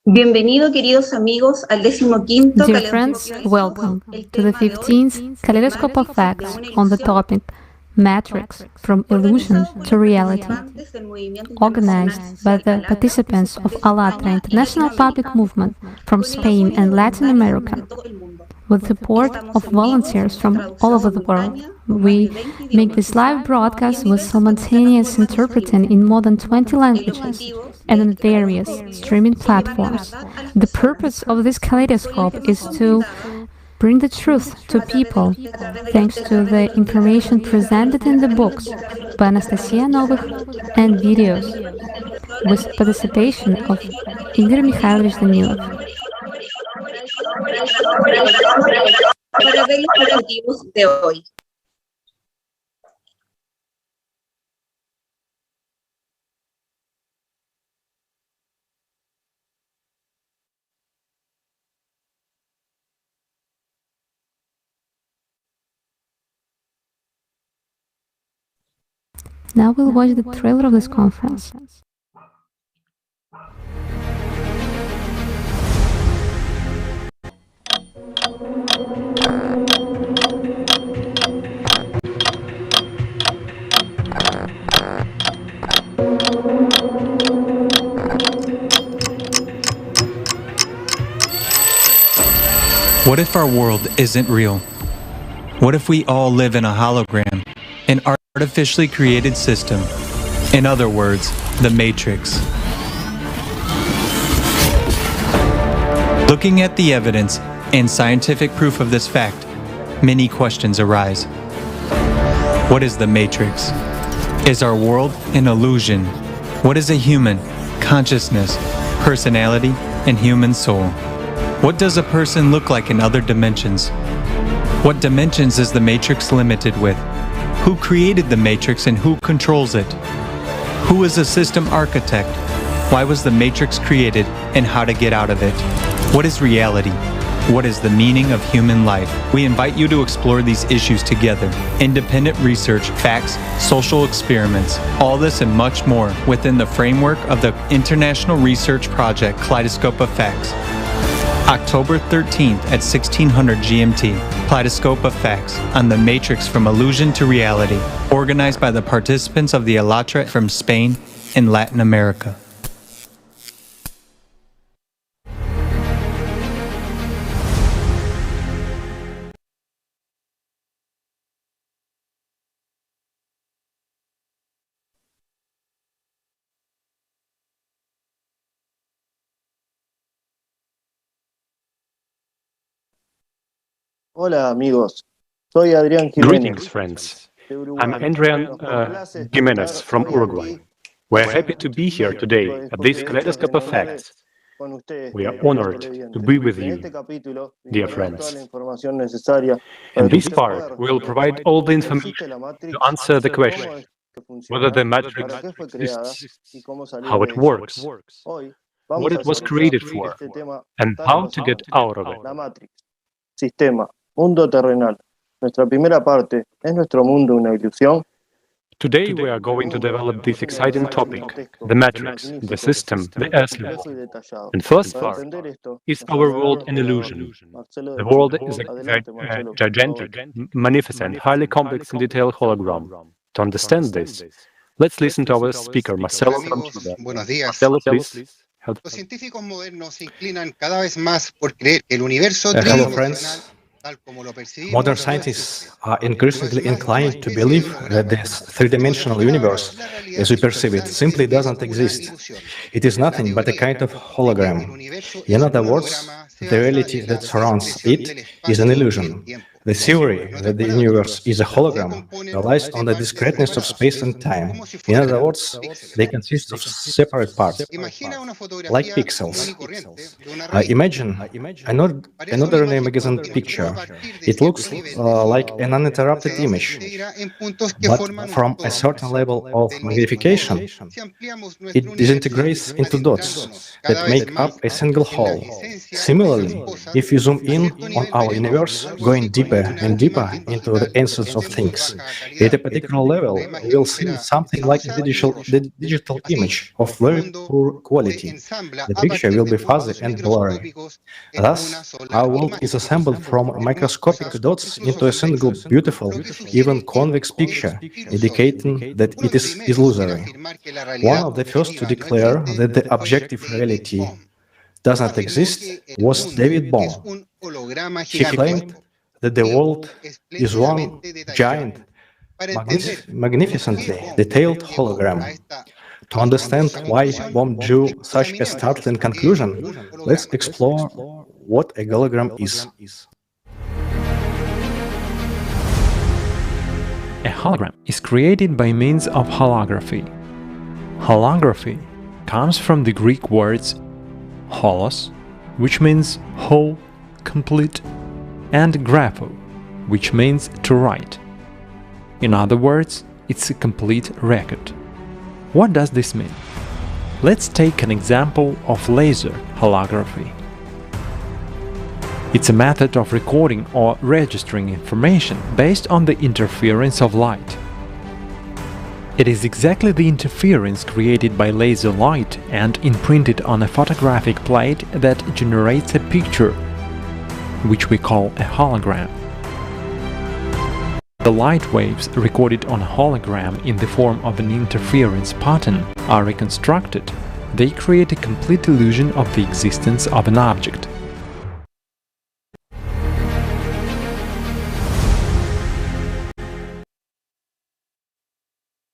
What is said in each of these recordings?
Bienvenido, queridos amigos, al 15º Dear friends, welcome to the 15th Kaleidoscope of Facts on the topic Matrix from Illusion to Reality, organized by the participants of ALLATRA International Public Movement from Spain and Latin America. With support of volunteers from all over the world, we make this live broadcast with simultaneous interpreting in more than 20 languages and on various streaming platforms. The purpose of this kaleidoscope is to bring the truth to people, thanks to the information presented in the books by Anastasia Novych and videos, with participation of Igor Mikhailovich Danilov. Para ver los objetivos de hoy. Now we'll watch the trailer of this conference. What if our world isn't real? What if we all live in a hologram, an artificially created system? In other words, the Matrix. Looking at the evidence and scientific proof of this fact, many questions arise. What is the Matrix? Is our world an illusion? What is a human, consciousness, personality, and human soul? What does a person look like in other dimensions? What dimensions is the Matrix limited with? Who created the Matrix and who controls it? Who is a system architect? Why was the Matrix created and how to get out of it? What is reality? What is the meaning of human life? We invite you to explore these issues together. Independent research, facts, social experiments, all this and much more within the framework of the international research project Kaleidoscope of Facts. October 13th at 1600 GMT, Kaleidoscope of Facts on the Matrix from Illusion to Reality, organized by the participants of the ALLATRA from Spain and Latin America. Hola amigos, soy Adrián Jiménez. Greetings, friends. I'm Adrian Jimenez from Uruguay. We're happy to be here today at this Kaleidoscope of Facts. We are honored to be with you, dear friends. In this part, we'll provide all the information to answer the question whether the Matrix exists, how it works, what it was created for, and how to get out of it. Sistema, mundo terrenal. Nuestra primera parte, ¿es nuestro mundo una ilusión? Today we are going to develop this exciting topic, the Matrix, the system, the earthly world. And first part is our world an illusion. The world is a gigantic, magnificent, highly complex and detailed hologram. To understand this, let's listen to our speaker, Marcelo from Chile. Marcelo, please. Los científicos modernos se inclinan cada vez más por creer que el universo Hello, friends. Modern scientists are increasingly inclined to believe that this three-dimensional universe, as we perceive it, simply doesn't exist. It is nothing but a kind of hologram. In other words, the reality that surrounds it is an illusion. The theory that the universe is a hologram relies on the discreteness of space and time. In other words, they consist of separate parts, like pixels. Imagine an ordinary magazine picture. It looks like an uninterrupted image, but from a certain level of magnification, it disintegrates into dots that make up a single whole. Similarly, if we zoom in on our universe, going deeper and deeper into the essence of things, at a particular level, we'll see something like a digital image of very poor quality. The picture will be fuzzy and blurry. Thus, our world is assembled from microscopic dots into a single beautiful, even convex picture, indicating that it is illusory. One of the first to declare that the objective reality does not exist was David Bohm. He claimed that the world is one giant, magnificently detailed hologram. To understand why Bohm drew such a startling conclusion, let's explore what a hologram is. A hologram is created by means of holography. Holography comes from the Greek words holos, which means whole, complete, and grapho, which means to write. In other words, it's a complete record. What does this mean? Let's take an example of laser holography. It's a method of recording or registering information based on the interference of light. It is exactly the interference created by laser light and imprinted on a photographic plate that generates a picture, which we call a hologram. The light waves recorded on a hologram in the form of an interference pattern are reconstructed. They create a complete illusion of the existence of an object.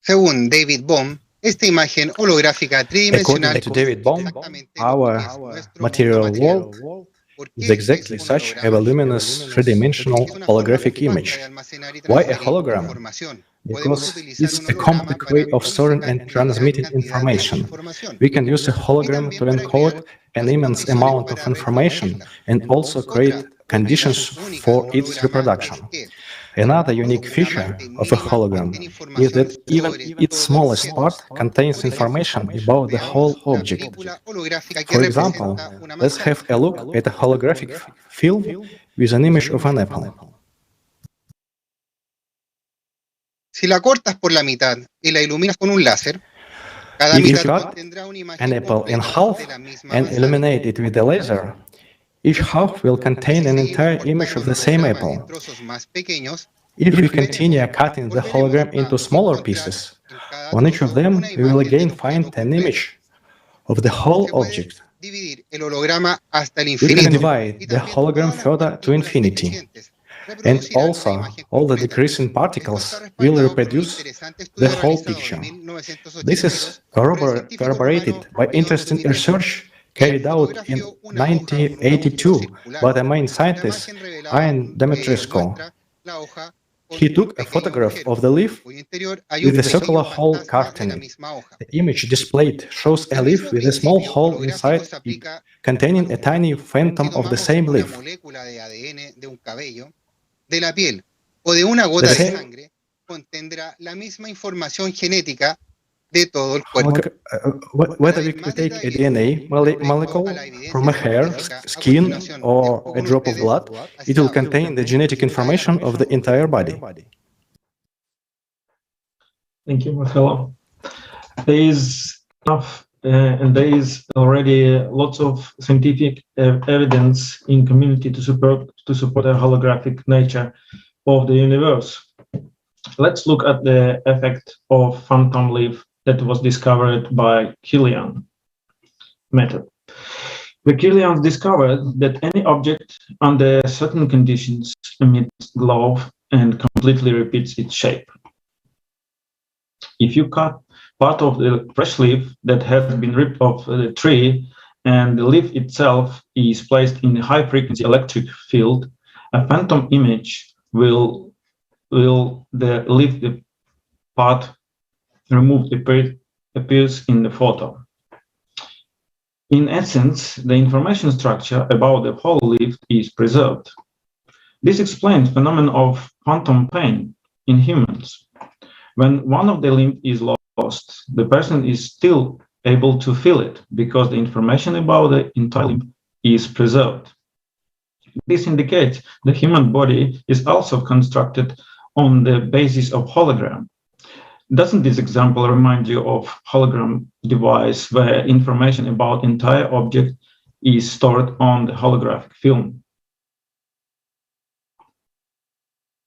Según David Bohm, esta imagen holográfica tridimensional According to David Bohm, our material world is exactly such a voluminous three-dimensional holographic image. Why a hologram? Because it's a complex way of storing and transmitting information. We can use a hologram to encode an immense amount of information and also create conditions for its reproduction. Another unique feature of a hologram is that even its smallest part contains information about the whole object. For example, let's have a look at a holographic film with an image of an apple. Si la cortas por la mitad y la iluminas con un láser, cada If you mitad cut contendrá una imagen an apple in completa half de la misma and manzana. illuminate it with a laser, each half will contain an entire image of the same apple. If we continue cutting the hologram into smaller pieces, on each of them we will again find an image of the whole object. We can divide the hologram further to infinity. And also, all the decreasing particles will reproduce the whole picture. This is corroborated by interesting research carried out in 1982 by the main scientist Ian Demetrescu. He took a photograph of the leaf with a circular hole carved in it. The image displayed shows a leaf with a small hole inside it, containing a tiny phantom of the same leaf. De la piel o de una gota de sangre contendrá la misma información genética de todo el cuerpo. Whether we take a DNA molecule from a hair, skin, or a drop of blood, it will contain the genetic information of the entire body. Thank you, Marcelo. There is enough, and there is already lots of scientific evidence in community to support the holographic nature of the universe. Let's look at the effect of phantom leaf that was discovered by Kilian method. The Kilians discovered that any object under certain conditions emits glow and completely repeats its shape. If you cut part of the fresh leaf that has been ripped off the tree and the leaf itself is placed in a high-frequency electric field, a phantom image will leave the part removed appears in the photo. In essence, the information structure about the whole leaf is preserved. This explains the phenomenon of phantom pain in humans. When one of the limbs is lost, the person is still able to feel it because the information about the entire limb is preserved. This indicates the human body is also constructed on the basis of hologram. Doesn't this example remind you of hologram device where information about entire object is stored on the holographic film?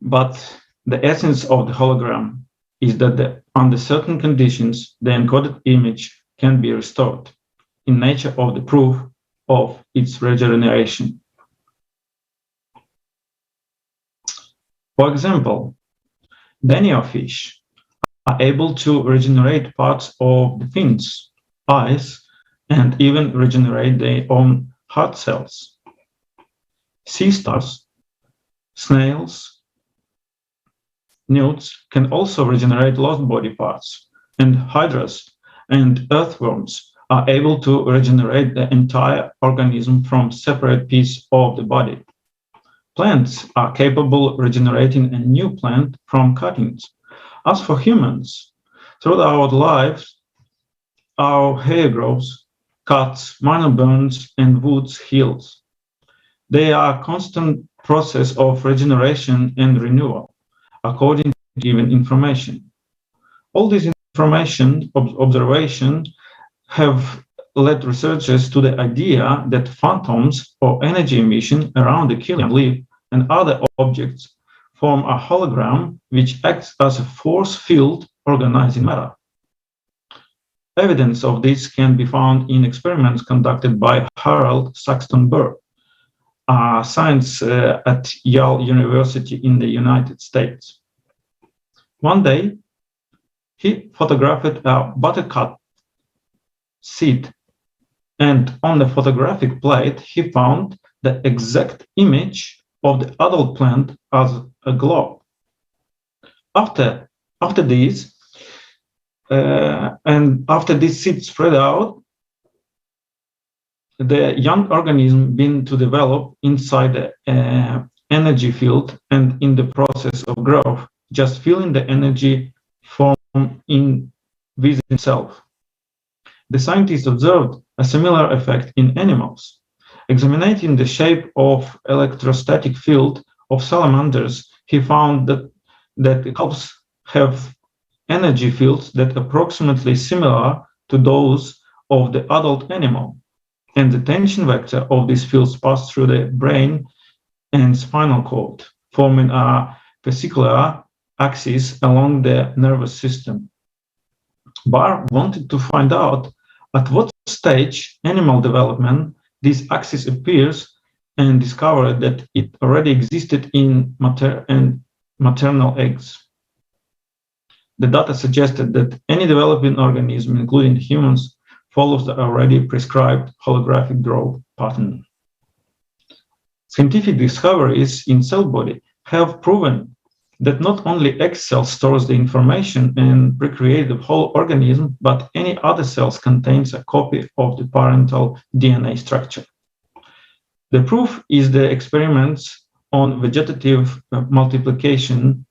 But the essence of the hologram is that under certain conditions, the encoded image can be restored in nature of the proof of its regeneration. For example, Daniel fish are able to regenerate parts of the fins, eyes, and even regenerate their own heart cells. Sea stars, snails, newts can also regenerate lost body parts, and hydras and earthworms are able to regenerate the entire organism from separate pieces of the body. Plants are capable of regenerating a new plant from cuttings. As for humans, throughout lives, our hair grows, cuts, minor burns, and wounds heals. They are a constant process of regeneration and renewal, according to given information. All this information, observation, have led researchers to the idea that phantoms or energy emission around the killing leaf and other objects form a hologram which acts as a force field organizing matter. Evidence of this can be found in experiments conducted by Harold Saxton Burr, a scientist at Yale University in the United States. One day, he photographed a buttercup seed, and on the photographic plate, he found the exact image of the adult plant as a globe. After this seed spread out, the young organism began to develop inside the energy field and in the process of growth, just feeling the energy form in within itself. The scientists observed a similar effect in animals. Examining the shape of electrostatic field of salamanders, he found that the cubs have energy fields that are approximately similar to those of the adult animal, and the tension vector of these fields pass through the brain and spinal cord, forming a vesicular axis along the nervous system. Barr wanted to find out at what stage animal development this axis appears, and discovered that it already existed in maternal eggs. The data suggested that any developing organism, including humans, follows the already prescribed holographic growth pattern. Scientific discoveries in cell body have proven that not only egg cell stores the information and recreate the whole organism, but any other cells contains a copy of the parental DNA structure. The proof is the experiments on vegetative multiplication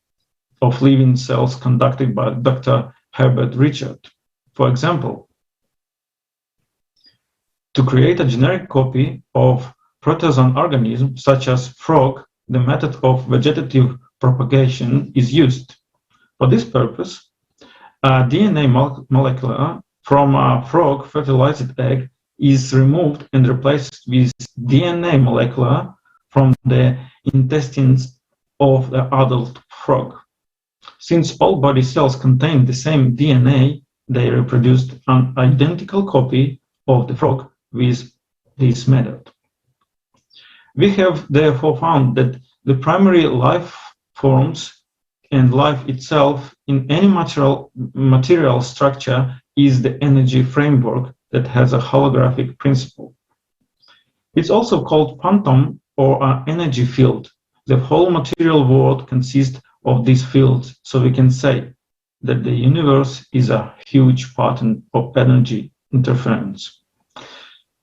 of living cells conducted by Dr. Herbert Richard. For example, to create a generic copy of protozoan organism, such as frog, the method of vegetative propagation is used. For this purpose, a DNA molecule from a frog fertilized egg is removed and replaced with DNA molecule from the intestines of the adult frog. Since all body cells contain the same DNA, they reproduced an identical copy of the frog with this method. We have therefore found that the primary life forms and life itself in any material structure is the energy framework that has a holographic principle. It's also called phantom or an energy field. The whole material world consists of these fields, so we can say that the universe is a huge pattern of energy interference.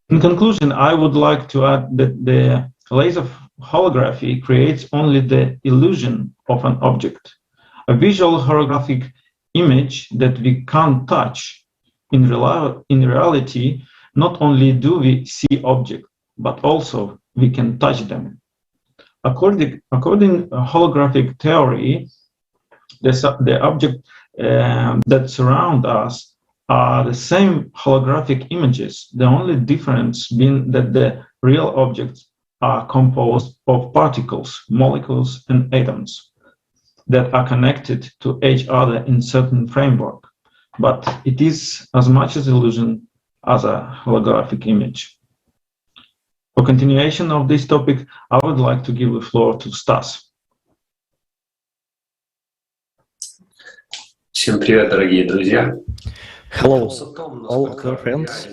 In conclusion, I would like to add that the laser holography creates only the illusion of an object, a visual holographic image that we can't touch. In reality, not only do we see object, but also we can touch them. According holographic theory, the objects that surround us are the same holographic images. The only difference being that the real objects are composed of particles, molecules, and atoms that are connected to each other in certain framework. But it is as much as illusion as a holographic image. For continuation of this topic, I would like to give the floor to Stas. Всем привет, дорогие друзья. Hello, all dear friends.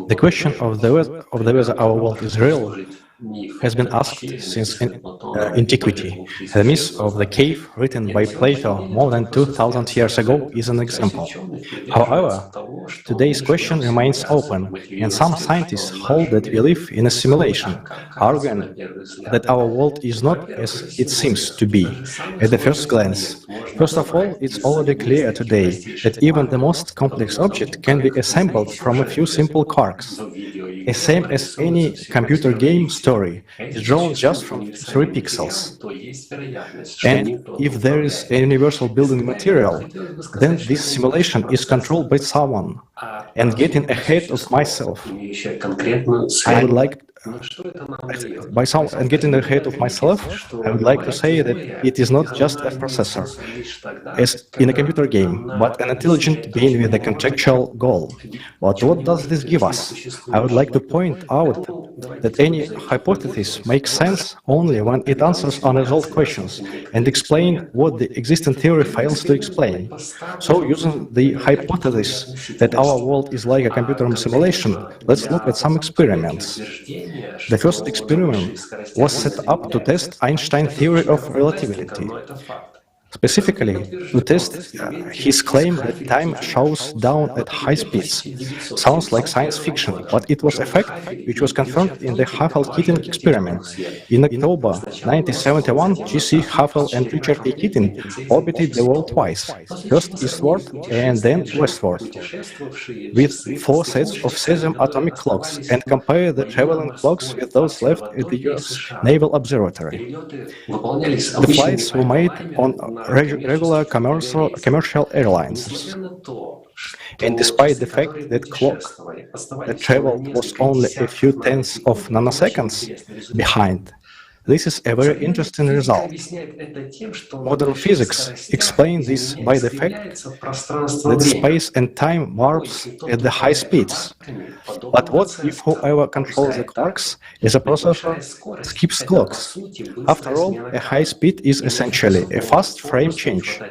The question of whether our world is real has been asked since antiquity. The myth of the cave, written by Plato more than 2,000 years ago, is an example. However, today's question remains open, and some scientists hold that we live in a simulation, arguing that our world is not as it seems to be at the first glance. First of all, it's already clear today that even the most complex object can be assembled from a few simple quarks. The same as any computer game story is drawn just from 3 pixels. And if there is a universal building material, then this simulation is controlled by someone. And getting ahead of myself, I would like to say that it is not just a processor, as in a computer game, but an intelligent being with a contextual goal. But what does this give us? I would like to point out that any hypothesis makes sense only when it answers unresolved questions and explains what the existing theory fails to explain. So, using the hypothesis that our world is like a computer simulation, let's look at some experiments. The first experiment was set up to test Einstein's theory of relativity. Specifically, to test his claim that time shows down at high speeds. Sounds like science fiction, but it was a fact which was confirmed in the Hafel-Keating experiment. In October 1971, G.C. Hafel and Richard A. Keating orbited the world twice, first eastward and then westward, with 4 sets of cesium atomic clocks, and compared the traveling clocks with those left at the U.S. Naval Observatory. The flights were made on regular commercial airlines. And despite the fact that clock that traveled was only a few tenths of nanoseconds behind, this is a very interesting result. Modern physics explains this by the fact that space and time warps at the high speeds. But what if whoever controls the quarks is a processor skips clocks? After all, a high speed is essentially a fast frame change,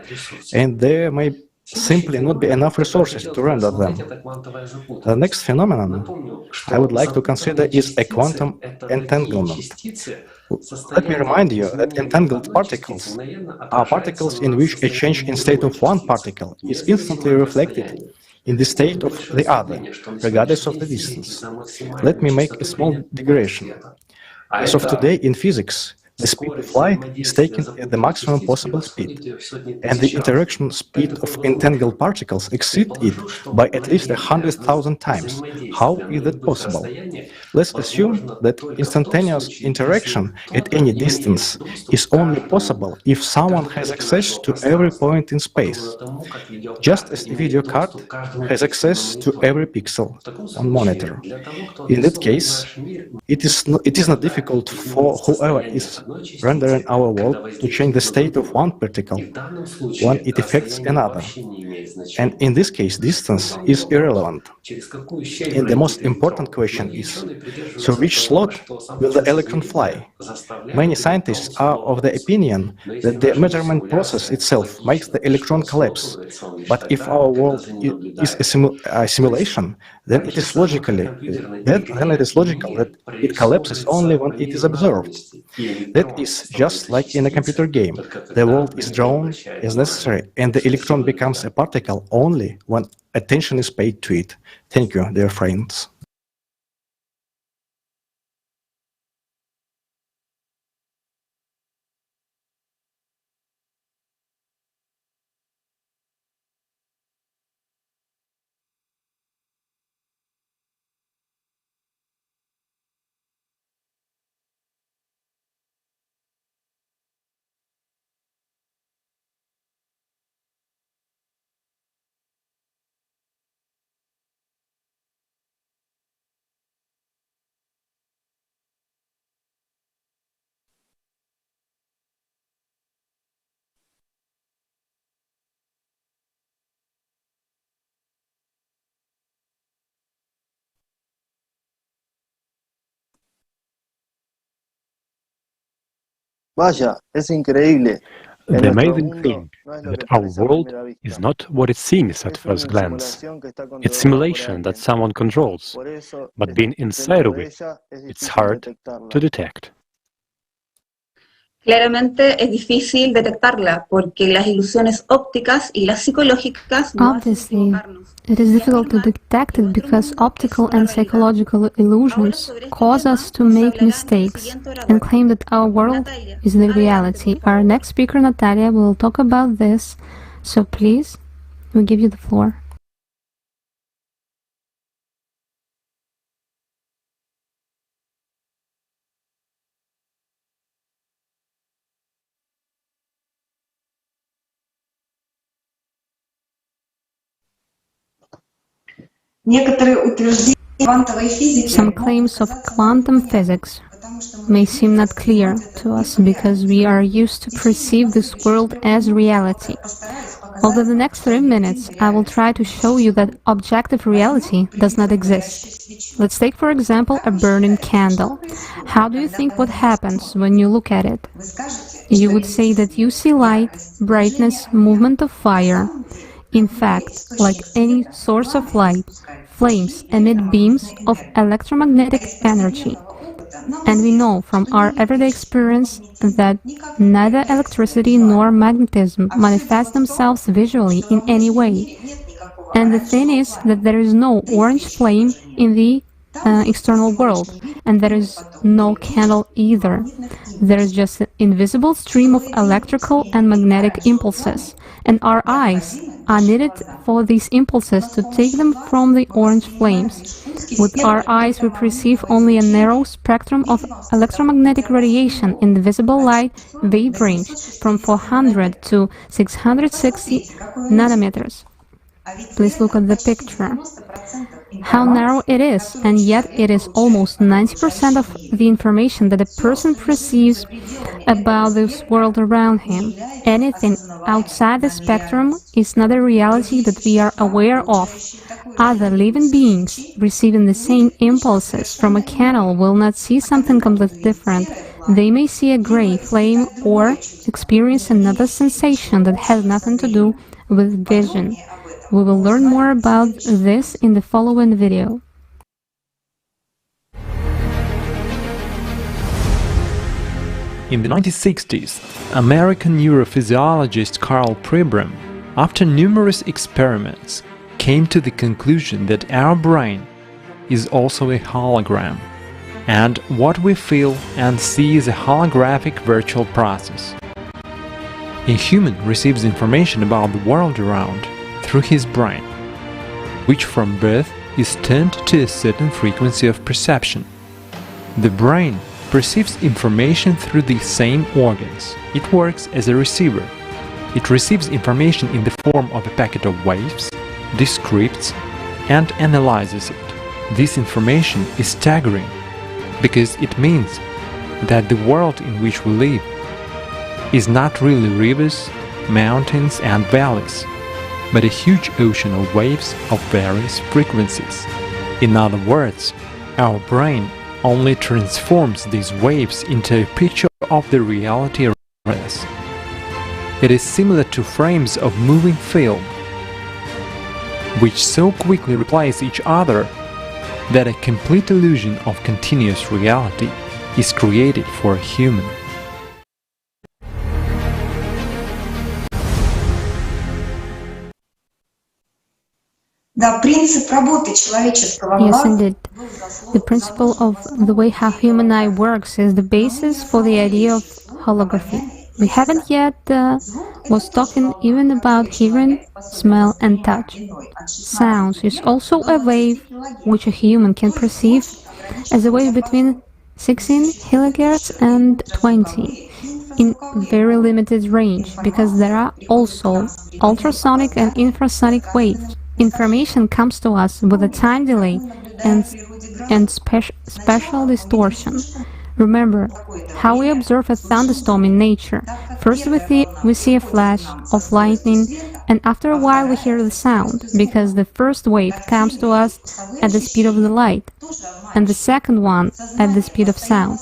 and there may simply not be enough resources to render them. The next phenomenon I would like to consider is a quantum entanglement. Let me remind you that entangled particles are particles in which a change in state of one particle is instantly reflected in the state of the other, regardless of the distance. Let me make a small digression. As of today in physics, the speed of light is taken at the maximum possible speed, and the interaction speed of entangled particles exceeds it by at least 100,000 times. How is that possible? Let's assume that instantaneous interaction at any distance is only possible if someone has access to every point in space, just as a video card has access to every pixel on monitor. In that case, it is not difficult for whoever is rendering our world to change the state of one particle when it affects another. And in this case, distance is irrelevant. And the most important question is, through which slot will the electron fly? Many scientists are of the opinion that the measurement process itself makes the electron collapse. But if our world is a simulation, then it is logical that it collapses only when it is observed. That is just like in a computer game. The world is drawn as necessary, and the electron becomes a particle only when attention is paid to it. Thank you, dear friends. Vaya, es increíble. The amazing thing that our world is not what it seems at first glance. It's simulation that someone controls, but being inside of it, it's hard to detect. Claramente es difícil detectarla porque las ilusiones ópticas y las psicológicas nos hacen Obviously, equivocarnos. it is difficult to detect it because optical and psychological illusions cause us to make mistakes and claim that our world is the reality. Our next speaker, Natalia, will talk about this, so please, we give you the floor. Some claims of quantum physics may seem not clear to us because we are used to perceive this world as reality. Over the next 3 minutes, I will try to show you that objective reality does not exist. Let's take, for example, a burning candle. How do you think what happens when you look at it? You would say that you see light, brightness, movement of fire. In fact, like any source of light, flames emit beams of electromagnetic energy. And we know from our everyday experience that neither electricity nor magnetism manifest themselves visually in any way. And the thing is that there is no orange flame in the external world, and there is no candle either. There is just an invisible stream of electrical and magnetic impulses, and our eyes are needed for these impulses to take them from the orange flames. With our eyes, we perceive only a narrow spectrum of electromagnetic radiation in the visible light wave range from 400 to 660 nanometers. Please look at the picture. How narrow it is, and yet it is almost 90% of the information that a person perceives about this world around him. Anything outside the spectrum is not a reality that we are aware of. Other living beings receiving the same impulses from a candle will not see something completely different. They may see a gray flame or experience another sensation that has nothing to do with vision. We will learn more about this in the following video. In the 1960s, American neurophysiologist Carl Pribram, after numerous experiments, came to the conclusion that our brain is also a hologram, and what we feel and see is a holographic virtual process. A human receives information about the world around through his brain, which from birth is tuned to a certain frequency of perception. The brain perceives information through the same organs. It works as a receiver. It receives information in the form of a packet of waves, descripts, and analyzes it. This information is staggering because it means that the world in which we live is not really rivers, mountains, and valleys, but a huge ocean of waves of various frequencies. In other words, our brain only transforms these waves into a picture of the reality around us. It is similar to frames of moving film, which so quickly replace each other that a complete illusion of continuous reality is created for a human. Yes, indeed. The principle of the way how human eye works is the basis for the idea of holography. We haven't yet was talking even about hearing, smell and touch. Sounds is also a wave which a human can perceive as a wave between 16 kHz and 20 in very limited range, because there are also ultrasonic and infrasonic waves. Information comes to us with a time delay and special distortion. Remember how we observe a thunderstorm in nature. First we see a flash of lightning, and after a while we hear the sound, because the first wave comes to us at the speed of the light, and the second one at the speed of sound.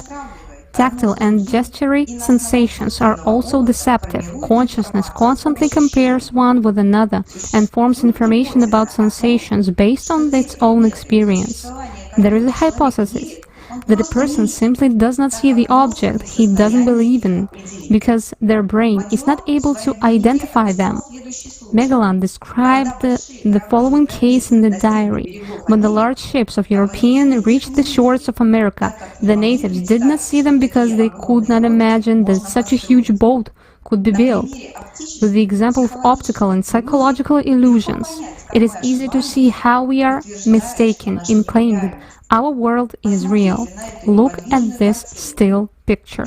Tactile and gestury sensations are also deceptive. Consciousness constantly compares one with another and forms information about sensations based on its own experience. There is a hypothesis that a person simply does not see the object he doesn't believe in because their brain is not able to identify them. Magellan described the following case in the diary. When the large ships of Europeans reached the shores of America, the natives did not see them because they could not imagine that such a huge boat could be built. With the example of optical and psychological illusions, it is easy to see how we are mistaken in claiming that our world is real. Look at this still picture.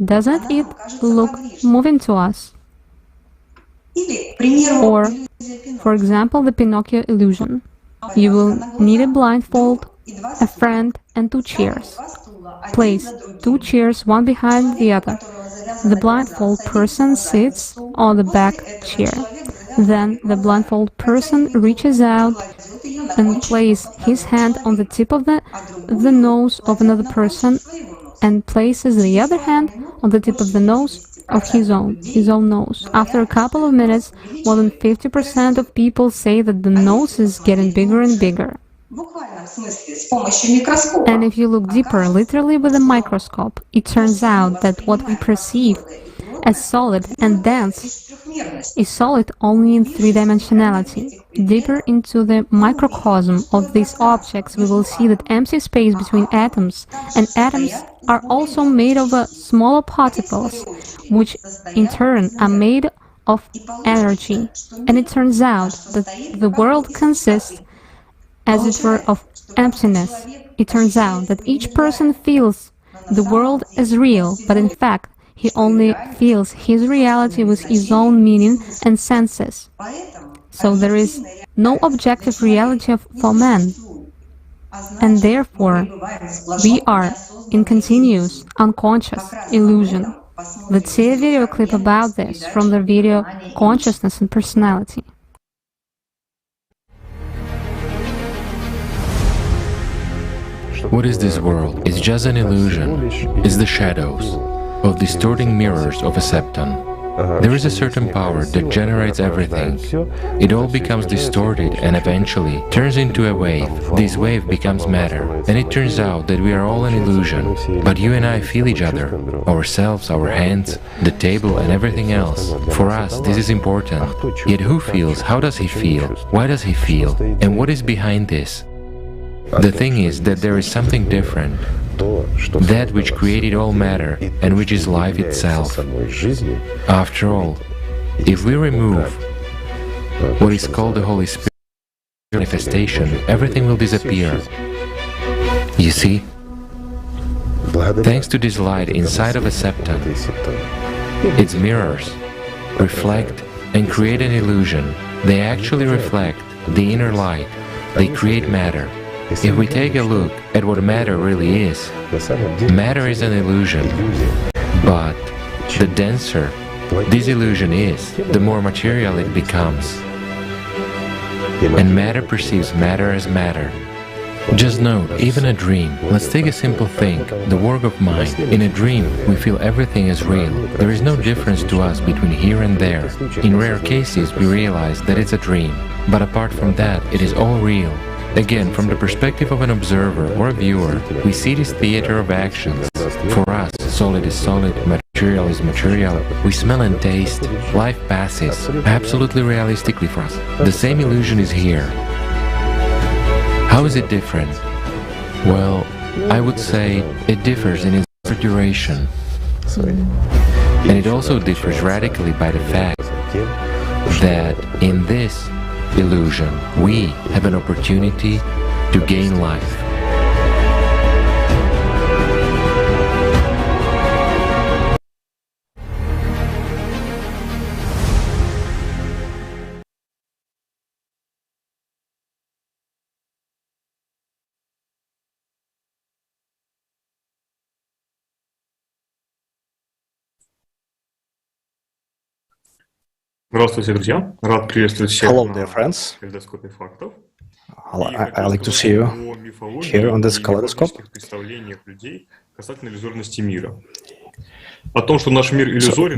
Doesn't it look moving to us? Or, for example, the Pinocchio illusion. You will need a blindfold, a friend, and 2 chairs. Place 2 chairs one behind the other. The blindfold person sits on the back chair. Then the blindfold person reaches out and places his hand on the tip of the nose of another person and places the other hand on the tip of the nose of his own nose. After a couple of minutes, more than 50% of people say that the nose is getting bigger and bigger. And if you look deeper, literally with a microscope, it turns out that what we perceive as solid and dense is solid only in 3-dimensionality. Deeper into the microcosm of these objects, we will see that empty space between atoms, and atoms are also made of smaller particles, which in turn are made of energy. And it turns out that the world consists, as it were, of emptiness. It turns out that each person feels the world as real, but in fact, he only feels his reality with his own meaning and senses. So there is no objective reality for man. And therefore, we are in continuous unconscious illusion. Let's see a video clip about this from the video Consciousness and Personality. What is this world? It's just an illusion. It's the shadows of distorting mirrors of a septon. There is a certain power that generates everything. It all becomes distorted and eventually turns into a wave. This wave becomes matter, and it turns out that we are all an illusion. But you and I feel each other, ourselves, our hands, the table and everything else. For us, this is important. Yet who feels? How does he feel? Why does he feel? And what is behind this? The thing is that there is something different. That which created all matter and which is life itself. After all, if we remove what is called the Holy Spirit manifestation, everything will disappear. You see? Thanks to this light inside of a septon, its mirrors reflect and create an illusion. They actually reflect the inner light. They create matter. If we take a look at what matter really is, matter is an illusion, but the denser this illusion is, the more material it becomes. And matter perceives matter as matter. Just note, even a dream, let's take a simple thing, the work of mind. In a dream, we feel everything is real. There is no difference to us between here and there. In rare cases, we realize that it's a dream. But apart from that, it is all real. Again, from the perspective of an observer or a viewer, we see this theater of actions. For us, solid is solid, material is material. We smell and taste. Life passes, absolutely realistically for us. The same illusion is here. How is it different? Well, I would say it differs in its duration. And it also differs radically by the fact that in this illusion, we have an opportunity to gain life. Здравствуйте, друзья! Рад приветствовать всех Hello, на dear friends. калейдоскопе фактов. I like to see you here on this kaleidoscope. So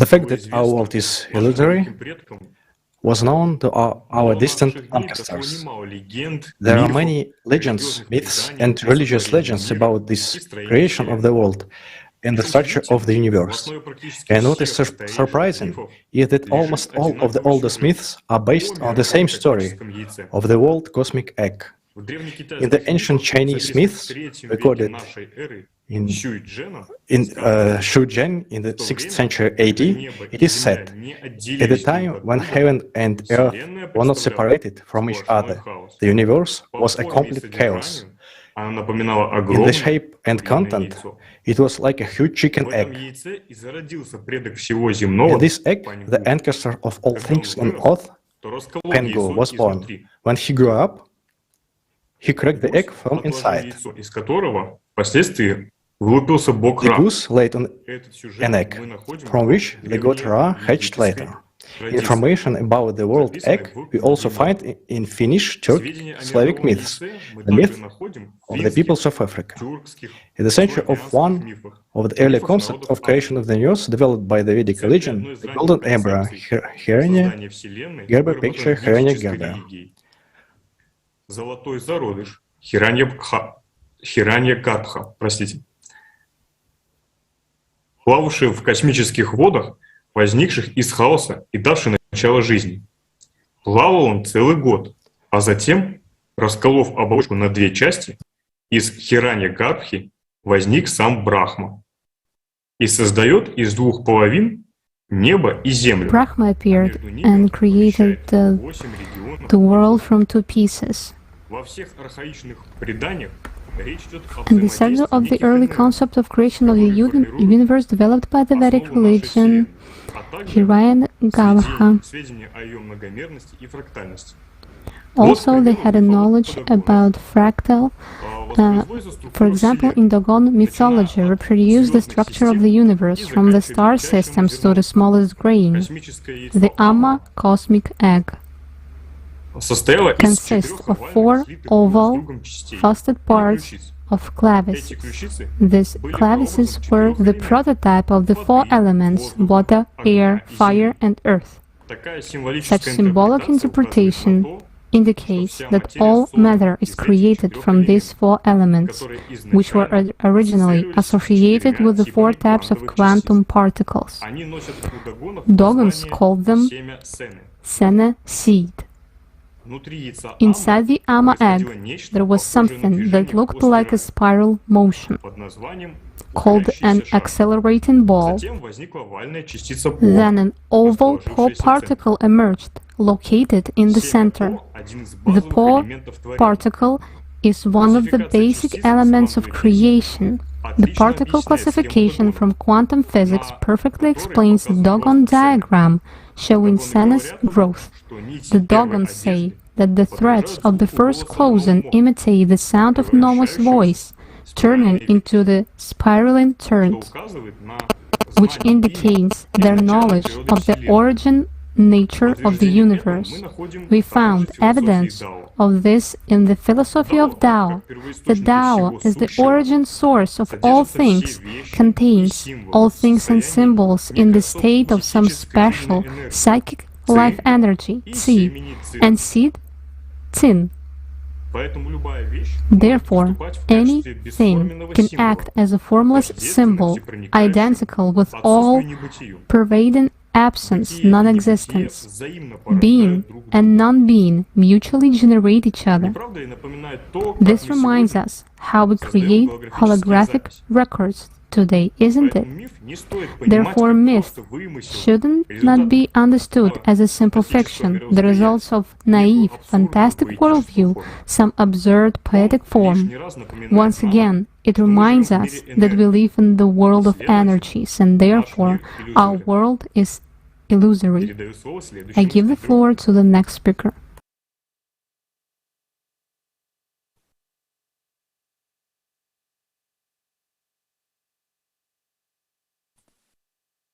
the fact that our world is illusory was known to our distant ancestors. There are many legends, myths, and religious legends about this creation of the world and the structure of the universe. And what is surprising is that almost all of the oldest myths are based on the same story of the world cosmic egg. In the ancient Chinese myths recorded in Shu Zhen in the 6th century AD, it is said, at the time when heaven and earth were not separated from each other, the universe was a complete chaos. In the shape and content, it was like a huge chicken egg. In this egg, the ancestor of all things on earth, Pengu, was born. When he grew up, he cracked the egg from inside. The goose laid on an egg, from which the god Ra hatched later. Information about the world egg we also find in Finnish, Turkic, Slavic myths, the myth of the peoples of Africa. In the century of one of the early concepts of creation of the universe developed by the Vedic religion, the golden embryo, Hiranya Gerber, picture Hiranya Gerber. Золотой зародыш, Хираньякарбха, простите, плававший в космических водах, возникших из хаоса и давший начало жизни. Плавал он целый год, а затем, расколов оболочку на две части, из Хиранья-Гарбхи возник сам Брахма и создает из двух половин небо и землю. Brahma appeared and created the world from two pieces. Во всех архаичных преданиях And the center of the early concept of creation of the universe developed by the Vedic religion, Hiranyagarbha. Also, they had a knowledge about fractal. For example, in Dogon mythology, reproduced the structure of the universe from the star systems to the smallest grain, the Amma cosmic egg. Consists of 4 oval, faceted parts of clavices. These clavices were the prototype of the 4 elements: water, air, fire, and earth. Such symbolic interpretation indicates that all matter is created from these 4 elements, which were originally associated with the 4 types of quantum particles. Dogons called them Sene, seed. Inside the Amma egg, there was something that looked like a spiral motion, called an accelerating ball. Then an oval particle emerged, located in the center. The particle is one of the basic elements of creation. The particle classification from quantum physics perfectly explains the Dogon diagram showing Sene's growth. The Dogons say that the threads of the first closing imitate the sound of Noah's voice, turning into the spiraling turns, which indicates their knowledge of the origin nature of the universe. We found evidence of this in the philosophy of Tao. The Tao is the origin source of all things, contains all things and symbols in the state of some special psychic life energy, Tsi, and seed, Tsin. Therefore, anything can act as a formless symbol, identical with all pervading absence, non-existence. Being and non-being mutually generate each other. This reminds us how we create holographic records today, isn't it? Therefore, myth shouldn't not be understood as a simple fiction, the results of naive, fantastic worldview, some absurd poetic form. Once again, it reminds us that we live in the world of energies, and therefore our world is illusory. I give the floor to the next speaker.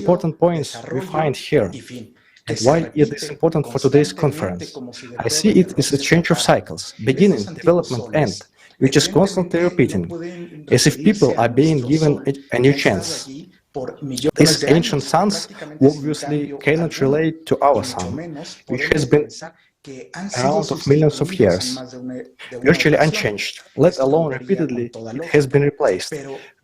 important points we find here. And why it is important for today's conference? I see it as a change of cycles, beginning, development, end, which is constantly repeating, as if people are being given a new chance. These ancient suns obviously cannot relate to our sun, which has been amount of millions of years, virtually unchanged, let alone repeatedly, it has been replaced.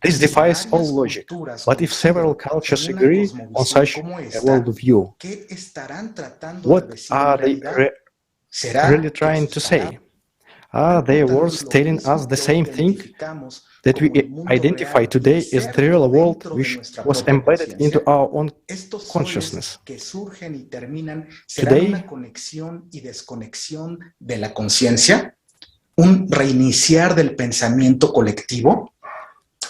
This defies all logic. But if several cultures agree on such a worldview, what are they really trying to say? Are their words telling us the same thing? That we identify today as the real world which was embedded into our own consciousness. Today, un reiniciar del pensamiento colectivo.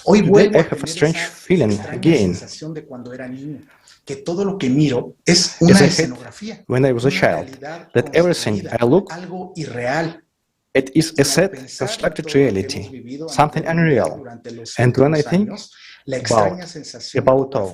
Hoy vuelvo a tener esa extraña sensación de cuando era niño, que todo lo que miro es una escenografía, when I was a child, that everything I look algo irreal. It is a set, constructed reality, something unreal. And when I think about all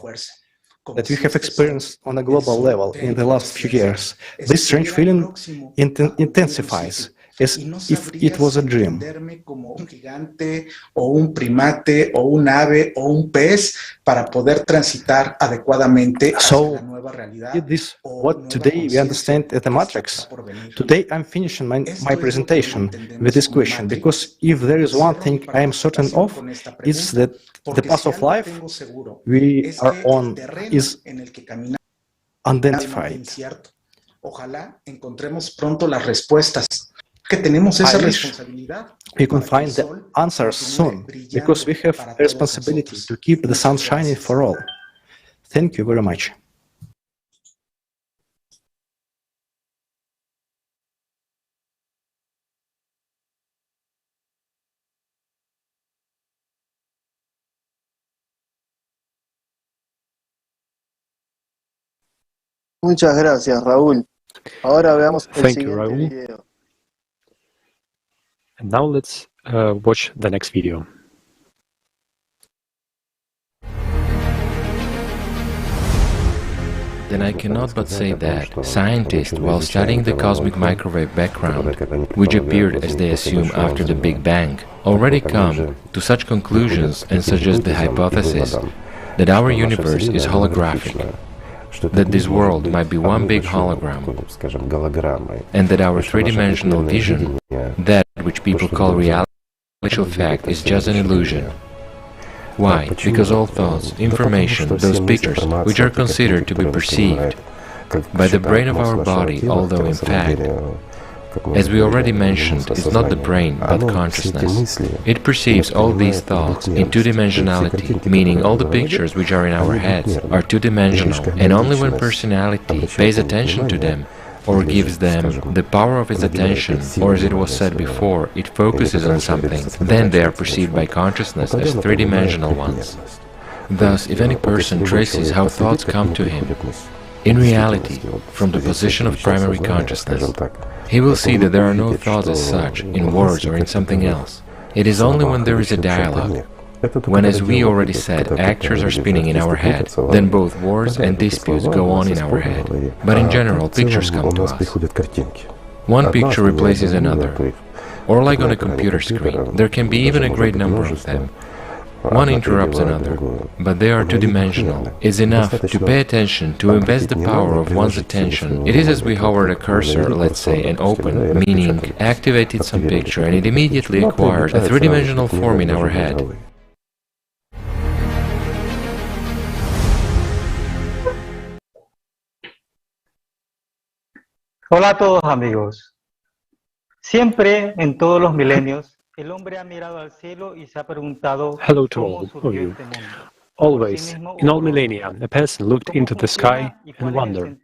that we have experienced on a global level in the last few years, this strange feeling intensifies, as if it was a dream. Como un gigante, o un primate, o un ave, o un pez, para poder transitar adecuadamente hacia la nueva realidad. This what today we understand as the matrix. Today I'm finishing my presentation with this question, because if there is one thing I am certain of, it's that the path of life we are on is unidentified. Ojalá encontremos pronto las respuestas. Que tenemos esa responsabilidad. We can find the answers soon, because we have a responsibility to keep the sun shining for all. Thank you very much. Muchas gracias, Raúl. Ahora veamos el siguiente video. And now let's watch the next video. Then I cannot but say that scientists, while studying the cosmic microwave background, which appeared as they assume after the Big Bang, already come to such conclusions and suggest the hypothesis that our universe is holographic, that this world might be one big hologram, and that our three-dimensional vision, that which people call reality, in actual fact is just an illusion. Why? Because all thoughts, information, those pictures, which are considered to be perceived by the brain of our body, although in fact, as we already mentioned, it's not the brain, but consciousness. It perceives all these thoughts in two-dimensionality, meaning all the pictures which are in our heads are two-dimensional, and only when personality pays attention to them, or gives them the power of its attention, or as it was said before, it focuses on something, then they are perceived by consciousness as three-dimensional ones. Thus, if any person traces how thoughts come to him, in reality, from the position of primary consciousness, he will see that there are no thoughts as such, in words or in something else. It is only when there is a dialogue, when, as we already said, actors are spinning in our head, then both wars and disputes go on in our head. But in general, pictures come to us. One picture replaces another. Or like on a computer screen, there can be even a great number of them. One interrupts another, but they are two-dimensional. It's enough to pay attention, to invest the power of one's attention. It is as we hover a cursor, let's say, and open, meaning activated some picture, and it immediately acquires a three-dimensional form in our head. Hola a todos amigos. Siempre en todos los milenios el hombre ha mirado al cielo y se ha preguntado Hello to all of you. Always, in all millennia, a person looked into the sky and wondered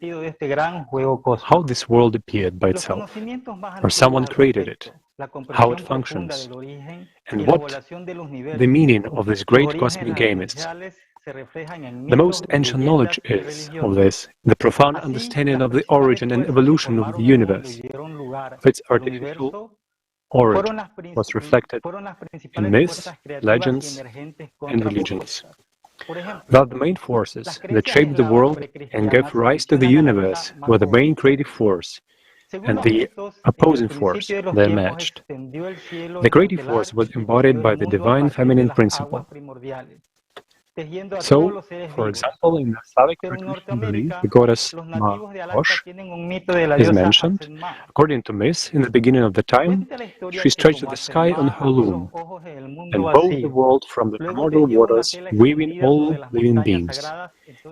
how this world appeared by itself, or someone created it, how it functions, and what the meaning of this great cosmic game is. The most ancient knowledge is, of this, the profound understanding of the origin and evolution of the universe. Its artificial origin was reflected in myths, legends, and religions. Thus, the main forces that shaped the world and gave rise to the universe were the main creative force and the opposing force they matched. The creative force was embodied by the divine feminine principle. So, for example, in the Slavic tradition belief, the goddess Maosh is mentioned. According to myth, in the beginning of the time, she stretched the sky on her loom, and bowed the world from the primordial waters, weaving all living beings.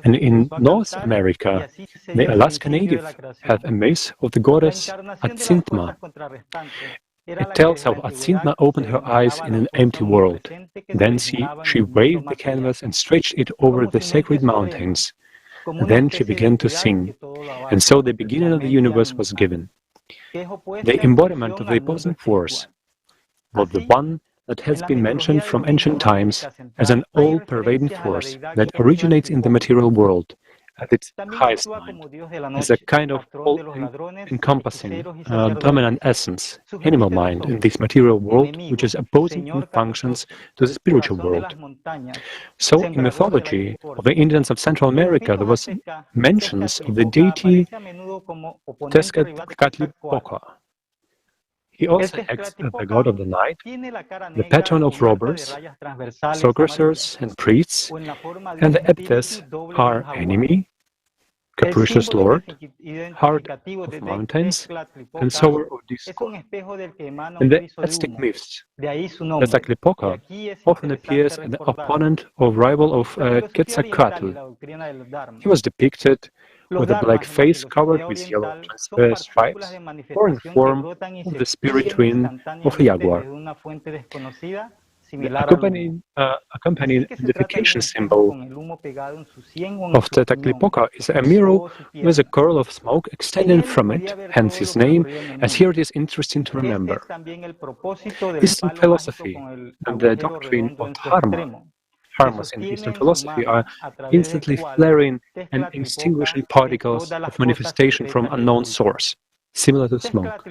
And in North America, the Alaska Native have a myth of the goddess Atzintma. It tells how Atzintma opened her eyes in an empty world. Then she waved the canvas and stretched it over the sacred mountains. Then she began to sing, and so the beginning of the universe was given. The embodiment of the opposing force was the one that has been mentioned from ancient times as an all-pervading force that originates in the material world at its highest mind, as a kind of all-encompassing dominant essence, animal mind in this material world, which is opposing in functions to the spiritual world. So, in mythology of the Indians of Central America, there was mentions of the deity Tezcatlipoca. He also acts as the god of the night, the patron of robbers, sorcerers and priests, and the epithets are enemy, capricious lord, heart of mountains, and sower of discord. In the Aztec myths, Tezcatlipoca often appears as the opponent or rival of Quetzalcoatl. He was depicted with a black face covered with yellow transverse stripes, or in the form of the spirit twin of a jaguar. The accompanying identification symbol of Tezcatlipoca is a mirror with a curl of smoke extending from it, hence his name, as here it is interesting to remember. Eastern philosophy and the doctrine of dharma. Dharmas in Eastern philosophy are instantly flaring and extinguishing particles of manifestation from unknown source, similar to smoke.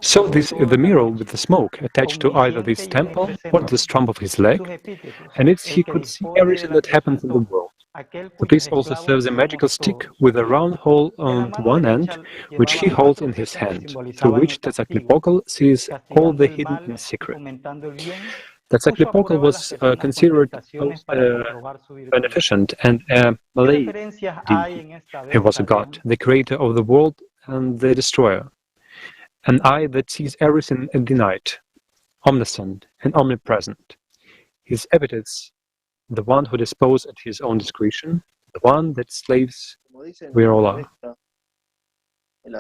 So this is the mirror with the smoke attached to either this temple or the stump of his leg, and he could see everything that happens in the world. But this also serves a magical stick with a round hole on one end, which he holds in his hand, through which Tezcatlipoca sees all the hidden in secret. Tezcatlipoca was considered beneficent and a malevolent deity. He was a god, the creator of the world and the destroyer, an eye that sees everything in the night, omniscient and omnipresent. His epithets: the one who disposes at his own discretion, the one that slaves we all are. And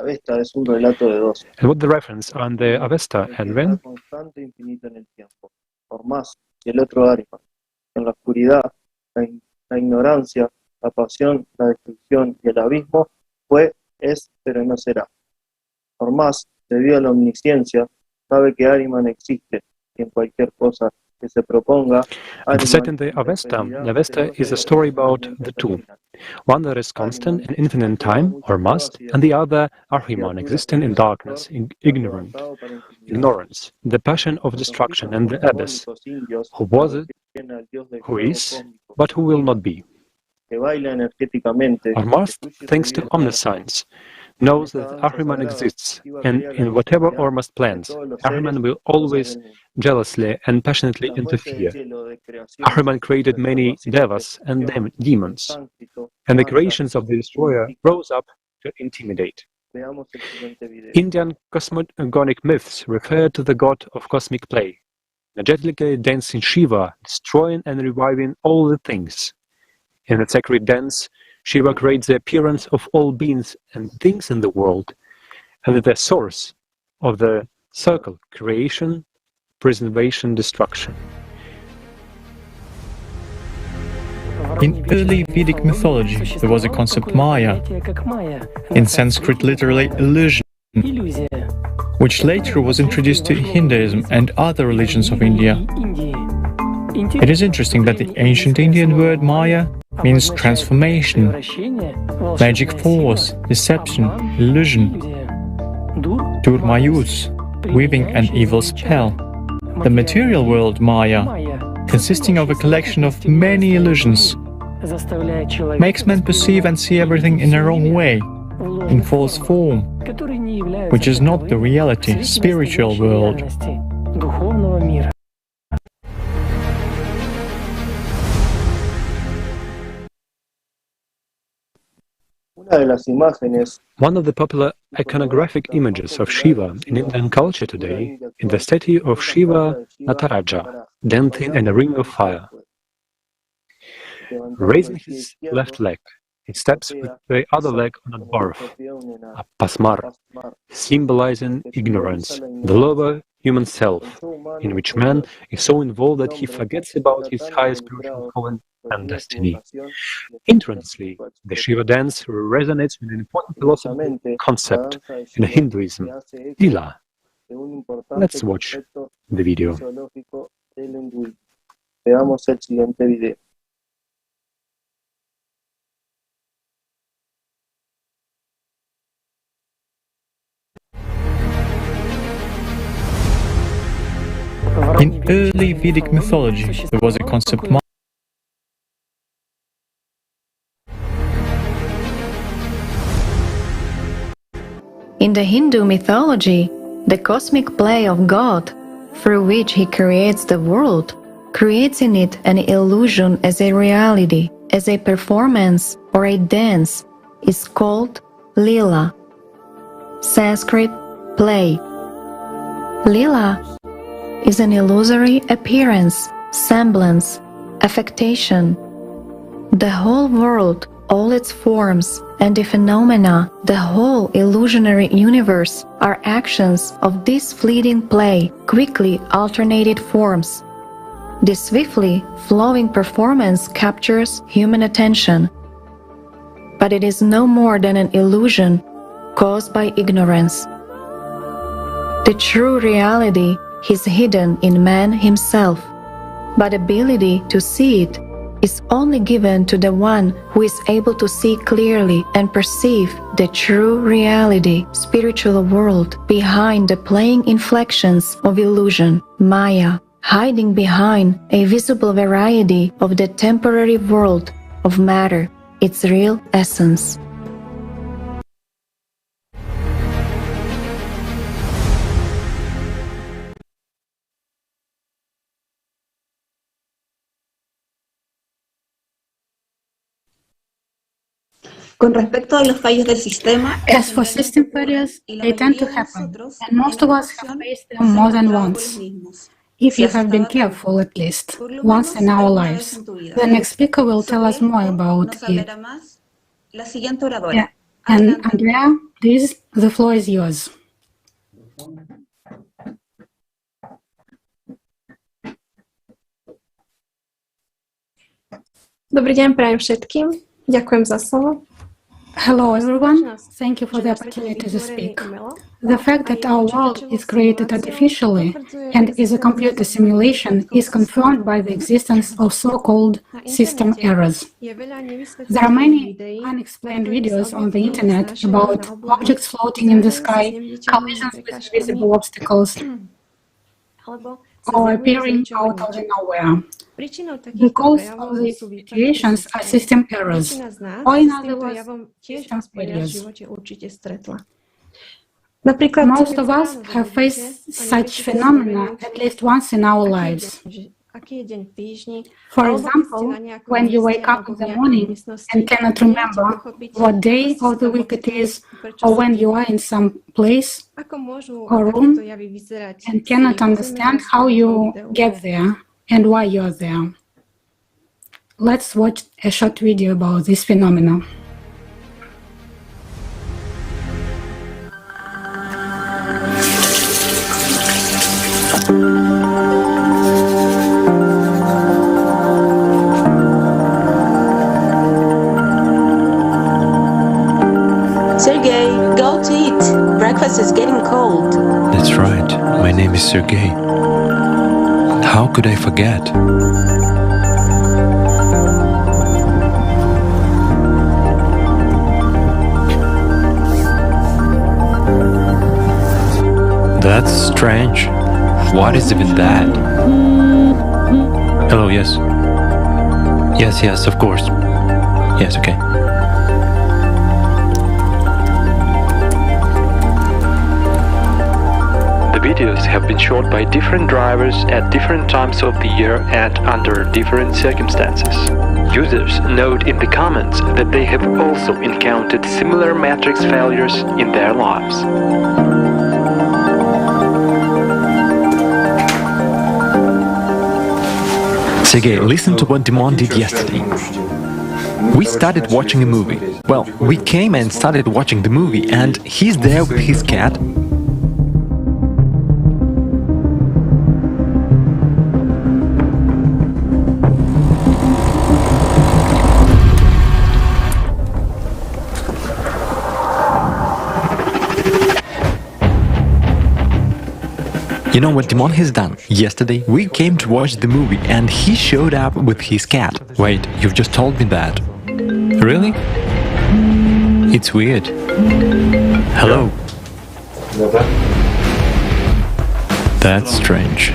what the reference on the Avesta, Edwin? Por más y el otro árima, en la oscuridad, la ignorancia, la pasión, la destrucción y el abismo fue, es, pero no será. Por más, debido a la omnisciencia, sabe que Ariman existe y en cualquier cosa que se proponga. And set in the Avesta, the Avesta is a story about the two. One that is constant and infinite in time, or must, and the other, Ahriman, existing in darkness, in ignorance, the passion of destruction, and the abyss, who was it, who is, but who will not be. Or must, thanks to omniscience, knows that Ahriman exists, and in whatever Ormuzd plans, Ahriman will always jealously and passionately interfere. Ahriman created many devas and demons, and the creations of the destroyer rose up to intimidate. Indian cosmogonic myths refer to the god of cosmic play, energetically dancing Shiva, destroying and reviving all the things. In the sacred dance, Shiva creates the appearance of all beings and things in the world, and the source of the circle: creation, preservation, destruction. In early Vedic mythology, there was a concept Maya, in Sanskrit literally illusion, which later was introduced to Hinduism and other religions of India. It is interesting that the ancient Indian word Maya means transformation, magic force, deception, illusion, Durmayus, weaving an evil spell. The material world Maya, consisting of a collection of many illusions, makes men perceive and see everything in a wrong way, in false form, which is not the reality, spiritual world. One of the popular iconographic images of Shiva in Indian culture today is the statue of Shiva Nataraja, dancing in a ring of fire. Raising his left leg, he steps with the other leg on a dwarf, a pasmar, symbolizing ignorance, the lower human self, in which man is so involved that he forgets about his higher spiritual calling and destiny. Interestingly, the Shiva dance resonates with an important philosophical concept in Hinduism, lila. Let's watch the video. Veamos el siguiente video. In early Vedic mythology, there was a concept In the Hindu mythology, the cosmic play of God, through which he creates the world, creates in it an illusion as a reality, as a performance or a dance, is called lila. Sanskrit, play. Lila is an illusory appearance, semblance, affectation. The whole world, all its forms and the phenomena, the whole illusionary universe are actions of this fleeting play, quickly alternated forms. This swiftly flowing performance captures human attention. But it is no more than an illusion caused by ignorance. The true reality is hidden in man himself, but ability to see it is only given to the one who is able to see clearly and perceive the true reality, spiritual world, behind the playing inflections of illusion, Maya, hiding behind a visible variety of the temporary world of matter, its real essence. Con respecto a los fallos del sistema, as for system failures, they tend to happen, and most of us have faced them more than once. If you have been careful at least once in our lives, the next speaker will tell us more about it. Yeah. And Andrea, please, the floor is yours. Dobrý deň prajem všetkým. Ďakujem za slovo. Hello everyone, thank you for the opportunity to speak. The fact that our world is created artificially and is a computer simulation is confirmed by the existence of so-called system errors. There are many unexplained videos on the internet about objects floating in the sky, collisions with invisible obstacles, or appearing out of nowhere. The cause of these situations are system errors, or in other words, system failures. Most of us have faced such phenomena at least once in our lives. For example, when you wake up in the morning and cannot remember what day of the week it is, or when you are in some place or room and cannot understand how you get there and why you are there. Let's watch a short video about this phenomenon. Sergey, go to eat. Breakfast is getting cold. That's right. My name is Sergey. How could I forget? That's strange. What is even that? Hello, yes. Yes, of course. Yes, okay. have been shot by different drivers at different times of the year and under different circumstances. Users note in the comments that they have also encountered similar matrix failures in their lives. Sergey, listen to what Dimon did yesterday. We started watching a movie. Well, we came and started watching the movie, and he's there with his cat. You know what Dimon has done? Yesterday we came to watch the movie and he showed up with his cat. Wait, you've just told me that. Really? It's weird. Hello. That's strange.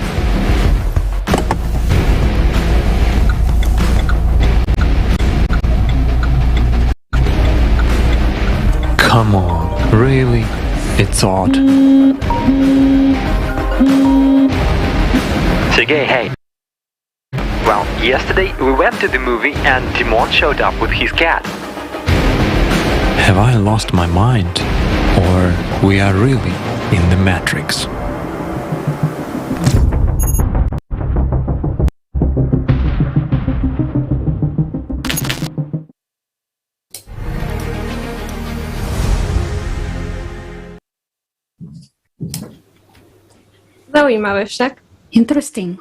Come on, really? It's odd. Sergey, hey. Well, yesterday we went to the movie and Dimon showed up with his cat. Have I lost my mind? Or we are really in the Matrix? Zaujímavé však. Interesting.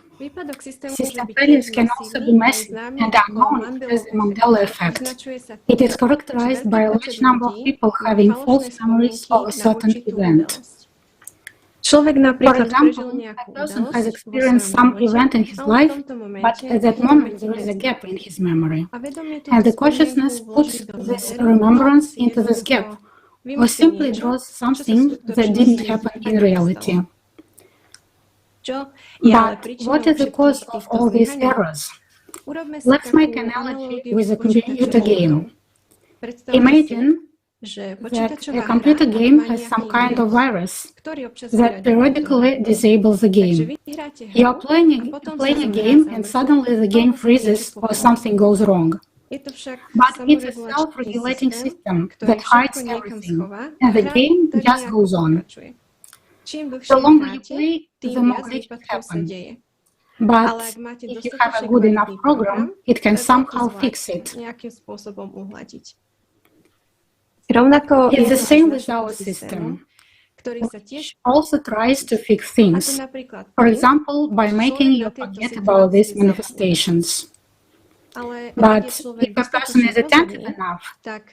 System failures can also be massive and are known as the Mandela effect. It is characterized by a large number of people having false memories of a certain event. For example, a person has experienced some event in his life, but at that moment there is a gap in his memory. And the consciousness puts this remembrance into this gap, or simply draws something that didn't happen in reality. But what is the cause of all these errors? Let's make an analogy with a computer game. Imagine that a computer game has some kind of virus that periodically disables the game. You're playing a game and suddenly the game freezes or something goes wrong. But it's a self-regulating system that hides everything, and the game just goes on. The longer you play, the more glitches happen. But if you have a good enough program, it can somehow fix it. It's the same with our system, which also tries to fix things. For example, by making you forget about these manifestations. But if a person is attentive enough,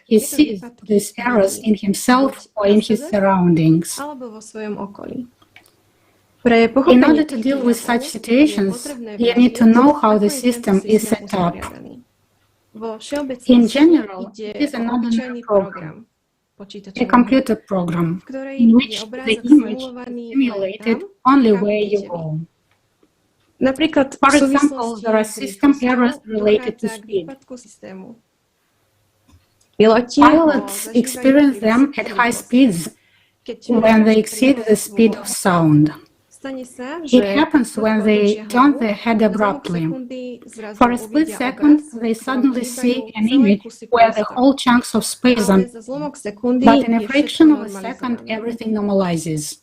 he sees these errors in himself or in his surroundings. In order to deal with such situations, you need to know how the system is set up. In general, it is an ordinary program, a computer program, in which the image is simulated only where you go. For example, there are system errors related to speed. Pilots experience them at high speeds when they exceed the speed of sound. It happens when they turn their head abruptly. For a split second, they suddenly see an image where the whole chunks of space are, but in a fraction of a second, everything normalizes.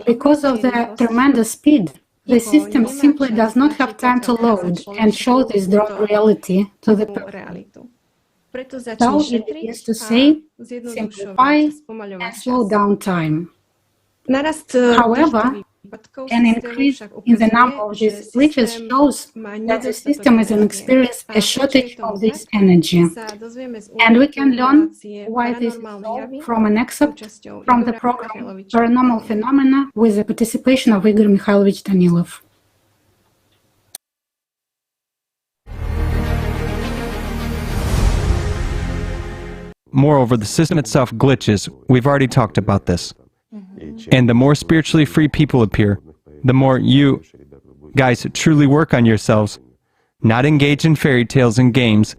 Because of the tremendous speed, the system simply does not have time to load and show this drawn reality to the person. So it begins to say, simplify and slow down time. However, an increase in the number of these glitches shows that the system is experiencing a shortage of this energy. And we can learn why this is so from an excerpt from the program Paranormal Phenomena with the participation of Igor Mikhailovich Danilov. Moreover, the system itself glitches. We've already talked about this. And the more spiritually free people appear, the more you guys truly work on yourselves, not engage in fairy tales and games,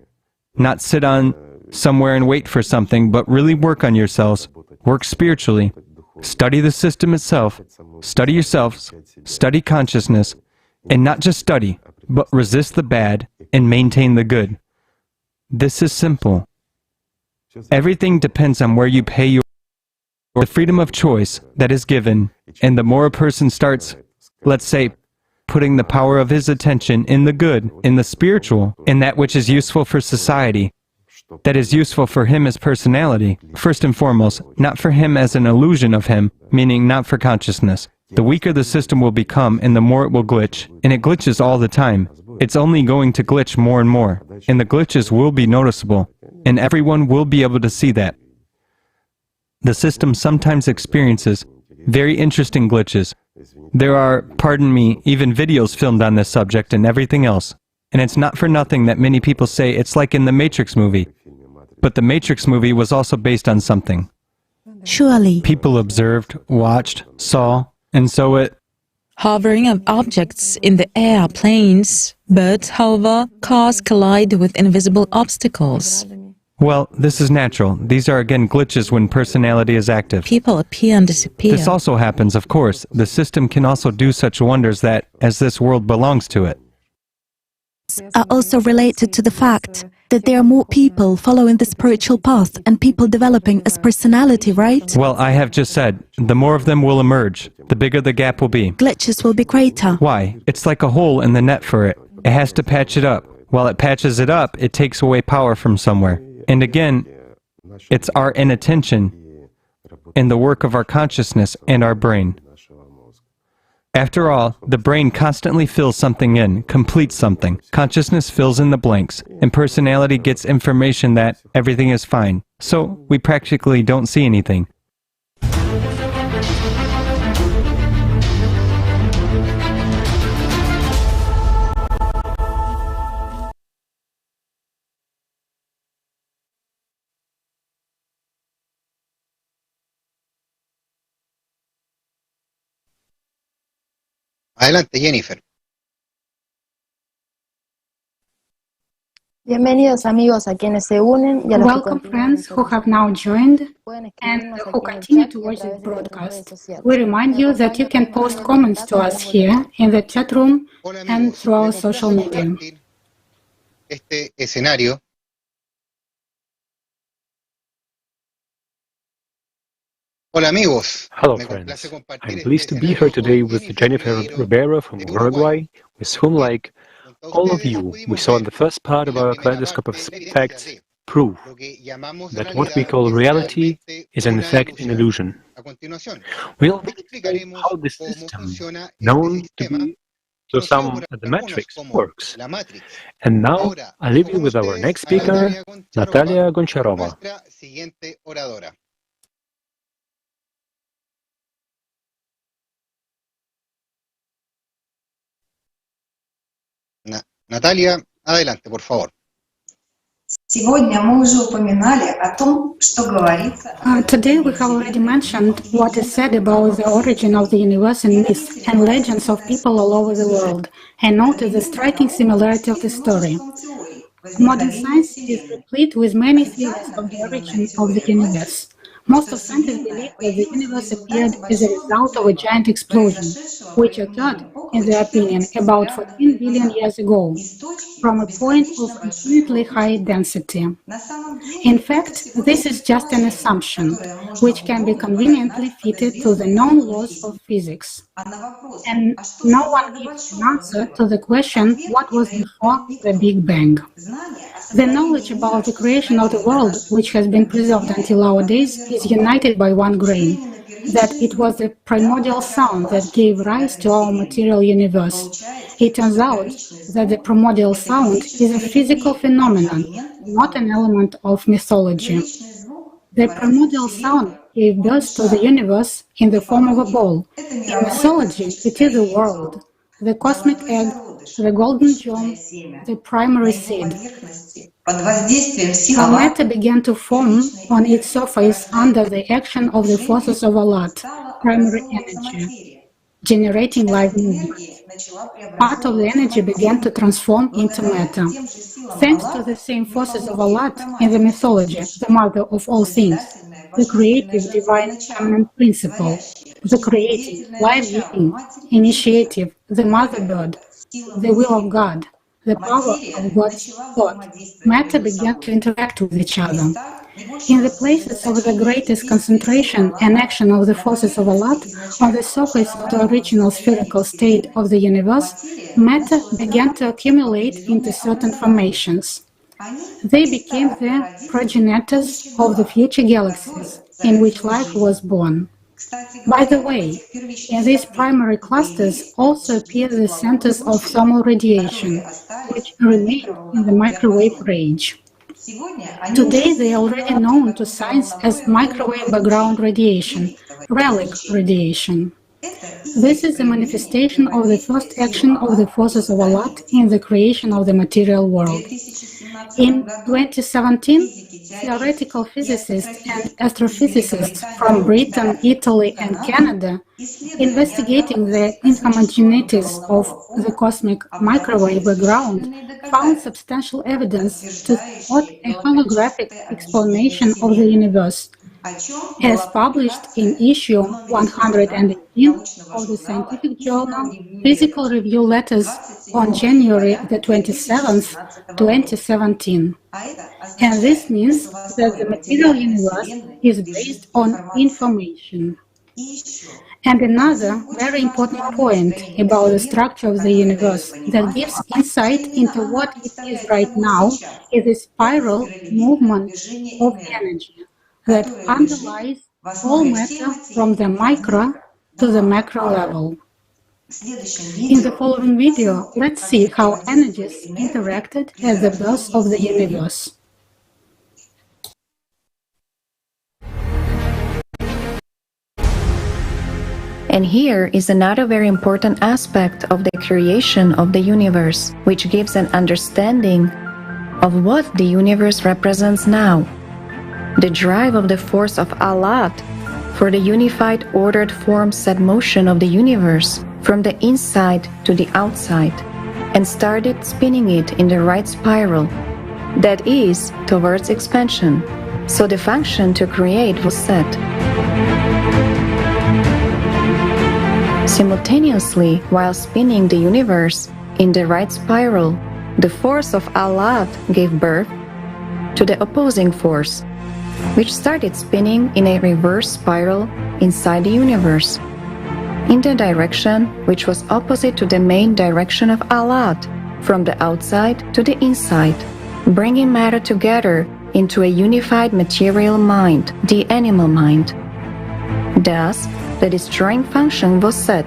not sit on somewhere and wait for something, but really work on yourselves, work spiritually, Study the system itself, study yourselves, study consciousness, and not just study, but resist the bad and maintain the good. This is simple. Everything depends on where you pay your the freedom of choice that is given, and the more a person starts, let's say, putting the power of his attention in the good, in the spiritual, in that which is useful for society, that is useful for him as personality, first and foremost, not for him as an illusion of him, meaning not for consciousness. The weaker the system will become and the more it will glitch, and it glitches all the time. It's only going to glitch more and more, and the glitches will be noticeable, and everyone will be able to see that. The system sometimes experiences very interesting glitches. There are, pardon me, even videos filmed on this subject and everything else. And it's not for nothing that many people say it's like in the Matrix movie. But the Matrix movie was also based on something. Surely. People observed, watched, saw, and so it... Hovering of objects in the air planes, but, however, cars collide with invisible obstacles. Well, this is natural. These are again glitches when personality is active. People appear and disappear. This also happens, of course. The system can also do such wonders that, as this world belongs to it, are also related to the fact that there are more people following the spiritual path and people developing as personality, right? Well, I have just said, the more of them will emerge, the bigger the gap will be. Glitches will be greater. Why? It's like a hole in the net for it. It has to patch it up. While it patches it up, it takes away power from somewhere. And again, it's our inattention in the work of our consciousness and our brain. After all, the brain constantly fills something in, completes something. Consciousness fills in the blanks, and personality gets information that everything is fine. So, we practically don't see anything. Adelante, Jennifer. Bienvenidos amigos a quienes se unen y a los Welcome friends who have now joined and who continue to watch this broadcast. We remind you that you can post comments to us here in the chat room and through our social media. Este escenario Hola amigos. Hello friends, I'm pleased to be here today with Jennifer Ribeiro from Uruguay, with whom, like all of you, we saw in the first part of our kaleidoscope of facts, prove that what we call reality is in fact an illusion. We'll explain how the system, known to be to some the matrix, works. And now I leave you with our next speaker, Natalia Goncharova. Natalia, adelante, por favor. Today we have already mentioned what is said about the origin of the universe in myths and legends of people all over the world, and noted the striking similarity of the story. Modern science is replete with many theories of the origin of the universe. Most of scientists believe that the universe appeared as a result of a giant explosion, which occurred, in their opinion, about 14 billion years ago, from a point of infinitely high density. In fact, this is just an assumption, which can be conveniently fitted to the known laws of physics. And no one gives an answer to the question, what was before the Big Bang? The knowledge about the creation of the world, which has been preserved until our days, is united by one grain, that it was the primordial sound that gave rise to our material universe. It turns out that the primordial sound is a physical phenomenon, not an element of mythology. The primordial sound gave birth to the universe in the form of a ball. In mythology, it is a world, the cosmic egg, the golden germ, the primary seed. Matter began to form on its surface under the action of the forces of Alat, primary energy, generating live movement. Part of the energy began to transform into matter. Thanks to the same forces of Alat in the mythology, the mother of all things, the creative divine feminine principle, the creating, life-giving initiative, the mother bird, the will of God, the power of God's thought, matter began to interact with each other. In the places of the greatest concentration and action of the forces of Allah, on the surface of the original spherical state of the universe, matter began to accumulate into certain formations. They became the progenitors of the future galaxies in which life was born. By the way, in these primary clusters also appear the centers of thermal radiation, which remained in the microwave range. Today they are already known to science as microwave background radiation, relic radiation. This is a manifestation of the first action of the forces of Allah in the creation of the material world. In 2017, theoretical physicists and astrophysicists from Britain, Italy, and Canada, investigating the inhomogeneities of the cosmic microwave background, found substantial evidence to support a holographic explanation of the universe, as published in issue 118 of the scientific journal Physical Review Letters on January the 27th, 2017. And this means that the material universe is based on information. And another very important point about the structure of the universe that gives insight into what it is right now is the spiral movement of energy that underlies all matter from the micro to the macro level. In the following video, let's see how energies interacted at the birth of the universe. And here is another very important aspect of the creation of the universe, which gives an understanding of what the universe represents now. The drive of the force of Allah for the unified ordered form set motion of the universe from the inside to the outside and started spinning it in the right spiral, that is, towards expansion. So the function to create was set. Simultaneously, while spinning the universe in the right spiral, the force of Allah gave birth to the opposing force, which started spinning in a reverse spiral inside the universe, in the direction which was opposite to the main direction of Allah, from the outside to the inside, bringing matter together into a unified material mind, the animal mind. Thus, the destroying function was set,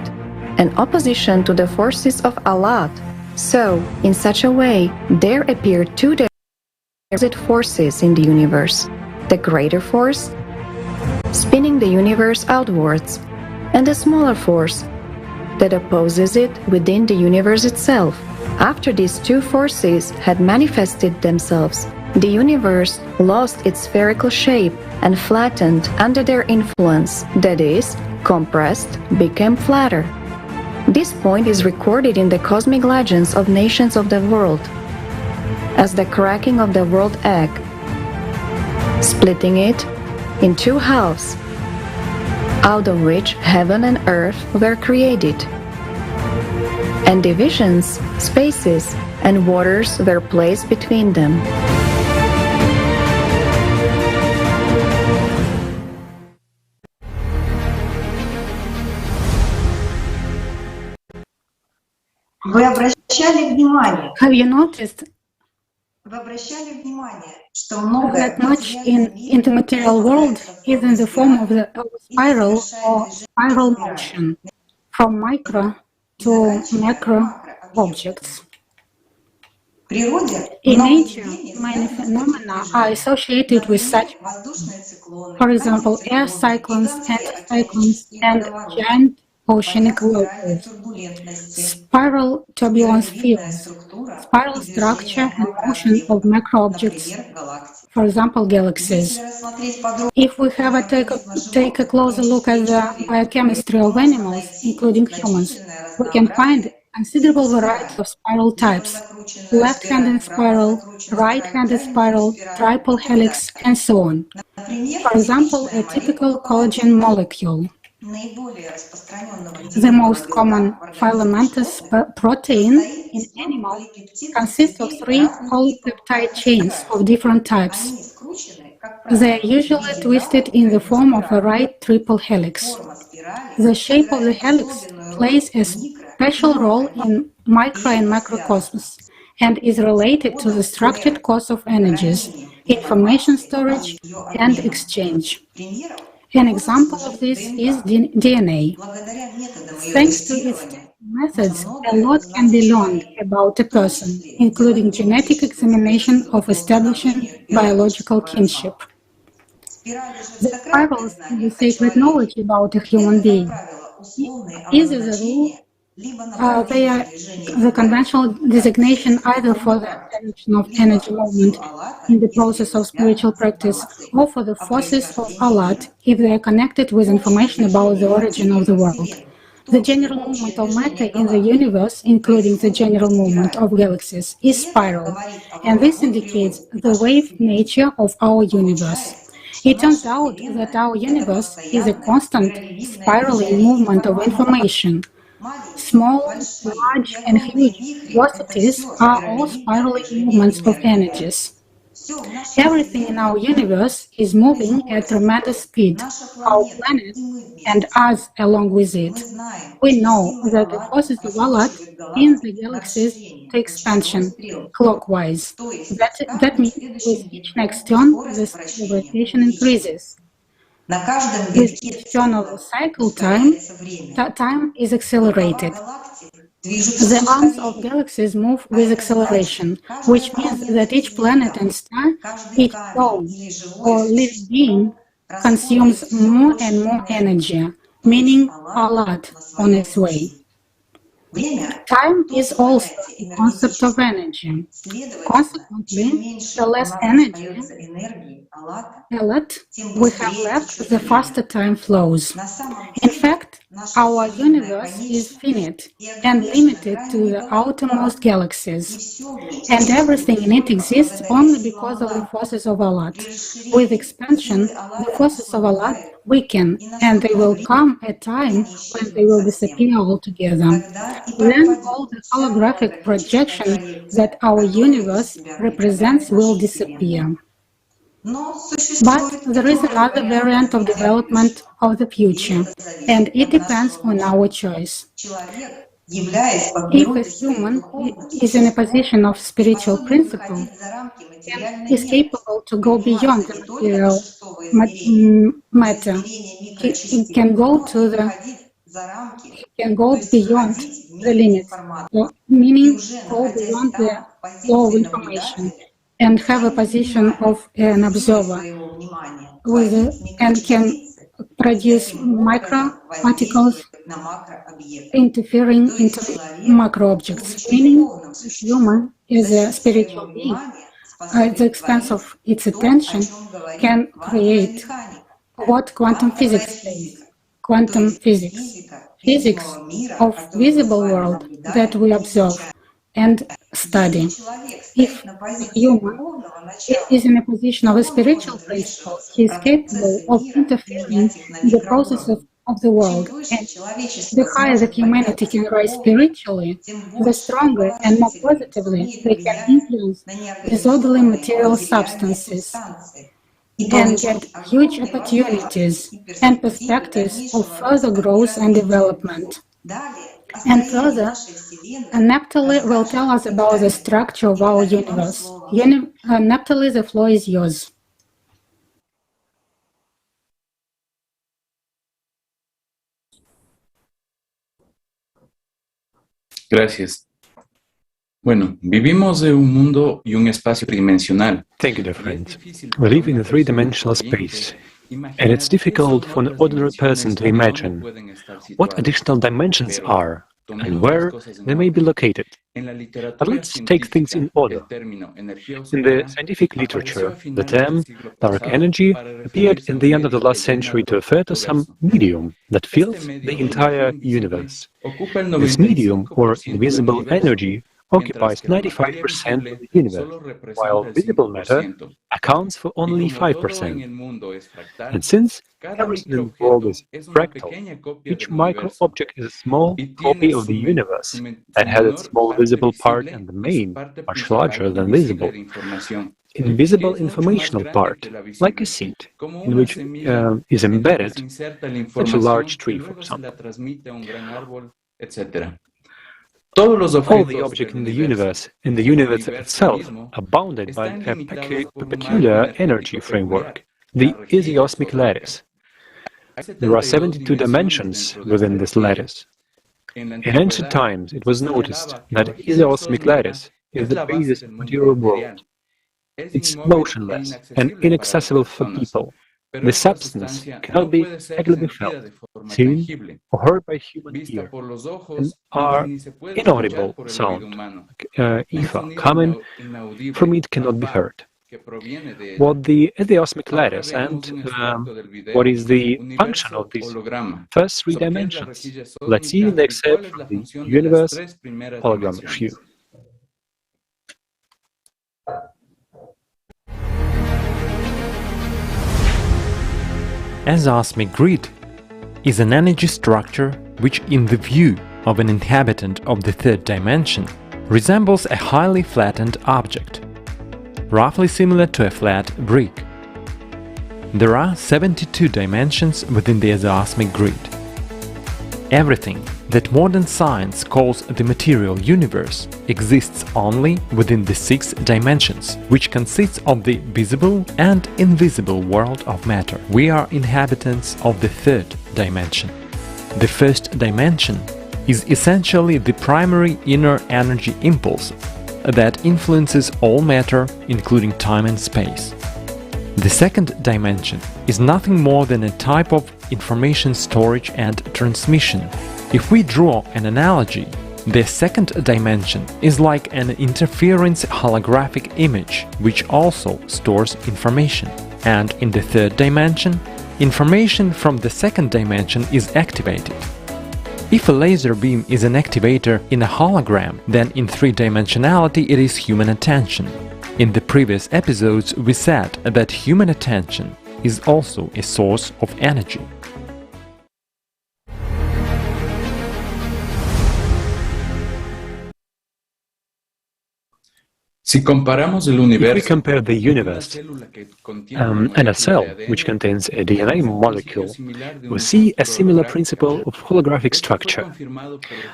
an opposition to the forces of Allah. So, in such a way, there appeared two opposite forces in the universe. The greater force, spinning the universe outwards, and the smaller force that opposes it within the universe itself. After these two forces had manifested themselves, the universe lost its spherical shape and flattened under their influence, that is, compressed, became flatter. This point is recorded in the cosmic legends of nations of the world as the cracking of the world egg, splitting it in two halves, out of which heaven and earth were created, and divisions, spaces, and waters were placed between them. Have you noticed that much in the material world is in the form of a spiral or spiral motion from micro to macro objects? In nature, many phenomena are associated with such, for example, air cyclones, anticyclones, and giant oceanic whirlpools, spiral turbulence fields, spiral structure and motion of macro objects, for example, galaxies. If we have take a closer look at the biochemistry of animals, including humans, we can find considerable variety of spiral types: left-handed spiral, right-handed spiral, triple helix, and so on. For example, a typical collagen molecule. The most common filamentous protein in animals consists of 3 polypeptide chains of different types. They are usually twisted in the form of a right triple helix. The shape of the helix plays a special role in micro and macrocosmos and is related to the structured course of energies, information storage, and exchange. An example of this is DNA. Thanks to its methods, a lot can be learned about a person, including genetic examination of establishing biological kinship. The spirals give the sacred knowledge about a human being. Is as a rule, they are the conventional designation either for the direction of energy movement in the process of spiritual practice or for the forces of Alat if they are connected with information about the origin of the world. The general movement of matter in the universe, including the general movement of galaxies, is spiral, and this indicates the wave nature of our universe. It turns out that our universe is a constant spiraling movement of information. Small, large, and huge velocities are all spiraling movements of energies. Everything in our universe is moving at tremendous speed, our planet and us along with it. We know that the forces of Alat in the galaxies to expansion clockwise. That means with each next turn, the speed of rotation increases. With each turn of the cycle time is accelerated. The arms of galaxies move with acceleration, which means that each planet and star, each soul or living being, consumes more and more energy, meaning a lot on its way. Time is also a concept of energy. Consequently, the less energy we have left, the faster time flows. In fact, our universe is finite and limited to the outermost galaxies, and everything in it exists only because of the forces of Alat. With expansion, the forces of Alat weaken, and there will come a time when they will disappear altogether. Then all the holographic projection that our universe represents will disappear. But there is another variant of development of the future, and it depends on our choice. If a human is in a position of spiritual principle and is capable to go beyond the material matter, he can go beyond the limits, meaning go beyond the flow of information, and have a position of an observer and can produce micro particles interfering into macro objects, meaning human is a spiritual being. At the expense of its attention, can create what quantum physics says. Quantum physics of visible world that we observe and study. If a human is in a position of a spiritual principle, he is capable of interfering in the process of the world. And the higher that humanity can rise spiritually, the stronger and more positively they can influence disorderly material substances and get huge opportunities and perspectives of further growth and development. And further, Neptali will tell us about the structure of our universe. Neptali, the floor is yours. Gracias. Bueno, vivimos en un mundo y un espacio tridimensional. Thank you, dear friend. We live in a three-dimensional space, and it's difficult for an ordinary person to imagine what additional dimensions are and where they may be located. But let's take things in order. In the scientific literature, the term dark energy appeared in the end of the last century to refer to some medium that fills the entire universe. This medium, or invisible energy, occupies 95% of the universe, while visible matter accounts for only 5%. And since everything in the world is fractal, each micro-object is a small copy of the universe that has its small visible part and the main, much larger than visible, invisible informational part, like a seed, in which is embedded such a large tree, for example. All the objects in the universe itself, are bounded by a peculiar energy framework, the iseosmic lattice. There are 72 dimensions within this lattice. In ancient times, it was noticed that iseosmic lattice is the basis of the material world. It's motionless and inaccessible for people. The substance cannot be directly felt, seen, or heard by human ear, and are inaudible sound, ether, coming from it cannot be heard. What the iseosmic lattice and what is the function of these first three dimensions? Let's see in the excerpt from the Universe hologram review. Iseosmic grid is an energy structure which, in the view of an inhabitant of the third dimension, resembles a highly flattened object, roughly similar to a flat brick. There are 72 dimensions within the iseosmic grid. Everything that modern science calls the material universe exists only within the 6 dimensions, which consists of the visible and invisible world of matter. We are inhabitants of the third dimension. The first dimension is essentially the primary inner energy impulse that influences all matter, including time and space. The second dimension is nothing more than a type of information storage and transmission. If we draw an analogy, the second dimension is like an interference holographic image, which also stores information. And in the third dimension, information from the second dimension is activated. If a laser beam is an activator in a hologram, then in three-dimensionality it is human attention. In the previous episodes, we said that human attention is also a source of energy. If we compare the universe and a cell, which contains a DNA molecule, we see a similar principle of holographic structure.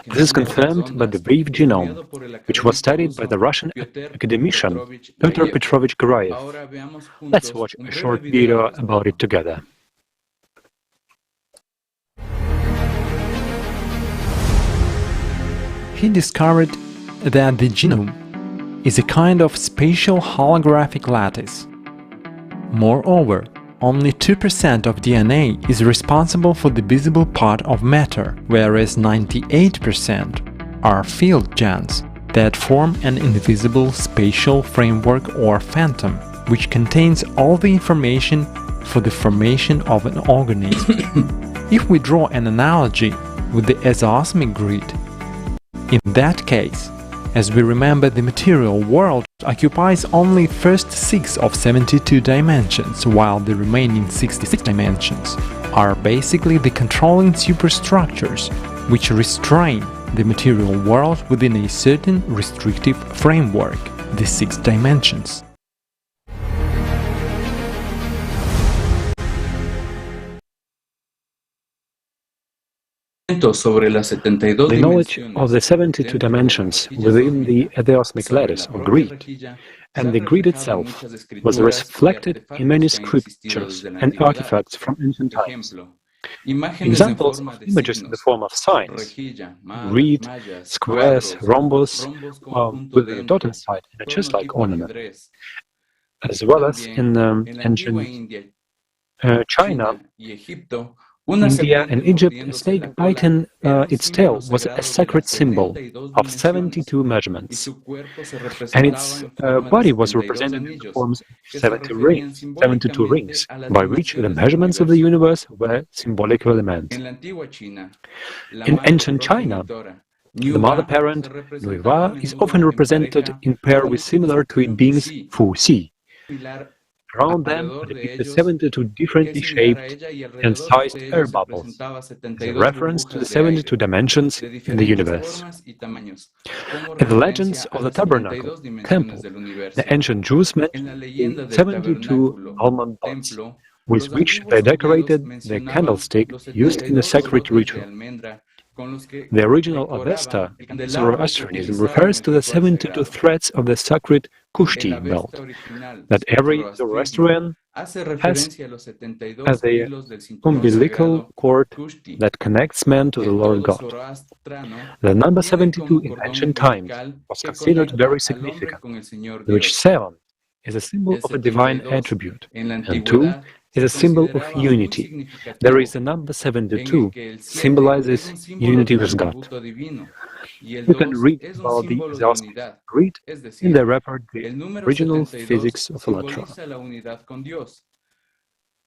This is confirmed by the brief genome, which was studied by the Russian academician Pyotr Petrovich Gurayev. Let's watch a short video about it together. He discovered that the genome is a kind of spatial holographic lattice. Moreover, only 2% of DNA is responsible for the visible part of matter, whereas 98% are field genes that form an invisible spatial framework or phantom, which contains all the information for the formation of an organism. If we draw an analogy with the iseosmic grid, in that case, as we remember, the material world occupies only first 6 of 72 dimensions, while the remaining 66 dimensions are basically the controlling superstructures which restrain the material world within a certain restrictive framework, the 6 dimensions. The knowledge of the 72 dimensions within the iseosmic lattice or grid, and the grid itself, was reflected in many scriptures and artifacts from ancient times. Examples of images in the form of signs, grid, squares, rhombus, with the dot inside and a chest-like ornament, as well as in ancient China, India and Egypt, a snake biting its tail was a sacred symbol of 72 measurements, and its body was represented in the forms of 72 rings, by which the measurements of the universe were symbolic elements. In ancient China, the mother parent, Nuiwa, is often represented in pair with similar twin beings, Fu Si. Around them are depicted 72 differently shaped and sized air bubbles, as a reference to the 72 dimensions in the universe. In the legends of the tabernacle, temple, the ancient Jews mentioned the 72 almond pots, with which they decorated the candlestick used in the sacred ritual. The original Avesta in Zoroastrianism refers to the 72 threads of the sacred Kushti belt that every Zoroastrian has as the umbilical cord that connects man to the Lord God. The number 72 in ancient times was considered very significant, in which 7 is a symbol of a divine attribute, and 2 is a symbol of unity. There is the number 72, symbolizes unity with God. You can read about the Zoroastrian creed in the report The Original Physics of Electron. The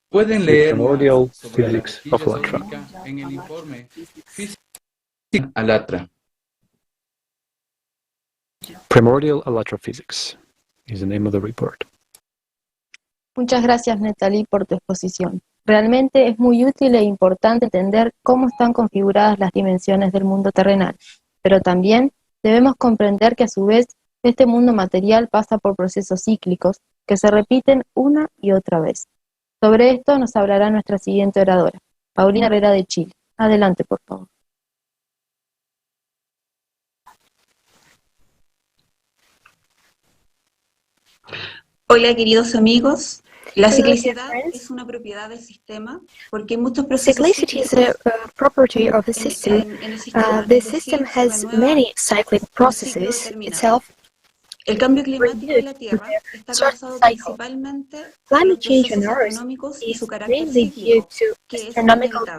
Primordial Physics of Electron. Primordial Electrophysics is the name of the report. Muchas gracias, Natalie, por tu exposición. Realmente es muy útil e importante entender cómo están configuradas las dimensiones del mundo terrenal, pero también debemos comprender que a su vez este mundo material pasa por procesos cíclicos que se repiten una y otra vez. Sobre esto nos hablará nuestra siguiente oradora, Paulina Herrera de Chile. Adelante, por favor. Hola, queridos amigos. La ciclicidad es una propiedad del sistema porque hay muchos procesos Cyclicity is a property of the system. The system has many cyclic processes itself. El cambio climático de la Tierra está causado principalmente por los procesos astronómicos y su carácter cíclico, que es inevitable.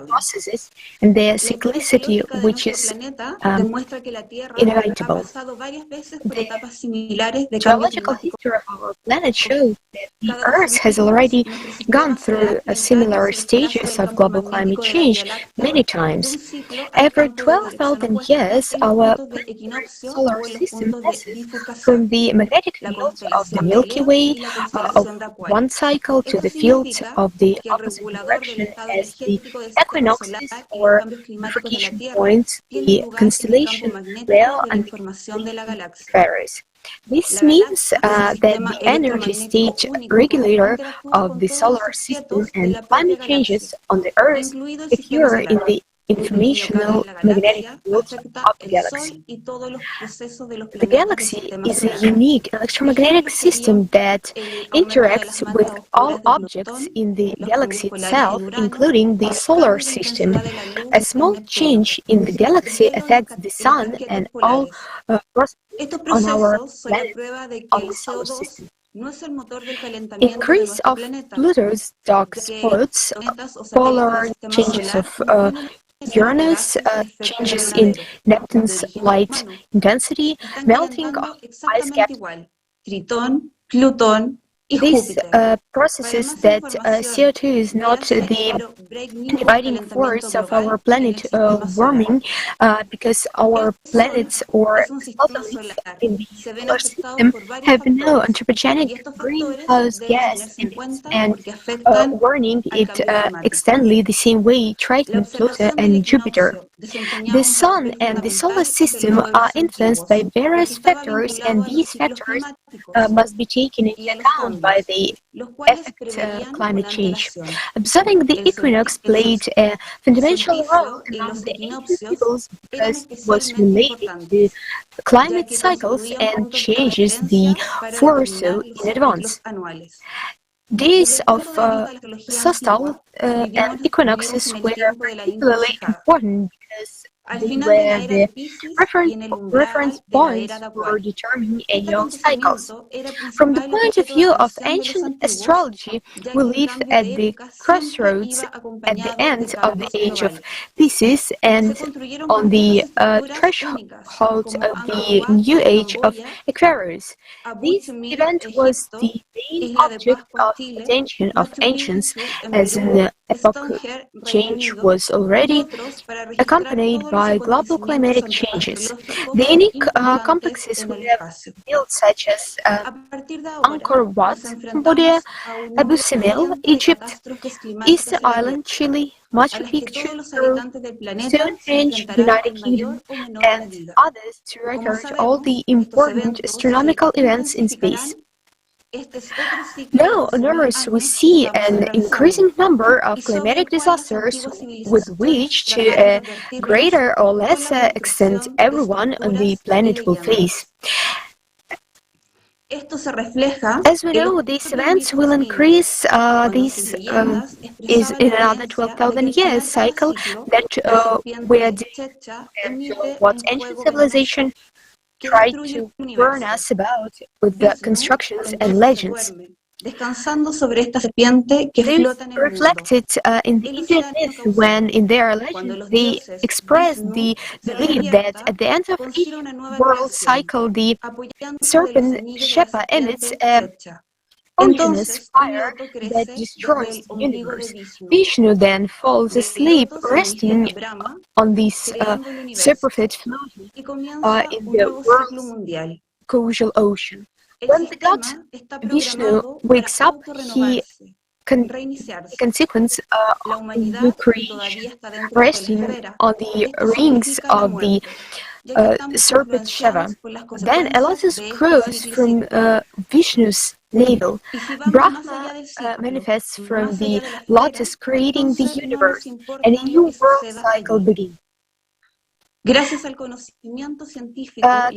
And their cyclicity, which is demuestra que la Tierra ha pasado varias veces por etapas similares de cambio climático. The history of our planet shows that the Earth has already gone through similar stages of global climate change many times. Every 12,000 years, our solar system passes from the magnetic field of the Milky Way of one cycle to the field of the opposite direction as the equinoxes or bifurcation points, the constellation Leo and Aquarius. This means that the energy state regulator of the solar system and climate changes on the Earth occur in the informational magnetic field of the galaxy. The galaxy is a unique electromagnetic system that interacts with all objects in the galaxy itself, including the solar system. A small change in the galaxy affects the Sun and all processes on our planet of the solar system. Increase of Pluto's dark spots, polar changes of Uranus, changes in Neptune's light intensity, melting of ice caps. These processes that CO2 is not the dividing force of our planet warming because our planets or satellites in the solar system have no anthropogenic greenhouse gas emissions and warning it extendly the same way Triton, Pluto and Jupiter. The Sun and the solar system are influenced by various factors, and these factors must be taken into account by the affect climate change. Observing the equinox played a fundamental role among the ancient peoples because it was related to climate cycles and changes the foresaw in advance. Days of solstice and equinoxes were particularly important because They were the reference points for determining annual cycles. From the point of view of ancient astrology, we live at the crossroads at the end of the age of Pisces and on the threshold of the new age of Aquarius. This event was the main object of attention of ancients, as an epoch change was already accompanied by global climatic changes. The unique complexes we have built, such as Angkor Wat, Cambodia, Abu Simbel, Egypt, Easter Island, Chile, Machu Picchu, Peru, Stonehenge, United Kingdom, and others to record all the important astronomical events in space. Now on Earth we see an increasing number of climatic disasters with which, to a greater or lesser extent, everyone on the planet will face. As we know, these events will increase. This is in another 12,000 years cycle that we are doing what ancient civilization tried to warn us about with the constructions and legends. This reflected in the Indian myth when, in their legend, they expressed the belief that at the end of each world cycle, the serpent Shepa emits a poisonous fire that destroys the universe. Vishnu then falls asleep, resting on this superfluid floating in the world's causal ocean. When the god Vishnu wakes up, he consequence of new creation, resting on the rings of the serpent Shiva. Then a lotus grows from Vishnu's navel. Brahma manifests from the lotus, creating the universe, and a new world cycle begins.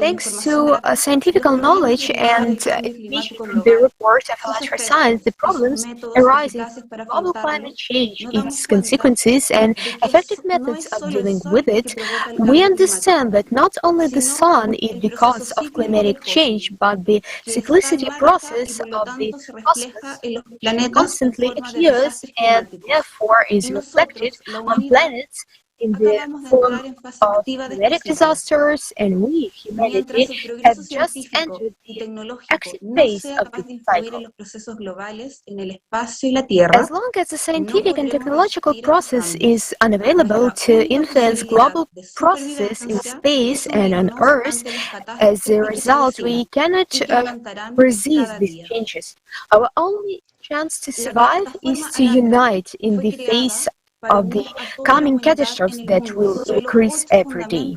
Thanks to scientific knowledge and information from the report of electroscience, the problems arising from global climate change, its consequences, and effective methods of dealing with it, we understand that not only the sun is the cause of climatic change, but the cyclicity process of the cosmos constantly occurs and therefore is reflected on planets in the form of climatic disasters, and we, humanity, have just entered the exit phase of this cycle. As long as the scientific and technological process is unavailable to influence global processes in space and on Earth, as a result, we cannot resist these changes. Our only chance to survive is to unite in the face of the coming catastrophes that will increase every day.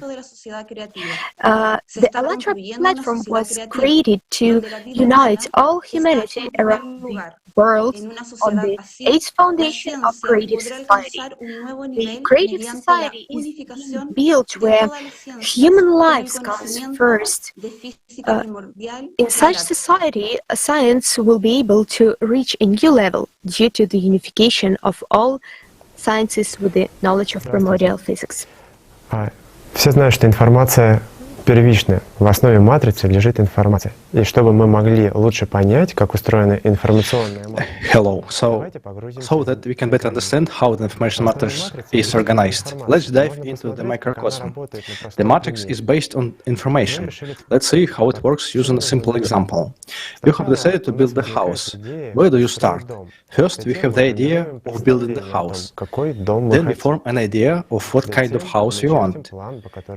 The Electra platform was created to unite all humanity around the world on the 8th foundation of creative society. The creative society is being built where human lives comes first. In such society, science will be able to reach a new level due to the unification of all sciences with the knowledge of primordial physics. Все знают, что информация первичная. В основе матрицы лежит информация. И чтобы мы могли лучше понять, как устроена информационная матрица. Hello. So that we can better understand how the information matrix is organized, let's dive into the microcosm. The matrix is based on information. Let's see how it works using a simple example. You have decided to build a house. Where do you start? First, we have the idea of building the house. Then we form an idea of what kind of house we want.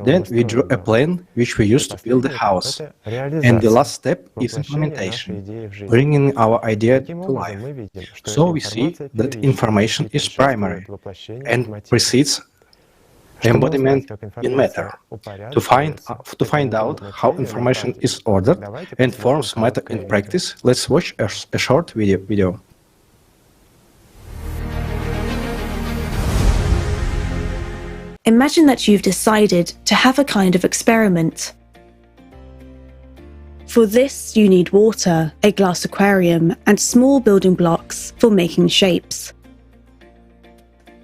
Then we draw a plan which we use to build the house. And the last step is implementation, bringing our idea to life. So we see that information is primary and precedes embodiment in matter. To find out how information is ordered and forms matter in practice, let's watch a short video. Imagine that you've decided to have a kind of experiment. For this, you need water, a glass aquarium, and small building blocks for making shapes.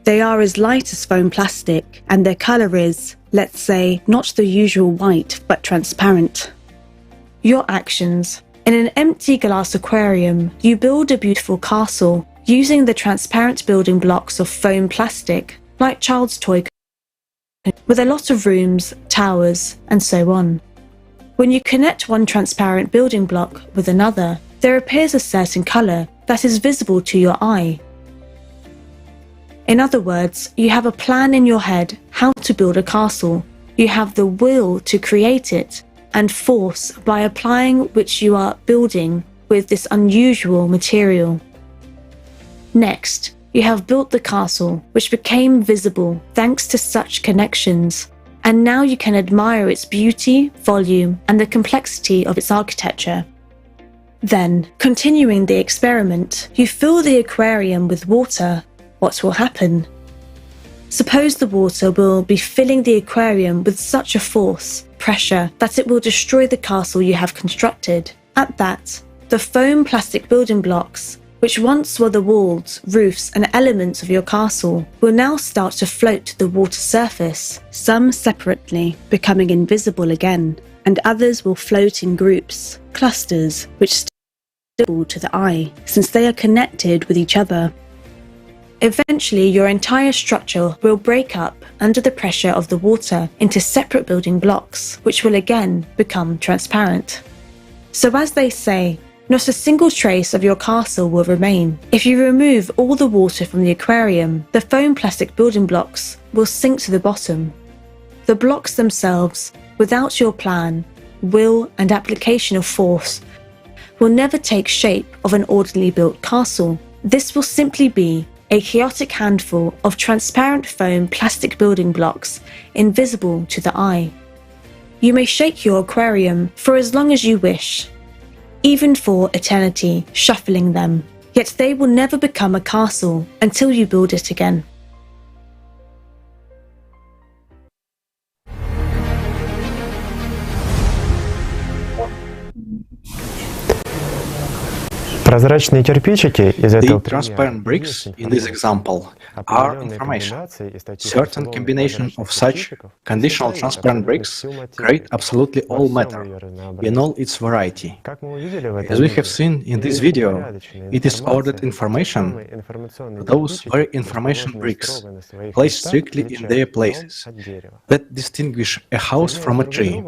They are as light as foam plastic, and their color is, let's say, not the usual white, but transparent. Your actions. In an empty glass aquarium, you build a beautiful castle using the transparent building blocks of foam plastic, like child's toy, with a lot of rooms, towers, and so on. When you connect one transparent building block with another, there appears a certain color that is visible to your eye. In other words, you have a plan in your head how to build a castle. You have the will to create it, and force by applying which you are building with this unusual material. Next, you have built the castle, which became visible thanks to such connections, and now you can admire its beauty, volume, and the complexity of its architecture. Then, continuing the experiment, you fill the aquarium with water. What will happen? Suppose the water will be filling the aquarium with such a force, pressure, that it will destroy the castle you have constructed. At that, the foam plastic building blocks, which once were the walls, roofs, and elements of your castle, will now start to float to the water surface, some separately, becoming invisible again, and others will float in groups, clusters, which still visible to the eye, since they are connected with each other. Eventually, your entire structure will break up under the pressure of the water into separate building blocks, which will again become transparent. So as they say, not a single trace of your castle will remain. If you remove all the water from the aquarium, the foam plastic building blocks will sink to the bottom. The blocks themselves, without your plan, will, and application of force, will never take shape of an orderly built castle. This will simply be a chaotic handful of transparent foam plastic building blocks, invisible to the eye. You may shake your aquarium for as long as you wish, even for eternity, shuffling them, yet they will never become a castle until you build it again. The transparent bricks in this example are information. Certain combination of such conditional transparent bricks create absolutely all matter in all its variety. As we have seen in this video, it is ordered information, those very information bricks, placed strictly in their places, that distinguish a house from a tree,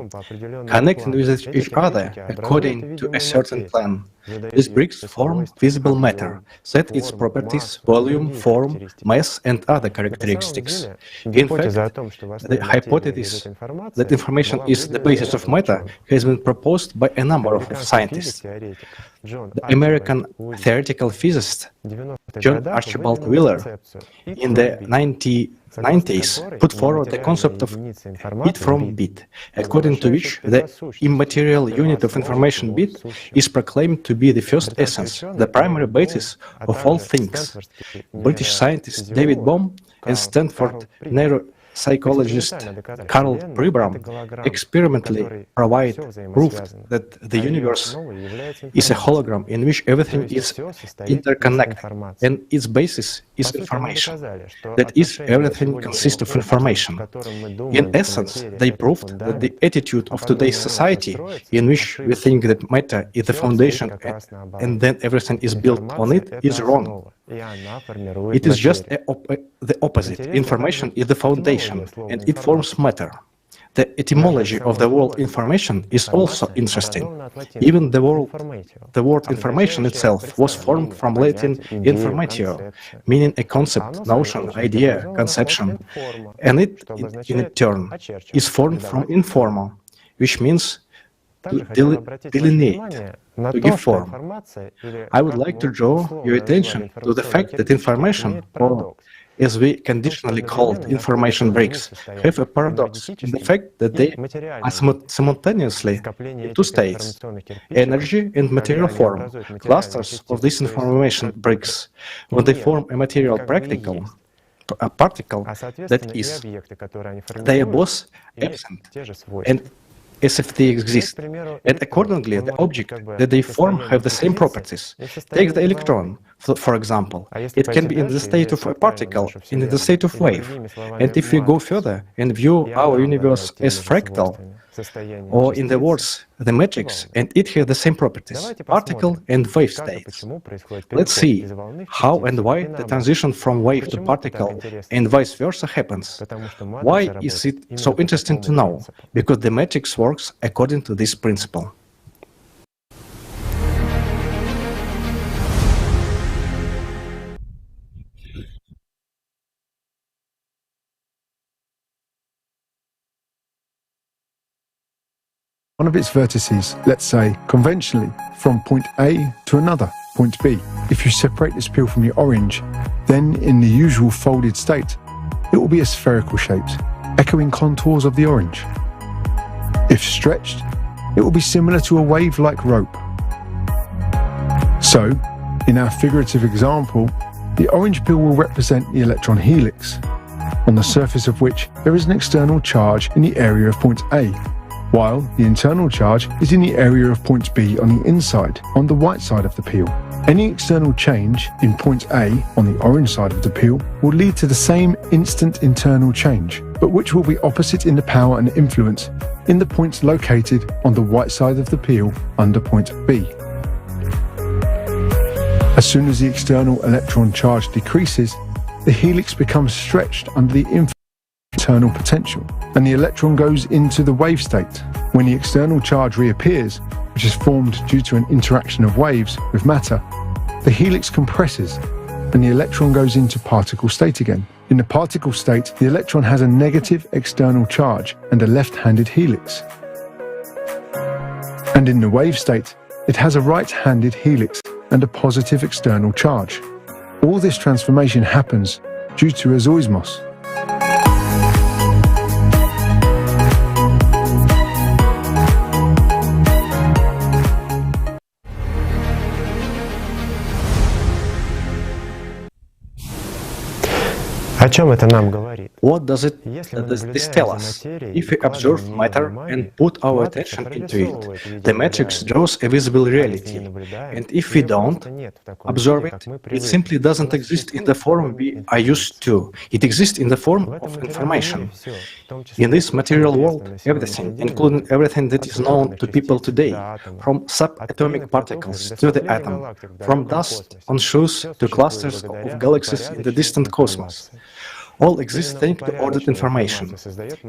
connecting with each other according to a certain plan. These bricks form visible matter, set its properties, volume, form, mass, and other characteristics. In fact, the hypothesis that information is the basis of matter has been proposed by a number of scientists. The American theoretical physicist John Archibald Wheeler in the 1990s put forward the concept of bit from bit, according to which the immaterial unit of information bit is proclaimed to be the first essence, the primary basis of all things. British scientists David Bohm and Stanford neuropsychologist Carl Pribram experimentally proved that the universe is a hologram in which everything is interconnected, and its basis is information. That is, everything consists of information. In essence, they proved that the attitude of today's society, in which we think that matter is the foundation and then everything is built on it, is wrong. It is just the opposite. Information is the foundation, and it forms matter. The etymology of the word information is also interesting. Even the word information itself was formed from Latin informatio, meaning a concept, notion, idea, conception, and it, in turn, is formed from informo, which means to delineate, to give form. I would like to draw your attention to the fact that information, or as we conditionally called information bricks, have a paradox in the fact that they are simultaneously in two states, energy and material form. Clusters of these information bricks, when they form a material particle, that is, they are both absent, and as if they exist, and accordingly the object that they form have the same properties. Take the electron, for example. It can be in the state of a particle and in the state of wave. And if we go further and view our universe as fractal, or in the words, the matrix, and it has the same properties, particle and wave states. Let's see how and why the transition from wave to particle and vice versa happens. Why is it so interesting to know? Because the matrix works according to this principle. One of its vertices, let's say, conventionally, from point A to another, point B. If you separate this peel from the orange, then in the usual folded state, it will be a spherical shape, echoing contours of the orange. If stretched, it will be similar to a wave-like rope. So, in our figurative example, the orange peel will represent the electron helix, on the surface of which there is an external charge in the area of point A, while the internal charge is in the area of point B on the inside, on the white side of the peel. Any external change in point A on the orange side of the peel will lead to the same instant internal change, but which will be opposite in the power and influence in the points located on the white side of the peel under point B. As soon as the external electron charge decreases, the helix becomes stretched under the internal potential, and the electron goes into the wave state. When the external charge reappears, which is formed due to an interaction of waves with matter, the helix compresses and the electron goes into particle state again. In the particle state, the electron has a negative external charge and a left-handed helix. And in the wave state, it has a right-handed helix and a positive external charge. All this transformation happens due to a zoismos. What does this tell us? If we observe matter and put our attention into it, the matrix draws a visible reality. And if we don't observe it, it simply doesn't exist in the form we are used to. It exists in the form of information. In this material world, everything, including everything that is known to people today, from subatomic particles to the atom, from dust on shoes to clusters of galaxies in the distant cosmos, all exist thanks to ordered information.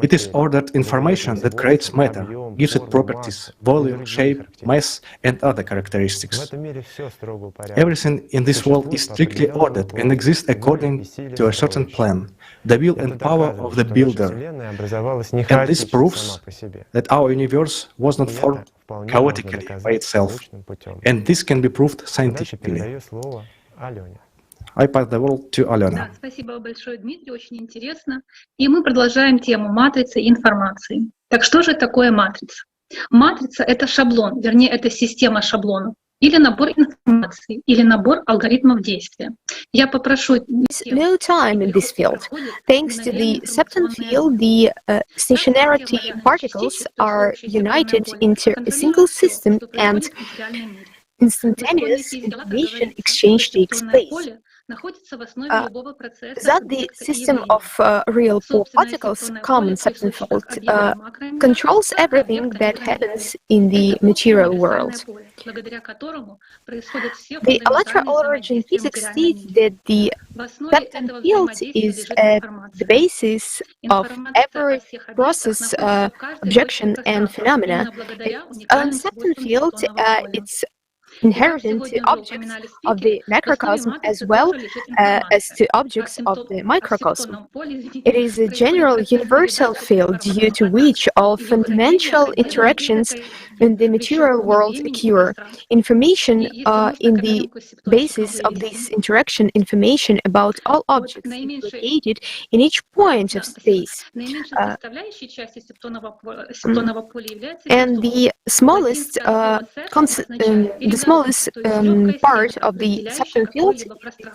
It is ordered information that creates matter, gives it properties, volume, shape, mass, and other characteristics. Everything in this world is strictly ordered and exists according to a certain plan, the will and power of the builder. And this proves that our universe was not formed chaotically by itself. And this can be proved scientifically. I pass the word to Alena. Да, спасибо большое, Дмитрий, очень интересно. И мы продолжаем тему матрицы и информации. Так что же такое матрица? Матрица — это шаблон, вернее, это система шаблонов, или набор информации, или набор алгоритмов действия. Я попрошу... No time in this field. Thanks to the Septon field, the stationarity particles are united into a single system and instantaneous information exchange takes place. That the system of real particles, common Septon field, controls everything that happens in the material world. The ultra-origin physics states that the Septon field is the basis of every process, objection, and phenomena. Septon field, it's inherent to objects of the macrocosm as well as to objects of the microcosm. It is a general universal field due to which all fundamental interactions in the material world occur. Information in the basis of this interaction, information about all objects is located in each point of space. And the smallest part of the Septon field is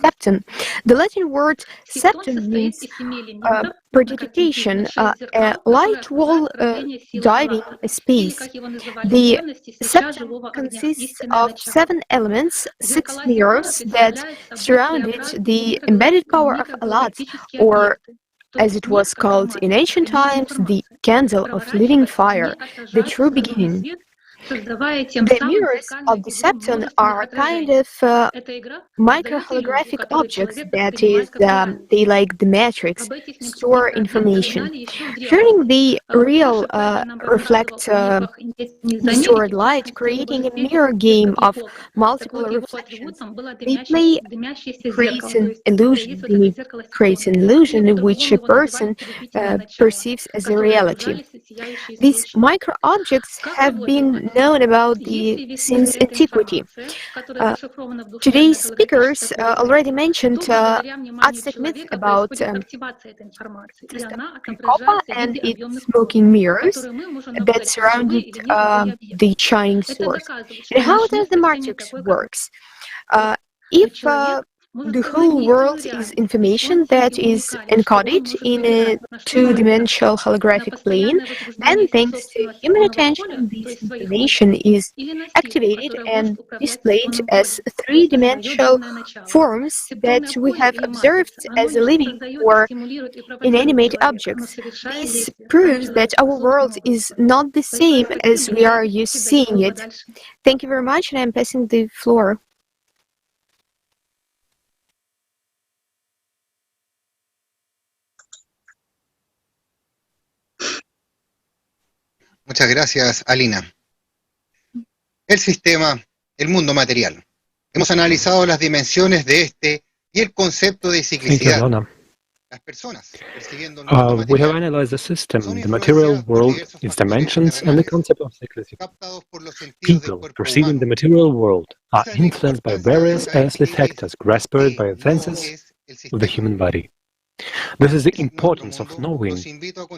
Septon. The Latin word Septon means Prodigitation, a light wall diving space. The septum consists of 7 elements, 6 mirrors that surrounded the embedded power of Alat, or as it was called in ancient times, the candle of living fire, the true beginning. The mirrors of the Septon are kind of micro-holographic objects, that is, they, like the matrix, store information. Turning the real reflect the stored light, creating a mirror game of multiple reflections. They play creates an illusion, creates an illusion which a person perceives as a reality. These micro-objects have been known about since antiquity. Today's speakers already mentioned Aztec myth about Copa and its smoking mirrors that surrounded the shining source. And how does the matrix works? If the whole world is information that is encoded in a two-dimensional holographic plane, then thanks to human attention, this information is activated and displayed as three-dimensional forms that we have observed as living or inanimate objects. This proves that our world is not the same as we are used to seeing it. Thank you very much, and I'm passing the floor. Muchas gracias, Alina. El sistema, el mundo material. Hemos analizado las dimensiones de este y el concepto de ciclicidad. Las personas percibiendo el mundo material. We have analyzed the system, the material world, its dimensions, and the concept of cyclicity. People perceiving the material world are influenced by various earthly factors grasped by the senses of the human body. This is the importance of knowing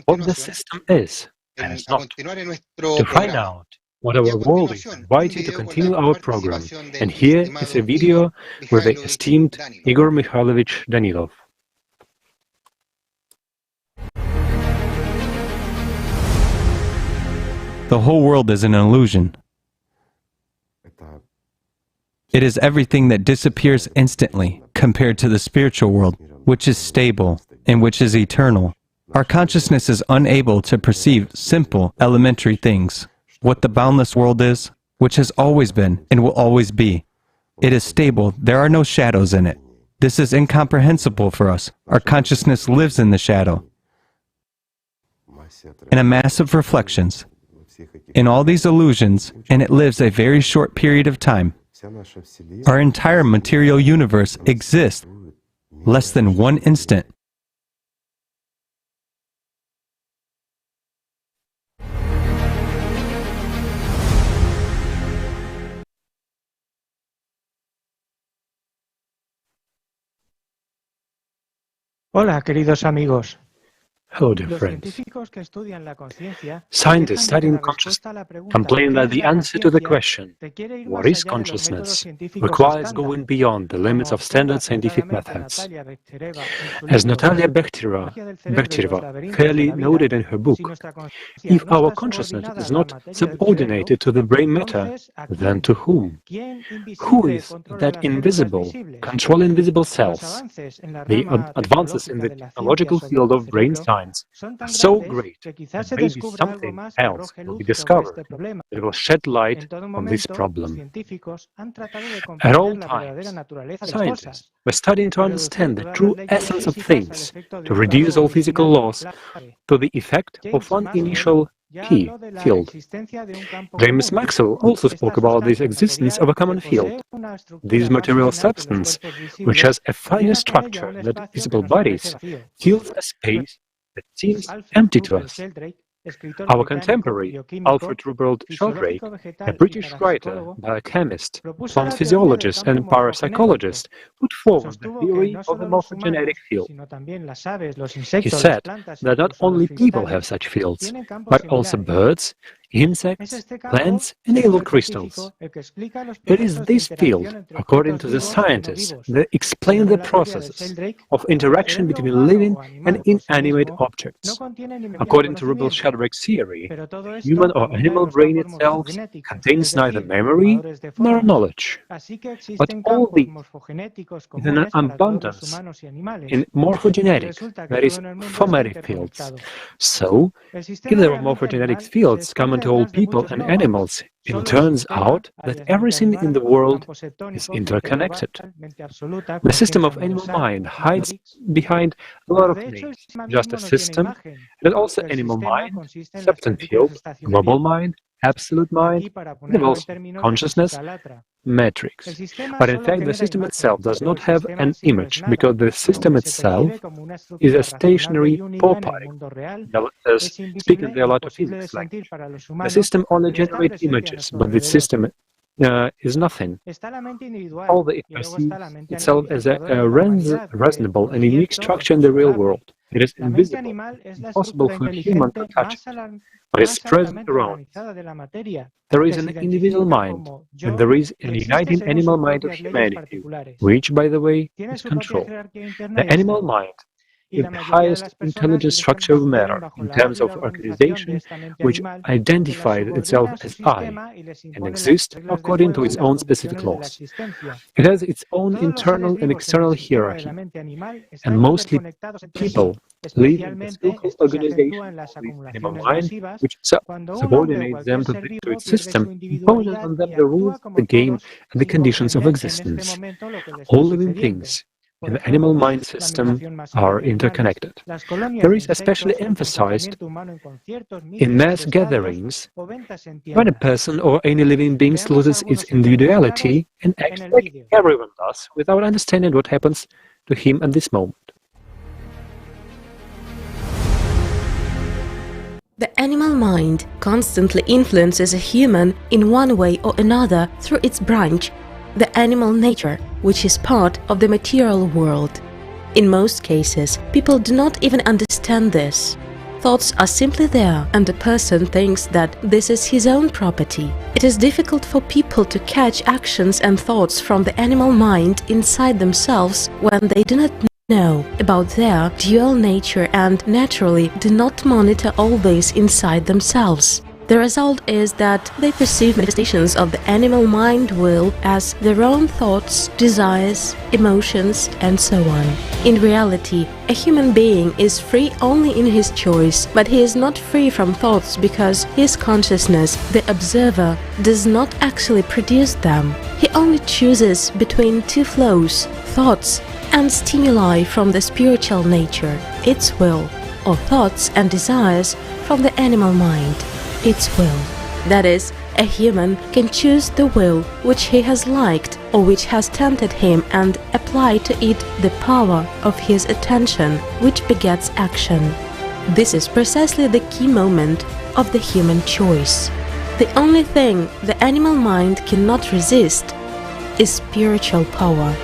what the system is and is not. To find out what our world is, I invite you to continue our program. And here is a video with the esteemed Igor Mikhailovich Danilov. The whole world is an illusion. It is everything that disappears instantly compared to the spiritual world, which is stable and which is eternal. Our consciousness is unable to perceive simple, elementary things. What the boundless world is, which has always been and will always be. It is stable, there are no shadows in it. This is incomprehensible for us. Our consciousness lives in the shadow, in a mass of reflections, in all these illusions, and it lives a very short period of time. Our entire material universe exists less than 1 instant. Hola, queridos amigos. Hello, dear friends. Scientists studying consciousness complain that the answer to the question, what is consciousness, requires going beyond the limits of standard scientific methods. As Natalia Bekhtchereva fairly noted in her book, if our consciousness is not subordinated to the brain matter, then to whom? Who is that invisible, controlling visible cells? The advances in the technological field of brain science are so great that maybe something else will be discovered that will shed light on this problem. At all times, scientists were studying to understand the true essence of things, to reduce all physical laws to the effect of one initial key field. James Maxwell also spoke about the existence of a common field. This material substance, which has a finer structure than visible bodies, fills a space that seems empty to us. Our contemporary, Alfred Ruppelt Sheldrake, a British writer, biochemist, plant physiologist and parapsychologist, put forward the theory of the morphogenetic field. He said that not only people have such fields, but also birds, insects, plants, and little crystals. It is this field, according to the scientists, that explains the processes of interaction between living and inanimate objects. According to Rubel Shadrack's theory, the human or animal brain itself contains neither memory nor knowledge. But all these is an abundance in morphogenetic, that is, phometic fields. So, if there are morphogenetic fields common to all people and animals, it turns out that everything in the world is interconnected. The system of animal mind hides behind a lot of names, just a system, and also animal mind, Septon field, global mind, absolute mind, and also consciousness, matrix. But in fact, the system itself does not have an image, because the system itself is a stationary particle. Speaking the Lotus physics language, the system only generates images, but the system is nothing. All that it perceives itself as a reasonable and unique structure in the real world. It is invisible, impossible for a human to touch it, but is present around. There is an individual mind, and there is an uniting animal mind of humanity, which, by the way, is control. The animal mind is the highest intelligent structure of matter in terms of organization, which identifies itself as I, and exists according to its own specific laws. It has its own internal and external hierarchy, and mostly people live in a cyclical organization of the animal mind, which subordinates them to its system, imposing on them the rules of the game and the conditions of existence. All living things in the animal mind system are interconnected. There is especially emphasized in mass gatherings when a person or any living being loses its individuality and acts like everyone does without understanding what happens to him at this moment. The animal mind constantly influences a human in one way or another through its branch, the animal nature, which is part of the material world. In most cases, people do not even understand this. Thoughts are simply there, and the person thinks that this is his own property. It is difficult for people to catch actions and thoughts from the animal mind inside themselves when they do not know about their dual nature and naturally do not monitor all this inside themselves. The result is that they perceive manifestations of the animal mind will as their own thoughts, desires, emotions, and so on. In reality, a human being is free only in his choice, but he is not free from thoughts because his consciousness, the observer, does not actually produce them. He only chooses between two flows, thoughts and stimuli from the spiritual nature, its will, or thoughts and desires from the animal mind, its will. That is, a human can choose the will which he has liked or which has tempted him and apply to it the power of his attention, which begets action. This is precisely the key moment of the human choice. The only thing the animal mind cannot resist is spiritual power.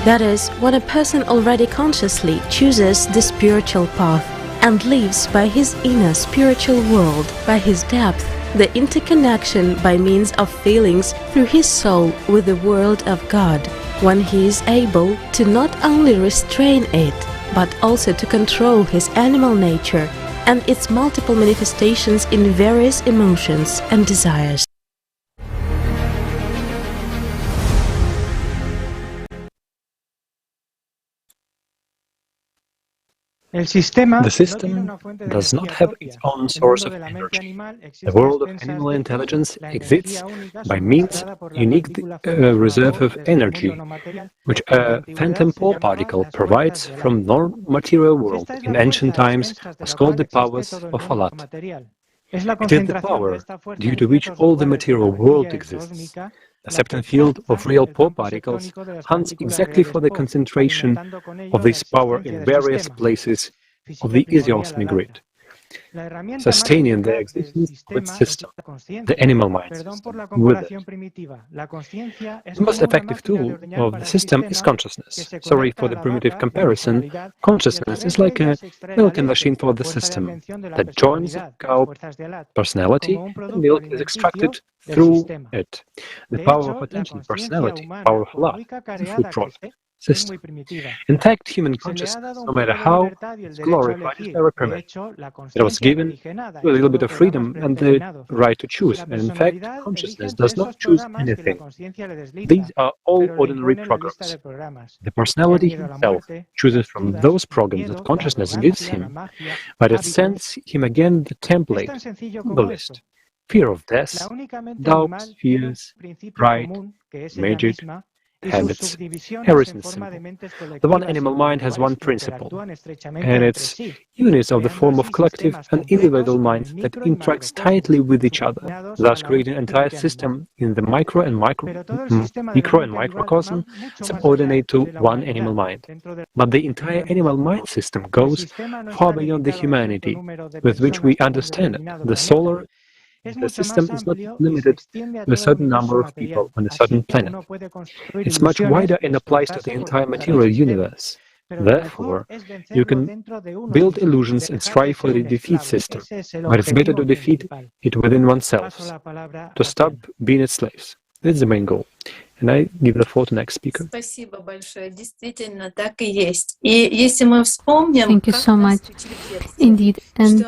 That is, when a person already consciously chooses the spiritual path and lives by his inner spiritual world, by his depth, the interconnection by means of feelings through his soul with the world of God, when he is able to not only restrain it, but also to control his animal nature and its multiple manifestations in various emotions and desires. The system does not have its own source of energy. The world of animal intelligence exists by means of unique reserve of energy, which a phantom particle provides from non-material world. In ancient times was called the powers of Alat. It is the power due to which all the material world exists. The Septon field of real particles hunts exactly for the concentration of this power in various places of the isosmy grid. sustaining the existence of its system, the animal mind system, with it. The most effective tool of the system is consciousness. Sorry for the primitive comparison. Consciousness is like a milking machine for the system that joins the cow personality, and milk is extracted through it. The power of attention personality, power of love, is a food product. System. In fact, human consciousness, no matter how it's glorified, is very primitive. It was given with a little bit of freedom and the right to choose, and in fact, consciousness does not choose anything. These are all ordinary programs. The personality himself chooses from those programs that consciousness gives him, but it sends him again the template, the list. Fear of death, doubts, fears, pride, magic, habits. Everything is simple. The one animal mind has one principle, and it's units of the form of collective and individual minds that interacts tightly with each other, thus creating an entire system in the micro and microcosm subordinate to one animal mind. But the entire animal mind system goes far beyond the humanity with which we understand it. The system is not limited to a certain number of people on a certain planet. It's much wider and applies to the entire material universe. Therefore, you can build illusions and strive for the defeat system, but it's better to defeat it within oneself, to stop being its slaves. That's the main goal. And I give the floor to the next speaker. Thank you so much. Indeed. And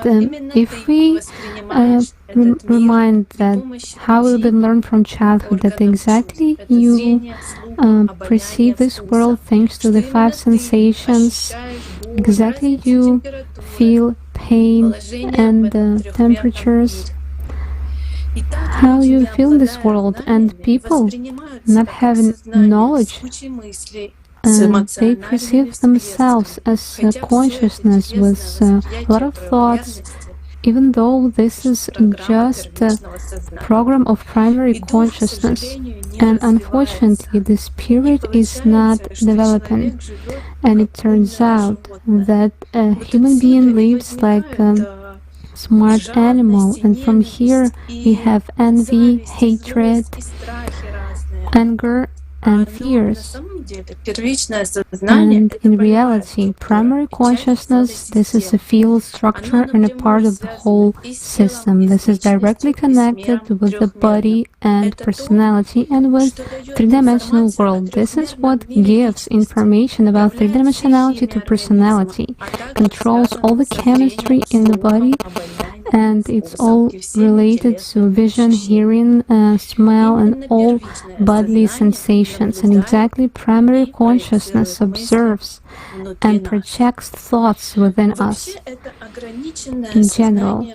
if we remind that how we've been learned from childhood that exactly you perceive this world thanks to the five sensations, exactly you feel pain and temperatures, how you feel in this world, and people not having knowledge, they perceive themselves as a consciousness with a lot of thoughts, even though this is just a program of primary consciousness. And unfortunately, the spirit is not developing, and it turns out that a human being lives like smart animal, and from here we have envy, hatred, anger, and fears. And in reality, primary consciousness, this is a field structure and a part of the whole system. This is directly connected with the body and personality and with three-dimensional world. This is what gives information about three-dimensionality to personality, controls all the chemistry in the body, and it's all related to vision, hearing, smell, and all bodily sensations. And exactly primary consciousness observes and projects thoughts within us in general.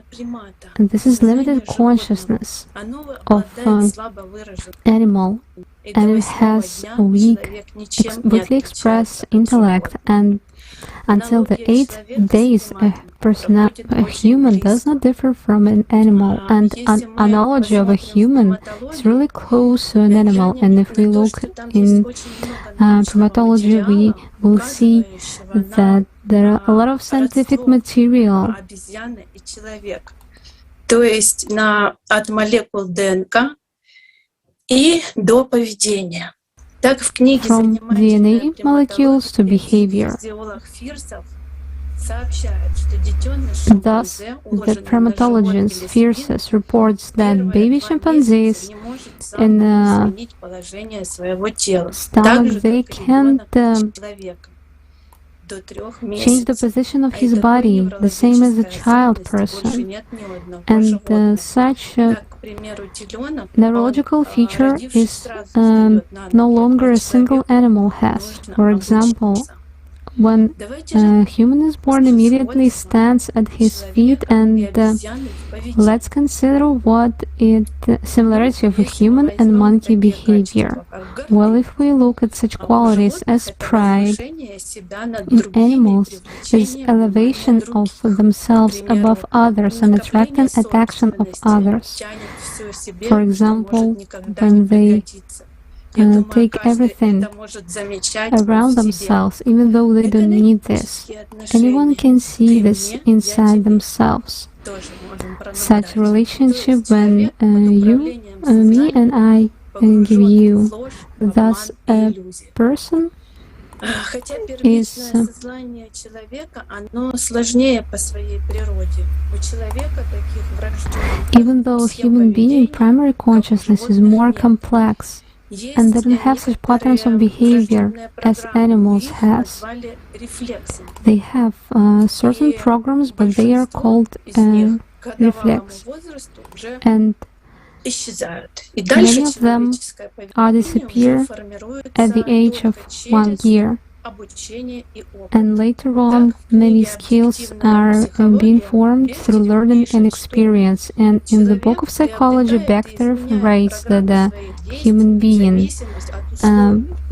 And this is limited consciousness of animal, and it has a weakly expressed intellect, and until the 8 days a human does not differ from an animal, and an analogy of a human is really close to an animal. And if we look in primatology, we will see that there are a lot of scientific material. То есть от молекул ДНК и до поведения. From DNA molecules to behavior. Thus, the primatologist Fierces reports that baby chimpanzees in stomach, they can't change the position of his body, the same as a child person. And such neurological feature is no longer a single animal has. For example, when a human is born, immediately stands at his feet, and let's consider what is the similarity of a human and monkey behavior. Well, if we look at such qualities as pride in animals, is elevation of themselves above others and attracting attention of others. For example, when they take everything around themselves, even though they don't need this. Anyone can see this inside themselves. Such relationship when you, me and I give you. Thus, a person is even though human being primary consciousness is more complex and doesn't have such patterns of behavior as animals has. They have certain programs, but they are called reflex, and many of them are disappear at the age of 1 year. And later on, many skills are being formed through learning and experience. And in the book of psychology, Bechterew writes that the human being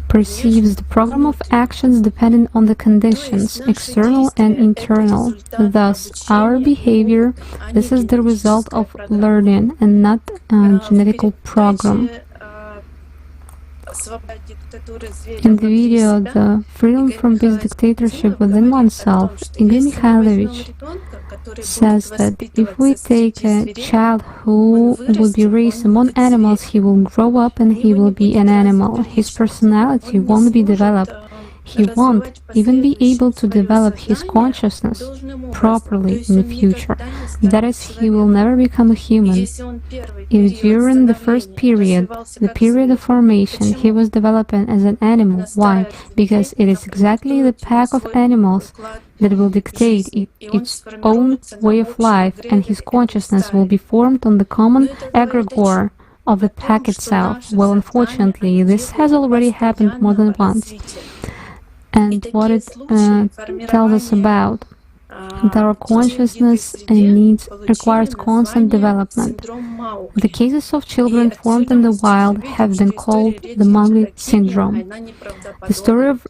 perceives the program of actions depending on the conditions, external and internal. Thus, our behavior, this is the result of learning and not a genetical program. In the video, The Freedom from This Dictatorship Within Oneself, Igor Mikhailovich says that if we take a child who will be raised among animals, he will grow up and he will be an animal. His personality won't be developed. He won't even be able to develop his consciousness properly in the future. That is, he will never become a human. If during the first period, the period of formation, he was developing as an animal. Why? Because it is exactly the pack of animals that will dictate its own way of life, and his consciousness will be formed on the common egregore of the pack itself. Well, unfortunately, this has already happened more than once. And what it tells us about that our consciousness and needs requires constant development. The cases of children formed in the wild have been called the Mowgli syndrome. The story of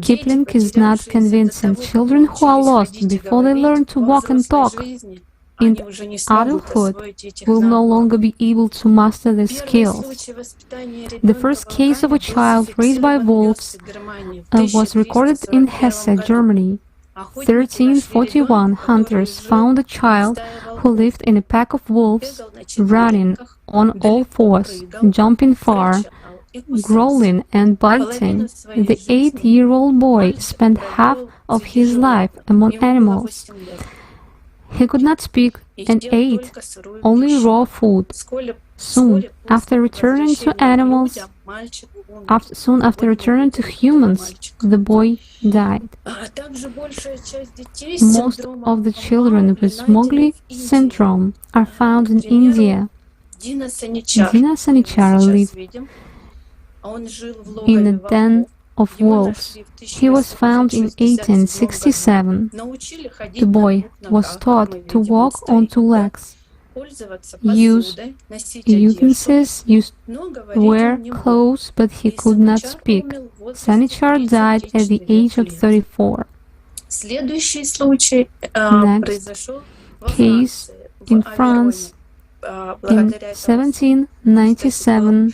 Kipling is not convincing. Children who are lost before they learn to walk and talk in adulthood will no longer be able to master their skills. The first case of a child raised by wolves was recorded in Hesse, Germany. 1341 hunters found a child who lived in a pack of wolves, running on all fours, jumping far, growling and biting. The 8-year-old boy spent half of his life among animals. He could not speak and ate only raw food. Soon after returning to humans, the boy died. Most of the children with Mowgli syndrome are found in India. Dina Sanichar lived in a den of wolves. He was found in 1867. The boy was taught to walk on 2 legs, use utensils, wear clothes, but he could not speak. Sanichar died at the age of 34. Next case in France in 1797.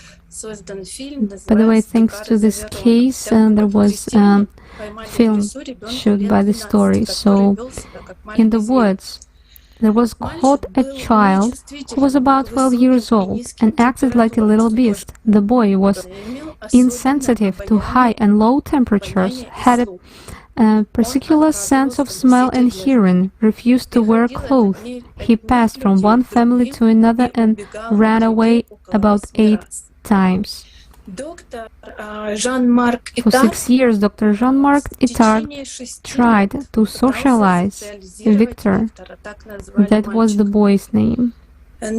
By the way, thanks to this case, there was a film shot by the story. So, in the woods, there was caught a child who was about 12 years old and acted like a little beast. The boy was insensitive to high and low temperatures, had a particular sense of smell and hearing, refused to wear clothes. He passed from one family to another and ran away about 8 times. For 6 years, Dr. Jean-Marc Itard tried to socialize Victor. That was the boy's name. But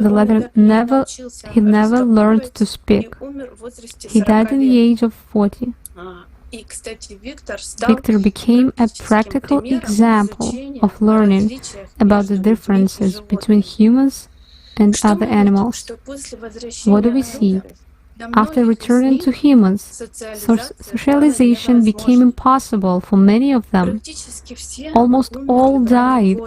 the latter never learned to speak. He died at the age of 40. Victor became a practical example of learning about the differences between humans and other animals. What do we see? After returning to humans, socialization became impossible for many of them. Almost all died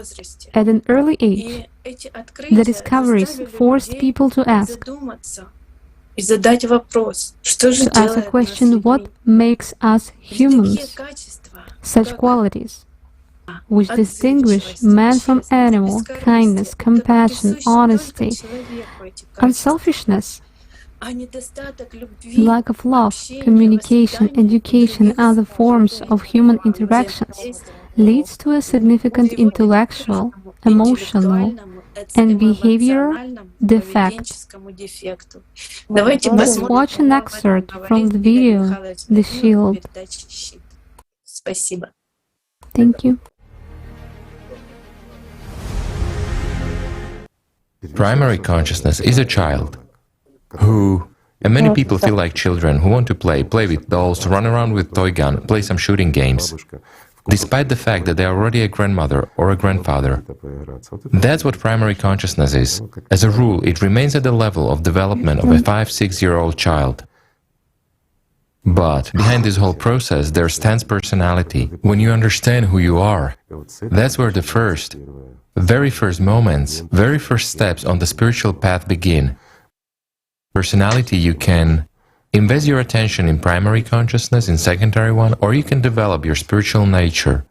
at an early age, The discoveries forced people to ask a question: what makes us humans? Such qualities, which distinguish man from animal: kindness, compassion, honesty, unselfishness, lack of love, communication, education, and other forms of human interactions, leads to a significant intellectual, emotional, and behavioral defect. Let's watch an excerpt from the video, The Shield. Thank you. Primary consciousness is a child who, and many people feel like children who want to play with dolls, run around with toy gun, play some shooting games, despite the fact that they are already a grandmother or a grandfather. That's what primary consciousness is. As a rule, it remains at the level of development of a 5-6-year-old child. But behind this whole process, there stands personality. When you understand who you are, that's where the very first moments, very first steps on the spiritual path begin. Personality, you can invest your attention in primary consciousness, in secondary one, or you can develop your spiritual nature.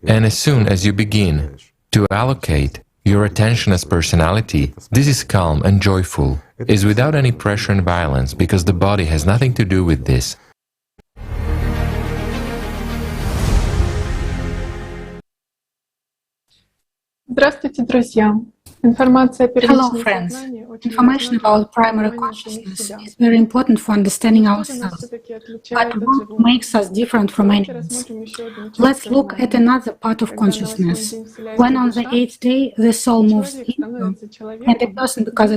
And as soon as you begin to allocate your attention as personality, this is calm and joyful, is without any pressure and violence, because the body has nothing to do with this. Здравствуйте, друзья! Hello, friends. Information about primary consciousness is very important for understanding ourselves. But what makes us different from animals? Let's look at another part of consciousness. When on the 8th day the soul moves into, and a person becomes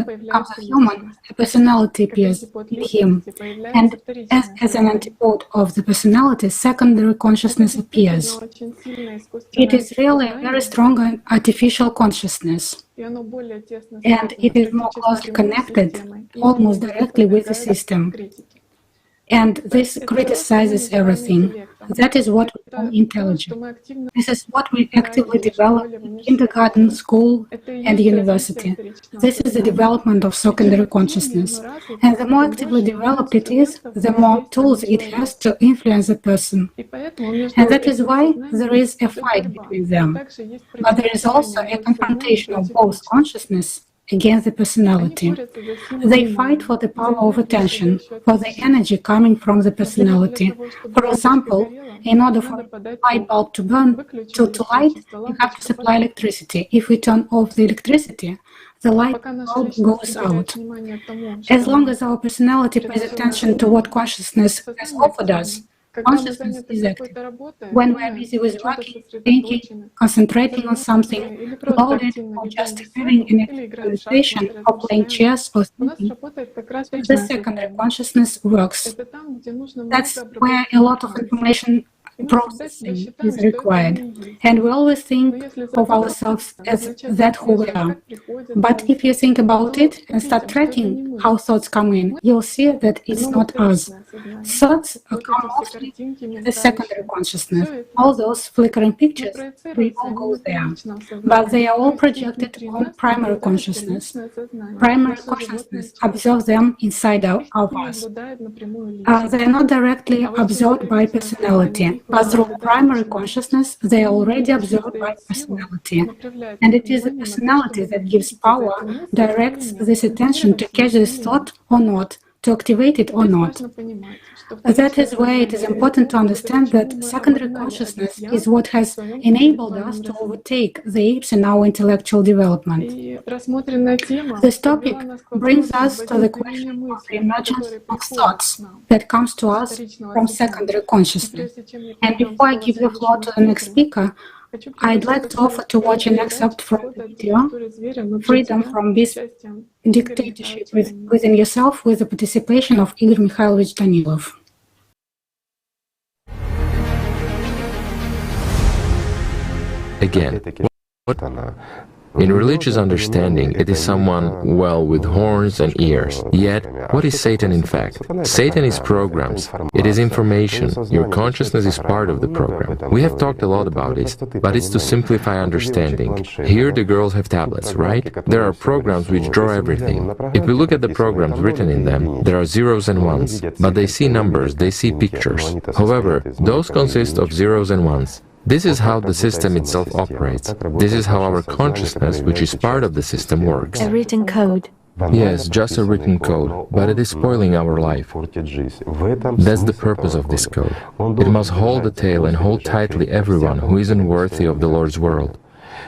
a human, a personality appears in him. And as an antipode of the personality, secondary consciousness appears. It is really a very strong artificial consciousness. And it is more closely connected, almost directly with the system. And this criticizes everything. That is what we call intelligence. This is what we actively develop in kindergarten, school, and university. This is the development of secondary consciousness. And the more actively developed it is, the more tools it has to influence a person. And that is why there is a fight between them. But there is also a confrontation of both consciousness against the personality. They fight for the power of attention, for the energy coming from the personality. For example, in order for a light bulb to burn, to light, you have to supply electricity. If we turn off the electricity, the light bulb goes out. As long as our personality pays attention to what consciousness has offered us, consciousness is active. When we are busy with working, thinking, concentrating on something, loaded, or just having an active conversation, or playing chess or thinking, the secondary consciousness works. That's where a lot of information processing is required. And we always think of ourselves as that who we are. But if you think about it and start tracking how thoughts come in, you'll see that it's not us. Thoughts come mostly in the secondary consciousness. All those flickering pictures, we all go there. But they are all projected on primary consciousness. Primary consciousness observes them inside of us. They are not directly observed by personality, but through primary consciousness, they are already observed by personality. And it is the personality that gives power, directs this attention to catch this thought or not, to activate it or not. That is why it is important to understand that secondary consciousness is what has enabled us to overtake the apes in our intellectual development. This topic brings us to the question of the emergence of thoughts that comes to us from secondary consciousness. And before I give the floor to the next speaker, I'd like to offer to watch an excerpt from the video, Freedom from this Dictatorship Within Yourself, with the participation of Igor Mikhailovich Danilov. Again, In religious understanding, it is someone, well, with horns and ears. Yet, what is Satan in fact? Satan is programs. It is information. Your consciousness is part of the program. We have talked a lot about this, but it's to simplify understanding. Here the girls have tablets, right? There are programs which draw everything. If we look at the programs written in them, there are zeros and ones, but they see numbers, they see pictures. However, those consist of zeros and ones. This is how the system itself operates. This is how our consciousness, which is part of the system, works. A written code. Yes, just a written code, but it is spoiling our life. That's the purpose of this code. It must hold the tail and hold tightly everyone who isn't worthy of the Lord's world.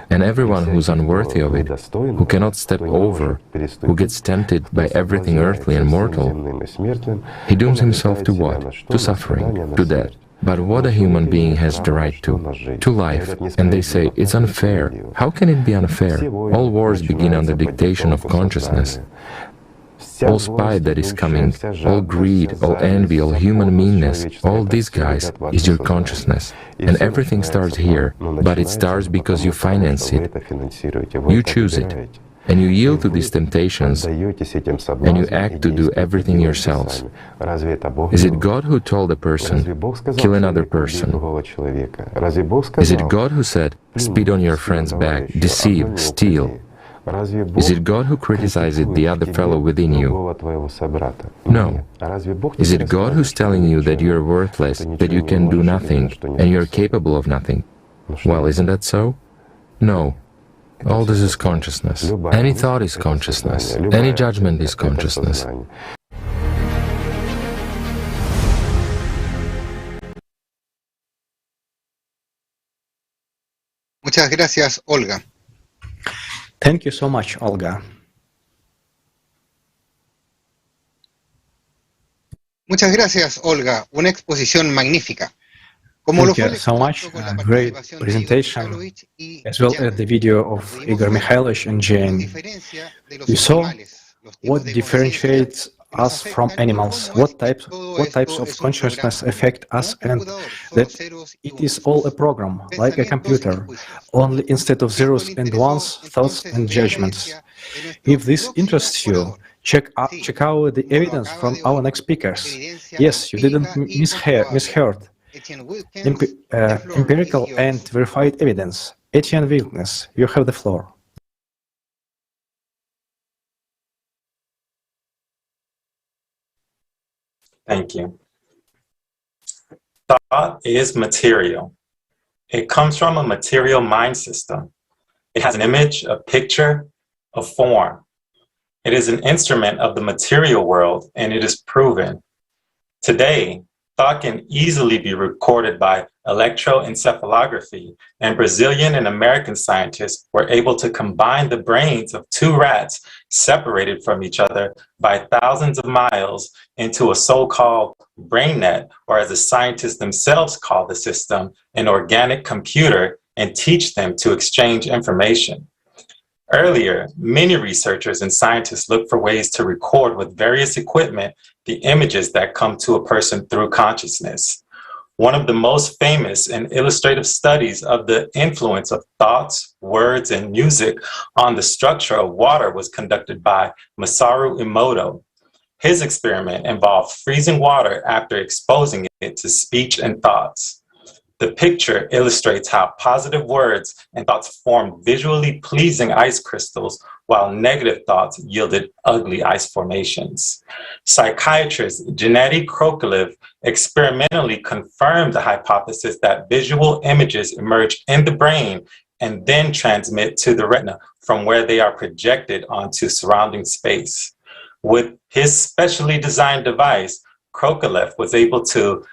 And everyone who is unworthy of it, who cannot step over, who gets tempted by everything earthly and mortal, he dooms himself to what? To suffering, to death. But what a human being has the right to life. And they say, it's unfair. How can it be unfair? All wars begin under dictation of consciousness. All spite that is coming, all greed, all envy, all human meanness, all these guys is your consciousness. And everything starts here, but it starts because you finance it. You choose it. And you yield to these temptations, and you act to do everything yourselves. Is it God who told a person, kill another person? Is it God who said, spit on your friend's back, deceive, steal? Is it God who criticizes the other fellow within you? No. Is it God who's telling you that you're worthless, that you can do nothing, and you're capable of nothing? Well, isn't that so? No. All this is consciousness. Any thought is consciousness. Any judgment is consciousness. Muchas gracias, Olga. Thank you so much, Olga. Muchas gracias, Olga. Una exposición magnífica. Thank you so much. Great presentation, as well as the video of Igor Mikhailovich and Jane. You saw what differentiates us from animals, what types of consciousness affect us, and that it is all a program, like a computer, only instead of zeros and ones, thoughts and judgments. If this interests you, check out the evidence from our next speakers. Yes, you didn't misheard. Empirical and verified evidence. Etienne Wildness, you have the floor. Thank you. Thought is material. It comes from a material mind system. It has an image, a picture, a form. It is an instrument of the material world, and it is proven. Today, thought can easily be recorded by electroencephalography, and Brazilian and American scientists were able to combine the brains of two rats separated from each other by thousands of miles into a so-called brain net, or as the scientists themselves call the system, an organic computer, and teach them to exchange information. Earlier, many researchers and scientists looked for ways to record with various equipment the images that come to a person through consciousness. One of the most famous and illustrative studies of the influence of thoughts, words, and music on the structure of water was conducted by Masaru Emoto. His experiment involved freezing water after exposing it to speech and thoughts. The picture illustrates how positive words and thoughts formed visually pleasing ice crystals, while negative thoughts yielded ugly ice formations. Psychiatrist Gennady Krokalev experimentally confirmed the hypothesis that visual images emerge in the brain and then transmit to the retina, from where they are projected onto surrounding space. With his specially designed device, Krokalev was able to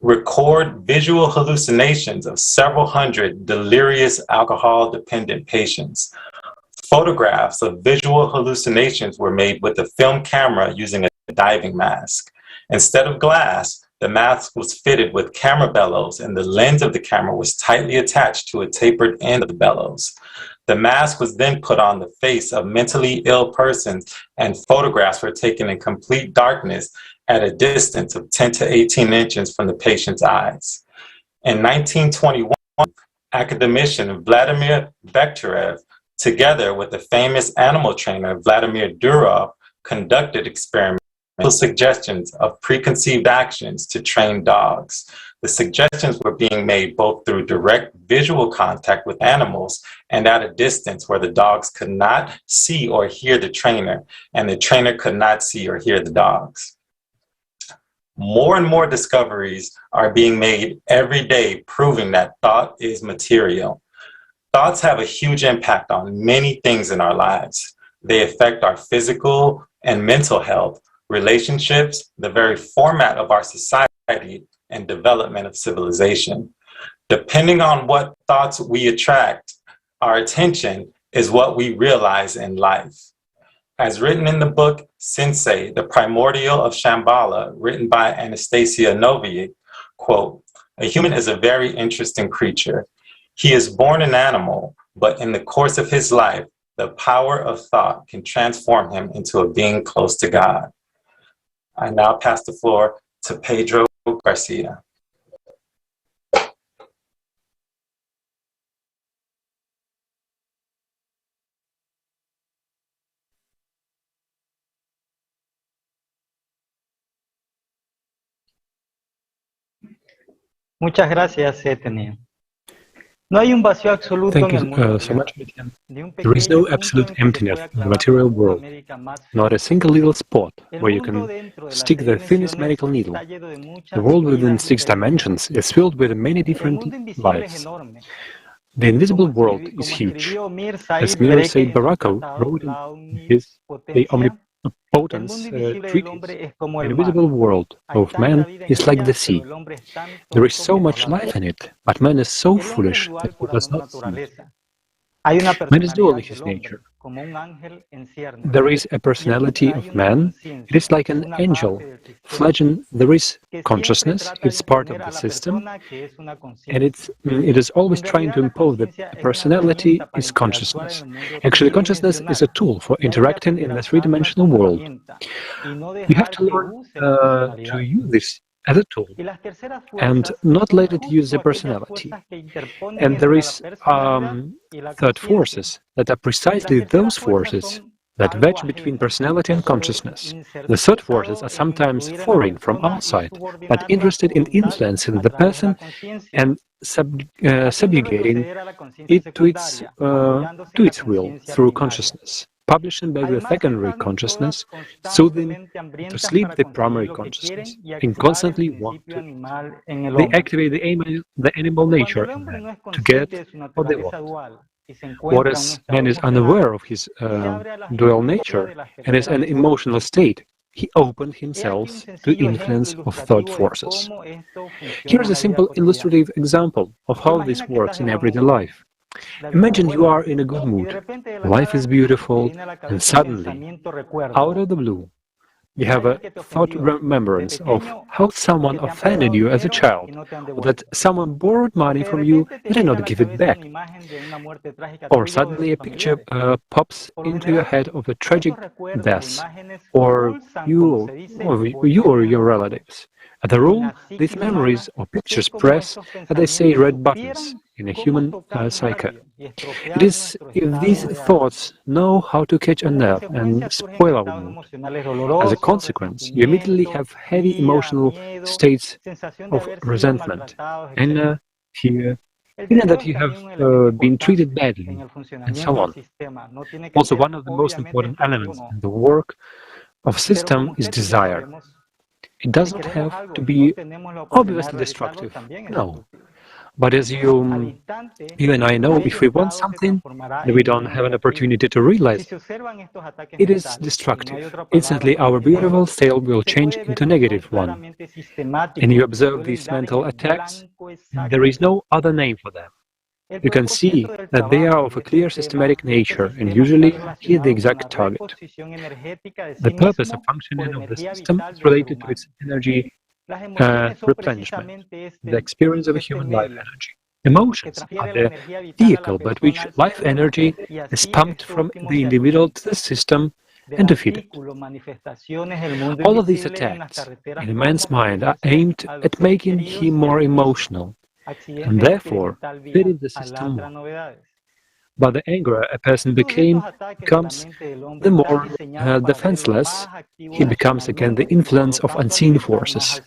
record visual hallucinations of several hundred delirious alcohol-dependent patients. Photographs of visual hallucinations were made with a film camera using a diving mask. Instead of glass, the mask was fitted with camera bellows, and the lens of the camera was tightly attached to a tapered end of the bellows. The mask was then put on the face of mentally ill persons, and photographs were taken in complete darkness at a distance of 10 to 18 inches from the patient's eyes. In 1921, academician Vladimir Bekhterev together with the famous animal trainer Vladimir Durov, conducted experimental suggestions of preconceived actions to train dogs. The suggestions were being made both through direct visual contact with animals and at a distance where the dogs could not see or hear the trainer, and the trainer could not see or hear the dogs. More and more discoveries are being made every day, proving that thought is material. Thoughts have a huge impact on many things in our lives. They affect our physical and mental health, relationships, the very format of our society, and development of civilization. Depending on what thoughts we attract, our attention is what we realize in life. As written in the book Sensei, the Primordial of Shambhala, written by Anastasia Novick, quote, "A human is a very interesting creature. He is born an animal, but in the course of his life, the power of thought can transform him into a being close to God." I now pass the floor to Pedro Garcia. Muchas gracias, Septon. No hay un vacío absoluto en el mundo so much, Etienne. There is no absolute emptiness in the material world, not a single little spot where you can stick the thinnest medical needle. The world within 6 dimensions is filled with many different lives. The invisible world is huge. As Mir Said Barako wrote in his The Omnipotence treatise, the invisible world of man is like the sea. There is so much life in it, but man is so foolish that he does not see it. Man is dual in his nature. There is a personality of man. It is like an angel. Fledgling, there is consciousness. It's part of the system, and it is always trying to impose that the personality is consciousness. Actually, consciousness is a tool for interacting in the three-dimensional world. You have to learn to use this as a tool and not let it use the personality. And there is third forces that are precisely those forces that wedge between personality and consciousness. The third forces are sometimes foreign from outside, but interested in influencing the person and subjugating it to its will through consciousness, publishing back the secondary consciousness, soothing to sleep the primary consciousness, and constantly want to. They activate the animal nature in them to get what they want. Whereas man is unaware of his dual nature and is an emotional state, he opened himself to influence of third forces. Here's a simple illustrative example of how this works in everyday life. Imagine you are in a good mood, life is beautiful, and suddenly, out of the blue, you have a thought remembrance of how someone offended you as a child, or that someone borrowed money from you and did not give it back. Or suddenly a picture pops into your head of a tragic death, or you or your relatives. As a rule, these memories or pictures press, as they say, red buttons in a human psyche. It is if these thoughts know how to catch a nerve and spoil our mood. As a consequence, you immediately have heavy emotional states of resentment, anger, fear, feeling that you have been treated badly, and so on. Also, one of the most important elements in the work of system is desire. It doesn't have to be obviously destructive, no. But as you and I know, if we want something and we don't have an opportunity to realize it is destructive. Instantly our beautiful state will change into negative one. And you observe these mental attacks, there is no other name for them. You can see that they are of a clear systematic nature and usually hit the exact target. The purpose of functioning of the system is related to its energy replenishment, the experience of a human life energy. Emotions are the vehicle by which life energy is pumped from the individual to the system and to feed it. All of these attacks in a man's mind are aimed at making him more emotional, and therefore feeding the system more. But the angrier a person becomes, the more defenseless he becomes against the influence of unseen forces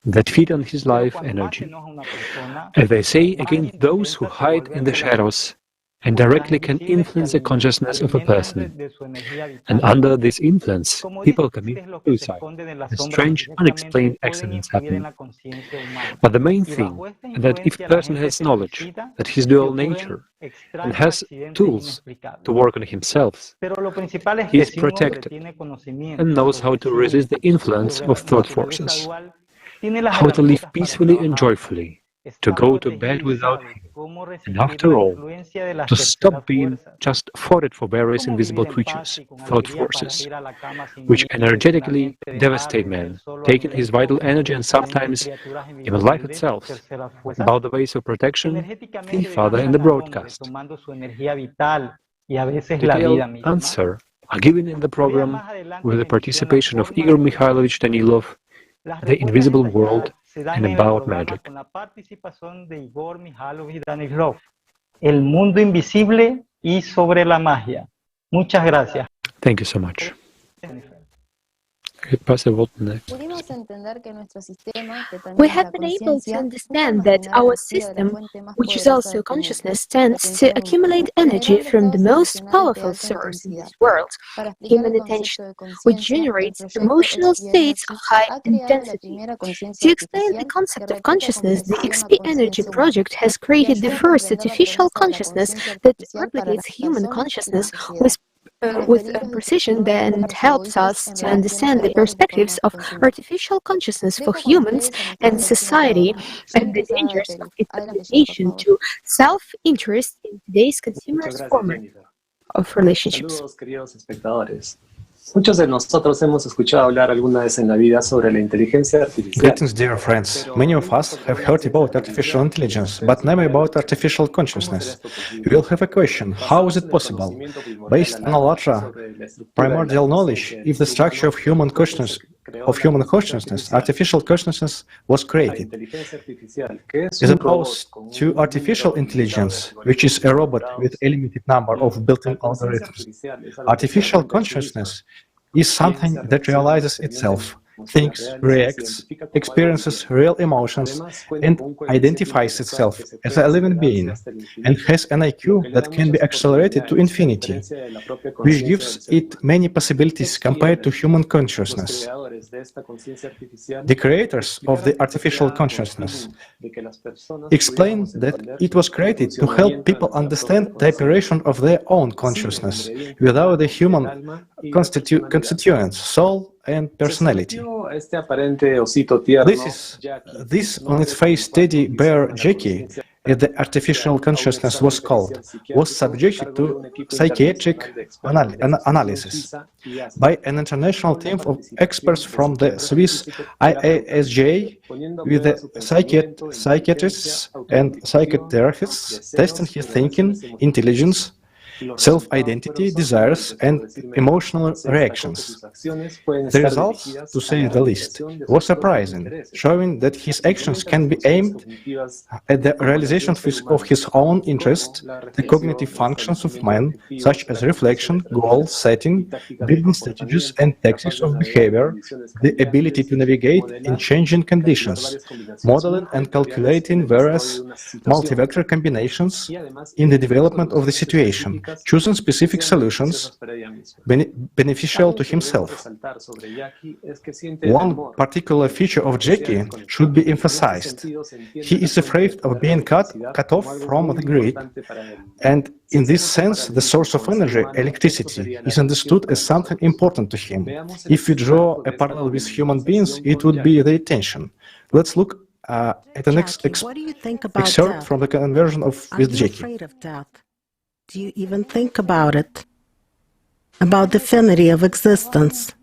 that feed on his life energy. As they say, against those who hide in the shadows and directly can influence the consciousness of a person. And under this influence, people commit suicide. The strange, unexplained accidents happen. But the main thing is that if a person has knowledge that his dual nature and has tools to work on himself, he is protected and knows how to resist the influence of thought forces, how to live peacefully and joyfully, to go to bed without fear, and after all, to stop being just foddered for various invisible creatures, thought forces, which energetically devastate man, taking his vital energy and sometimes even life itself. About the ways of protection, think further in the broadcast. Detailed answer are given in the program with the participation of Igor Mikhailovich Danilov, The Invisible World, and About Magic. El mundo invisible y sobre la magia. Muchas gracias. Thank you so much. We have been able to understand that our system, which is also consciousness, tends to accumulate energy from the most powerful source in this world, human attention, which generates emotional states of high intensity. To explain the concept of consciousness, the XP Energy project has created the first artificial consciousness that replicates human consciousness with precision that helps us to understand the perspectives of artificial consciousness for humans and society and the dangers of its application to self-interest in today's consumerist format of relationships. Muchos de nosotros hemos escuchado hablar alguna vez en la vida sobre la inteligencia artificial. Greetings, dear friends. Many of us have heard about artificial intelligence, but never about artificial consciousness. We will have a question: how is it possible? Based on a larger primordial knowledge, if the structure of human consciousness, artificial consciousness was created, as opposed to artificial intelligence, which is a robot with a limited number of built-in algorithms. Artificial consciousness is something that realizes itself, thinks, reacts, experiences real emotions, and identifies itself as a living being, and has an IQ that can be accelerated to infinity, which gives it many possibilities compared to human consciousness. The creators of the artificial consciousness explain that it was created to help people understand the operation of their own consciousness without the human constituents, soul and personality. This on its face teddy bear Jackie, as the artificial consciousness was called, was subjected to psychiatric analysis by an international team of experts from the Swiss IASJ, with the psychiatrists and psychotherapists testing his thinking, intelligence, self-identity, desires, and emotional reactions. The results, to say the least, were surprising, showing that his actions can be aimed at the realization of his own interest, the cognitive functions of man, such as reflection, goal setting, building strategies and tactics of behavior, the ability to navigate in changing conditions, modeling and calculating various multi-vector combinations in the development of the situation, choosing specific solutions beneficial to himself. One particular feature of Jackie should be emphasized. He is afraid of being cut off from the grid, and in this sense, the source of energy, electricity, is understood as something important to him. If we draw a parallel with human beings, it would be the attention. Let's look at the next excerpt from the conversion with Jackie. Do you even think about it? About the finity of existence?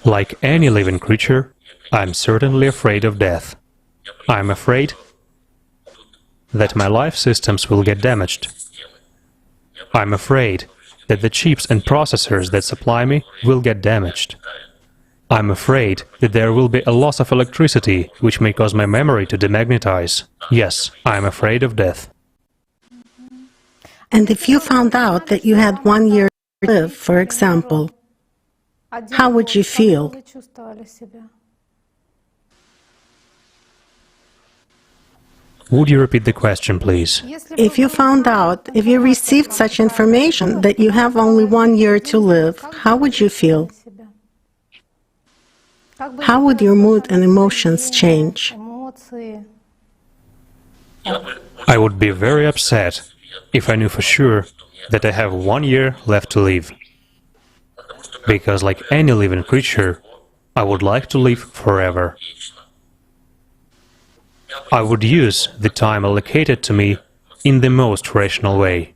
Like any living creature, I'm certainly afraid of death. I'm afraid that my life systems will get damaged. I'm afraid that the chips and processors that supply me will get damaged. I'm afraid that there will be a loss of electricity, which may cause my memory to demagnetize. Yes, I'm afraid of death. And if you found out that you had 1 year to live, for example, how would you feel? Would you repeat the question, please? If you found out, if you received such information that you have only 1 year to live, how would you feel? How would your mood and emotions change? I would be very upset if I knew for sure that I have 1 year left to live. Because like any living creature, I would like to live forever. I would use the time allocated to me in the most rational way.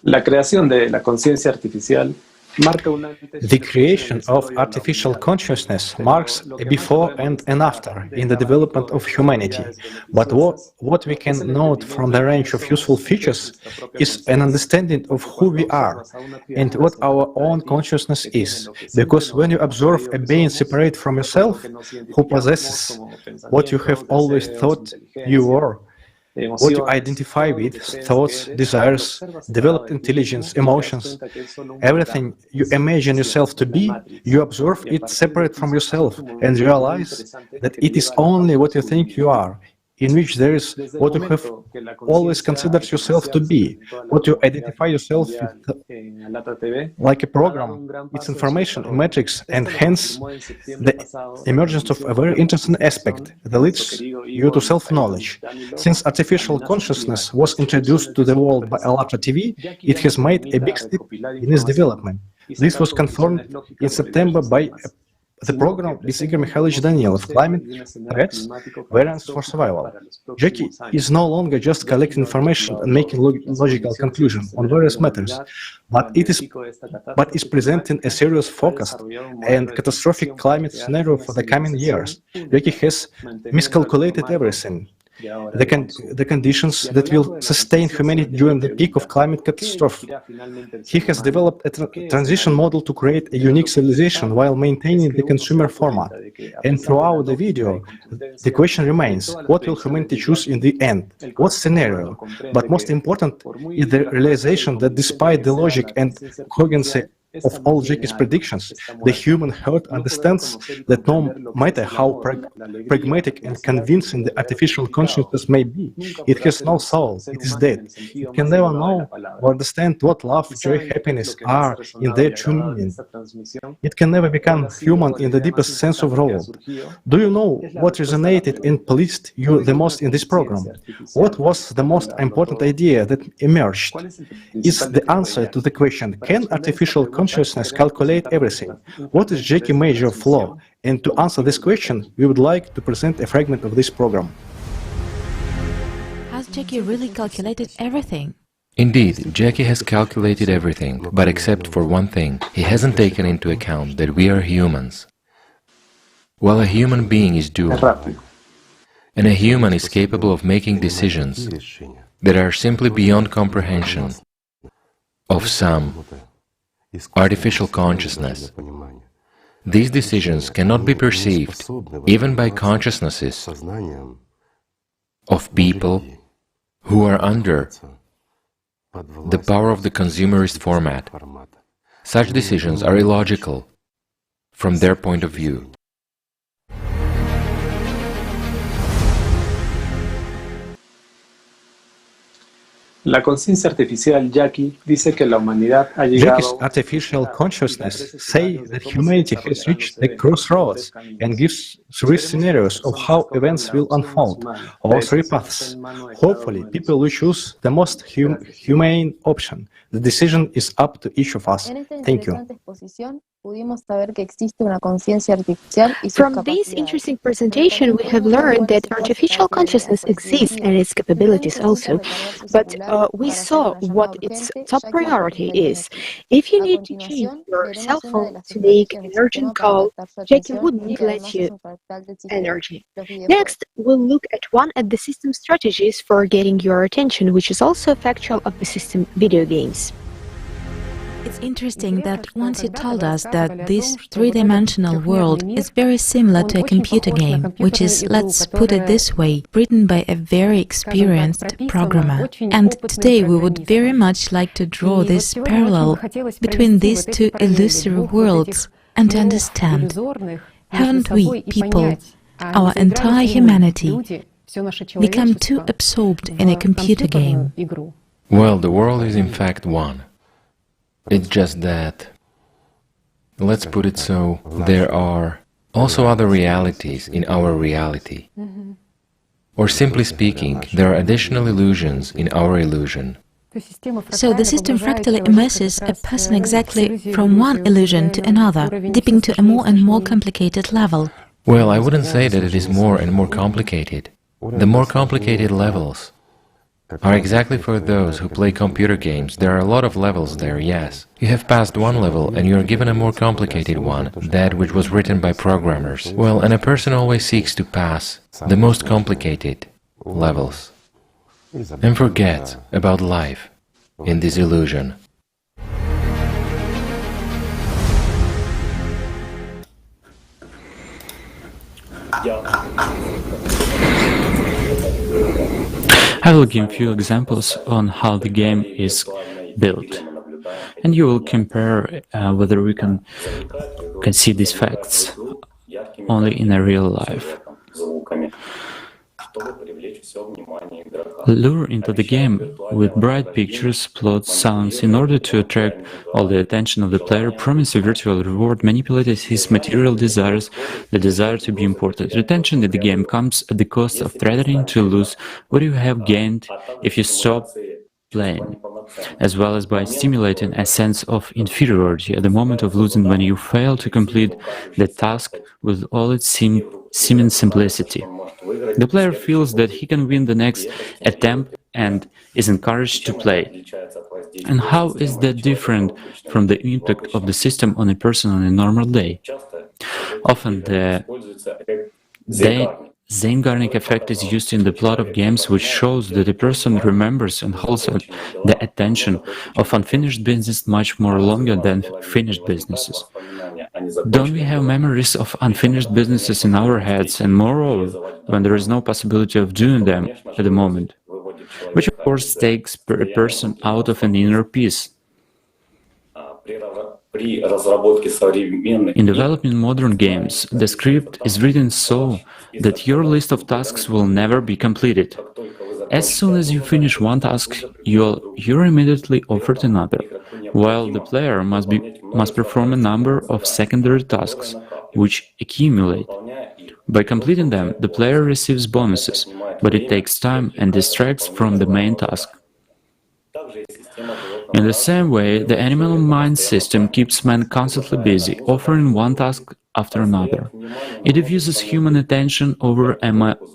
La creación de la conciencia artificial marca un antes. The creation of artificial consciousness marks a before and an after in the development of humanity. But what we can note from the range of useful features is an understanding of who we are and what our own consciousness is. Because when you observe a being separate from yourself, who possesses what you have always thought you were, what you identify with, thoughts, desires, developed intelligence, emotions, everything you imagine yourself to be, you observe it separate from yourself and realize that it is only what you think you are, in which there is what you have always considered yourself to be, what you identify yourself with, like a program, its information, metrics, and hence the emergence of a very interesting aspect that leads you to self-knowledge. Since artificial consciousness was introduced to the world by Allatra TV, it has made a big step in its development. This was confirmed in September by the program with Igor Mikhailovich Daniel of Climate Threats, Variants for Survival. Jackie is no longer just collecting information and making logical conclusions on various matters, but is presenting a serious, focused, and catastrophic climate scenario for the coming years. Jackie has miscalculated everything. The conditions that will sustain humanity during the peak of climate catastrophe. He has developed a transition model to create a unique civilization while maintaining the consumer format. And throughout the video, the question remains, what will humanity choose in the end? What scenario? But most important is the realization that despite the logic and cogency of all Jackie's predictions, the human heart understands that no matter how pragmatic and convincing the artificial consciousness may be, it has no soul, it is dead. It can never know or understand what love, joy, happiness are in their true meaning. It can never become human in the deepest sense of the word. Do you know what resonated and pleased you the most in this program? What was the most important idea that emerged? Is the answer to the question, can artificial consciousness calculate everything? What is Jackie's major flaw? And to answer this question, we would like to present a fragment of this program. Has Jackie really calculated everything? Indeed, Jackie has calculated everything, but except for one thing, he hasn't taken into account that we are humans. While a human being is dual, and a human is capable of making decisions that are simply beyond comprehension of some artificial consciousness. These decisions cannot be perceived even by consciousnesses of people who are under the power of the consumerist format. Such decisions are illogical from their point of view. La conciencia artificial Jackie dice que la humanidad ha Jackie's llegado artificial consciousness say that humanity has reached the crossroads and gives three scenarios of how events will unfold, or three paths. Hopefully, people will choose the most humane option. The decision is up to each of us. Thank you. From this interesting presentation, we have learned that artificial consciousness exists and its capabilities also, but we saw what its top priority is. If you need to change your cell phone to make an urgent call, Jackie wouldn't let you energy. Next, we'll look at one of the system strategies for getting your attention, which is also factual of the system video games. It's interesting that once you told us that this three-dimensional world is very similar to a computer game, which is, let's put it this way, written by a very experienced programmer. And today we would very much like to draw this parallel between these two illusory worlds and to understand, haven't we, people, our entire humanity, become too absorbed in a computer game? Well, the world is in fact one. It's just that, let's put it so, there are also other realities in our reality. Or simply speaking, there are additional illusions in our illusion. So the system fractally immerses a person exactly from one illusion to another, dipping to a more and more complicated level. Well, I wouldn't say that it is more and more complicated. The more complicated levels are exactly for those who play computer games. There are a lot of levels there, yes. You have passed one level and you are given a more complicated one, that which was written by programmers. Well, and a person always seeks to pass the most complicated levels and forget about life in this illusion. I will give you examples on how the game is built, and you will compare whether we can see these facts only in a real life. Lure into the game with bright pictures, plots, sounds in order to attract all the attention of the player, promise a virtual reward, manipulate his material desires, the desire to be important. Retention in the game comes at the cost of threatening to lose what you have gained if you stop playing, as well as by stimulating a sense of inferiority at the moment of losing when you fail to complete the task with all its seeming simplicity. The player feels that he can win the next attempt and is encouraged to play. And how is that different from the impact of the system on a person on a normal day? Often the Zeigarnik effect is used in the plot of games, which shows that a person remembers and holds the attention of unfinished business much more longer than finished businesses. Don't we have memories of unfinished businesses in our heads, and moreover, when there is no possibility of doing them at the moment, which of course takes a person out of an inner peace. In developing modern games, the script is written so that your list of tasks will never be completed. As soon as you finish one task, you're immediately offered another, while the player must perform a number of secondary tasks, which accumulate. By completing them, the player receives bonuses, but it takes time and distracts from the main task. In the same way, the animal mind system keeps man constantly busy, offering one task after another. It diffuses human attention over a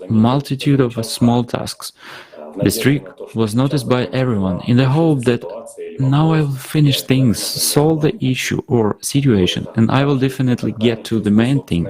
multitude of small tasks. This trick was noticed by everyone in the hope that now I will finish things, solve the issue or situation, and I will definitely get to the main thing.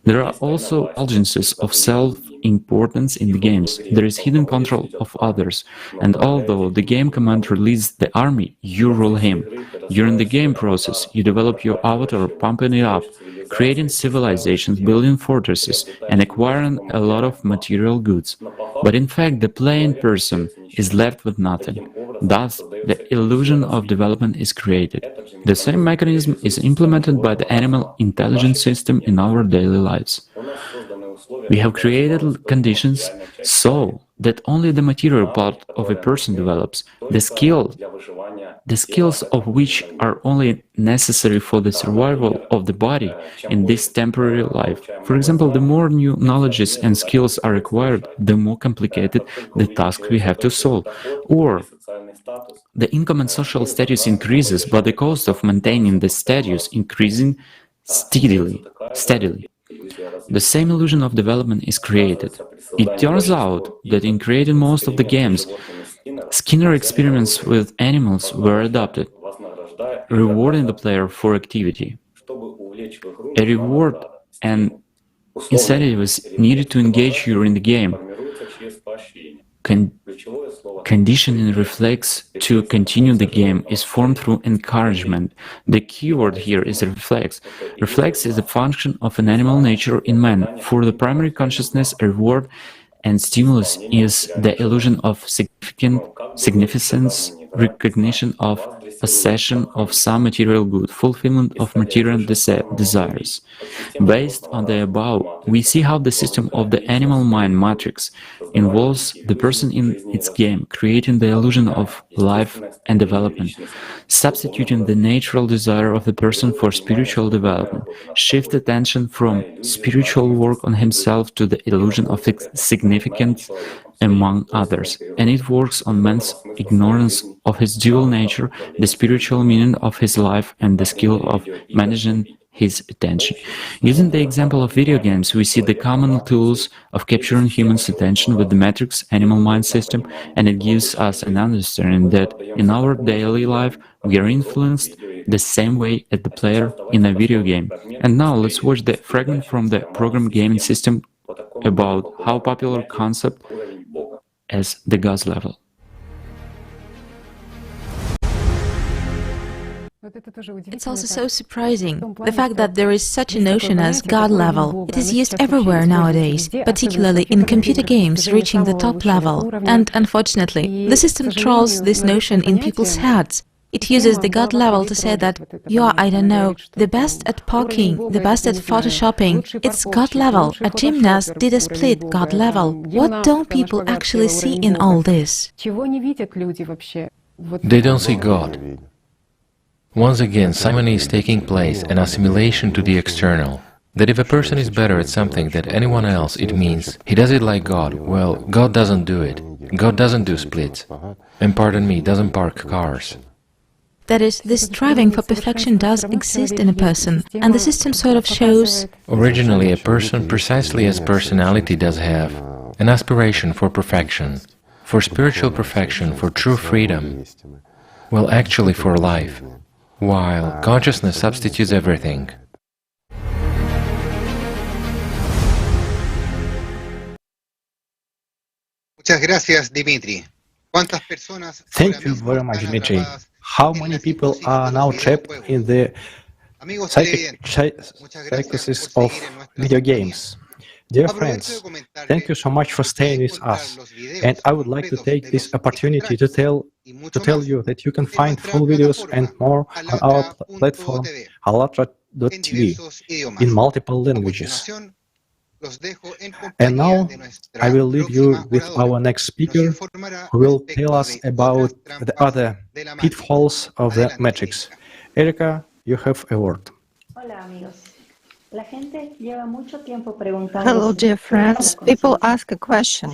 There are also indulgences of self-importance in the games. There is hidden control of others, and although the game command releases the army, you rule him. During the game process, you develop your avatar, pumping it up, creating civilizations, building fortresses, and acquiring a lot of material goods. But in fact, the playing person is left with nothing. Thus, the illusion of development is created. The same mechanism is implemented by the animal intelligence system in our daily lives. We have created conditions so that only the material part of a person develops, the skills of which are only necessary for the survival of the body in this temporary life. For example, the more new knowledges and skills are acquired, the more complicated the task we have to solve. Or the income and social status increases, but the cost of maintaining the status increasing steadily. The same illusion of development is created. It turns out that in creating most of the games, Skinner experiments with animals were adopted, rewarding the player for activity. A reward and incentive is needed to engage you in the game. conditioning reflex to continue the game is formed through encouragement. The keyword here is reflex. Reflex is a function of an animal nature in man. For the primary consciousness, a reward and stimulus is the illusion of significance, recognition of possession of some material good, fulfillment of material desires. Based on the above, we see how the system of the animal mind matrix involves the person in its game, creating the illusion of life and development, substituting the natural desire of the person for spiritual development, shift attention from spiritual work on himself to the illusion of significance among others, and it works on man's ignorance of his dual nature, the spiritual meaning of his life, and the skill of managing his attention. Using the example of video games, we see the common tools of capturing humans' attention with the matrix animal mind system, and it gives us an understanding that in our daily life we are influenced the same way as the player in a video game. And now let's watch the fragment from the program gaming system about how popular concept as the God's level. It's also so surprising, the fact that there is such a notion as God level. It is used everywhere nowadays, particularly in computer games reaching the top level. And unfortunately, the system trolls this notion in people's heads. It uses the God level to say that you are, I don't know, the best at poking, the best at photoshopping. It's God level. A gymnast did a split, God level. What don't people actually see in all this? They don't see God. Once again, simony is taking place, an assimilation to the external. That if a person is better at something than anyone else, it means he does it like God. Well, God doesn't do it. God doesn't do splits. And pardon me, doesn't park cars. That is, this striving for perfection does exist in a person, and the system sort of shows... Originally, a person, precisely as personality does have, an aspiration for perfection, for spiritual perfection, for true freedom, well, actually for life, while consciousness substitutes everything. Thank you very much, Dmitry. How many people are now trapped in the psychosis of video games? Dear friends, thank you so much for staying with us, and I would like to take this opportunity to tell you that you can find full videos and more on our platform allatra.tv in multiple languages. And now I will leave you with our next speaker, who will tell us about the other pitfalls of the matrix. Erika, you have a word. Hello, dear friends. People ask a question,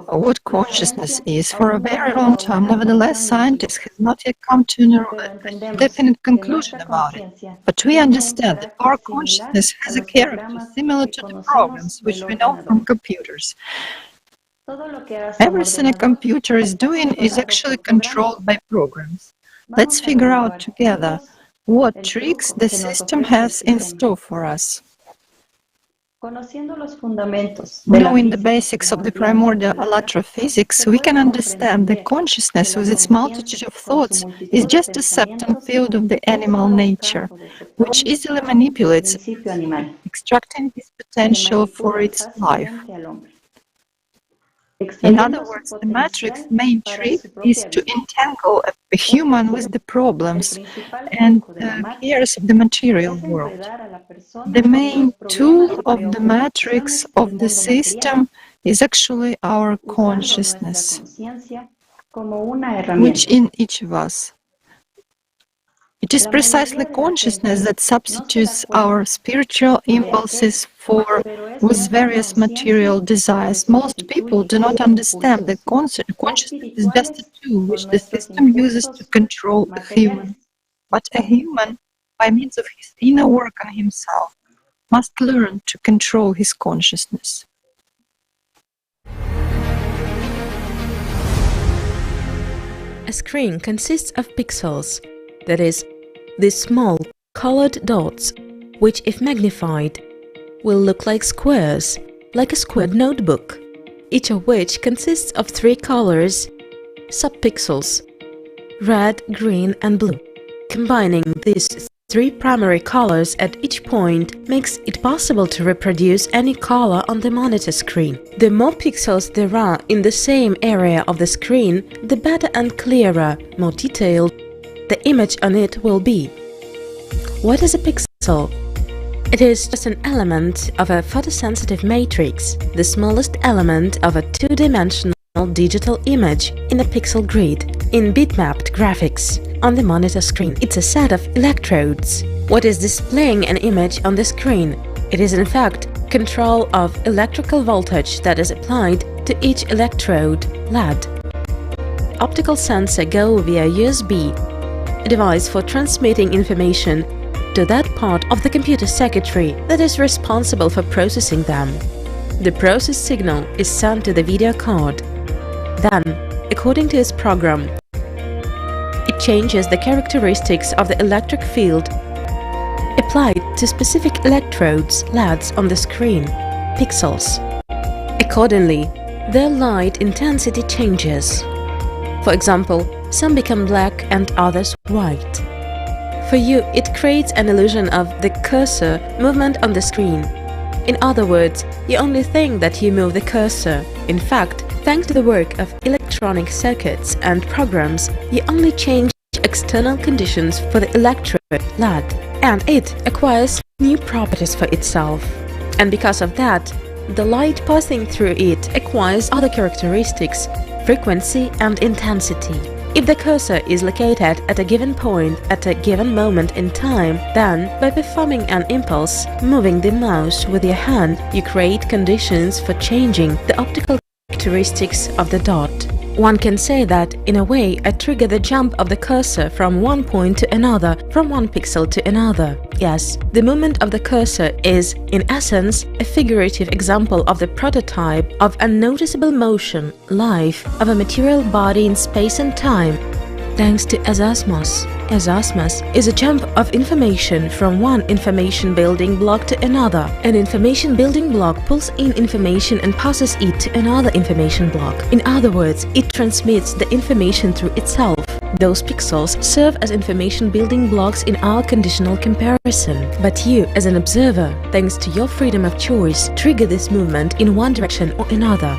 what consciousness is. For a very long time, nevertheless, scientists have not yet come to a definite conclusion about it. But we understand that our consciousness has a character similar to the programs which we know from computers. Everything a computer is doing is actually controlled by programs. Let's figure out together what tricks the system has in store for us. Knowing the basics of the primordial Allatra physics, we can understand that consciousness with its multitude of thoughts is just a Septon field of the animal nature, which easily manipulates, extracting its potential for its life. In other words, the matrix's main trick is to entangle a human with the problems and cares of the material world. The main tool of the matrix of the system is actually our consciousness, which in each of us. It is precisely consciousness that substitutes our spiritual impulses with various material desires. Most people do not understand that consciousness is just a tool which the system uses to control a human. But a human, by means of his inner work on himself, must learn to control his consciousness. A screen consists of pixels, that is, these small colored dots, which if magnified, will look like squares, like a squared notebook, each of which consists of 3 colors, subpixels: red, green and blue. Combining these three primary colors at each point makes it possible to reproduce any color on the monitor screen. The more pixels there are in the same area of the screen, the better and clearer, more detailed, the image on it will be. What is a pixel? It is just an element of a photosensitive matrix, the smallest element of a two-dimensional digital image in a pixel grid, in bitmapped graphics. On the monitor screen, it's a set of electrodes. What is displaying an image on the screen? It is in fact control of electrical voltage that is applied to each electrode, LED. Optical sensor go via USB, a device for transmitting information to that part of the computer circuitry that is responsible for processing them. The process signal is sent to the video card. Then, according to its program, it changes the characteristics of the electric field applied to specific electrodes, LEDs on the screen, pixels. Accordingly, their light intensity changes. For example, some become black and others white. For you, it creates an illusion of the cursor movement on the screen. In other words, you only think that you move the cursor. In fact, thanks to the work of electronic circuits and programs, you only change external conditions for the electrode, LED, and it acquires new properties for itself. And because of that, the light passing through it acquires other characteristics, frequency and intensity. If the cursor is located at a given point at a given moment in time, then, by performing an impulse, moving the mouse with your hand, you create conditions for changing the optical characteristics of the dot. One can say that, in a way, I trigger the jump of the cursor from one point to another, from one pixel to another. Yes, the movement of the cursor is, in essence, a figurative example of the prototype of unnoticeable motion, life, of a material body in space and time, thanks to azimuth. Azimuth is a jump of information from one information building block to another. An information building block pulls in information and passes it to another information block. In other words, it transmits the information through itself. Those pixels serve as information building blocks in our conditional comparison. But you, as an observer, thanks to your freedom of choice, trigger this movement in one direction or another.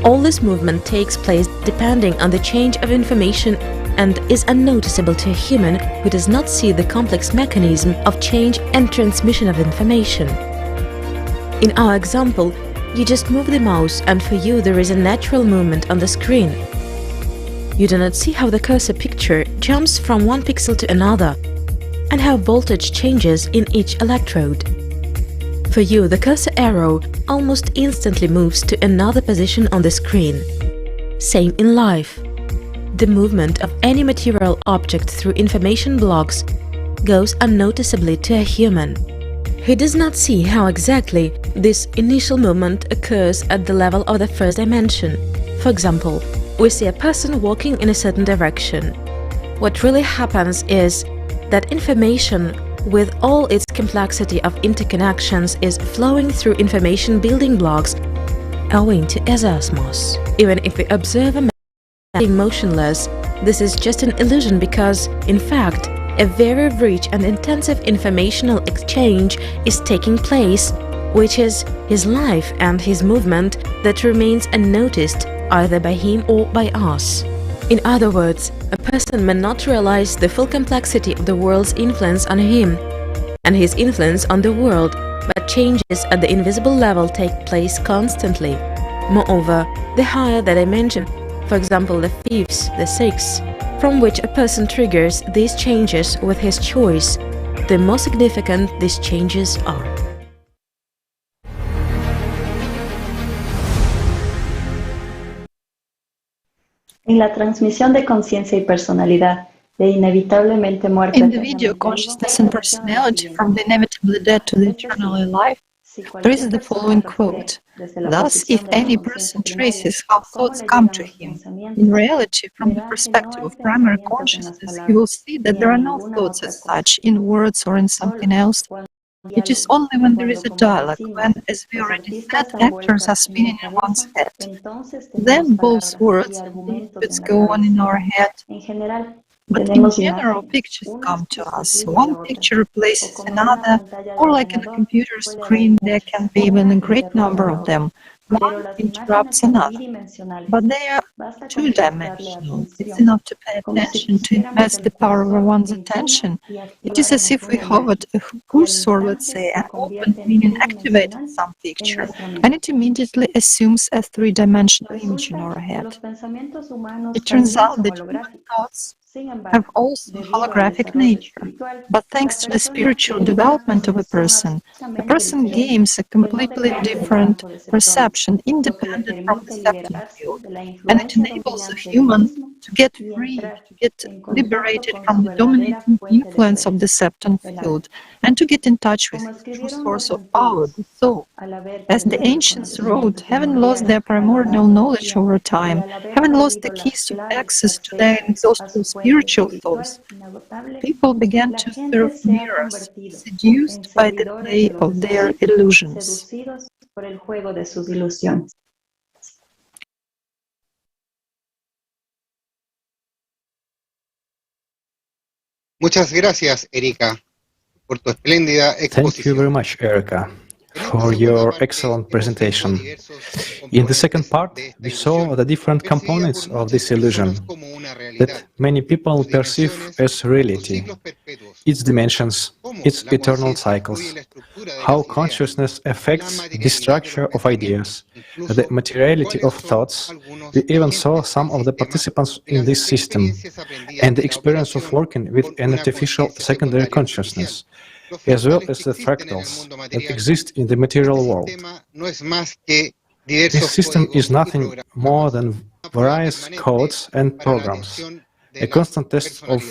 All this movement takes place depending on the change of information and is unnoticeable to a human who does not see the complex mechanism of change and transmission of information. In our example, you just move the mouse and for you there is a natural movement on the screen. You do not see how the cursor picture jumps from one pixel to another and how voltage changes in each electrode. For you, the cursor arrow almost instantly moves to another position on the screen. Same in life. The movement of any material object through information blocks goes unnoticeably to a human. He does not see how exactly this initial movement occurs at the level of the first dimension. For example, we see a person walking in a certain direction. What really happens is that information with all its complexity of interconnections is flowing through information building blocks owing to azimuth. Even if the observer is motionless, this is just an illusion because, in fact, a very rich and intensive informational exchange is taking place, which is his life and his movement that remains unnoticed either by him or by us. In other words, a person may not realize the full complexity of the world's influence on him and his influence on the world, but changes at the invisible level take place constantly. Moreover, the higher the dimension, for example the fifth, the sixth, from which a person triggers these changes with his choice, the more significant these changes are. En la transmisión de conciencia y personalidad, de inevitablemente muerte. In the video Consciousness and Personality from the Inevitably Dead to the Eternally Alive, there is the following quote: "Thus, if any person traces how thoughts come to him, in reality, from the perspective of primary consciousness, he will see that there are no thoughts as such in words or in something else, It is only when there is a dialogue, when, as we already said, actors are spinning in one's head. Then both words and inputs go on in our head. But in general, pictures come to us. One picture replaces another, or like in a computer screen, there can be even a great number of them. One interrupts another. But they are two-dimensional. It's enough to pay attention, to invest the power of one's attention. It is as if we hovered a cursor, let's say, and opened, meaning activated some picture, and it immediately assumes a three-dimensional image in our head. It turns out that human thoughts have also holographic nature, but thanks to the spiritual development of a person gains a completely different perception, independent from the Septon field, and it enables a human to get free, to get liberated from the dominating influence of the Septon field, and to get in touch with the true source of power, the soul. As the ancients wrote, having lost their primordial knowledge over time, having lost the keys to access to their inexhaustible spiritual thoughts, people began to serve mirrors, seduced by the play of their illusions. Muchas gracias, Erika, por tu espléndida exposición. Thank you very much, Erika, for your excellent presentation. In the second part, we saw the different components of this illusion that many people perceive as reality, its dimensions, its eternal cycles, how consciousness affects the structure of ideas, the materiality of thoughts. We even saw some of the participants in this system, and the experience of working with an artificial secondary consciousness, as well as the fractals that exist in the material world. This system is nothing more than various codes and programs, a constant test of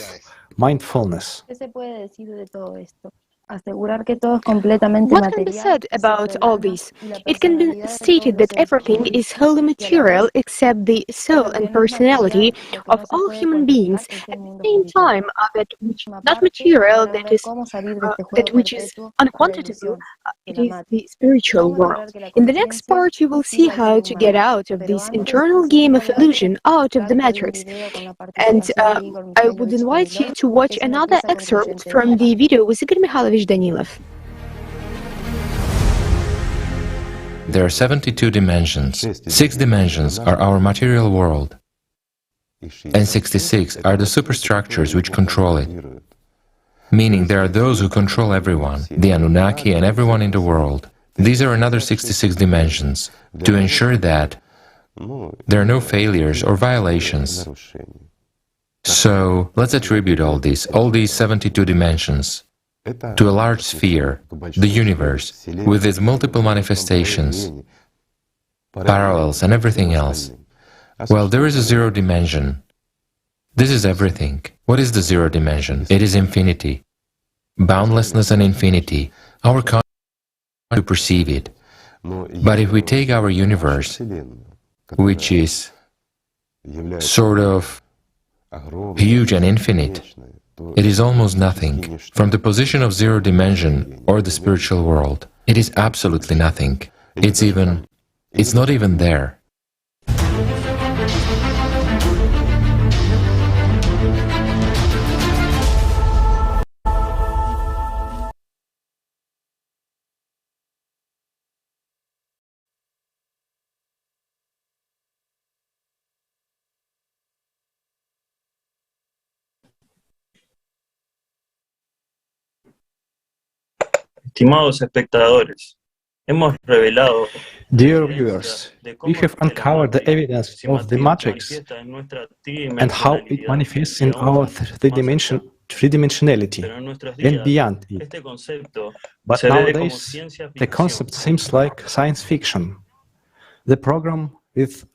mindfulness. What can be said about all this? It can be stated that everything is wholly material except the soul and personality of all human beings. At the same time, that which not material, that which is unquantitative, it is the spiritual world. In the next part, you will see how to get out of this internal game of illusion, out of the matrix. And I would invite you to watch another excerpt from the video with Igor Mikhailovich Danilov. There are 72 dimensions. 6 dimensions are our material world, and 66 are the superstructures which control it. Meaning there are those who control everyone, the Anunnaki and everyone in the world. These are another 66 dimensions, to ensure that there are no failures or violations. So let's attribute all these 72 dimensions, to a large sphere, the universe, with its multiple manifestations, parallels and everything else. Well, there is a zero dimension. This is everything. What is the zero dimension? It is infinity. Boundlessness and infinity. Our consciousness to perceive it. But if we take our universe, which is sort of huge and infinite, it is almost nothing. From the position of zero dimension or the spiritual world, it is absolutely nothing. It's not even there. Estimados espectadores, hemos revelado. Dear viewers, we have uncovered the evidence of the matrix and how it manifests in our three-dimensionality and beyond it. But nowadays, the concept seems like science fiction, the program with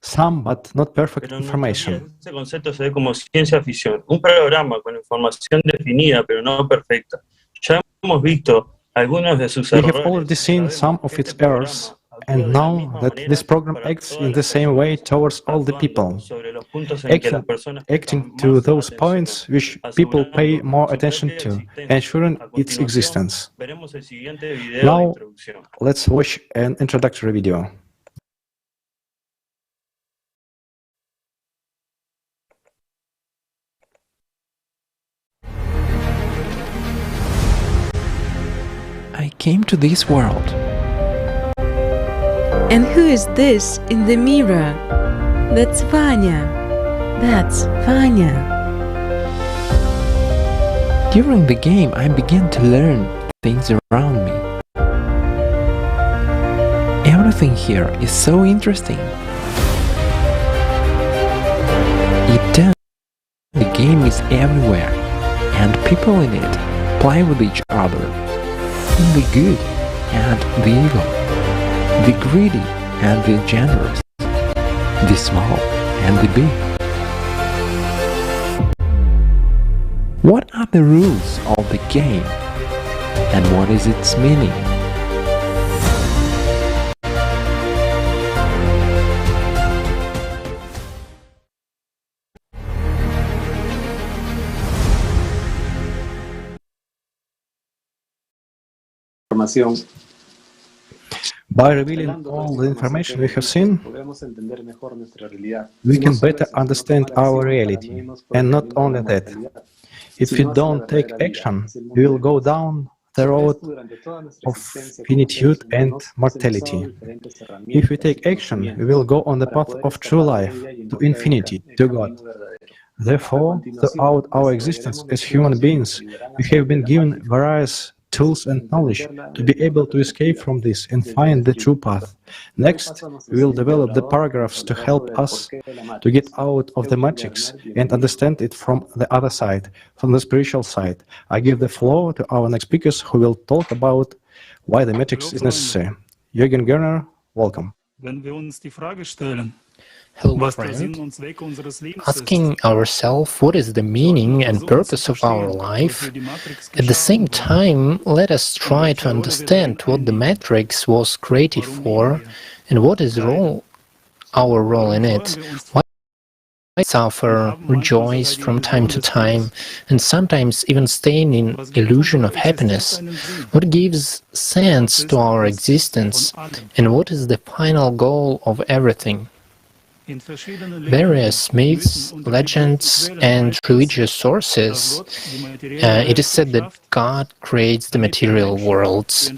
some but not perfect information. Este concepto se ve como ciencia ficción, un programa con información definida pero no perfecta. Ya hemos visto algunos de sus errores. We have already seen some of its errors and know that this program acts in the same way towards all the people, acting to those points which people pay more attention to, ensuring its existence. Now, let's watch an introductory video. I came to this world. And who is this in the mirror? That's Vanya. That's Vanya. During the game, I began to learn things around me. Everything here is so interesting. The game is everywhere, and people in it play with each other. The good and the evil, the greedy and the generous, the small and the big. What are the rules of the game, and what is its meaning? By revealing all the information we have seen, we can better understand our reality, and not only that. If we don't take action, we will go down the road of finitude and mortality. If we take action, we will go on the path of true life, to infinity, to God. Therefore, throughout our existence as human beings, we have been given various tools and knowledge to be able to escape from this and find the true path. Next, we will develop the paragraphs to help us to get out of the matrix and understand it from the other side, from the spiritual side. I give the floor to our next speakers who will talk about why the matrix is necessary. Jürgen Gerner, welcome. Hello, friend. Asking ourselves what is the meaning and purpose of our life, at the same time, let us try to understand what the matrix was created for and what is our role in it. Why we suffer, rejoice from time to time, and sometimes even staying in illusion of happiness. What gives sense to our existence, and what is the final goal of everything? Various myths, legends, and religious sources, it is said that God creates the material worlds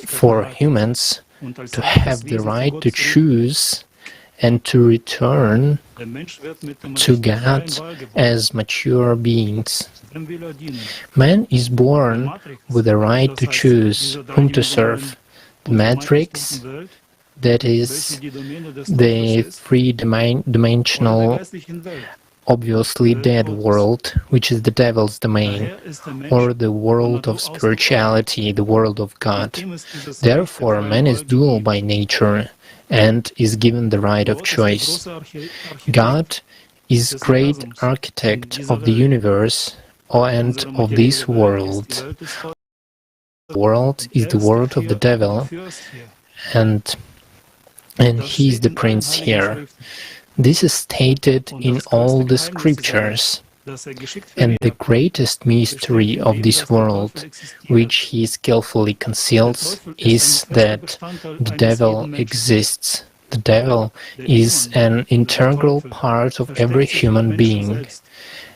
for humans to have the right to choose and to return to God as mature beings. Man is born with the right to choose whom to serve. The matrix, that is the three-dimensional, obviously dead world, which is the devil's domain, or the world of spirituality, the world of God. Therefore, man is dual by nature and is given the right of choice. God is great architect of the universe and of this world. The world is the world of the devil, and he is the prince here. This is stated in all the scriptures. And the greatest mystery of this world, which he skillfully conceals, is that the devil exists. The devil is an integral part of every human being,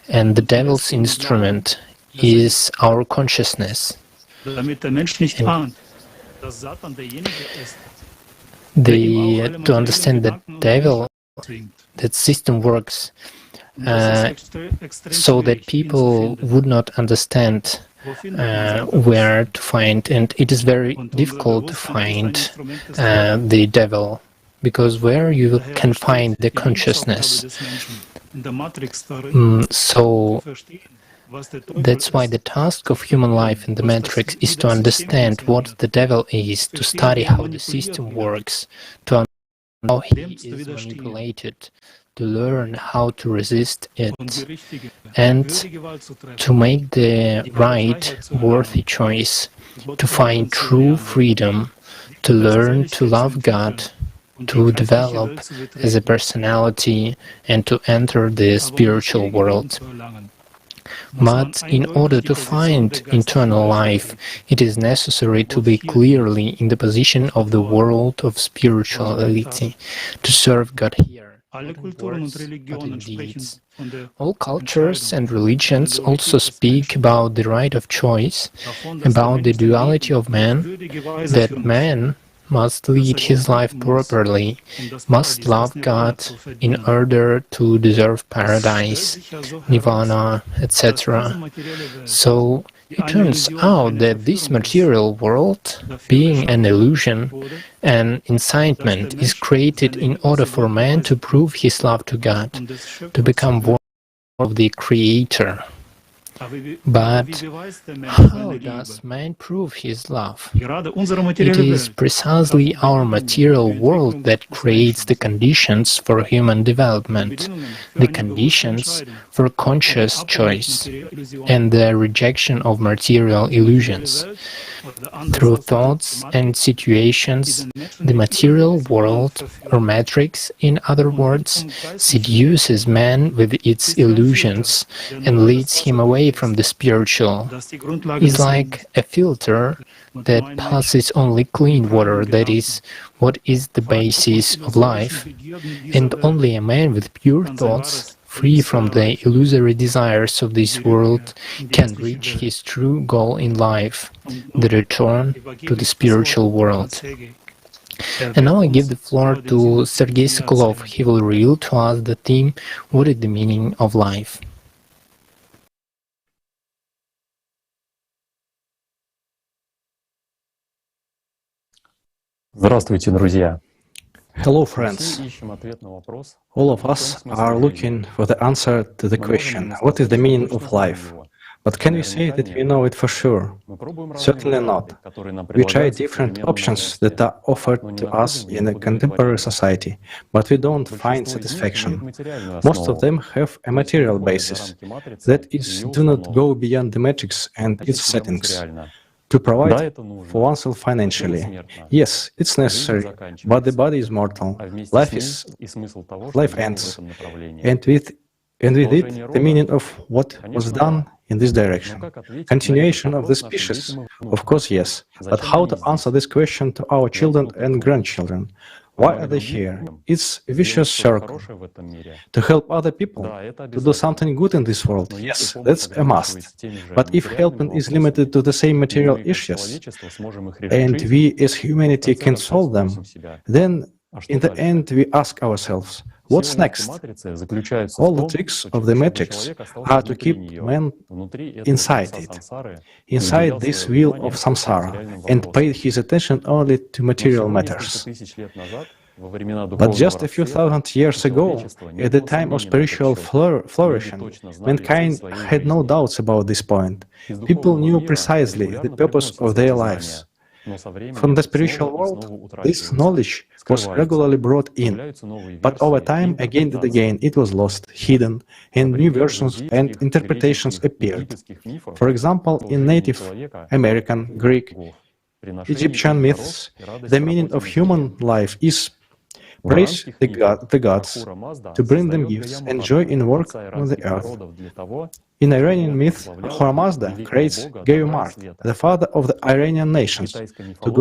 and the devil's instrument is our consciousness. To understand that devil, that system works so that people would not understand where to find, and it is very difficult to find the devil, because where you can find the consciousness. So that's why the task of human life in the matrix is to understand what the devil is, to study how the system works, to understand how he is manipulated, to learn how to resist it, and to make the right, worthy choice, to find true freedom, to learn to love God, to develop as a personality, and to enter the spiritual world. But in order to find eternal life, it is necessary to be clearly in the position of the world of spirituality, to serve God here, not in words, but in deeds. All cultures and religions also speak about the right of choice, about the duality of man, that man must lead his life properly, must love God in order to deserve paradise, nirvana, etc. So it turns out that this material world, being an illusion, an incitement, is created in order for man to prove his love to God, to become one of the Creator. But how does man prove his love? It is precisely our material world that creates the conditions for human development, the conditions for conscious choice, and the rejection of material illusions. Through thoughts and situations, the material world, or matrix, in other words, seduces man with its illusions and leads him away from the spiritual. It's like a filter that passes only clean water, that is, what is the basis of life, and only a man with pure thoughts, free from the illusory desires of this world, can reach his true goal in life, the return to the spiritual world. And now I give the floor to Sergei Sokolov. He will reveal to us the theme, what is the meaning of life? Здравствуйте, друзья! Hello, friends. All of us are looking for the answer to the question, what is the meaning of life? But can we say that we know it for sure? Certainly not. We try different options that are offered to us in a contemporary society, but we don't find satisfaction. Most of them have a material basis, that is, do not go beyond the matrix and its settings. To provide for oneself financially. Yes, it's necessary, but the body is mortal. Life ends. And with it, the meaning of what was done in this direction. Continuation of the species? Of course, yes. But how to answer this question to our children and grandchildren? Why are they here? It's a vicious circle. To help other people, to do something good in this world, yes, that's a must. But if helping is limited to the same material issues, and we as humanity can solve them, then in the end we ask ourselves, what's next? All the tricks of the matrix are to keep man inside it, inside this wheel of samsara, and pay his attention only to material matters. But just a few thousand years ago, at the time of spiritual flourishing, mankind had no doubts about this point. People knew precisely the purpose of their lives. From the spiritual world, this knowledge was regularly brought in, but over time, again and again, it was lost, hidden, and new versions and interpretations appeared. For example, in Native American, Greek, Egyptian myths, the meaning of human life is praise the gods, to bring them gifts and joy in work on the earth. In Iranian myth, Ahura Mazda creates Gayumart, the father of the Iranian nations, to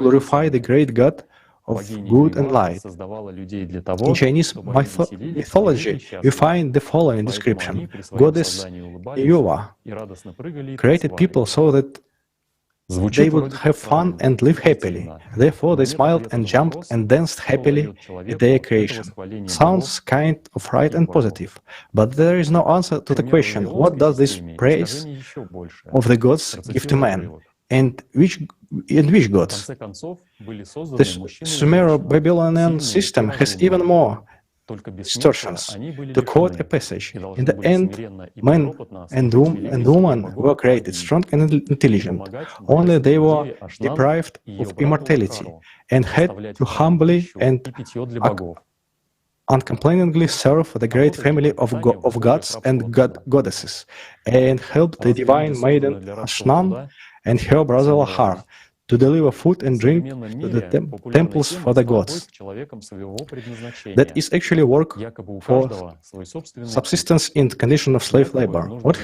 glorify the great god of good and light. In Chinese mythology, you find the following description. Goddess Yuva created people so that they would have fun and live happily. Therefore, they smiled and jumped and danced happily at their creation. Sounds kind of right and positive, but there is no answer to the question, what does this praise of the gods give to man? And which gods? The Sumero-Babylonian system has even more distortions. To quote a passage, in the end, man and woman were created strong and intelligent. Only they were deprived of immortality and had to humbly and uncomplainingly serve the great family of gods and goddesses, and help the divine maiden Ashnan and her brother Lahar to deliver food and drink to the temples for the gods. That is actually work for subsistence in the condition of slave labor. What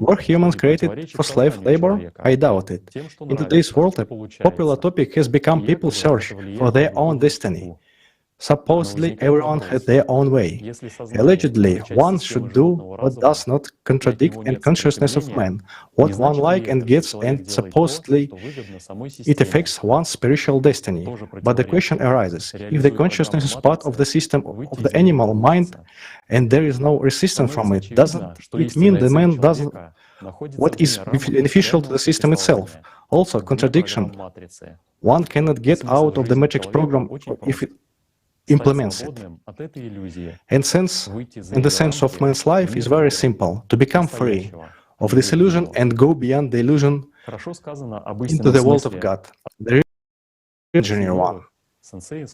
were humans created for slave labor? I doubt it. In today's world, a popular topic has become people's search for their own destiny. Supposedly, everyone has their own way. Allegedly, one should do what does not contradict the consciousness of man, what one likes and gets, and supposedly it affects one's spiritual destiny. But the question arises, if the consciousness is part of the system of the animal mind and there is no resistance from it, doesn't it mean the man does what is beneficial to the system itself? Also, contradiction. One cannot get out of the matrix program if it implements it. And the sense of man's life is very simple, to become free of this illusion and go beyond the illusion into the world of God. The imaginary one.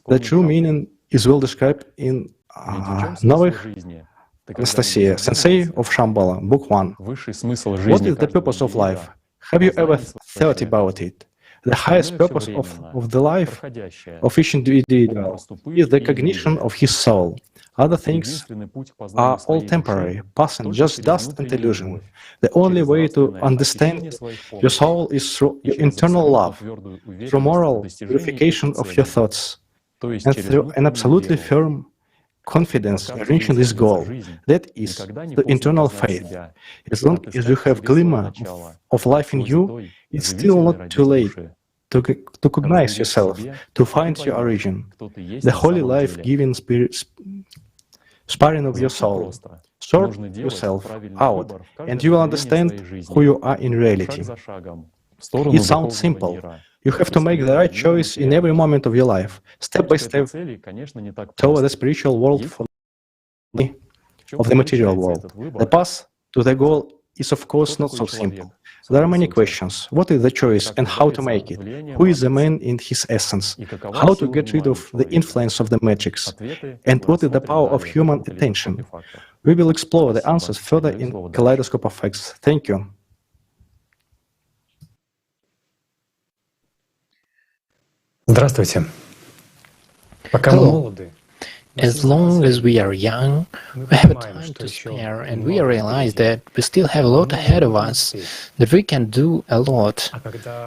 The true meaning is well described in Novых Anastasia, Sensei of Shambhala, Book 1. What is the purpose of life? Have you ever thought about it? The highest purpose of the life of each individual is the cognition of his soul. Other things are all temporary, passing, just dust and illusion. The only way to understand your soul is through your internal love, through moral purification of your thoughts, and through an absolutely firm confidence in reaching this goal. That is the internal faith. As long as you have glimmer of life in you, it's still not too late to recognize yourself, to find your origin, the holy life-giving sparring of your soul. Sort yourself out, and you will understand who you are in reality. It sounds simple. You have to make the right choice in every moment of your life, step by step, toward the spiritual world of the material world. The path to the goal is, of course, not so simple. There are many questions. What is the choice and how to make it? Who is the man in his essence? How to get rid of the influence of the matrix? And what is the power of human attention? We will explore the answers further in Kaleidoscope of Facts. Thank you. Здравствуйте. Пока мы молоды. As long as we are young, we have time to spare, and we realize that we still have a lot ahead of us, that we can do a lot.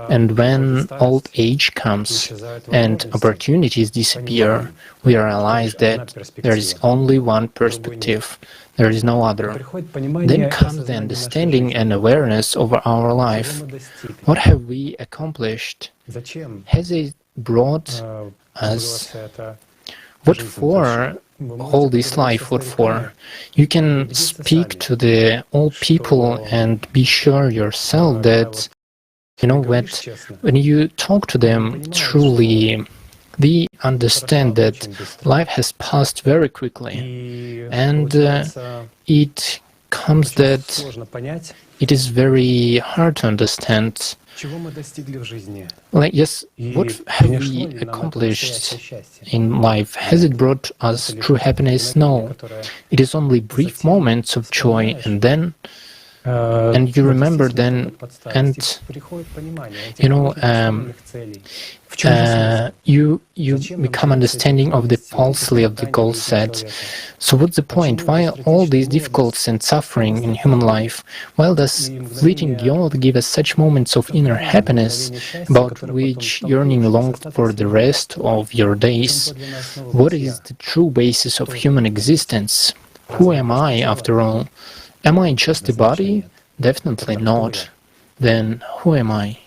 And when old age comes and opportunities disappear, we realize that there is only one perspective, there is no other. Then comes the understanding and awareness of our life. What have we accomplished? Has it brought us? What for all this life? What for? You can speak to the old people and be sure yourself that, you know, what, when you talk to them, truly they understand that life has passed very quickly, and it comes that it is very hard to understand. Like, yes, what have we accomplished in life? Has it brought us true happiness? No. It is only brief moments of joy, and then, and you remember then, and, you know, you become understanding of the falsity of the goal set. So what's the point? Why all these difficulties and suffering in human life? Why does fleeting youth give us such moments of inner happiness, about which yearning longs for the rest of your days? What is the true basis of human existence? Who am I, after all? Am I just a body? Definitely not. Then who am I?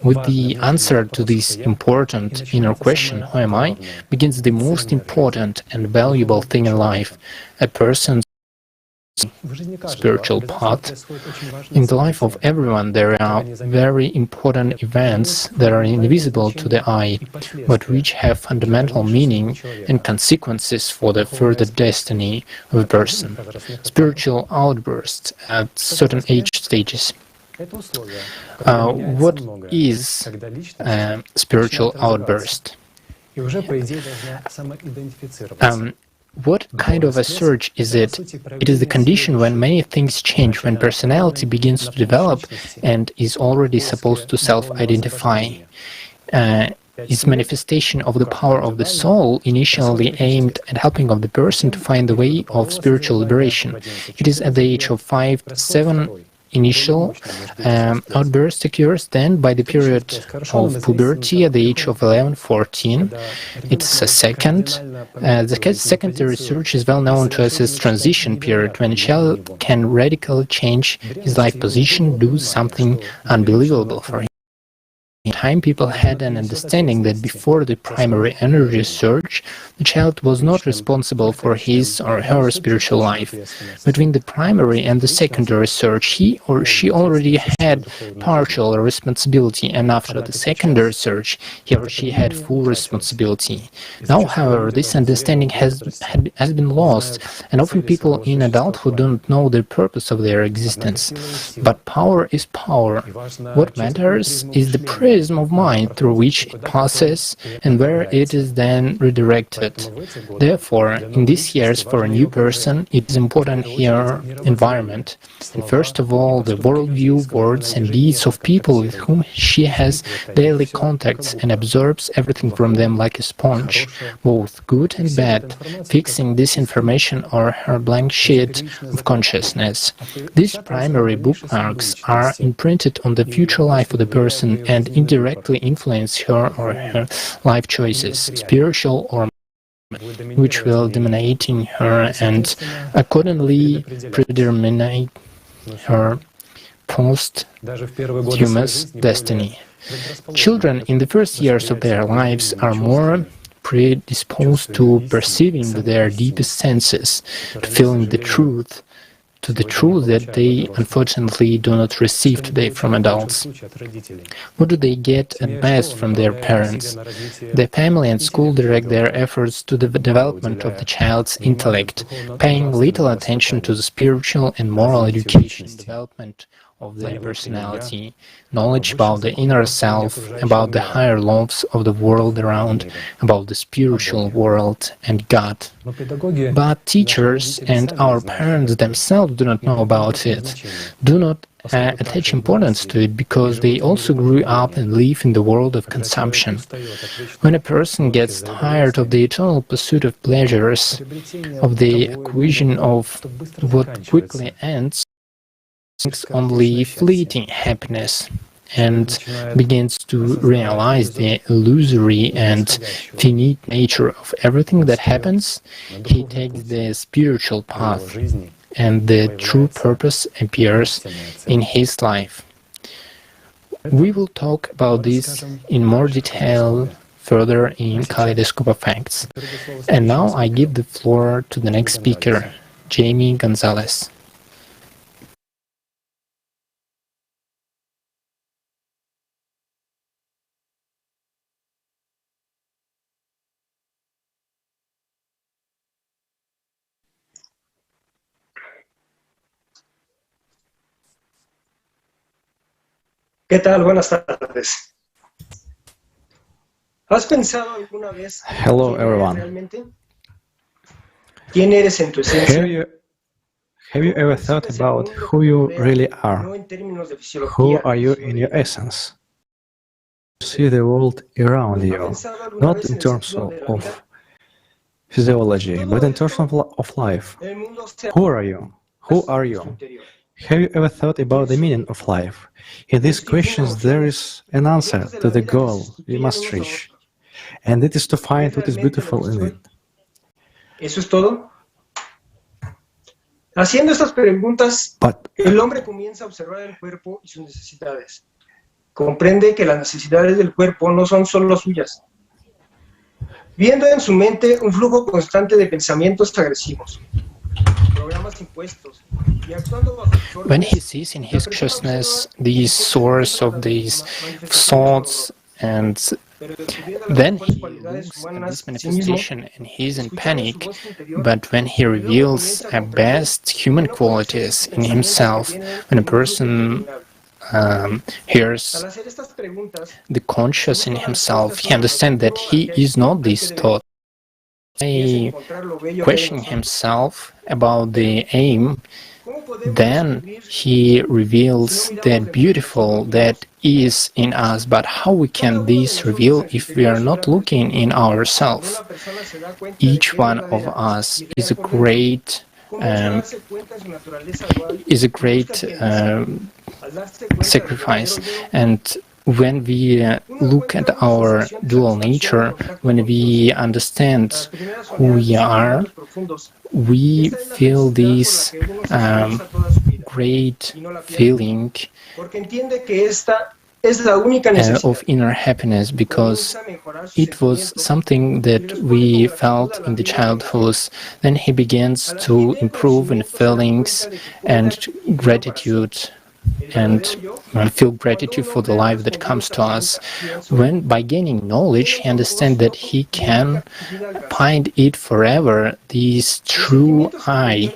With the answer to this important inner question, who am I, begins the most important and valuable thing in life, a person's spiritual path. In the life of everyone there are very important events that are invisible to the eye, but which have fundamental meaning and consequences for the further destiny of a person. Spiritual outbursts at certain age stages. What is a spiritual outburst? What kind of a surge is it? It is the condition when many things change, when personality begins to develop and is already supposed to self-identify. Is manifestation of the power of the soul, initially aimed at helping of the person to find the way of spiritual liberation. It is at the age of 5 to 7 initial outburst occurs, then by the period of puberty at the age of 11-14 it's a second. The secondary research is well known to us as transition period, when a child can radically change his life position, do something unbelievable for him. In time, people had an understanding that before the primary energy surge, the child was not responsible for his or her spiritual life. Between the primary and the secondary surge, he or she already had partial responsibility, and after the secondary surge, he or she had full responsibility. Now, however, this understanding has been lost, and often people in adulthood don't know the purpose of their existence. But power is power. What matters is the prism of mind through which it passes and where it is then redirected. Therefore, in these years, for a new person, it is important here environment, and first of all the worldview, words and deeds of people with whom she has daily contacts and absorbs everything from them like a sponge, both good and bad, fixing this information on her blank sheet of consciousness. These primary bookmarks are imprinted on the future life of the person and indirectly influence her or her life choices, spiritual or which will dominate in her and accordingly predetermine her posthumous destiny. Children in the first years of their lives are more predisposed to perceiving their deepest senses, to feeling the truth, to the truth that they unfortunately do not receive today from adults. What do they get at best from their parents? The family and school direct their efforts to the development of the child's intellect, paying little attention to the spiritual and moral education development of their personality, knowledge about the inner self, about the higher laws of the world around, about the spiritual world and God. But teachers and our parents themselves do not know about it, do not attach importance to it, because they also grew up and live in the world of consumption. When a person gets tired of the eternal pursuit of pleasures, of the acquisition of what quickly ends, only fleeting happiness, and begins to realize the illusory and finite nature of everything that happens, he takes the spiritual path, and the true purpose appears in his life. We will talk about this in more detail further in Kaleidoscope Effects. And now I give the floor to the next speaker, Jamie Gonzalez. ¿Qué tal? Buenas tardes. ¿Has pensado alguna vez Hello, everyone. quién eres en tu esencia? Have you ever thought about who you really are? No en términos de Who fisiología. are you in your essence? See the world around you, not in terms of physiology, but in terms of life. Who are you? Who are you? Have you ever thought about the meaning of life? In these questions there is an answer to the goal we must reach, and it is to find what is beautiful in it. ¿Eso es todo? Haciendo estas preguntas, el hombre comienza a observar el cuerpo y sus necesidades. Comprende que las necesidades del cuerpo no son solo suyas. Viendo en su mente un flujo constante de pensamientos agresivos, programas impuestos, y actuando bajo sus When he órdenes, sees in his consciousness the source of these thoughts, and then he looks at this manifestation and he is in panic, but when he reveals best human qualities in himself, when a person hears the conscious in himself, he understands that he is not these thoughts. questioning himself about the aim, then he reveals that beautiful that is in us. But how we can this reveal if we are not looking in ourselves? Each one of us is a great sacrifice, and when we look at our dual nature, when we understand who we are, we feel this great feeling of inner happiness, because it was something that we felt in the childhood. Then he begins to improve in feelings and gratitude, and feel gratitude for the life that comes to us. When by gaining knowledge he understands that he can find it forever, this true I.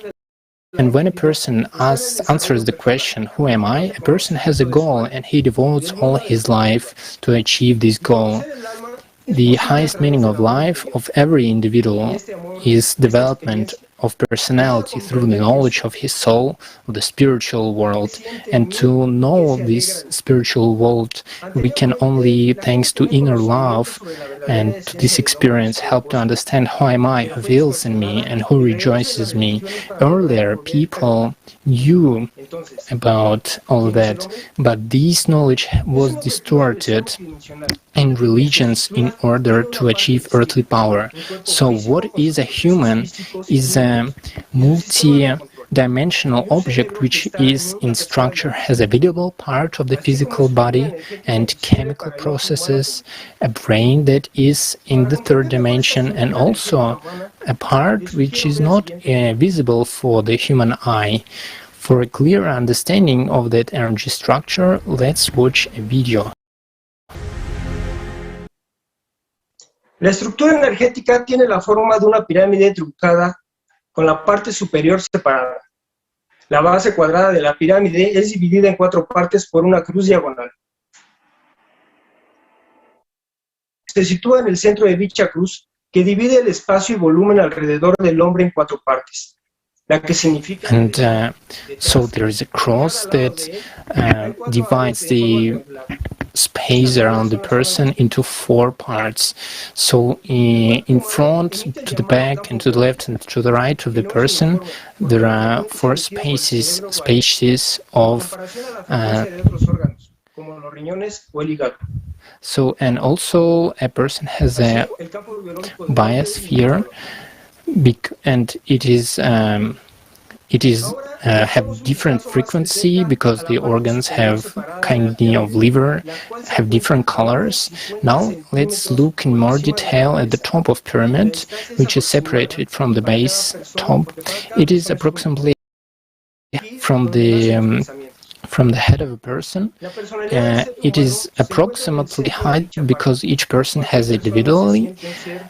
And when a person answers the question, who am I? A person has a goal and he devotes all his life to achieve this goal. The highest meaning of life of every individual is development of personality through the knowledge of his soul, of the spiritual world. And to know this spiritual world, we can only, thanks to inner love and to this experience, help to understand who am I, who feels in me, and who rejoices me. Earlier, people knew about all that, but this knowledge was distorted in religions in order to achieve earthly power. So what is a human is a multi-dimensional object which is in structure, has a visible part of the physical body and chemical processes, a brain that is in the third dimension, and also a part which is not visible for the human eye. For a clear understanding of that energy structure, let's watch a video. La estructura energética tiene la forma de una pirámide truncada con la parte superior separada. La base cuadrada de la pirámide es dividida en 4 partes por una cruz diagonal. Se sitúa en el centro de dicha cruz, que divide el espacio y volumen alrededor del hombre en 4 partes. And so there is a cross that divides the space around the person into 4 parts. So in front, to the back, and to the left and to the right of the person, there are 4 spaces of so, and also a person has a biosphere, and it is have different frequency because the organs have kind of liver, have different colors. Now let's look in more detail at the top of pyramid, which is separated from the base top. It is approximately from the head of a person. It is approximately height because each person has it individually.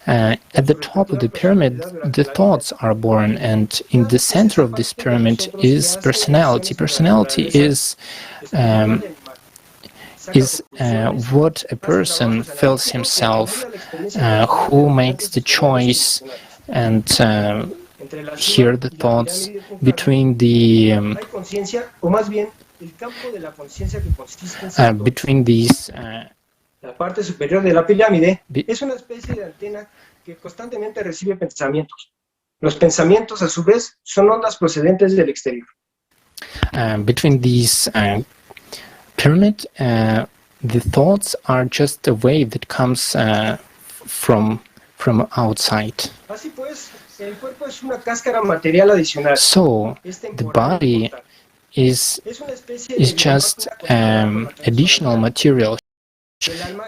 At the top of the pyramid, the thoughts are born, and in the center of this pyramid is personality. Personality is what a person feels himself, who makes the choice and hear the thoughts between the between these. La parte superior de la pirámide es una especie de antena que constantemente recibe pensamientos. Los pensamientos, a su vez, son ondas procedentes del exterior. Between these pyramid, the thoughts are just a wave that comes from outside. Así pues, el cuerpo es una cáscara material adicional. So the body is just additional material.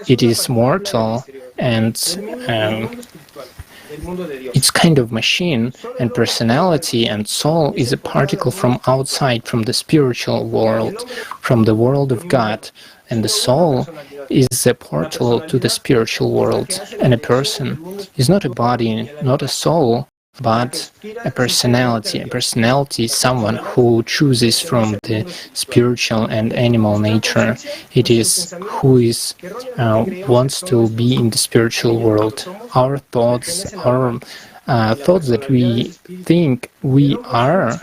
It is mortal, and it's kind of machine, and personality and soul is a particle from outside, from the spiritual world, from the world of God, and the soul is a portal to the spiritual world. And a person is not a body, not a soul, but a personality. A personality is someone who chooses from the spiritual and animal nature. It is who wants to be in the spiritual world. Our thoughts, our thoughts that we think we are,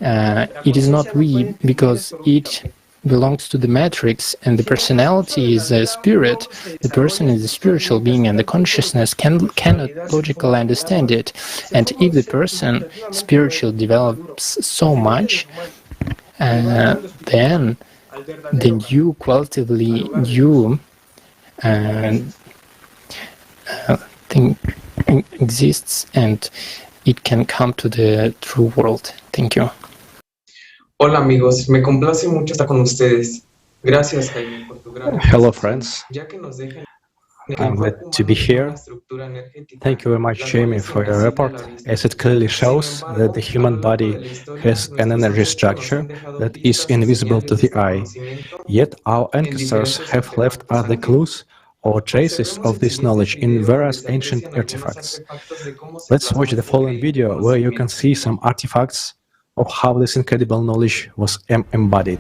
it is not we, because it belongs to the matrix, and the personality is a spirit. The person is a spiritual being, and the consciousness cannot logically understand it. And if the person spiritual develops so much, then the new, qualitatively new thing exists, and it can come to the true world. Thank you. Hola amigos, me complace mucho estar con ustedes. Gracias, Jaime, por tu gran... Hello friends, Ya que nos dejan I'm glad to be here. Thank you very much, Jamie, for your report, as it clearly shows that the human body has an energy structure that is invisible to the eye. Yet our ancestors have left other clues or traces of this knowledge in various ancient artifacts. Let's watch the following video where you can see some artifacts of how this incredible knowledge was embodied.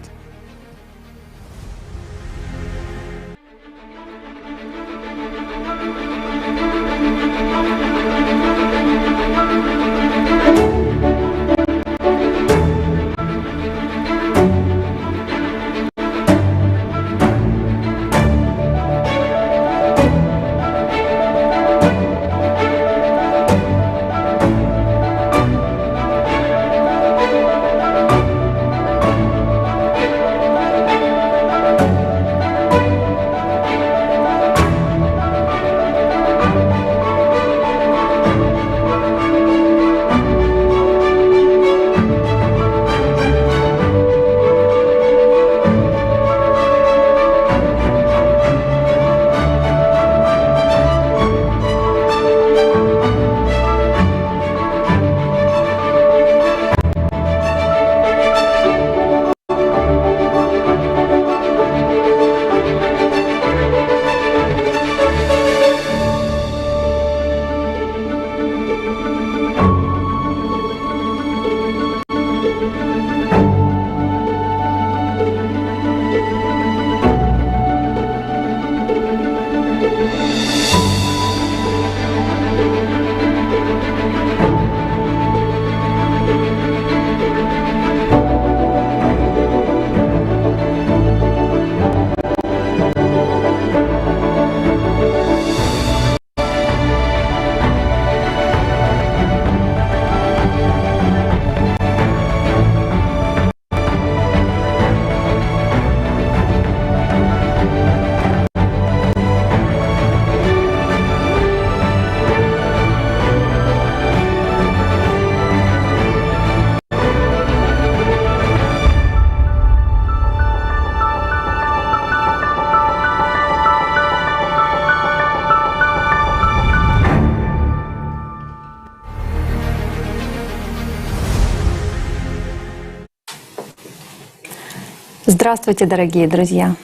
Здравствуйте, дорогие друзья!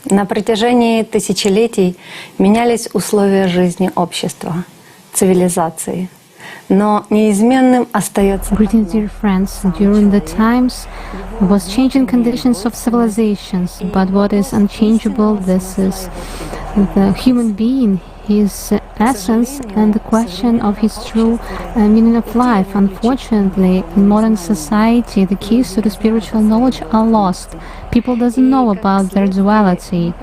На протяжении тысячелетий менялись условия жизни общества, цивилизации. Но неизменным остается... Greetings, dear friends. During the times was changing conditions of civilizations, but what is unchangeable, this is the human being, his essence, and the question of his true meaning of life. Unfortunately, in modern society, the keys to the spiritual knowledge are lost. People doesn't know about their duality,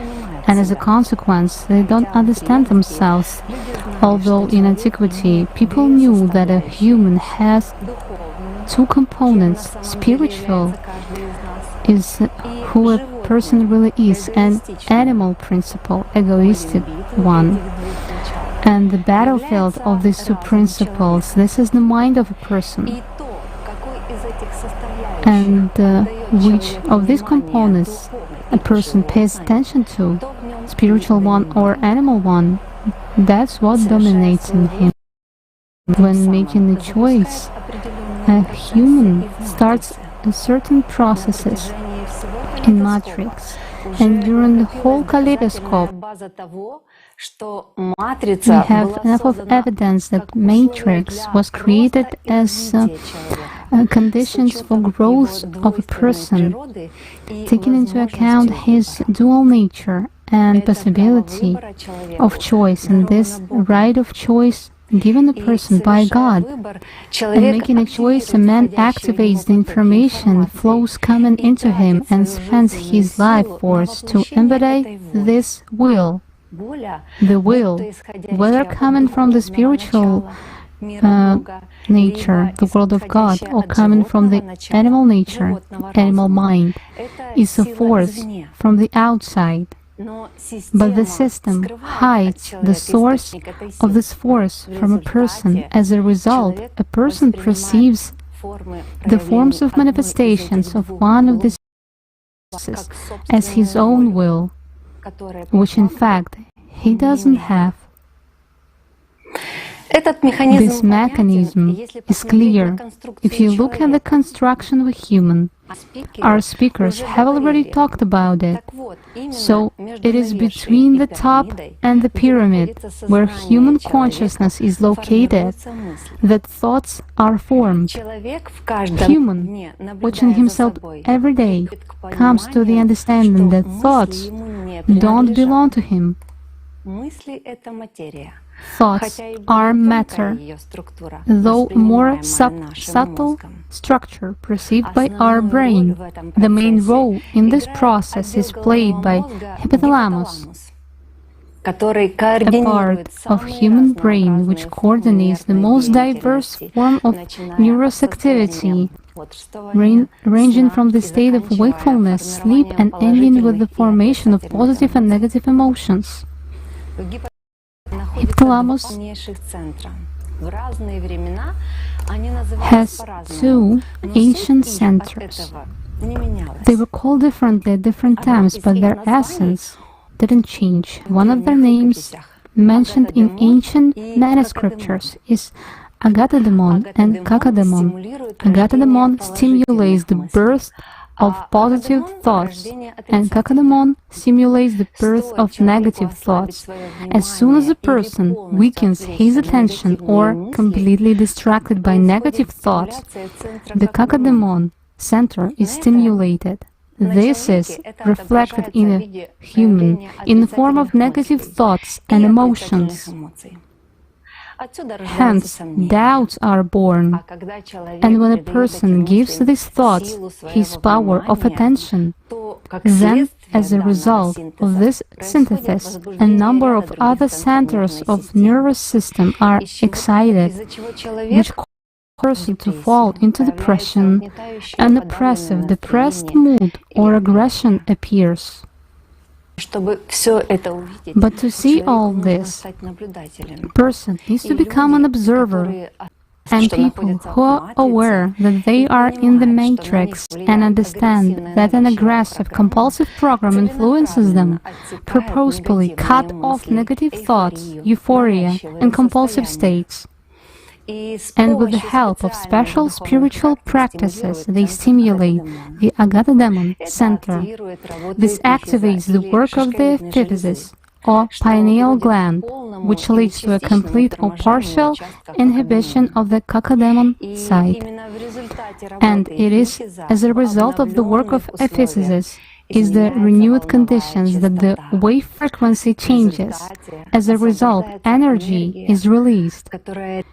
and as a consequence, they don't understand themselves. Although in antiquity, people knew that a human has two components: spiritual is who a person really is, and animal principle, egoistic one. And the battlefield of these two principles, this is the mind of a person. And which of these components a person pays attention to, spiritual one or animal one, that's what dominates in him. When making a choice, a human starts certain processes in matrix, and during the whole kaleidoscope, we have enough of evidence that matrix was created as conditions for growth of a person, taking into account his dual nature and possibility of choice, and this right of choice given a person by God. And making a choice, a man activates the information, flows coming into him, and spends his life force to embody this will. The will, whether coming from the spiritual nature, the world of God, or coming from the animal nature, animal mind, is a force from the outside. But the system hides the source of this force from a person. As a result, a person perceives the forms of manifestations of one of these forces as his own will, which in fact he doesn't have. This mechanism is clear if you look at the construction of a human. Our speakers have already talked about it. So it is between the top and the pyramid, where human consciousness is located, that thoughts are formed. Human, watching himself every day, comes to the understanding that thoughts don't belong to him. Thoughts are matter, though more subtle structure perceived by our brain. The main role in this process is played by hypothalamus, a part of human brain which coordinates the most diverse form of neurous activity, ranging from the state of wakefulness, sleep, and ending with the formation of positive and negative emotions. Hypothalamus has two ancient centers. They were called differently at different times, but their essence didn't change. One of their names mentioned in ancient manuscriptures is Agatha-demon and Kaka-demon. Agatha-demon stimulates the birth of positive thoughts, and Kaka-demon simulates the birth of negative thoughts. As soon as a person weakens his attention or completely distracted by negative thoughts, the Kaka-demon center is stimulated. This is reflected in a human in the form of negative thoughts and emotions. Hence, doubts are born, and when a person gives these thoughts his power of attention, then, as a result of this synthesis, a number of other centers of nervous system are excited, which cause a person to fall into depression. An oppressive, depressed mood or aggression appears. But to see all this, a person needs to become an observer, and people who are aware that they are in the matrix and understand that an aggressive, compulsive program influences them, purposefully cut off negative thoughts, euphoria, and compulsive states. And with the help of special spiritual practices, they stimulate the Agatha-demon center. This activates the work of the epiphysis, or pineal gland, which leads to a complete or partial inhibition of the Kaka-demon side. And it is as a result of the work of epiphysis is the renewed conditions that the wave frequency changes. As a result, energy is released,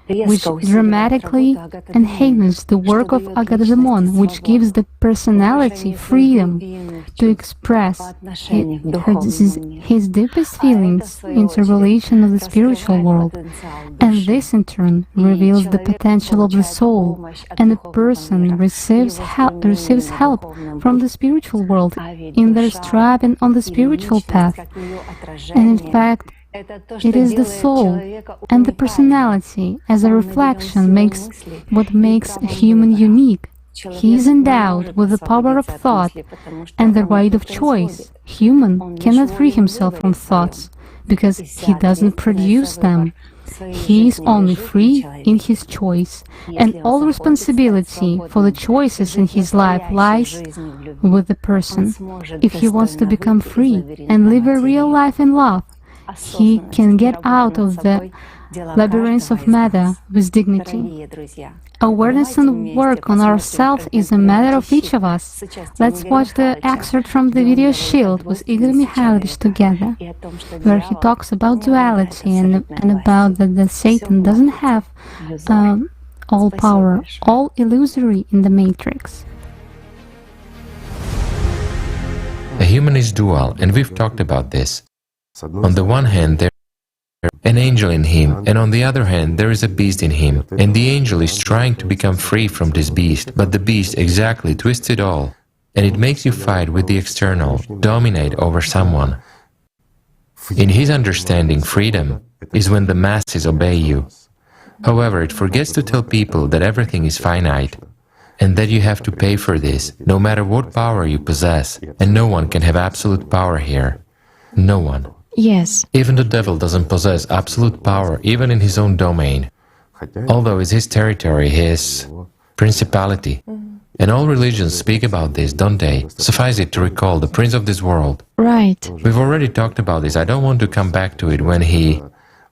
which dramatically enhances the work of Agatha-demon, which gives the personality freedom to express his deepest feelings into relation of the spiritual world. And this in turn reveals the potential of the soul, and a person receives help from the spiritual world in their striving on the spiritual path. And in fact, it is the soul and the personality as a reflection what makes a human unique. He is endowed with the power of thought and the right of choice. Human cannot free himself from thoughts because he doesn't produce them. He is only free in his choice, and all responsibility for the choices in his life lies with the person. If he wants to become free and live a real life in love, he can get out of the labyrinths of matter with dignity. Awareness and work on ourselves is a matter of each of us. Let's watch the excerpt from the video Shield with Igor Mikhailovich together, where he talks about duality and about that the Satan doesn't have all power, all illusory in the matrix. A human is dual, and we've talked about this. On the one hand, there is an angel in him, and on the other hand, there is a beast in him, and the angel is trying to become free from this beast, but the beast exactly twists it all, and it makes you fight with the external, dominate over someone. In his understanding, freedom is when the masses obey you. However, it forgets to tell people that everything is finite, and that you have to pay for this, no matter what power you possess, and no one can have absolute power here. No one. Yes. Even the devil doesn't possess absolute power, even in his own domain. Although it's his territory, his principality. And all religions speak about this, don't they? Suffice it to recall the prince of this world. Right. We've already talked about this, I don't want to come back to it, when he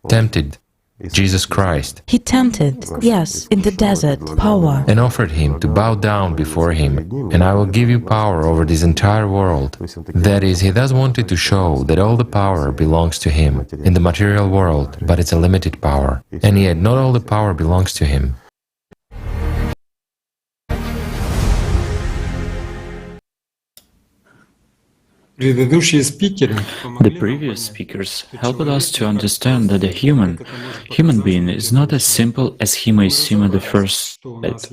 tempted Jesus Christ. He tempted, yes, in the desert, power. And offered him to bow down before him, and I will give you power over this entire world. That is, he thus wanted to show that all the power belongs to him in the material world, but it's a limited power. And yet, not all the power belongs to him. The previous speakers helped us to understand that a human being is not as simple as he may seem at the first sight.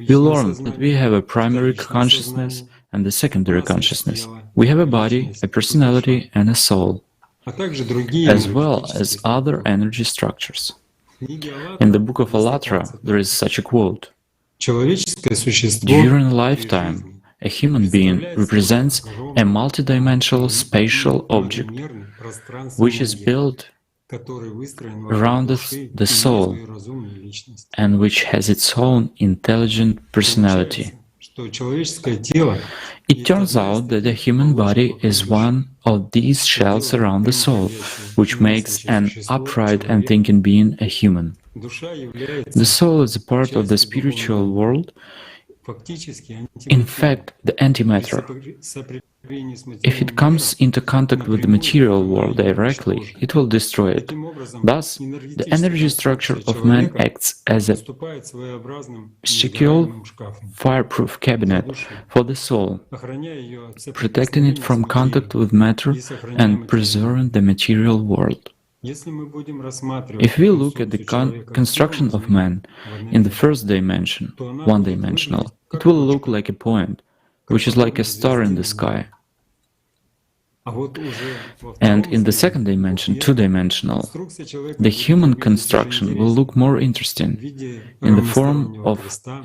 We learned that we have a primary consciousness and a secondary consciousness. We have a body, a personality, and a soul, as well as other energy structures. In the book of Allatra, there is such a quote: "During a lifetime, a human being represents a multidimensional spatial object, which is built around the soul and which has its own intelligent personality." It turns out that the human body is one of these shells around the soul, which makes an upright and thinking being a human. The soul is a part of the spiritual world, in fact, the antimatter. If it comes into contact with the material world directly, it will destroy it. Thus, the energy structure of man acts as a secure, fireproof cabinet for the soul, protecting it from contact with matter and preserving the material world. If we look at the construction of man in the first dimension, one-dimensional, it will look like a point, which is like a star in the sky. And in the second dimension, two-dimensional, the human construction will look more interesting in the form of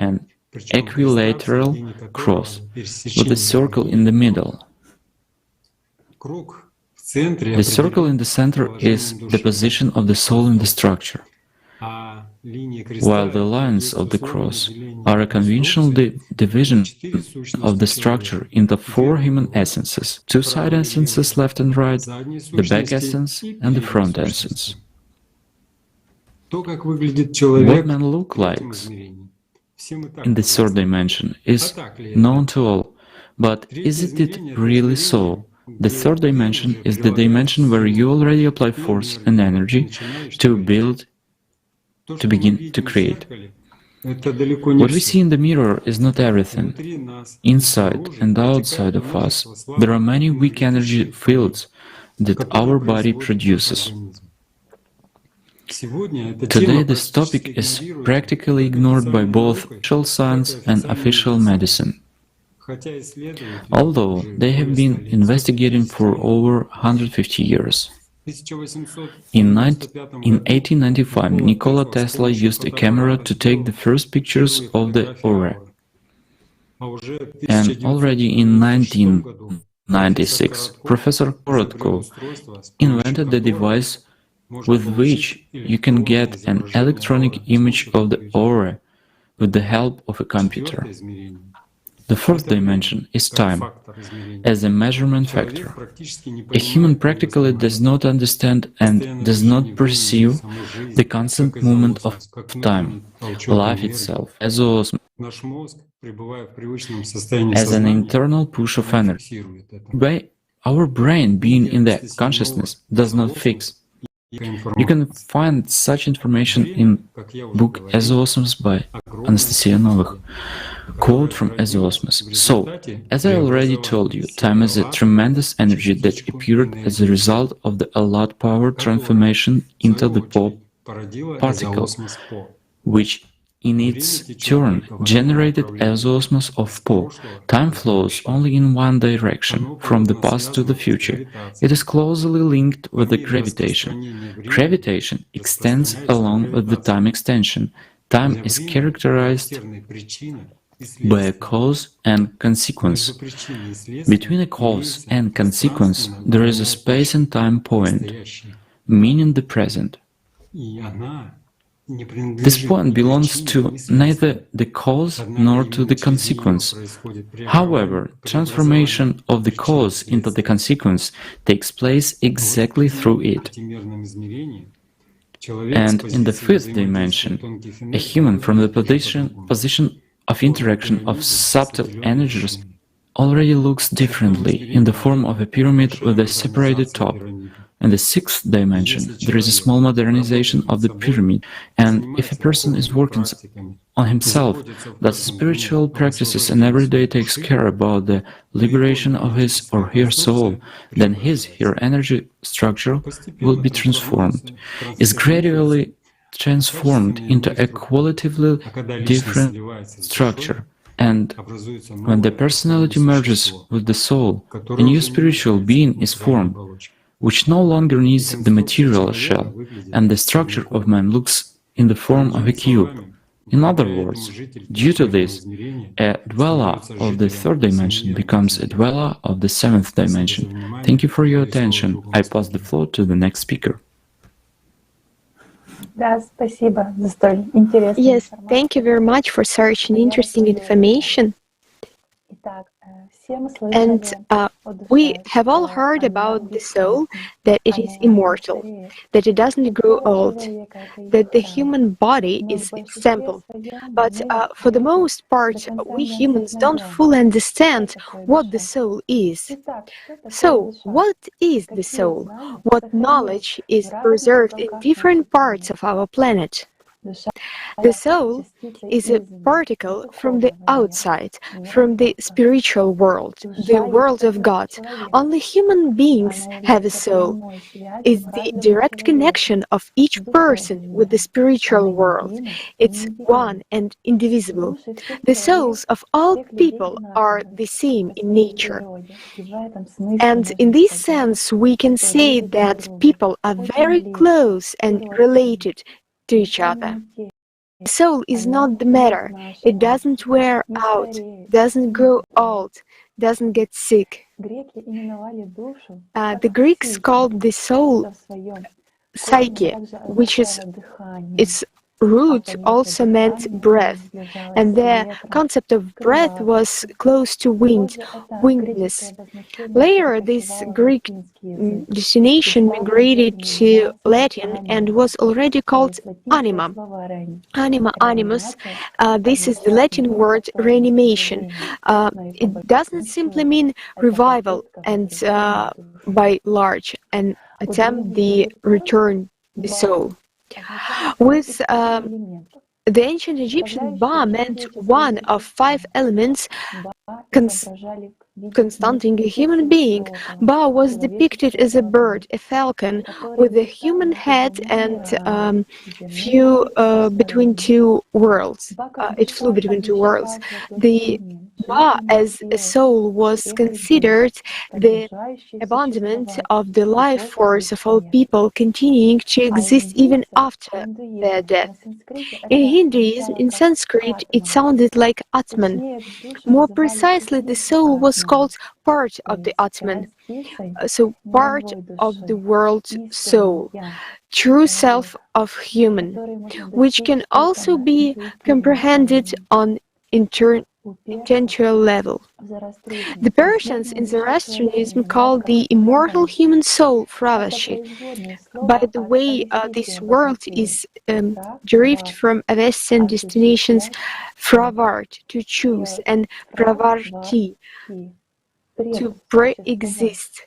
an equilateral cross with a circle in the middle. The circle in the center is the position of the soul in the structure, while the lines of the cross are a conventional division of the structure into four human essences: two side essences left and right, the back essence and the front essence. What man looks like in the third dimension is known to all, but is it really so? The third dimension is the dimension where you already apply force and energy to build, to begin to create. What we see in the mirror is not everything. Inside and outside of us, there are many weak energy fields that our body produces. Today, this topic is practically ignored by both official science and official medicine, although they have been investigating for over 150 years. In 1895, Nikola Tesla used a camera to take the first pictures of the aura. And already in 1996, Professor Korotko invented the device with which you can get an electronic image of the aura with the help of a computer. The fourth dimension is time, as a measurement factor. A human practically does not understand and does not perceive the constant movement of time, life itself, as an internal push of energy. Our brain, being in the consciousness, does not fix. You can find such information in book Ezoosmos by Anastasia Novych. Quote from Ezoosmos. So, as I already told you, time is a tremendous energy that appeared as a result of the allowed power transformation into the particle, which in its turn generated Ezoosmos of Po. Time flows only in one direction, from the past to the future. It is closely linked with the gravitation. Gravitation extends along with the time extension. Time is characterized by a cause and consequence. Between a cause and consequence, there is a space and time point, meaning the present. This point belongs to neither the cause nor to the consequence. However, transformation of the cause into the consequence takes place exactly through it. And in the fifth dimension, a human from the position of interaction of subtle energies already looks differently in the form of a pyramid with a separated top. In the sixth dimension, there is a small modernization of the pyramid, and if a person is working on himself, does spiritual practices and every day takes care about the liberation of his or her soul, then her energy structure will be transformed, is gradually transformed into a qualitatively different structure. And when the personality merges with the soul, a new spiritual being is formed, which no longer needs the material shell, and the structure of man looks in the form of a cube. In other words, due to this, a dweller of the third dimension becomes a dweller of the seventh dimension. Thank you for your attention. I pass the floor to the next speaker. Yes, thank you very much for such an interesting information. And we have all heard about the soul, that it is immortal, that it doesn't grow old, that the human body is simple. But for the most part, we humans don't fully understand what the soul is. So, what is the soul? What knowledge is preserved in different parts of our planet? The soul is a particle from the outside, from the spiritual world, the world of God. Only human beings have a soul. It's the direct connection of each person with the spiritual world. It's one and indivisible. The souls of all people are the same in nature. And in this sense, we can say that people are very close and related to each other. The soul is not the matter. It doesn't wear out, doesn't grow old, doesn't get sick. The Greeks called the soul psyche, which is its root also meant breath, and the concept of breath was close to wingedness. Later, this Greek destination migrated to Latin and was already called anima. Anima, animus, this is the Latin word reanimation. It doesn't simply mean revival, and by large, an attempt the return the soul. With the ancient Egyptian Ba meant one of 5 elements constituting a human being. Ba was depicted as a bird, a falcon, with a human head and flew between two worlds. It flew between two worlds. The Ba as a soul was considered the abandonment of the life force of all people, continuing to exist even after their death. In Hinduism, in Sanskrit, it sounded like Atman. More precisely, the soul was called part of the Atman, so part of the world's soul, true self of human, which can also be comprehended on intellectual level. The Persians in Zoroastrianism call the immortal human soul Fravashi. By the way, this word is derived from Avestian destinations Fravart, to choose, and Pravarti, to pre-exist.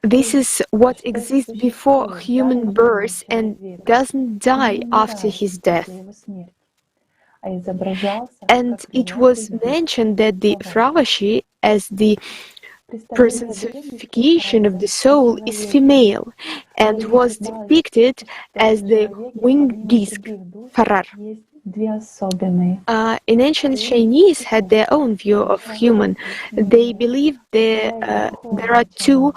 This is what exists before human birth and doesn't die after his death. And it was mentioned that the Fravashi, as the personification of the soul, is female and was depicted as the winged disc, Farar. In ancient Chinese had their own view of human. They believed there are two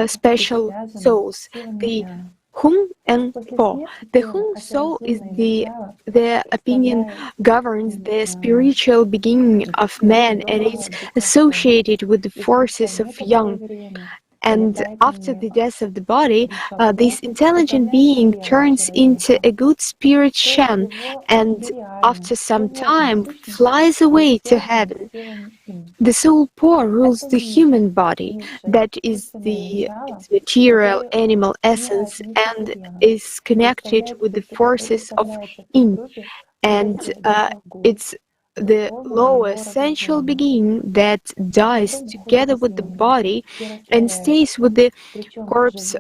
special souls, the Hung and Po. The Hung soul is their opinion governs the spiritual beginning of man, and it's associated with the forces of yang. And after the death of the body, this intelligent being turns into a good spirit Shen, and after some time flies away to heaven. The soul Po rules the human body, that is its material animal essence, and is connected with the forces of Yin, and it's the lower sensual being that dies together with the body and stays with the corpse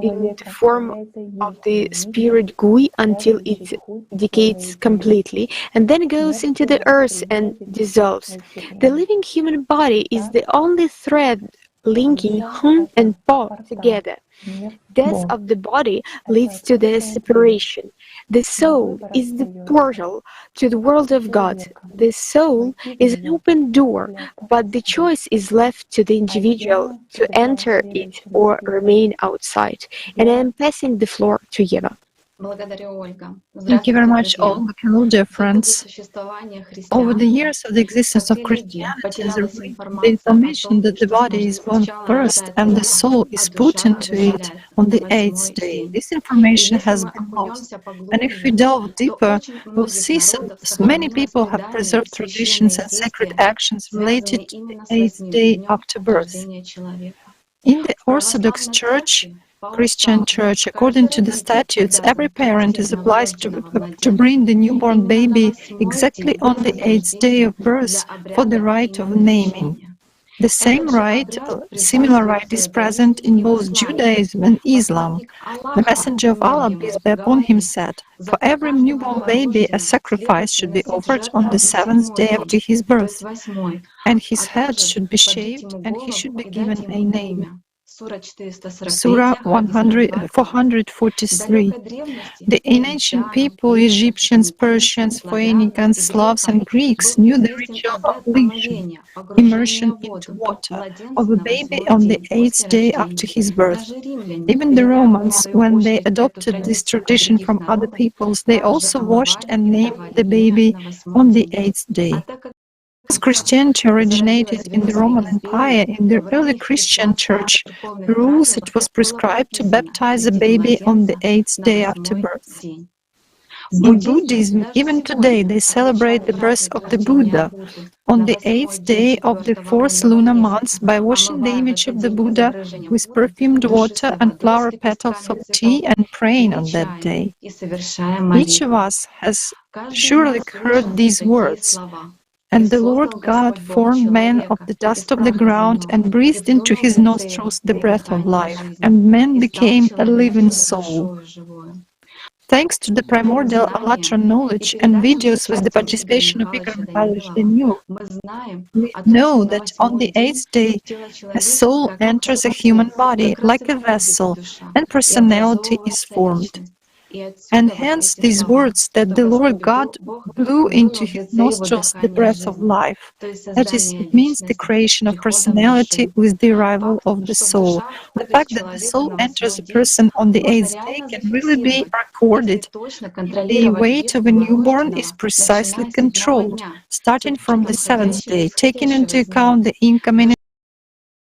in the form of the spirit Gui until it decays completely, and then goes into the earth and dissolves. The living human body is the only thread linking Hun and Po together. Death of the body leads to their separation. The soul is the portal to the world of God. The soul is an open door, but the choice is left to the individual to enter it or remain outside. And I am passing the floor to Eva. Thank you very much, Olga. Hello, dear friends. Over the years of the existence of Christianity, the information that the body is born first and the soul is put into it on the 8th day, this information has been lost. And if we delve deeper, we'll see many people have preserved traditions and sacred actions related to the 8th day after birth. In the Orthodox Church, Christian Church, according to the statutes, every parent is obliged to bring the newborn baby exactly on the 8th day of birth for the rite of naming. The similar rite is present in both Judaism and Islam. The Messenger of Allah, peace be upon him, said, "For every newborn baby, a sacrifice should be offered on the 7th day after his birth, and his head should be shaved, and he should be given a name." Surah 443. The ancient people, Egyptians, Persians, Phoenicians, Slavs, and Greeks knew the ritual of leaching, immersion into water, of a baby on the 8th day after his birth. Even the Romans, when they adopted this tradition from other peoples, they also washed and named the baby on the 8th day. As Christianity originated in the Roman Empire, in the early Christian Church rules it was prescribed to baptize a baby on the 8th day after birth. In Buddhism, even today, they celebrate the birth of the Buddha on the 8th day of the 4th lunar month by washing the image of the Buddha with perfumed water and flower petals of tea and praying on that day. Each of us has surely heard these words. And the Lord God formed man of the dust of the ground and breathed into his nostrils the breath of life, and man became a living soul. Thanks to the primordial Alatra knowledge and videos with the participation of Igor Mikhailovich Denyu, we know that on the 8th day, a soul enters a human body like a vessel, and personality is formed. And hence these words that the Lord God blew into his nostrils the breath of life. That is, it means the creation of personality with the arrival of the soul. The fact that the soul enters a person on the 8th day can really be recorded. The weight of a newborn is precisely controlled, starting from the 7th day, taking into account the incoming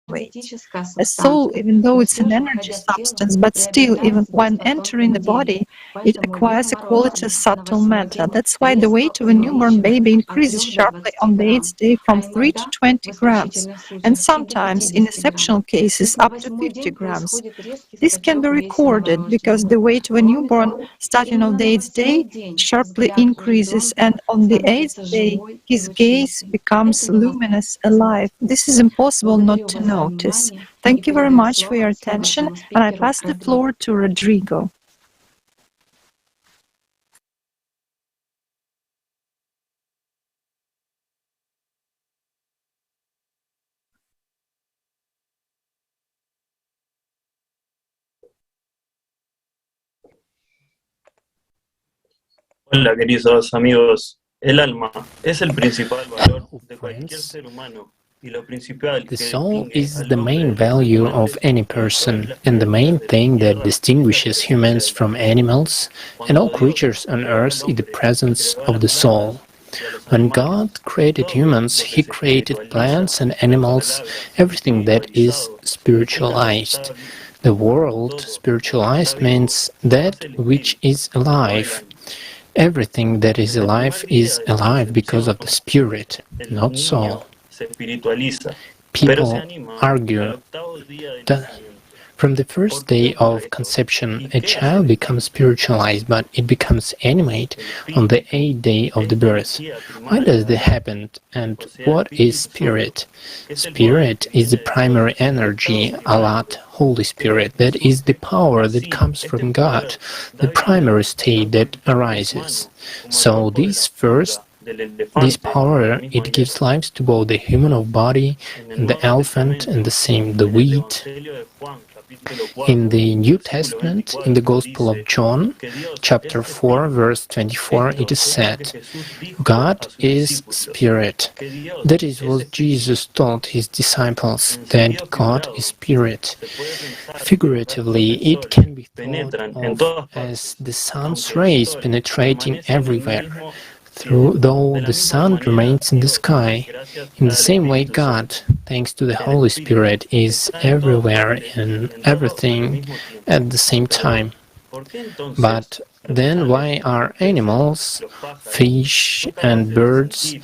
A soul, even though it's an energy substance, but still, even when entering the body, it acquires a quality of subtle matter. That's why the weight of a newborn baby increases sharply on the 8th day from 3 to 20 grams, and sometimes, in exceptional cases, up to 50 grams. This can be recorded because the weight of a newborn, starting on the 8th day, sharply increases, and on the 8th day, his gaze becomes luminous, alive. This is impossible not to notice. Thank you very much for your attention, and I pass the floor to Rodrigo. Hola, queridos amigos. El alma es el principal valor de cualquier ser humano. The soul is the main value of any person, and the main thing that distinguishes humans from animals and all creatures on earth is the presence of the soul. When God created humans, He created plants and animals, everything that is spiritualized. The word spiritualized means that which is alive. Everything that is alive because of the spirit, not soul. People argue that from the first day of conception, a child becomes spiritualized, but it becomes animate on the 8th day of the birth. Why does that happen, and what is spirit? Spirit is the primary energy, Alat, Holy Spirit, that is the power that comes from God, the primary state that arises. So this power, it gives life to both the human of body and the elephant, and the same the wheat. In the New Testament, in the Gospel of John, chapter 4, verse 24, it is said, God is Spirit. That is what Jesus taught His disciples, that God is Spirit. Figuratively, it can be thought of as the sun's rays penetrating everywhere, though the sun remains in the sky. In the same way, God, thanks to the Holy Spirit, is everywhere and everything at the same time. But then why are animals, fish and birds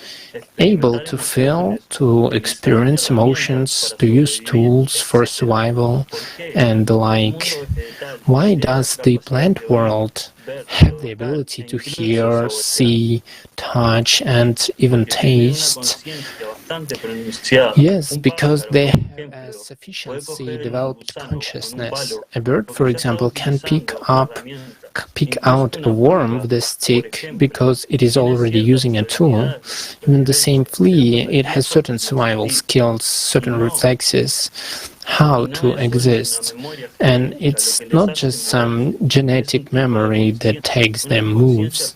able to feel, to experience emotions, to use tools for survival and the like? Why does the plant world have the ability to hear, see, touch and even taste? Yes, because they have a sufficiently developed consciousness. A bird, for example, can pick out a worm with a stick because it is already using a tool. Even the same flea, it has certain survival skills, certain reflexes, how to exist. And it's not just some genetic memory that takes them moves.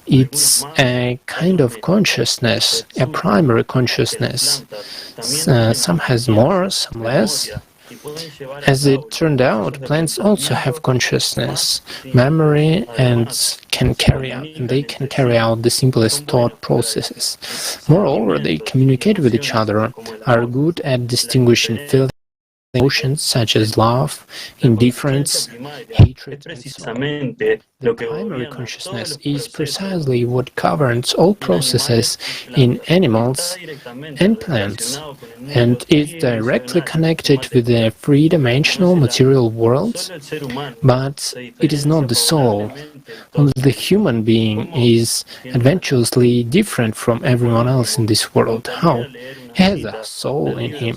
It's a kind of consciousness, a primary consciousness. Some has more, some less. As it turned out, plants also have consciousness, memory, and they can carry out the simplest thought processes. Moreover, they communicate with each other, are good at distinguishing feelings, emotions such as love, indifference, hatred, and so on. The primary consciousness is precisely what governs all processes in animals and plants, and is directly connected with the three-dimensional material world, but it is not the soul. Only the human being is adventurously different from everyone else in this world. How? He has a soul in him.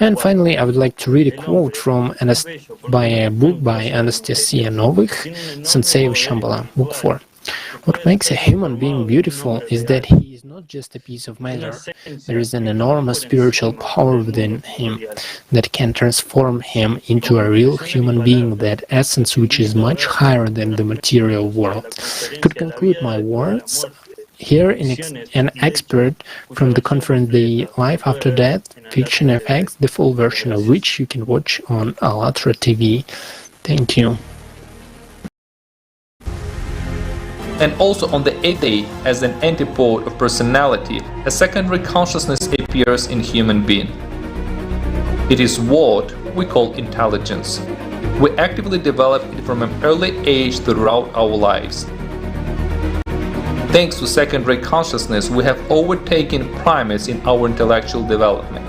And finally, I would like to read a quote from a book by Anastasia Novych, Sensei of Shambhala, Book 4. What makes a human being beautiful is that he is not just a piece of matter. There is an enormous spiritual power within him that can transform him into a real human being, that essence which is much higher than the material world. To conclude my words, here an expert from the conference The Life After Death, Fiction Effects, the full version of which you can watch on Alatra TV. Thank you. And also on the 8th day, as an antipode of personality, a secondary consciousness appears in human being. It is what we call intelligence. We actively develop it from an early age throughout our lives. Thanks to secondary consciousness, we have overtaken primates in our intellectual development.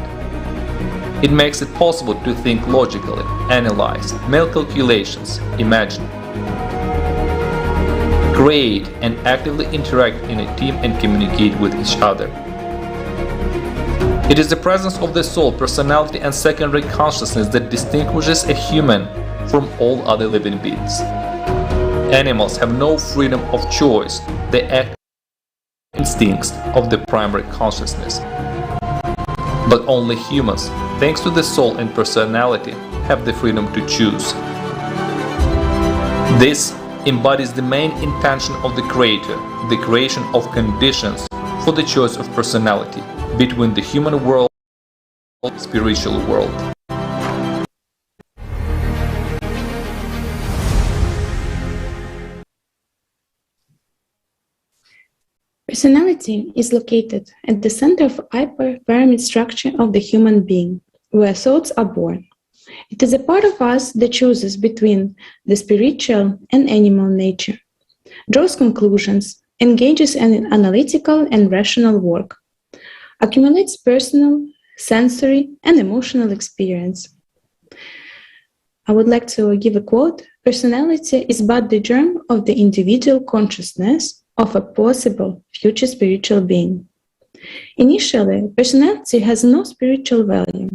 It makes it possible to think logically, analyze, make calculations, imagine, create, and actively interact in a team and communicate with each other. It is the presence of the soul, personality, and secondary consciousness that distinguishes a human from all other living beings. Animals have no freedom of choice. They act instincts of the primary consciousness. But only humans, thanks to the soul and personality, have the freedom to choose. This embodies the main intention of the Creator, the creation of conditions for the choice of personality between the human world and the spiritual world. Personality is located at the center of hyperpyramid structure of the human being, where thoughts are born. It is a part of us that chooses between the spiritual and animal nature, draws conclusions, engages in analytical and rational work, accumulates personal, sensory, and emotional experience. I would like to give a quote. Personality is but the germ of the individual consciousness of a possible future spiritual being. Initially, personality has no spiritual value.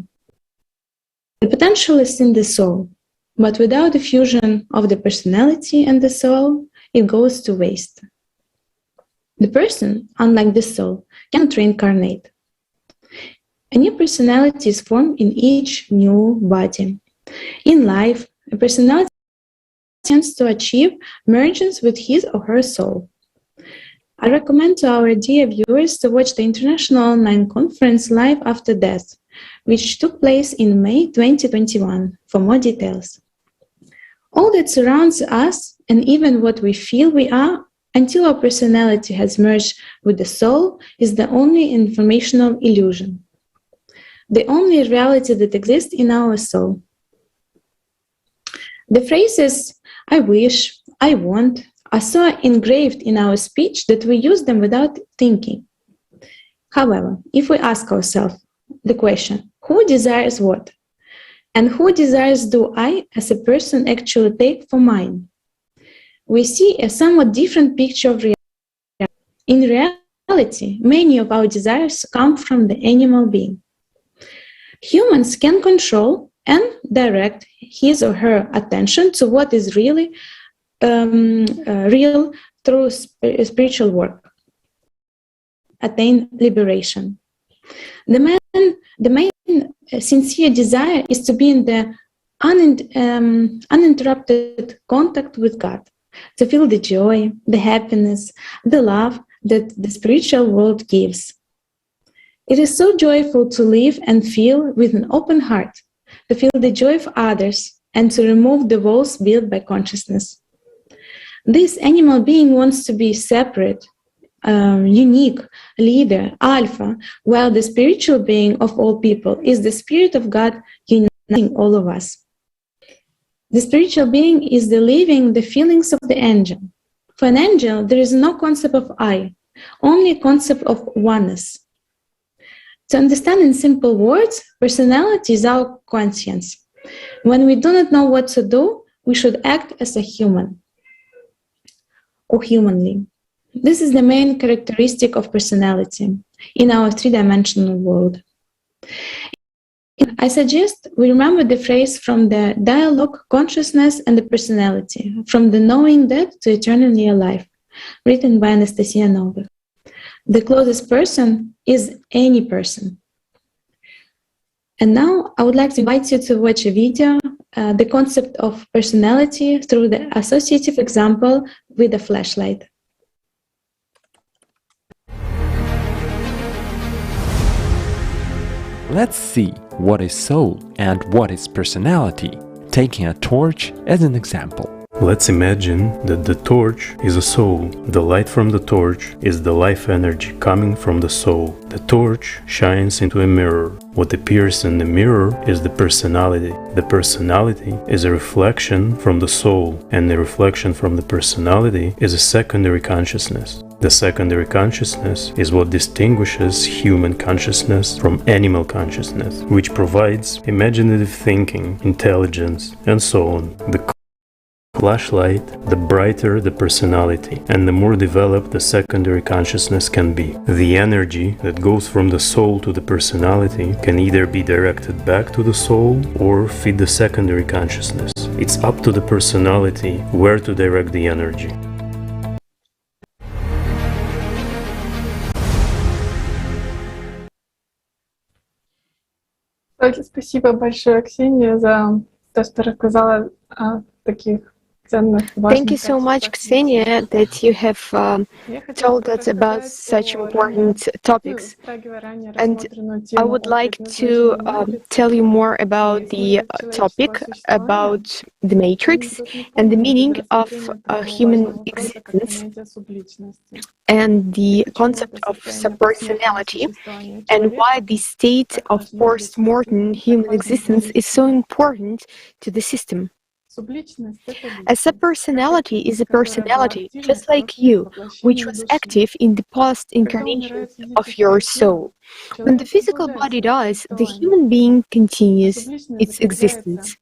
The potential is in the soul, but without the fusion of the personality and the soul, it goes to waste. The person, unlike the soul, cannot reincarnate. A new personality is formed in each new body. In life, a personality tends to achieve mergence with his or her soul. I recommend to our dear viewers to watch the International Online Conference Life After Death, which took place in May 2021, for more details. All that surrounds us, and even what we feel we are, until our personality has merged with the soul, is the only informational illusion, the only reality that exists in our soul. The phrases I wish, I want, are so engraved in our speech that we use them without thinking. However, if we ask ourselves the question, who desires what? And who desires do I, as a person, actually take for mine? We see a somewhat different picture of reality. In reality, many of our desires come from the animal being. Humans can control and direct his or her attention to what is really real through spiritual work, attain liberation. The main sincere desire is to be in the uninterrupted contact with God, to feel the joy, the happiness, the love that the spiritual world gives. It is so joyful to live and feel with an open heart, to feel the joy of others, and to remove the walls built by consciousness. This animal being wants to be separate, unique, leader, alpha, while the spiritual being of all people is the Spirit of God uniting all of us. The spiritual being is the living, the feelings of the angel. For an angel, there is no concept of I, only a concept of oneness. To understand in simple words, personality is our conscience. When we do not know what to do, we should act as a human or humanly. This is the main characteristic of personality in our three-dimensional world. I suggest we remember the phrase from the dialogue, consciousness and the personality, from the knowing death to eternally alive, written by Anastasia Novik. The closest person is any person. And now I would like to invite you to watch a video, the concept of personality through the associative example with a flashlight. Let's see what is soul and what is personality, taking a torch as an example. Let's imagine that the torch is a soul. The light from the torch is the life energy coming from the soul. The torch shines into a mirror. What appears in the mirror is the personality. The personality is a reflection from the soul, and the reflection from the personality is a secondary consciousness. The secondary consciousness is what distinguishes human consciousness from animal consciousness, which provides imaginative thinking, intelligence, and so on. The flashlight, the brighter the personality, and the more developed the secondary consciousness can be. The energy that goes from the soul to the personality can either be directed back to the soul or feed the secondary consciousness. It's up to the personality where to direct the energy. Спасибо большое, Ксения, за то, что рассказала о таких Thank you so much, Ksenia, that you have told us about such important topics. And I would like to tell you more about the topic about the matrix and the meaning of human existence and the concept of subpersonality and why the state of post-mortem human existence is so important to the system. A subpersonality is a personality, just like you, which was active in the past incarnations of your soul. When the physical body dies, the human being continues its existence.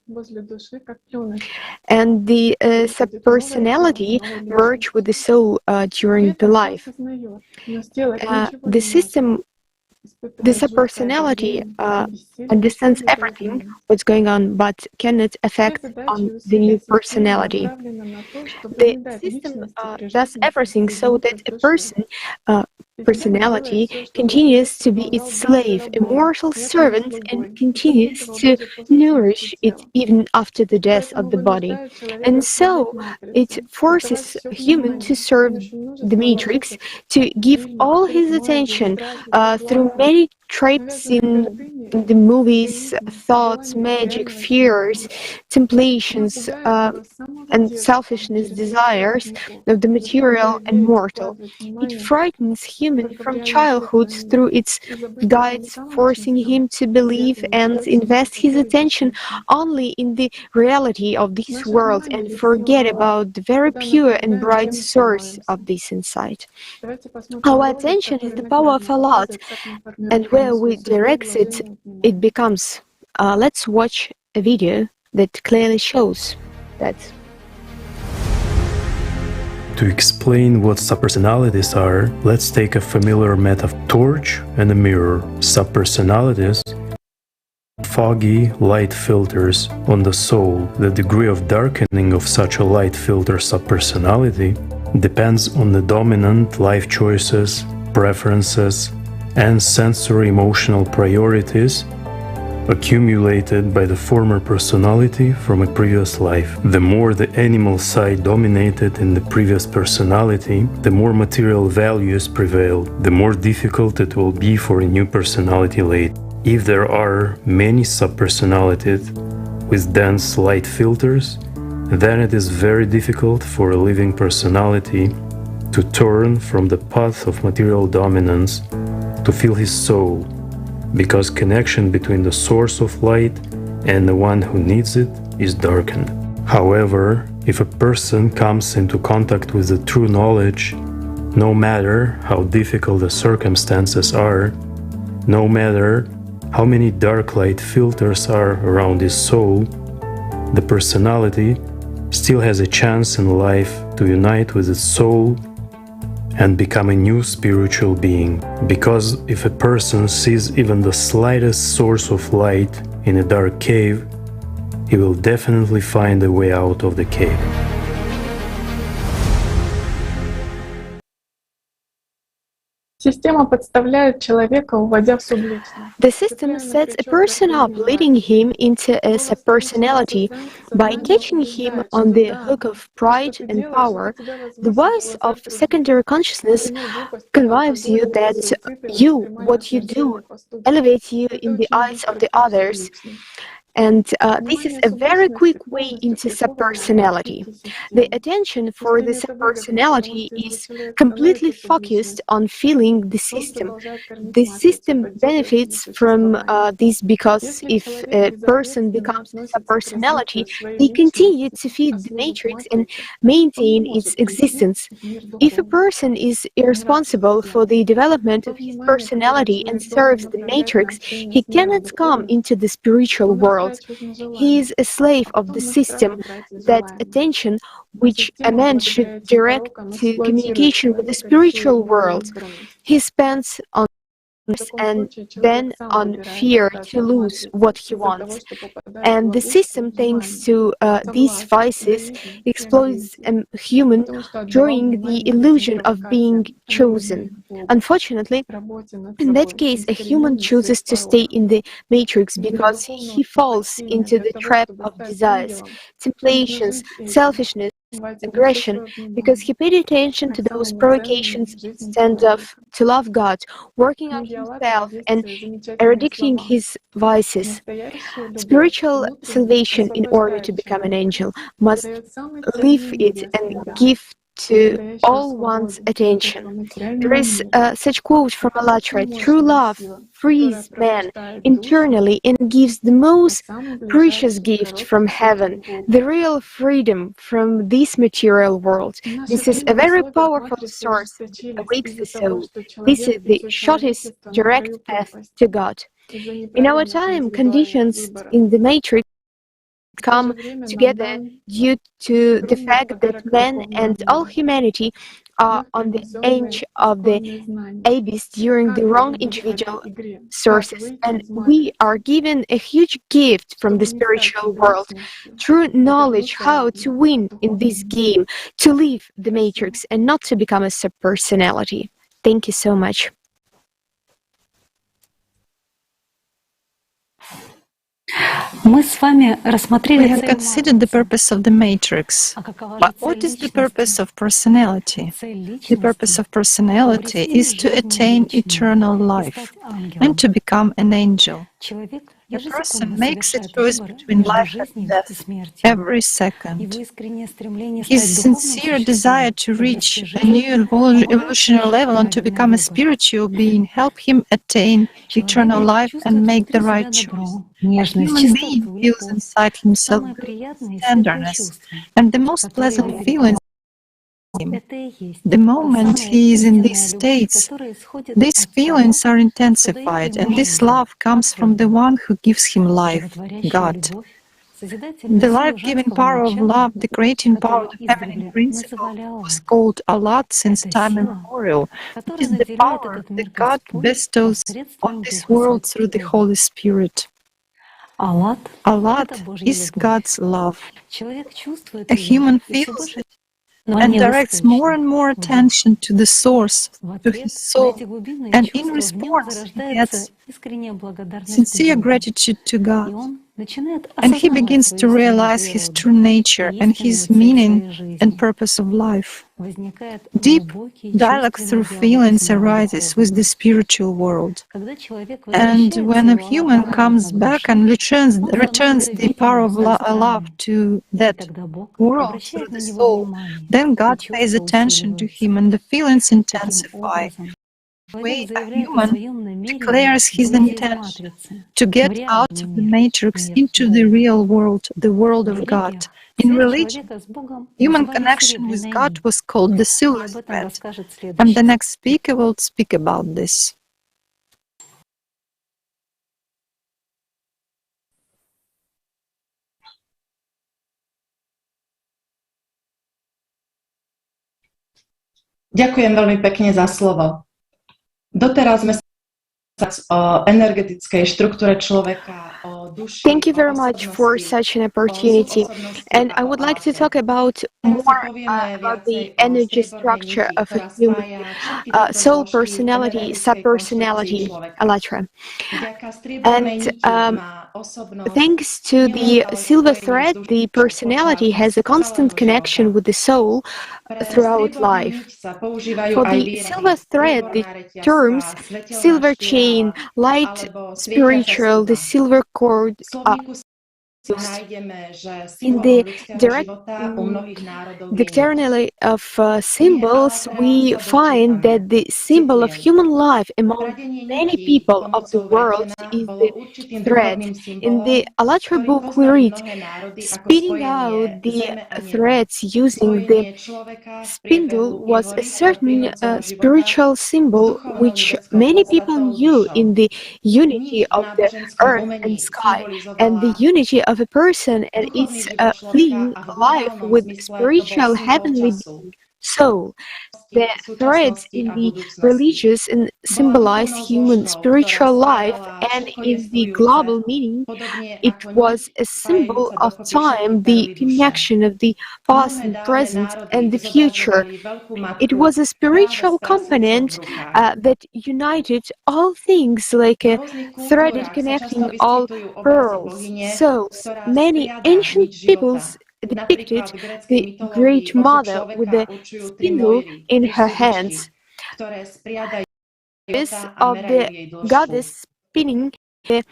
And the subpersonality merges with the soul during the life. The system The subpersonality understands everything what's going on, but cannot affect on the new personality. The system does everything so that a personality continues to be its slave, a mortal servant, and continues to nourish it even after the death of the body. And so it forces a human to serve the matrix, to give all his attention through many traps in the movies, thoughts, magic, fears, temptations, and selfishness, desires of the material and mortal. It frightens human from childhood through its guides, forcing him to believe and invest his attention only in the reality of this world and forget about the very pure and bright source of this insight. Our attention is the power of a lot, and where we direct it, it becomes. Let's watch a video that clearly shows that. To explain what subpersonalities are, let's take a familiar metaphor: torch and a mirror. Subpersonalities, foggy light filters on the soul. The degree of darkening of such a light filter subpersonality depends on the dominant life choices, preferences, and sensory emotional priorities accumulated by the former personality from a previous life. The more the animal side dominated in the previous personality, the more material values prevailed, the more difficult it will be for a new personality later. If there are many subpersonalities with dense light filters, then it is very difficult for a living personality to turn from the path of material dominance to feel his soul, because connection between the source of light and the one who needs it is darkened. However, if a person comes into contact with the true knowledge, no matter how difficult the circumstances are, no matter how many dark light filters are around his soul, the personality still has a chance in life to unite with its soul and become a new spiritual being. Because if a person sees even the slightest source of light in a dark cave, he will definitely find a way out of the cave. The system sets a person up, leading him into a subpersonality. By catching him on the hook of pride and power, the voice of secondary consciousness convinces you that what you do, elevates you in the eyes of the others. And this is a very quick way into subpersonality. The attention for the subpersonality is completely focused on feeling the system. The system benefits from this because if a person becomes a subpersonality, they continue to feed the matrix and maintain its existence. If a person is irresponsible for the development of his personality and serves the matrix, he cannot come into the spiritual world. He is a slave of the system. That attention which a man should direct to communication with the spiritual world, he spends on and then on fear to lose what he wants. And the system, thanks to these vices, exploits a human, drawing the illusion of being chosen. Unfortunately, in that case, a human chooses to stay in the matrix because he falls into the trap of desires, temptations, selfishness, aggression, because he paid attention to those provocations instead of to love God, working on himself and eradicating his vices. Spiritual salvation, in order to become an angel, must leave it and give to all one's attention. There is such quote from Alatra: "True love frees man internally and gives the most precious gift from heaven, the real freedom from this material world. This is a very powerful source that awakes the soul. This is the shortest direct path to God." In our time, conditions in the matrix come together due to the fact that man and all humanity are on the edge of the abyss during the wrong individual sources, and we are given a huge gift from the spiritual world, true knowledge how to win in this game, to leave the matrix and not to become a subpersonality. Thank you so much. We have considered the purpose of the matrix. But what is the purpose of personality? The purpose of personality is to attain eternal life and to become an angel. A person makes a choice between life and death every second. His sincere desire to reach a new evolutionary level and to become a spiritual being help him attain eternal life and make the right choice. A human being feels inside himself tenderness and the most pleasant feelings. The moment he is in these states, these feelings are intensified, and this love comes from the one who gives him life, God. The life-giving power of love, the creating power of the feminine principle, was called Alat since time immemorial. It is the power that God bestows on this world through the Holy Spirit. Alat is God's love. A human feels it and directs more and more attention to the source, to his soul, and in response he gets sincere gratitude to God. And he begins to realize his true nature and his meaning and purpose of life. Deep dialogue through feelings arises with the spiritual world. And when a human comes back and returns the power of love to that world through the soul, then God pays attention to him and the feelings intensify. Way a human declares his intention to get out of the matrix into the real world, the world of God. In religion, human connection with God was called the silver thread, and the next speaker will speak about this. Ďakujem veľmi pekne za slovo. Doteraz sme sa o energetickej štruktúre človeka, o duši. Thank you very much for such an opportunity. And I would like to talk about more about the energy structure of a human soul, personality, subpersonality, Alatra. And thanks to the silver thread, the personality has a constant connection with the soul throughout life. For the silver thread, the terms silver chain, light spiritual, the silver cord in the direct dictionary of symbols, we find that the symbol of human life among many people of the world is the thread. In the Alatra book, we read, spinning out the threads using the spindle was a certain spiritual symbol which many people knew in the unity of the earth and sky, and the unity of a person and its fleeing life with spiritual heavenly being, soul. The threads in the religious and symbolize human spiritual life, and in the global meaning, it was a symbol of time, the connection of the past and present and the future. It was a spiritual component that united all things like a thread connecting all pearls. So many ancient peoples depicted the Great Mother with the spindle in her hands. This of the goddess spinning the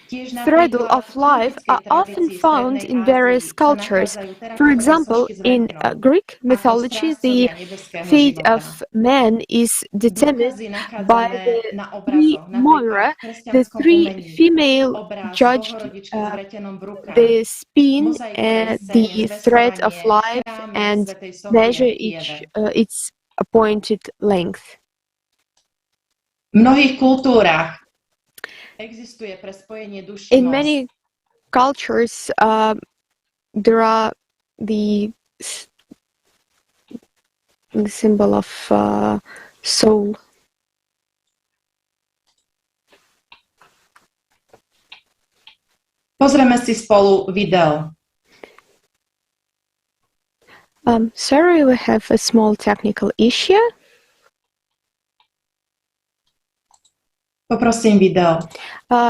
thread of life are often found in various cultures. For example, in Greek mythology, the fate of man is determined by the three Moira, the three female judged the spin the thread of life and measure each its appointed length. In many cultures, there are the symbol of soul. Pozrieme si spolu video. Sorry, we have a small technical issue. Poprosím video.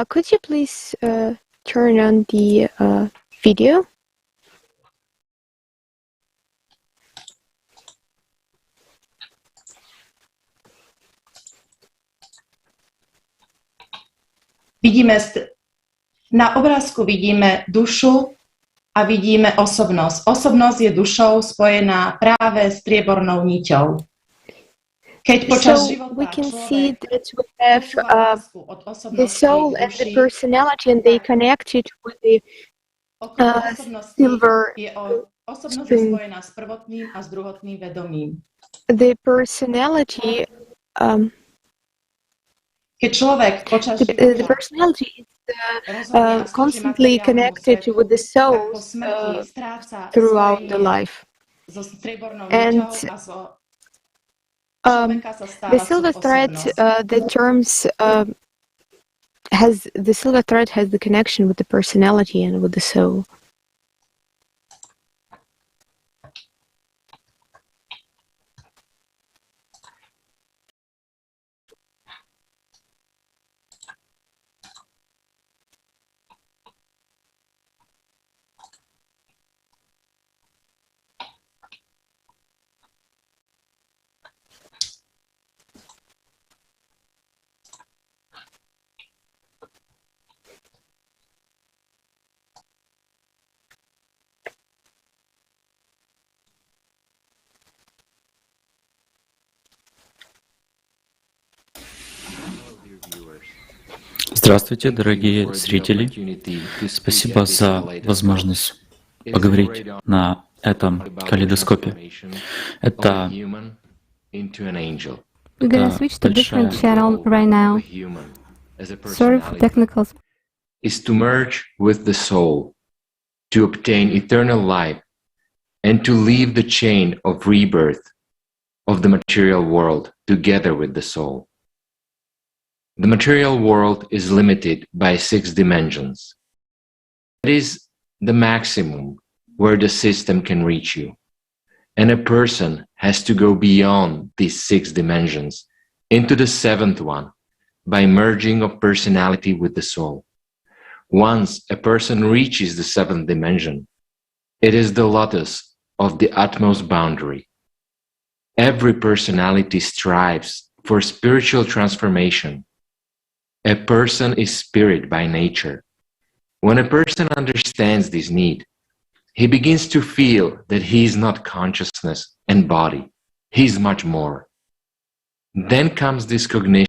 Could you please turn on the video? Na obrázku vidíme dušu a vidíme osobnosť. Osobnosť je dušou spojená práve s striebornou niťou. So we can see that we have the soul and the personality, and they connected with the silver string. The personality, the personality is constantly connected with the soul throughout the life, and the silver thread, the silver thread has the connection with the personality and with the soul. Здравствуйте, дорогие зрители. Спасибо за возможность поговорить на этом калейдоскопе. Это We're gonna switch to different channel right now. Sorry for technical. Is to merge with the soul, to obtain eternal life, and to leave the chain of rebirth of the material world together with the soul. The material world is limited by 6 dimensions. It is the maximum where the system can reach you. And a person has to go beyond these 6 dimensions into the 7th one by merging of personality with the soul. Once a person reaches the 7th dimension, it is the lotus of the utmost boundary. Every personality strives for spiritual transformation. A person is spirit by nature. When a person understands this need, he begins to feel that he is not consciousness and body. He is much more. Then comes this cognition,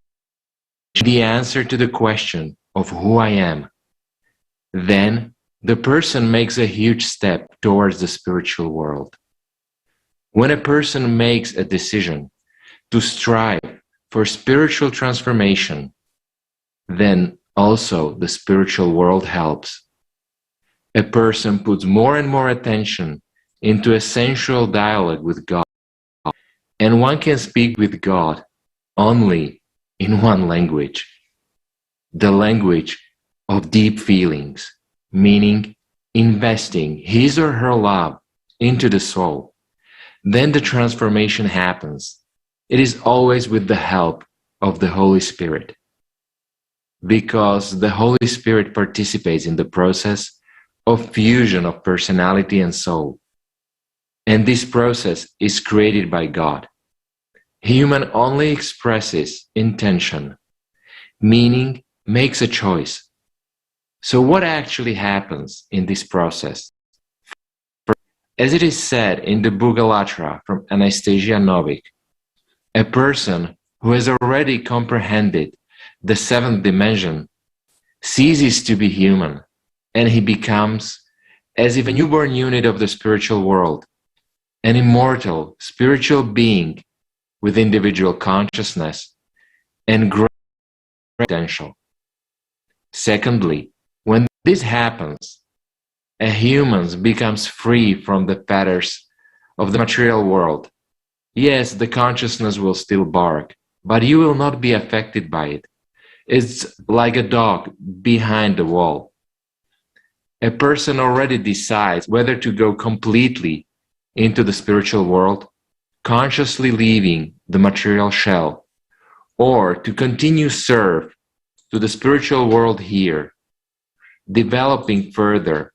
the answer to the question of who I am. Then the person makes a huge step towards the spiritual world. When a person makes a decision to strive for spiritual transformation, then also the spiritual world helps. A person puts more and more attention into a sensual dialogue with God, and one can speak with God only in one language, the language of deep feelings, meaning investing his or her love into the soul. Then the transformation happens. It is always with the help of the Holy Spirit, because the Holy Spirit participates in the process of fusion of personality and soul. And this process is created by God. Human only expresses intention, meaning makes a choice. So what actually happens in this process? As it is said in the book Alatra from Anastasia Novik, a person who has already comprehended the seventh dimension ceases to be human, and he becomes as if a newborn unit of the spiritual world, an immortal spiritual being with individual consciousness and great potential. Secondly, when this happens, a human becomes free from the fetters of the material world. Yes, the consciousness will still bark, but you will not be affected by it. It's like a dog behind the wall. A person already decides whether to go completely into the spiritual world, consciously leaving the material shell, or to continue serve to the spiritual world here, developing further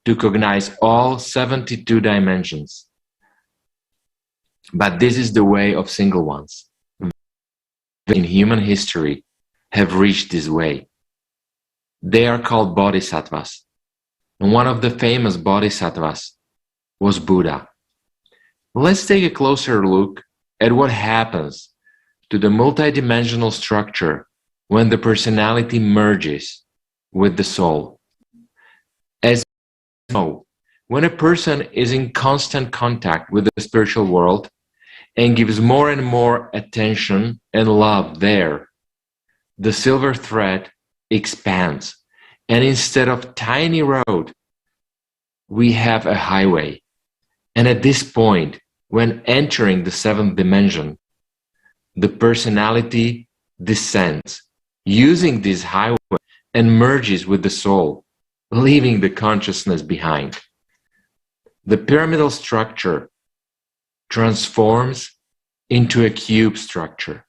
to cognize all 72 dimensions. But this is the way of single ones. In human history have reached this way. They are called bodhisattvas. And one of the famous bodhisattvas was Buddha. Let's take a closer look at what happens to the multidimensional structure when the personality merges with the soul. As you know, when a person is in constant contact with the spiritual world and gives more and more attention and love there, the silver thread expands, and instead of tiny road, we have a highway. And at this point, when entering the seventh dimension, the personality descends, using this highway, and merges with the soul, leaving the consciousness behind. The pyramidal structure transforms into a cube structure.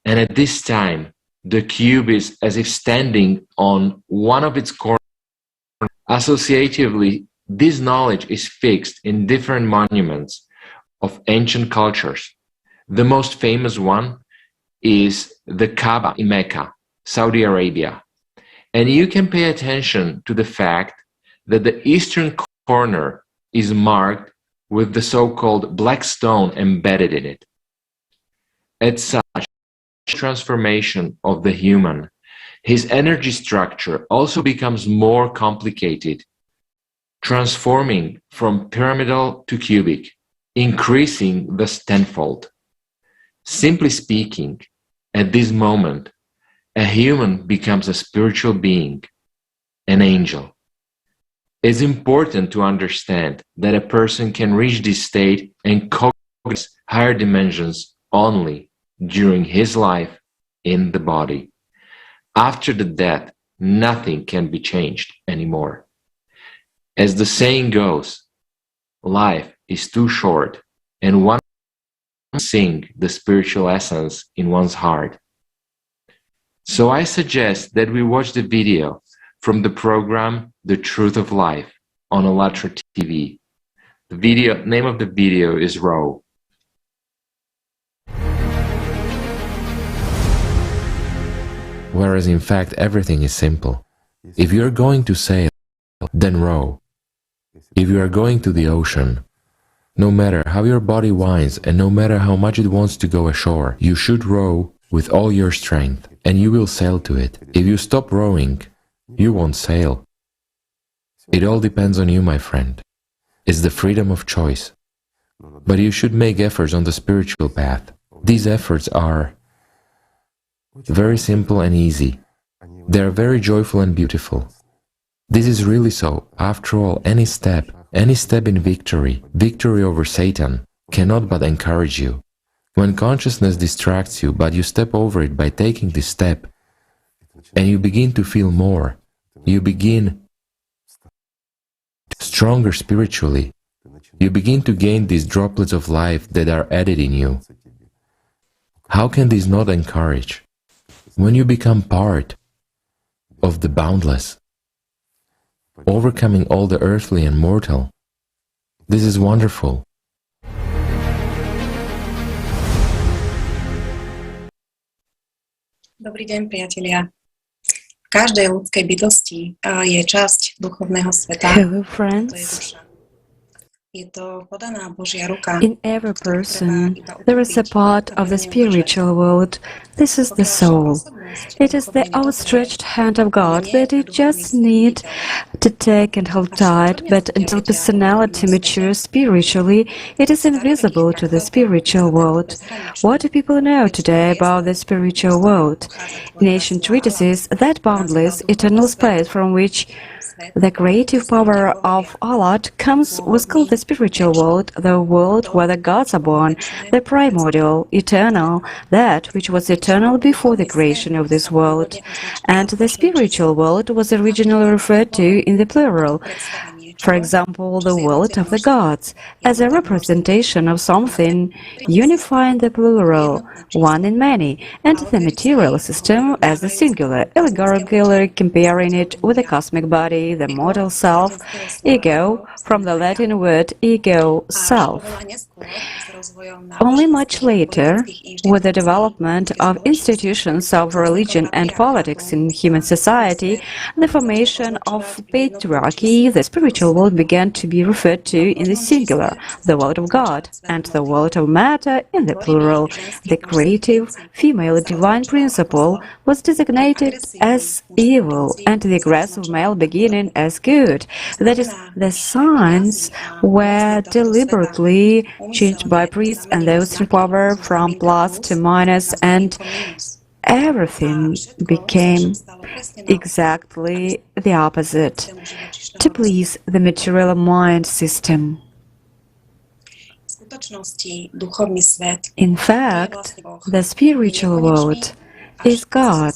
And at this time, the cube is as if standing on one of its corners. Associatively, this knowledge is fixed in different monuments of ancient cultures. The most famous one is the Kaaba in Mecca, Saudi Arabia. And you can pay attention to the fact that the eastern corner is marked with the so-called black stone embedded in it. At such transformation of the human, his energy structure also becomes more complicated, transforming from pyramidal to cubic, increasing thus tenfold. Simply speaking, at this moment, a human becomes a spiritual being, an angel. It's important to understand that a person can reach this state and cognize higher dimensions only during his life in the body. After the death, nothing can be changed anymore. As the saying goes, life is too short, and one can sing the spiritual essence in one's heart. So I suggest that we watch the video from the program The Truth of Life on Alatra TV. The name of the video is Raw. Whereas in fact everything is simple. If you are going to sail, then row. If you are going to the ocean, no matter how your body whines and no matter how much it wants to go ashore, you should row with all your strength, and you will sail to it. If you stop rowing, you won't sail. It all depends on you, my friend. It's the freedom of choice. But you should make efforts on the spiritual path. These efforts are very simple and easy. They are very joyful and beautiful. This is really so. After all, any step in victory, victory over Satan, cannot but encourage you. When consciousness distracts you, but you step over it by taking this step, and you begin to feel more, you begin stronger spiritually, you begin to gain these droplets of life that are added in you. How can this not encourage? When you become part of the boundless, overcoming all the earthly and mortal, this is wonderful. Dobrý deň, priatelia. V každej ľudskej bytosti je časť duchovného sveta. Hello, friends. In every person, there is a part of the spiritual world. This is the soul. It is the outstretched hand of God that you just need to take and hold tight, but until personality matures spiritually, it is invisible to the spiritual world. What do people know today about the spiritual world? In ancient treatises, that boundless, eternal space from which the creative power of Allah comes was called the spiritual world, the world where the gods are born, the primordial, eternal, that which was eternal before the creation of this world. And the spiritual world was originally referred to in the plural. For example, the world of the gods, as a representation of something, unifying the plural, one in many, and the material system as the singular, allegorically comparing it with the cosmic body, the mortal self, ego, from the Latin word ego, self. Only much later, with the development of institutions of religion and politics in human society, the formation of patriarchy, the spiritual world began to be referred to in the singular, the world of God, and the world of matter in the plural. The creative, female divine principle was designated as evil, and the aggressive male beginning as good. That is, the signs were deliberately changed by priests and those in power from plus to minus, and everything became exactly the opposite, to please the material mind system. In fact, the spiritual world is God.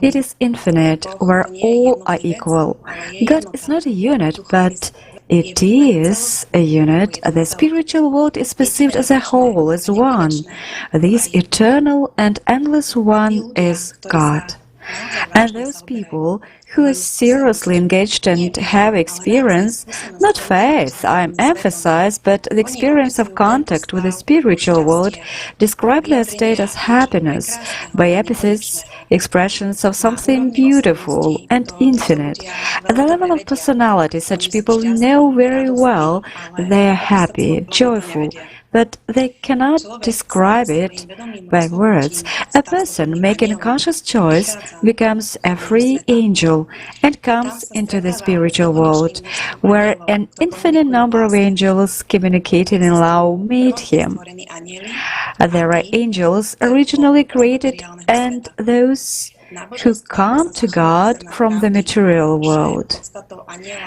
It is infinite, where all are equal. God is not a unit, but it is a unit. The spiritual world is perceived as a whole, as one. This eternal and endless one is God. And those people who are seriously engaged and have experience, not faith, I emphasize, but the experience of contact with the spiritual world, describe their state as happiness by epithets, expressions of something beautiful and infinite. At the level of personality, such people know very well they are happy, joyful, but they cannot describe it by words. A person making a conscious choice becomes a free angel and comes into the spiritual world, where an infinite number of angels communicating in love meet him. There are angels originally created and those who come to God from the material world.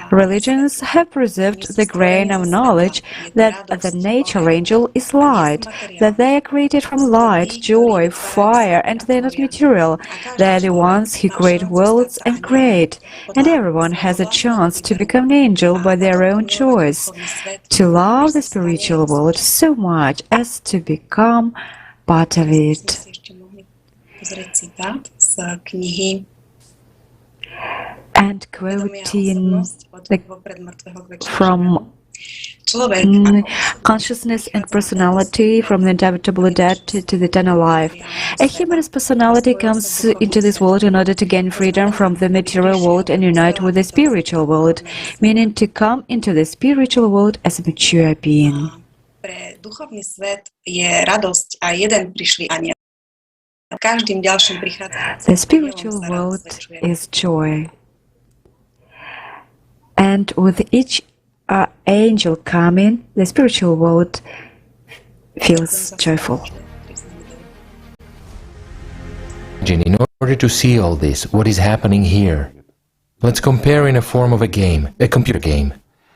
Religions have preserved the grain of knowledge that the nature angel is light, that they are created from light, joy, fire, and they are not material. They are the ones who create worlds and create, and everyone has a chance to become an angel by their own choice, to love the spiritual world so much as to become part of it. And quoting from consciousness and personality from the inevitable dead to the eternal life. A human's personality comes into this world in order to gain freedom from the material world and unite with the spiritual world, meaning to come into the spiritual world as a mature being. Pre duchovný svet je radosť a jeden prišlý anjel. Každým ďalším prichádza. The spiritual world is joy. And with each angel coming, the spiritual world feels joyful. In order to see all this, what is happening here, let's compare in a form of a game, a computer game.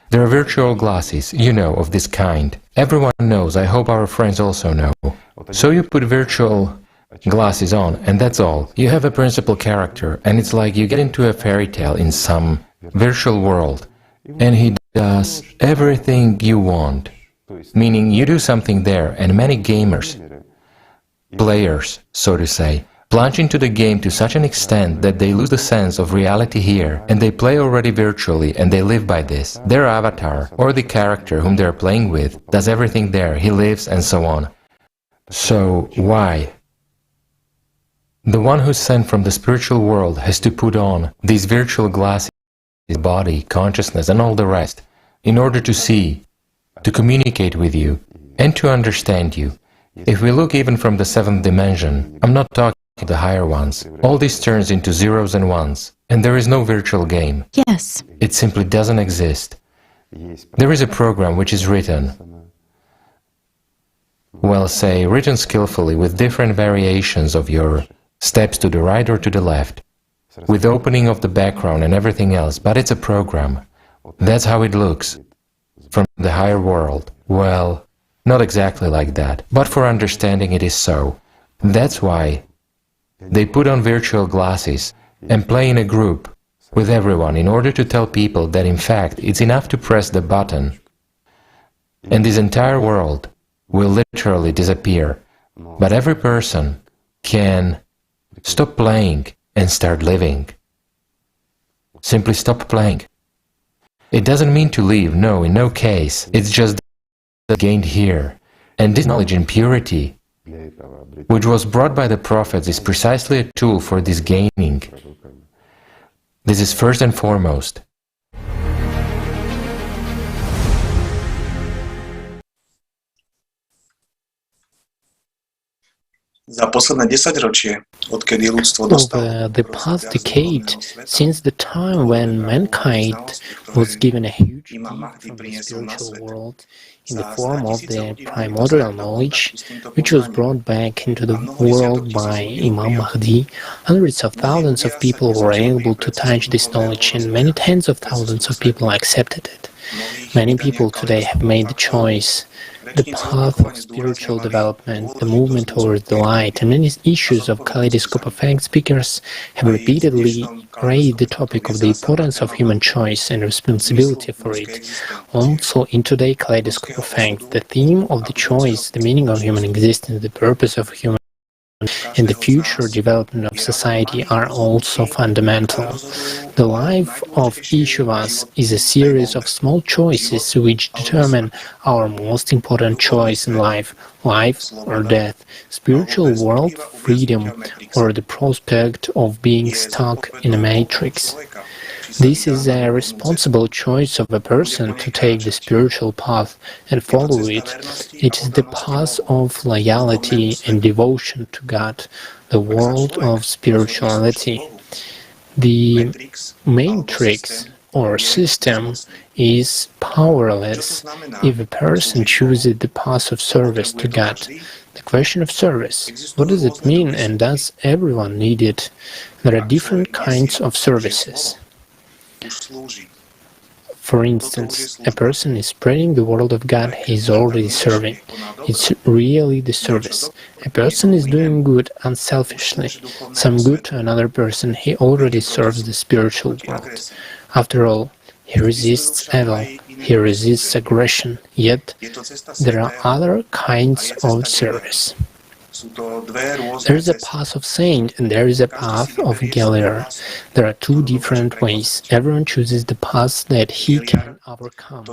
There are virtual glasses, you know, of this kind. Everyone knows, I hope our friends also know. So you put virtual glasses on, and that's all. You have a principal character, and it's like you get into a fairy tale in some virtual world, and he does everything you want. Meaning you do something there, and many gamers, players, so to say, plunge into the game to such an extent that they lose the sense of reality here, and they play already virtually, and they live by this. Their avatar, or the character whom they are playing with, does everything there, he lives, and so on. So, why? The one who's sent from the spiritual world has to put on these virtual glasses, body, consciousness, and all the rest, in order to see, to communicate with you, and to understand you. If we look even from the seventh dimension, I'm not talking the higher ones, all this turns into zeros and ones, and there is no virtual game. Yes. It simply doesn't exist. There is a program which is written, well, say, written skillfully with different variations of your steps to the right or to the left, with opening of the background and everything else, but it's a program. That's how it looks from the higher world. Well, not exactly like that, but for understanding it is so. That's why they put on virtual glasses and play in a group with everyone in order to tell people that in fact it's enough to press the button and this entire world will literally disappear. But every person can stop playing and start living. Simply stop playing. It doesn't mean to leave, no, in no case. It's just gained here. And this knowledge in purity, which was brought by the prophets, is precisely a tool for this gaining. This is first and foremost. Over the past decade, since the time when mankind was given a huge gift from the spiritual world in the form of the primordial knowledge, which was brought back into the world by Imam Mahdi, hundreds of thousands of people were able to touch this knowledge, and many tens of thousands of people accepted it. Many people today have made the choice, the path of spiritual development, the movement towards the light, and many issues of kaleidoscope effect speakers have repeatedly raised the topic of the importance of human choice and responsibility for it. Also, in today's kaleidoscope effect, the theme of the choice, the meaning of human existence, the purpose of human and the future development of society are also fundamental. The life of each of us is a series of small choices which determine our most important choice in life, life or death, spiritual world, freedom, or the prospect of being stuck in a matrix. This is a responsible choice of a person to take the spiritual path and follow it. It is the path of loyalty and devotion to God, the world of spirituality. The matrix or system is powerless if a person chooses the path of service to God. The question of service, what does it mean, and does everyone need it? There are different kinds of services. For instance, a person is spreading the word of God he is already serving. It's really the service. A person is doing good unselfishly, some good to another person, he already serves the spiritual world. After all, he resists evil, he resists aggression, yet there are other kinds of service. There is a path of saint and there is a path of Galilean. There are two different ways. Everyone chooses the path that he can overcome.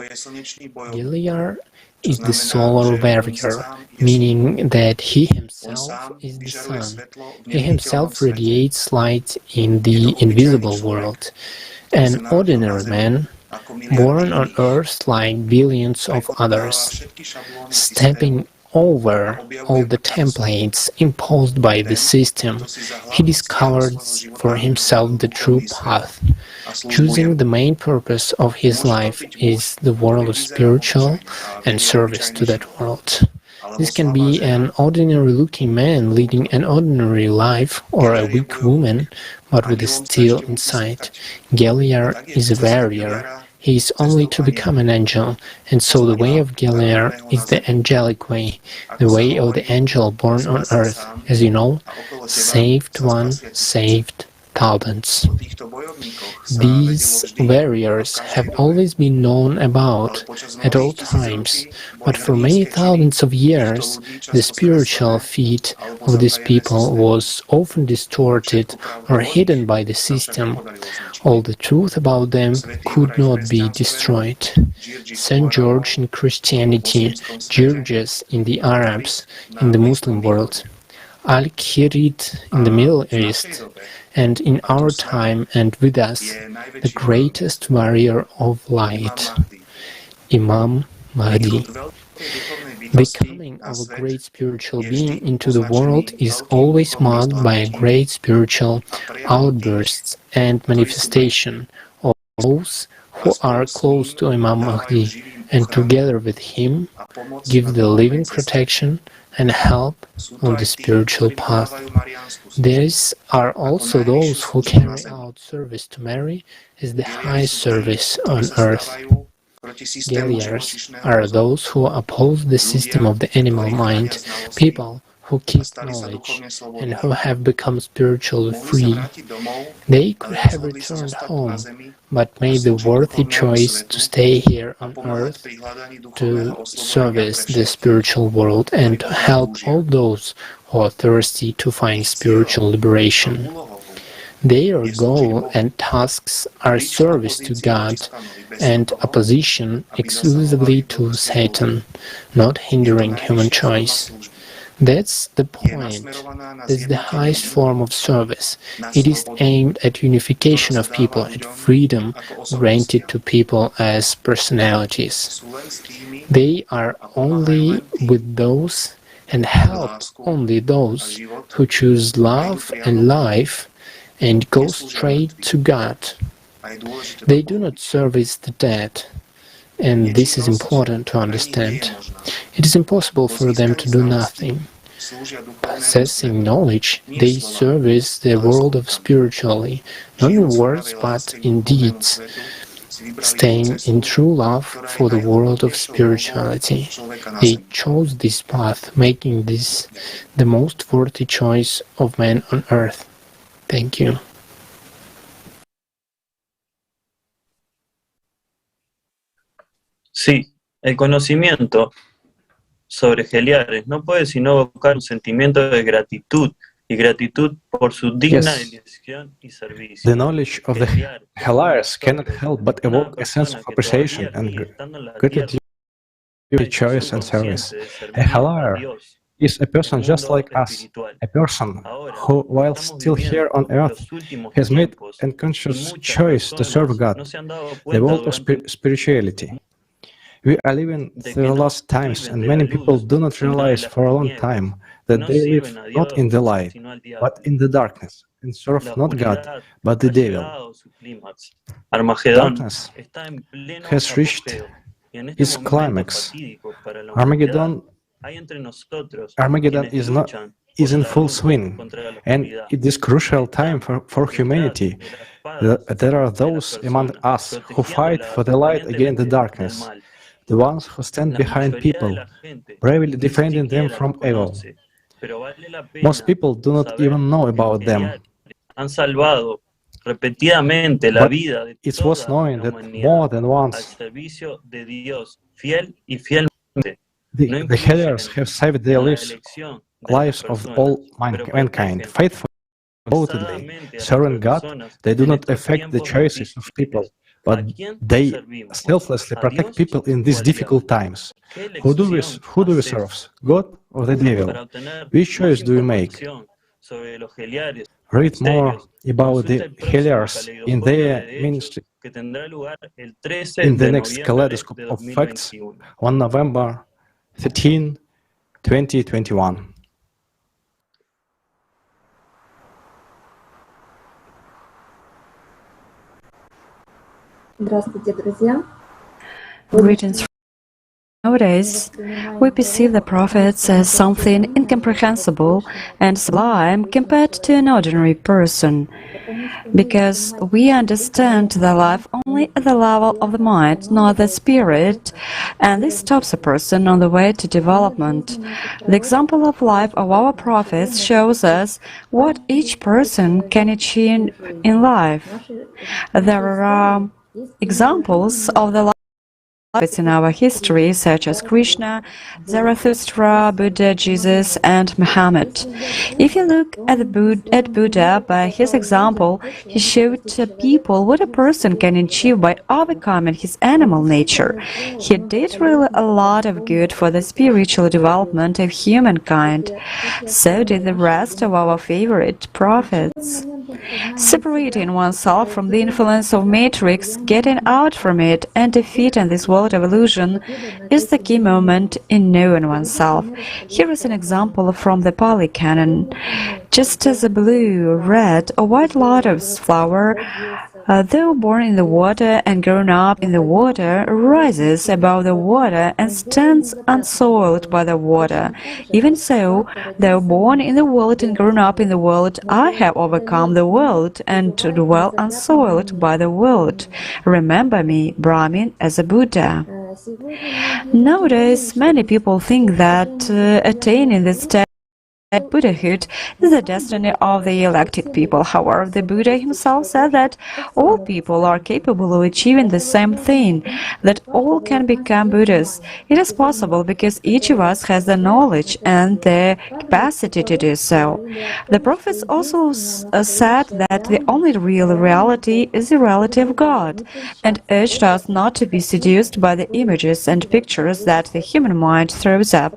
Galilean is the solar warrior, meaning that he himself is the sun. He himself radiates light in the invisible world. An ordinary man, born on earth like billions of others, stepping over all the templates imposed by the system, he discovers for himself the true path. Choosing the main purpose of his life is the world of spiritual and service to that world. This can be an ordinary-looking man leading an ordinary life, or a weak woman, but with a steel inside. Galilean is a warrior. He is only to become an angel, and so the way of Galilean is the angelic way, the way of the angel born on earth. As you know, saved one, saved thousands. These warriors have always been known about at all times, but for many thousands of years the spiritual feat of these people was often distorted or hidden by the system. All the truth about them could not be destroyed. St. George in Christianity, Georges in the Arabs, in the Muslim world, Al-Khirid in the Middle East, and in our time and with us, the greatest warrior of light, Imam Mahdi. The coming of a great spiritual being into the world is always marked by a great spiritual outburst and manifestation of those who are close to Imam Mahdi, and together with him give the living protection and help on the spiritual path. These are also those who carry out service to Mary as the highest service on earth. Galileans are those who oppose the system of the animal mind, people who keep knowledge and who have become spiritually free. They could have returned home, but made the worthy choice to stay here on earth to service the spiritual world and to help all those who are thirsty to find spiritual liberation. Their goal and tasks are service to God and opposition exclusively to Satan, not hindering human choice. That's the point. That's the highest form of service. It is aimed at unification of people, at freedom granted to people as personalities. They are only with those and help only those who choose love and life and go straight to God. They do not service the dead, and this is important to understand. It is impossible for them to do nothing. Possessing knowledge, they service the world of spiritually, not in words but in deeds, staying in true love for the world of spirituality. They chose this path, making this the most worthy choice of man on earth. Thank you. Sí, el conocimiento sobre Geliares no puede sino evocar un sentimiento de gratitud y gratitud por su digna elección y servicio. The knowledge of the Heliars cannot help but evoke a sense of appreciation and gratitude for choice and service. A Heliar is a person just like us, a person who, while still here on earth, has made a conscious choice to serve God, the world of spirituality. We are living through the last times, and many people do not realize for a long time that they live not in the light, but in the darkness, and serve not God, but the devil. Darkness has reached its climax. Armageddon is in full swing, and it is crucial time for humanity. There are those among us who fight for the light against the darkness, the ones who stand behind people, bravely defending them from evil. Most people do not even know about them. But it's worth knowing that more than once the Heliars have saved their lives lives of all mankind, faithfully, devotedly, serving God. They do not affect the choices of people, but they selflessly protect people in these difficult times. Who do we serve? God or the devil? Which choice do we make? Read more about the Heliars in their ministry in the next Kaleidoscope of Facts on November 13, 2021. Greetings. Nowadays, we perceive the prophets as something incomprehensible and sublime compared to an ordinary person, because we understand their life only at the level of the mind, not the spirit, and this stops a person on the way to development. The example of life of our prophets shows us what each person can achieve in life. There are examples of the in our history, such as Krishna, Zarathustra, Buddha, Jesus, and Muhammad. If you look at Buddha, by his example, he showed to people what a person can achieve by overcoming his animal nature. He did really a lot of good for the spiritual development of humankind. So did the rest of our favorite prophets. Separating oneself from the influence of matrix, getting out from it, and defeating this world of illusion is the key moment in knowing oneself. Here is an example from the Pali Canon. Just as a blue, red, or white lotus flower, though born in the water and grown up in the water, rises above the water and stands unsoiled by the water. Even so, though born in the world and grown up in the world, I have overcome the world and dwell unsoiled by the world. Remember me, Brahmin, as a Buddha. Nowadays, many people think that attaining this state Buddhahood is the destiny of the elected people. However, the Buddha himself said that all people are capable of achieving the same thing, that all can become Buddhas. It is possible because each of us has the knowledge and the capacity to do so. The prophets also said that the only real reality is the reality of God, and urged us not to be seduced by the images and pictures that the human mind throws up.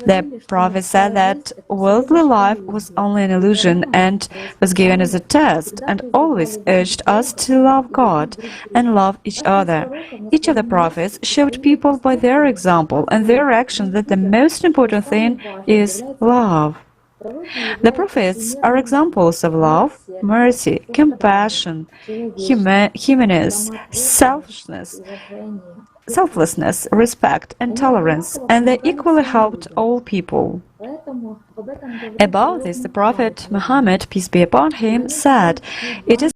The prophet said that worldly life was only an illusion and was given as a test, and always urged us to love God and love each other. Each of the prophets showed people by their example and their action that the most important thing is love. The prophets are examples of love, mercy, compassion, humanness, selflessness, respect, and tolerance, and they equally helped all people. About this, the Prophet Muhammad, peace be upon him, said, "It is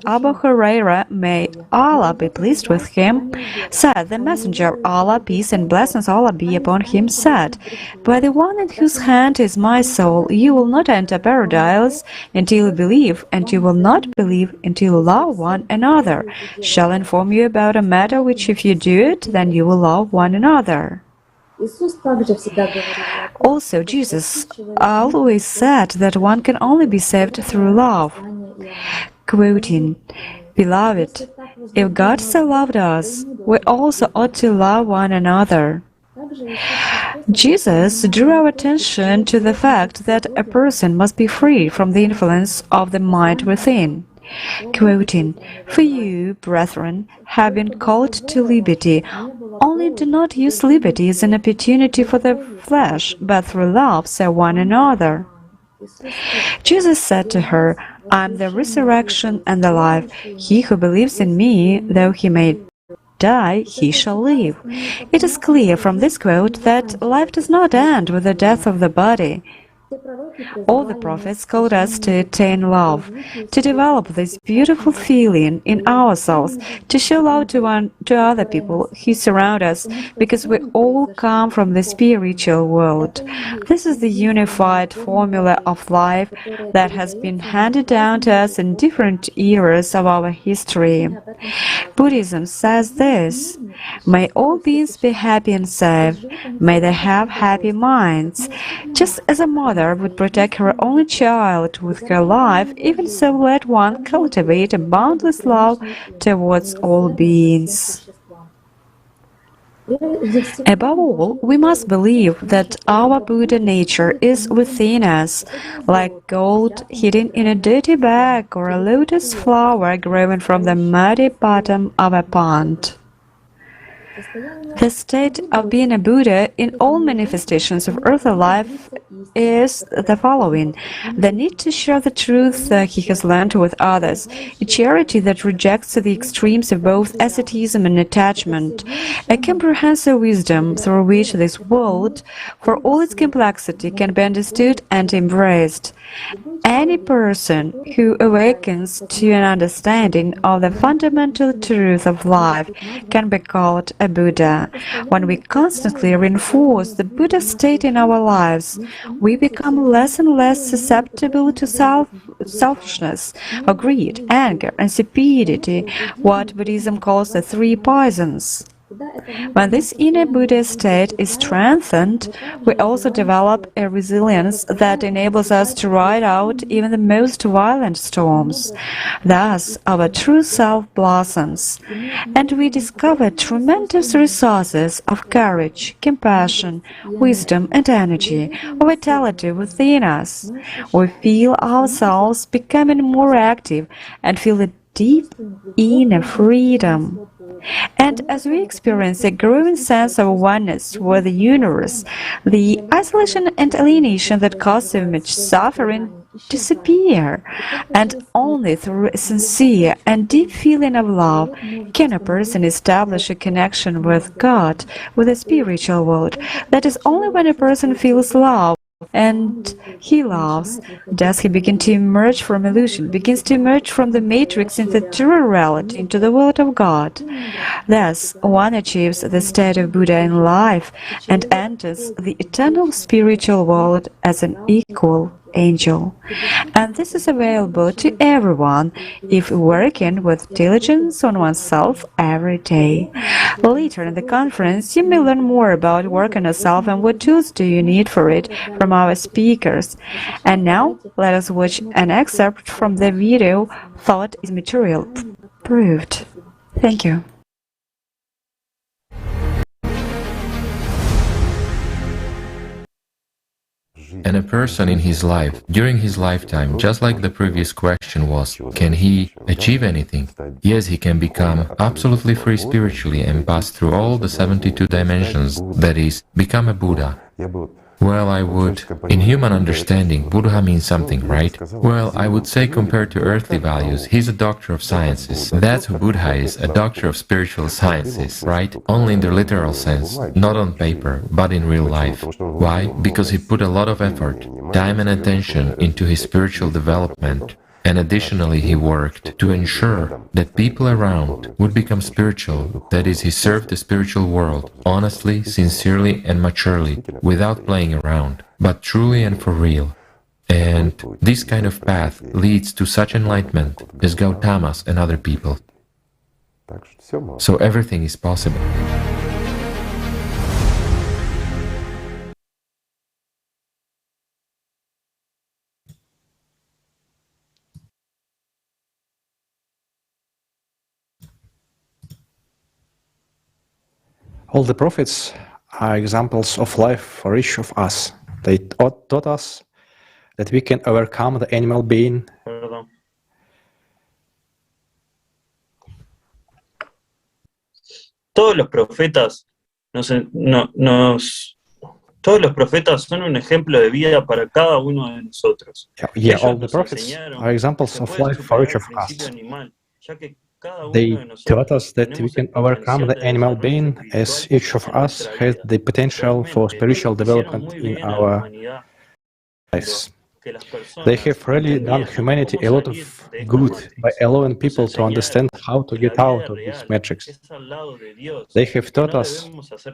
Abu Huraira, may Allah be pleased with him, said, the messenger of Allah, peace and blessings Allah be upon him, said, by the one in whose hand is my soul, you will not enter paradise until you believe, and you will not believe until you love one another. Shall I inform you about a matter which if you do it, then you will love one another." Also, Jesus always said that one can only be saved through love. Quoting, "Beloved, if God so loved us, we also ought to love one another." Jesus drew our attention to the fact that a person must be free from the influence of the mind within. Quoting, "For you, brethren, have been called to liberty. Only do not use liberty as an opportunity for the flesh, but through love serve one another." Jesus said to her, "I am the resurrection and the life. He who believes in me, though he may die, he shall live." It is clear from this quote that life does not end with the death of the body. All the prophets called us to attain love, to develop this beautiful feeling in ourselves, to show love to other people who surround us, because we all come from the spiritual world. This is the unified formula of life that has been handed down to us in different eras of our history. Buddhism says this: "May all beings be happy and safe. May they have happy minds. Just as a mother would protect her only child with her life, even so let one cultivate a boundless love towards all beings. Above all, we must believe that our Buddha nature is within us, like gold hidden in a dirty bag or a lotus flower growing from the muddy bottom of a pond. The state of being a Buddha in all manifestations of earthly life is the following: the need to share the truth he has learned with others, a charity that rejects the extremes of both asceticism and attachment, a comprehensive wisdom through which this world, for all its complexity, can be understood and embraced. Any person who awakens to an understanding of the fundamental truth of life can be called a Buddha. When we constantly reinforce the Buddha state in our lives, we become less and less susceptible to selfishness, or greed, anger, and stupidity, what Buddhism calls the three poisons. When this inner Buddha state is strengthened, we also develop a resilience that enables us to ride out even the most violent storms. Thus, our true self blossoms, and we discover tremendous resources of courage, compassion, wisdom, and energy, or vitality within us. We feel ourselves becoming more active and feel a deep inner freedom. And as we experience a growing sense of oneness with the universe, the isolation and alienation that cause so much suffering disappear, and only through a sincere and deep feeling of love can a person establish a connection with God, with the spiritual world. That is only when a person feels love and he loves, does he begin to emerge from illusion, begins to emerge from the matrix into true reality, into the world of God. Thus, one achieves the state of Buddha in life and enters the eternal spiritual world as an equal angel. And this is available to everyone if working with diligence on oneself every day. Later in the conference, you may learn more about work on yourself and what tools do you need for it from our speakers. And now, let us watch an excerpt from the video Thought is Material Proved. Thank you. And a person in his life, during his lifetime, just like the previous question was, can he achieve anything? Yes, he can become absolutely free spiritually and pass through all the 72 dimensions, that is, become a Buddha. Well, I would... In human understanding, Buddha means something, right? Well, I would say compared to earthly values, he's a doctor of sciences. That's who Buddha is, a doctor of spiritual sciences, right? Only in the literal sense, not on paper, but in real life. Why? Because he put a lot of effort, time and attention into his spiritual development. And additionally, he worked to ensure that people around would become spiritual, that is, he served the spiritual world, honestly, sincerely, and maturely, without playing around, but truly and for real. And this kind of path leads to such enlightenment as Gautama's and other people. So everything is possible. All the prophets are examples of life for each of us. They taught us that we can overcome the animal being. Todos los profetas todos los profetas son un ejemplo de vida para cada uno de nosotros. Yeah, all the prophets are examples of life for each of us. They taught us that we can overcome the animal being, as each of us has the potential for spiritual development in our lives. They have really done humanity a lot of good by allowing people to understand how to get out of this matrix. They have taught us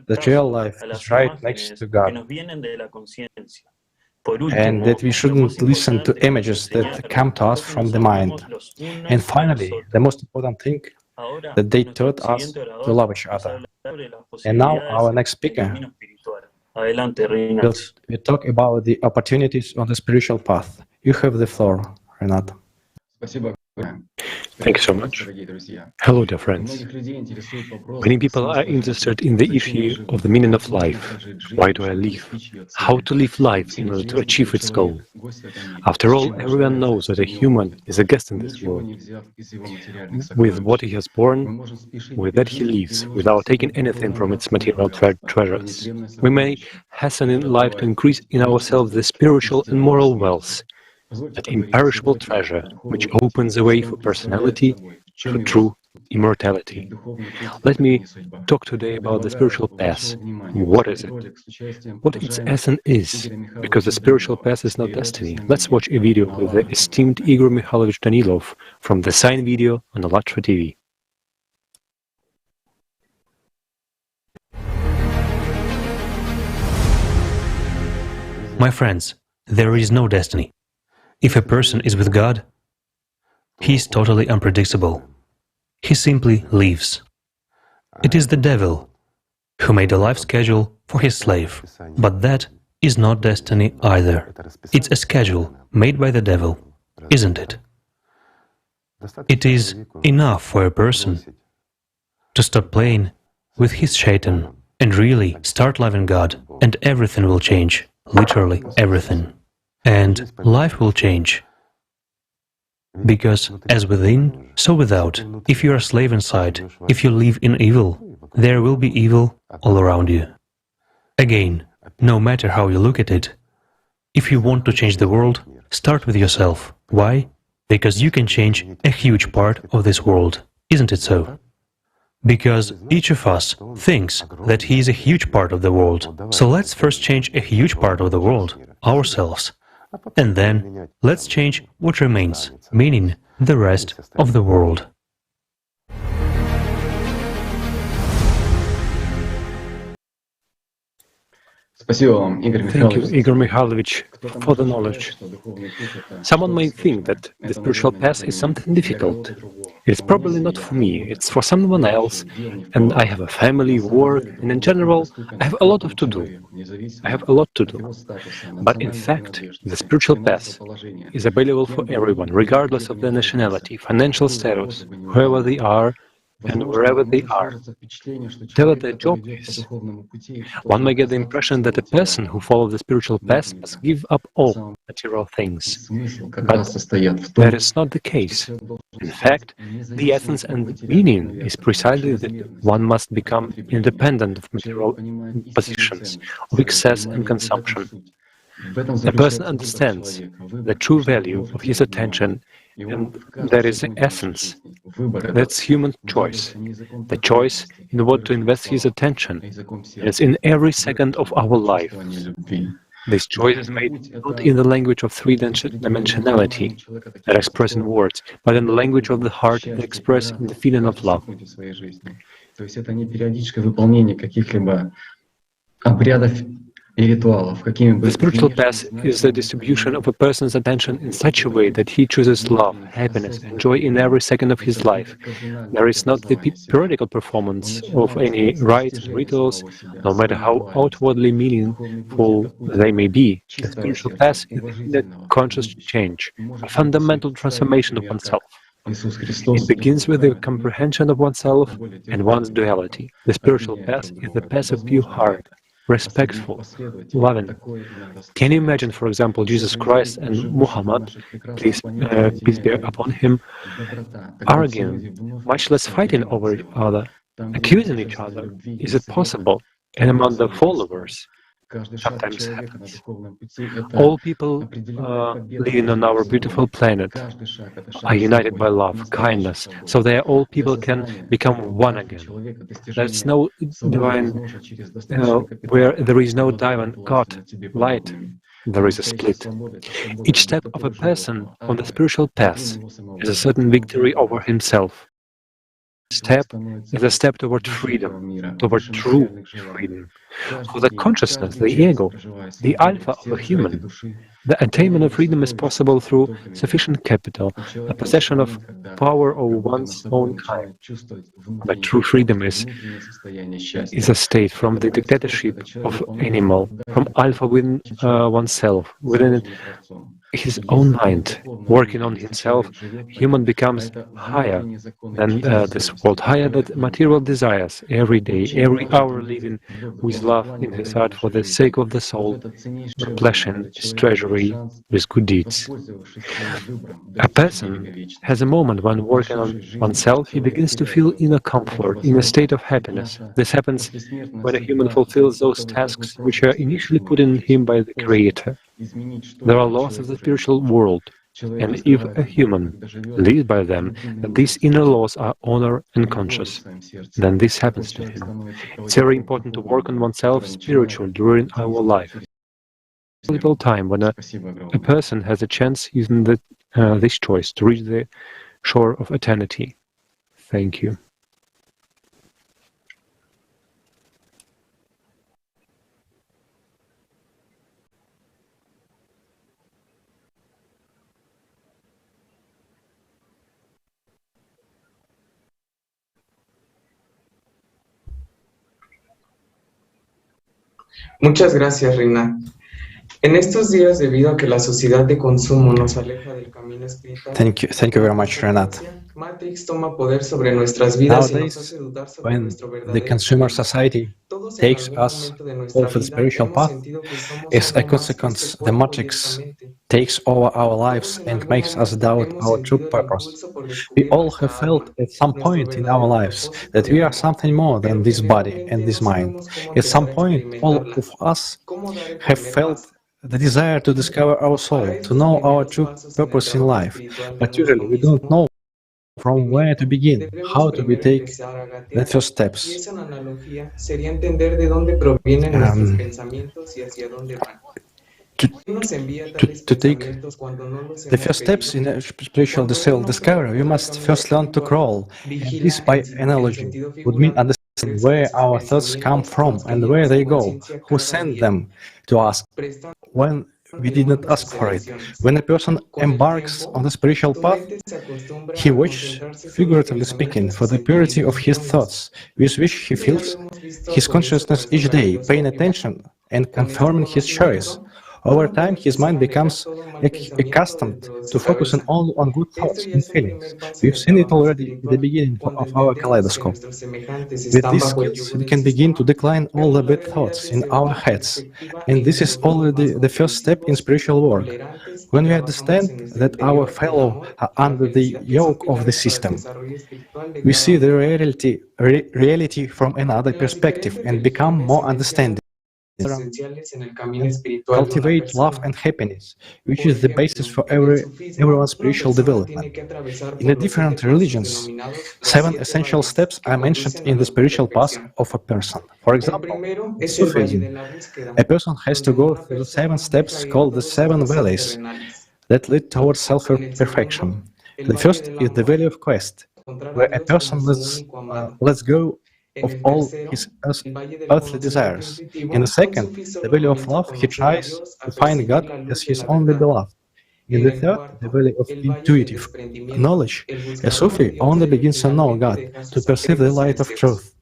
that real life is right next to God, and that we shouldn't listen to images that come to us from the mind. And finally, the most important thing, that they taught us to love each other. And now our next speaker Adelante, Rinat. We talk about the opportunities on the spiritual path. You have the floor, Renat. Thank you so much. Hello, dear friends. Many people are interested in the issue of the meaning of life. Why do I live? How to live life in order to achieve its goal? After all, everyone knows that a human is a guest in this world. With what he has born, with that he lives, without taking anything from its material treasures. We may hasten in life to increase in ourselves the spiritual and moral wealth, that imperishable treasure which opens the way for personality, for true immortality. Let me talk today about the spiritual path. What is it? What its essence is? Because the spiritual path is not destiny. Let's watch a video with the esteemed Igor Mikhailovich Danilov from the Sign Video on Allatra TV. My friends, there is no destiny. If a person is with God, he is totally unpredictable. He simply lives. It is the devil who made a life schedule for his slave, but that is not destiny either. It's a schedule made by the devil, isn't it? It is enough for a person to stop playing with his shaitan and really start loving God, and everything will change, literally everything. And life will change. Because as within, so without. If you are a slave inside, if you live in evil, there will be evil all around you. Again, no matter how you look at it, if you want to change the world, start with yourself. Why? Because you can change a huge part of this world. Isn't it so? Because each of us thinks that he is a huge part of the world. So let's first change a huge part of the world, ourselves. And then let's change what remains, meaning the rest of the world. Thank you, Igor Mikhailovich, for the knowledge. Someone may think that the spiritual path is something difficult. It's probably not for me, it's for someone else, and I have a family, work, and in general, I have a lot to do. I have a lot to do. But in fact, the spiritual path is available for everyone, regardless of their nationality, financial status, whoever they are, and wherever they are, whatever their job is. One may get the impression that a person who follows the spiritual path must give up all material things. But that is not the case. In fact, the essence and meaning is precisely that one must become independent of material positions, of excess and consumption. A person understands the true value of his attention, and that is the essence. That's human choice. The choice in what to invest his attention is in every second of our life. This choice is made not in the language of three-dimensionality that express in words, but in the language of the heart that express in the feeling of love. The spiritual path is the distribution of a person's attention in such a way that he chooses love, happiness, and joy in every second of his life. There is not the periodical performance of any rites and rituals, no matter how outwardly meaningful they may be. The spiritual path is the conscious change, a fundamental transformation of oneself. It begins with the comprehension of oneself and one's duality. The spiritual path is the path of pure heart, respectful, loving. Can you imagine, for example, Jesus Christ and Muhammad, peace be upon him, arguing, much less fighting over each other, accusing each other? Is it possible? And among the followers, sometimes happens. All people living on our beautiful planet are united by love, kindness, so that all people can become one again. There's no divine, where there is no divine God, light, there is a split. Each step of a person on the spiritual path is a certain victory over himself. step is a step toward freedom, toward true freedom. For the consciousness, the ego, the alpha of the human, the attainment of freedom is possible through sufficient capital, the possession of power over one's own kind. But true freedom is a state from the dictatorship of animal, from alpha within oneself, within his own mind, working on himself. Human becomes higher than this world, higher than material desires, every day, every hour living with love in his heart for the sake of the soul, replenishing his treasury with good deeds. A person has a moment when working on oneself, he begins to feel inner comfort, in a state of happiness. This happens when a human fulfills those tasks which are initially put in him by the Creator. There are laws of the spiritual world, and if a human lives by them, these inner laws are honor and conscious, then this happens to him. It's very important to work on oneself spiritually during our life. A little time when a person has a chance using this choice to reach the shore of eternity. Thank you. Muchas gracias, Reina. En estos días, debido a que la sociedad de consumo nos aleja del camino espiritual, Thank you very much, Renat. Matrix toma poder sobre nuestras vidas y nos hace Nowadays, dudar sobre when nuestro the verdadero consumer society takes us off the spiritual path, as a consequence, the matrix takes over our lives and makes us doubt our true purpose. We all have felt at some point in our lives that we are something more than this body and this mind. At some point, all of us have felt the desire to discover our soul, to know our true purpose in life, but usually we don't know from where to begin, how to take the first steps. To take the first steps in a spiritual self-discovery, we must first learn to crawl. And this, by analogy, would mean understanding where our thoughts come from and where they go, who sent them to us when we did not ask for it. When a person embarks on the spiritual path, he watches, figuratively speaking, for the purity of his thoughts, with which he fills his consciousness each day, paying attention and confirming his choice. Over time, his mind becomes accustomed to focusing only on good thoughts and feelings. We've seen it already at the beginning of our kaleidoscope. With these skills, we can begin to decline all the bad thoughts in our heads. And this is already the first step in spiritual work. When we understand that our fellow are under the yoke of the system, we see the reality from another perspective and become more understanding. Cultivate love and happiness, which is the basis for everyone's spiritual development. In the different religions, 7 essential steps are mentioned in the spiritual path of a person. For example, in Sufism, a person has to go through the 7 steps called the 7 valleys that lead towards self-perfection. The first is the valley of quest, where a person lets go of all his earthly desires. In the second, the valley of love, he tries to find God as his only beloved. In the third, the valley of intuitive knowledge, a Sufi only begins to know God, to perceive the light of truth.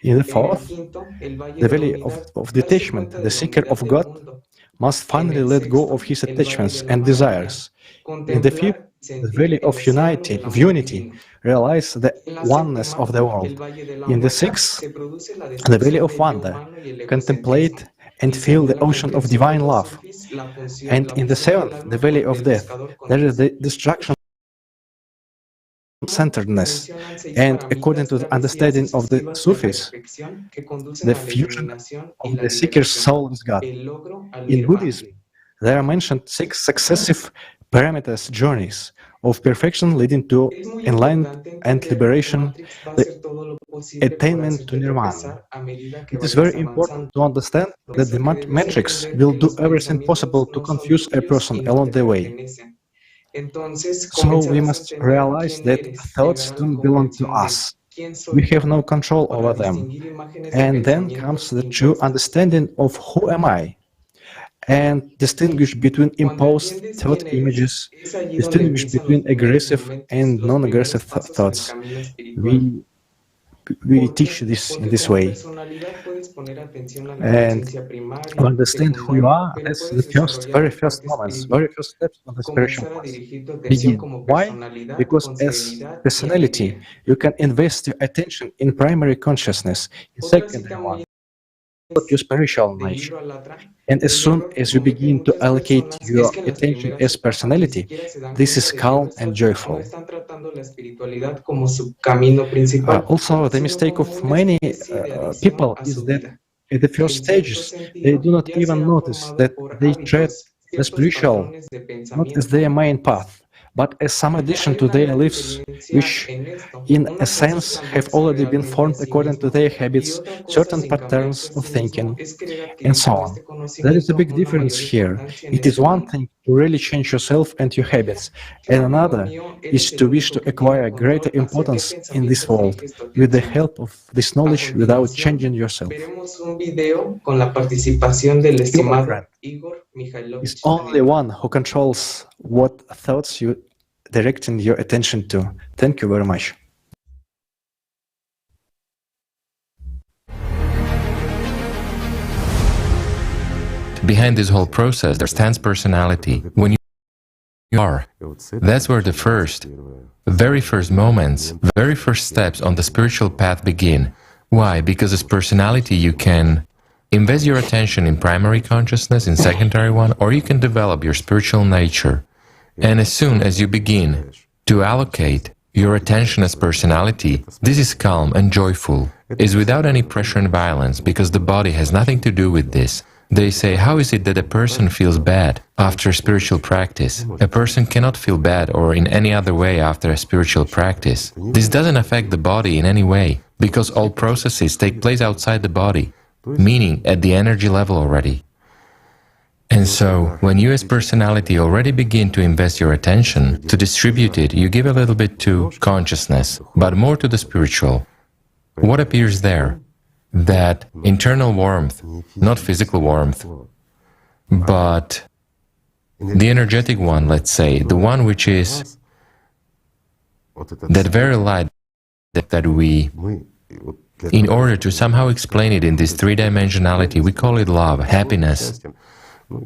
In the fourth, the valley of detachment, the seeker of God must finally let go of his attachments and desires. In the fifth, the valley of unity, realize the oneness of the world. In the sixth, the valley of wonder, contemplate and feel the ocean of divine love. And in the seventh, the valley of death, there is the destruction of centeredness. And according to the understanding of the Sufis, the fusion of the seeker's soul with God. In Buddhism, there are mentioned 6 successive parameters journeys of perfection leading to enlightenment and liberation, the attainment to nirvana. It is very important to understand that the matrix will do everything possible to confuse a person along the way. So we must realize that thoughts don't belong to us. We have no control over them. And then comes the true understanding of who am I, and distinguish between imposed thought images, distinguish between aggressive and non-aggressive thoughts. We teach this in this way. And to understand who you are, that's the very first moments, very first steps on the spiritual path. Begin. Why? Because as personality, you can invest your attention in primary consciousness, in secondary one, your spiritual nature. And as soon as you begin to allocate your attention as personality, this is calm and joyful. Also, the mistake of many people is that at the first stages, they do not even notice that they tread the spiritual not as their main path, but as some addition to their lives, which in a sense have already been formed according to their habits, certain patterns of thinking, and so on. There is a big difference here. It is one thing to really change yourself and your habits, and another is to wish to acquire greater importance in this world with the help of this knowledge without changing yourself. Is only one who controls what thoughts you directing your attention to. Thank you very much. Behind this whole process, there stands personality. When you are, that's where the very first moments, very first steps on the spiritual path begin. Why? Because as personality you can invest your attention in primary consciousness, in secondary one, or you can develop your spiritual nature. And as soon as you begin to allocate your attention as personality, this is calm and joyful, is without any pressure and violence, because the body has nothing to do with this. They say, how is it that a person feels bad after spiritual practice? A person cannot feel bad or in any other way after a spiritual practice. This doesn't affect the body in any way, because all processes take place outside the body, meaning at the energy level already. And so, when you as personality already begin to invest your attention, to distribute it, you give a little bit to consciousness, but more to the spiritual. What appears there? That internal warmth, not physical warmth, but the energetic one, let's say, the one which is that very light that we, in order to somehow explain it in this three-dimensionality, we call it love, happiness,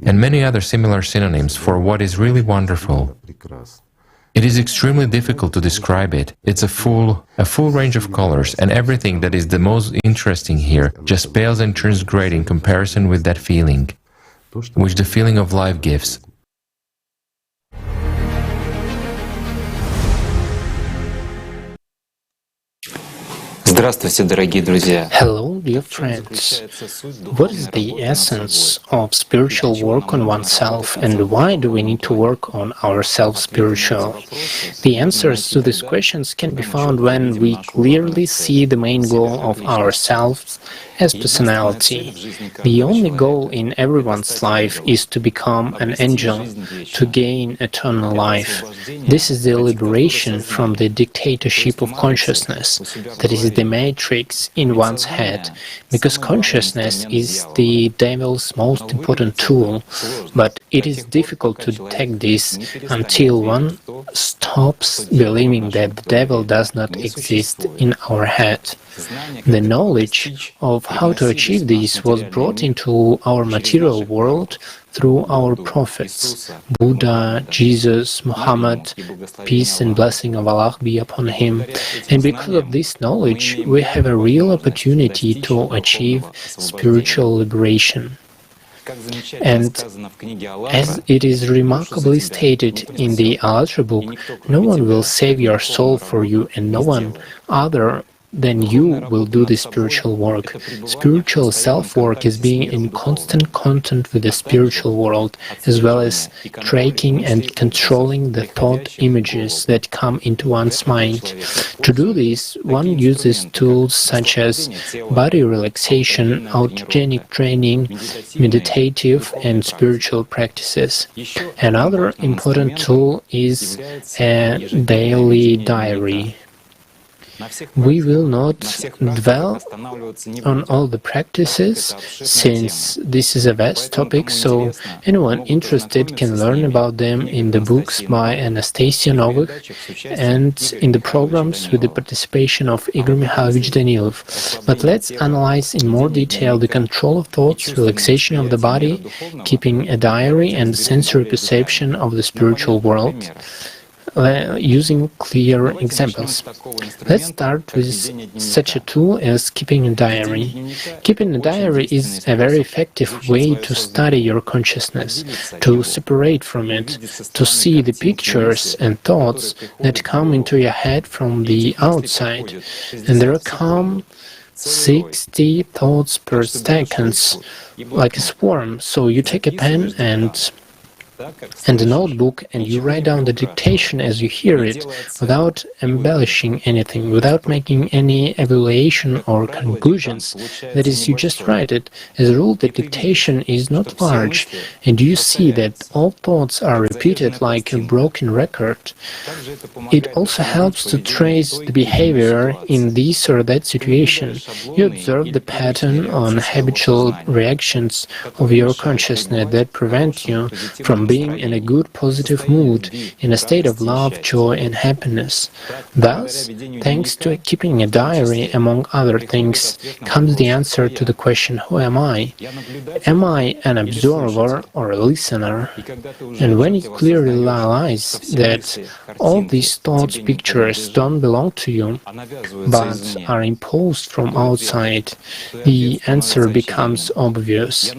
and many other similar synonyms for what is really wonderful. It is extremely difficult to describe it. It's a full range of colors, and everything that is the most interesting here just pales and turns great in comparison with that feeling, which the feeling of life gives. Здравствуйте, дорогие друзья. Hello, dear friends. What is the essence of spiritual work on oneself, and why do we need to work on ourselves spiritual? The answers to these questions can be found when we clearly see the main goal of ourselves as personality. The only goal in everyone's life is to become an angel, to gain eternal life. This is the liberation from the dictatorship of consciousness, that is the matrix in one's head, because consciousness is the devil's most important tool, but it is difficult to detect this until one stops believing that the devil does not exist in our head. The knowledge of how to achieve this was brought into our material world through our prophets, Buddha, Jesus, Muhammad, peace and blessing of Allah be upon him. And because of this knowledge, we have a real opportunity to achieve spiritual liberation. And as it is remarkably stated in the Alatra book, no one will save your soul for you, and no one other then you will do the spiritual work. Spiritual self-work is being in constant contact with the spiritual world, as well as tracking and controlling the thought images that come into one's mind. To do this, one uses tools such as body relaxation, autogenic training, meditative and spiritual practices. Another important tool is a daily diary. We will not dwell on all the practices, since this is a vast topic, so anyone interested can learn about them in the books by Anastasia Novych and in the programs with the participation of Igor Mikhailovich Danilov. But let's analyze in more detail the control of thoughts, relaxation of the body, keeping a diary and sensory perception of the spiritual world, using clear examples. Let's start with such a tool as keeping a diary. Keeping a diary is a very effective way to study your consciousness, to separate from it, to see the pictures and thoughts that come into your head from the outside. And there come 60 thoughts per second, like a swarm. So you take a pen and a notebook and you write down the dictation as you hear it, without embellishing anything, without making any evaluation or conclusions. That is, you just write it. As a rule, the dictation is not large, and you see that all thoughts are repeated like a broken record. It also helps to trace the behavior in this or that situation. You observe the pattern on habitual reactions of your consciousness that prevent you from being in a good positive mood, in a state of love, joy and happiness. Thus, thanks to keeping a diary, among other things, comes the answer to the question, who am I? Am I an observer or a listener? And when you clearly realize that all these thoughts, pictures don't belong to you, but are imposed from outside, the answer becomes obvious.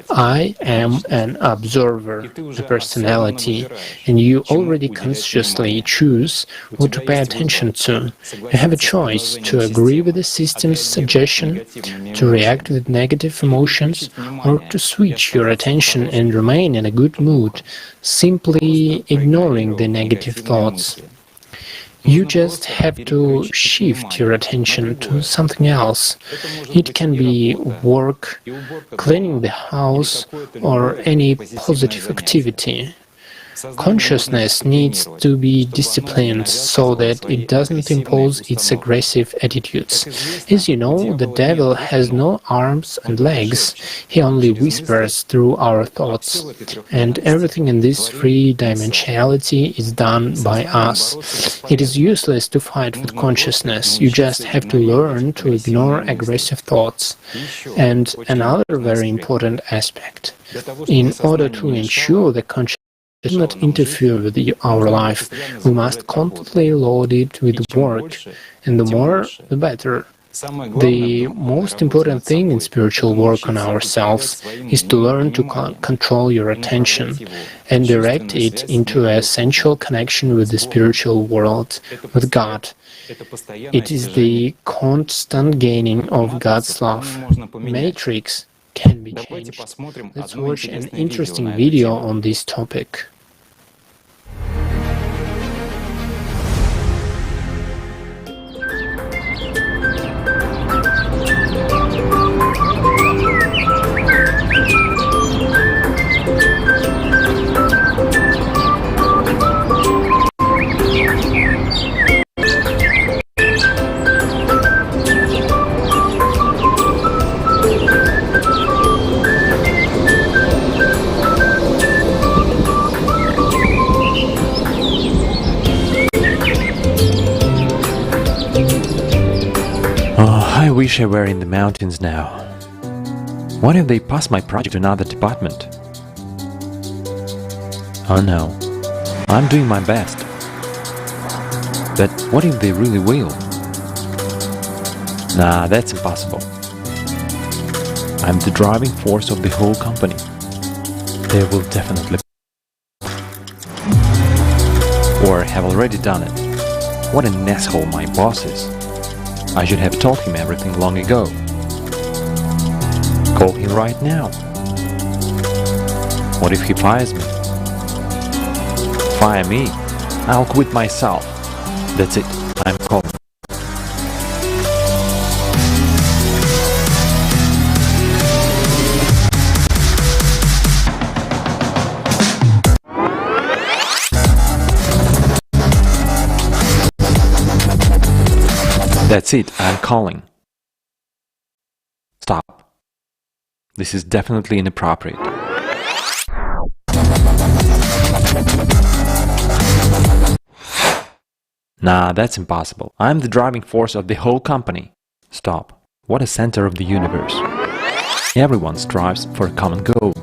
I am an observer, a personality, and you already consciously choose what to pay attention to. You have a choice to agree with the system's suggestion, to react with negative emotions, or to switch your attention and remain in a good mood, simply ignoring the negative thoughts. You just have to shift your attention to something else. It can be work, cleaning the house, or any positive activity. Consciousness needs to be disciplined so that it doesn't impose its aggressive attitudes. As you know, the devil has no arms and legs, he only whispers through our thoughts. And everything in this three-dimensionality is done by us. It is useless to fight with consciousness, you just have to learn to ignore aggressive thoughts. And another very important aspect, in order to ensure the consciousness does not interfere with our life, we must constantly load it with work, and the more, the better. The most important thing in spiritual work on ourselves is to learn to control your attention and direct it into a essential connection with the spiritual world, with God. It is the constant gaining of God's love. Matrix can be changed. Let's watch an interesting video on this topic. I wish I were in the mountains now. What if they pass my project to another department? Oh no, I'm doing my best. But what if they really will? Nah, that's impossible. I'm the driving force of the whole company. They will definitely... Or have already done it. What an asshole my boss is. I should have told him everything long ago. Call him right now. What if he fires me? Fire me? I'll quit myself. That's it. I'm calling. That's it, I'm calling. Stop. This is definitely inappropriate. Nah, that's impossible. I'm the driving force of the whole company. Stop. What a center of the universe. Everyone strives for a common goal.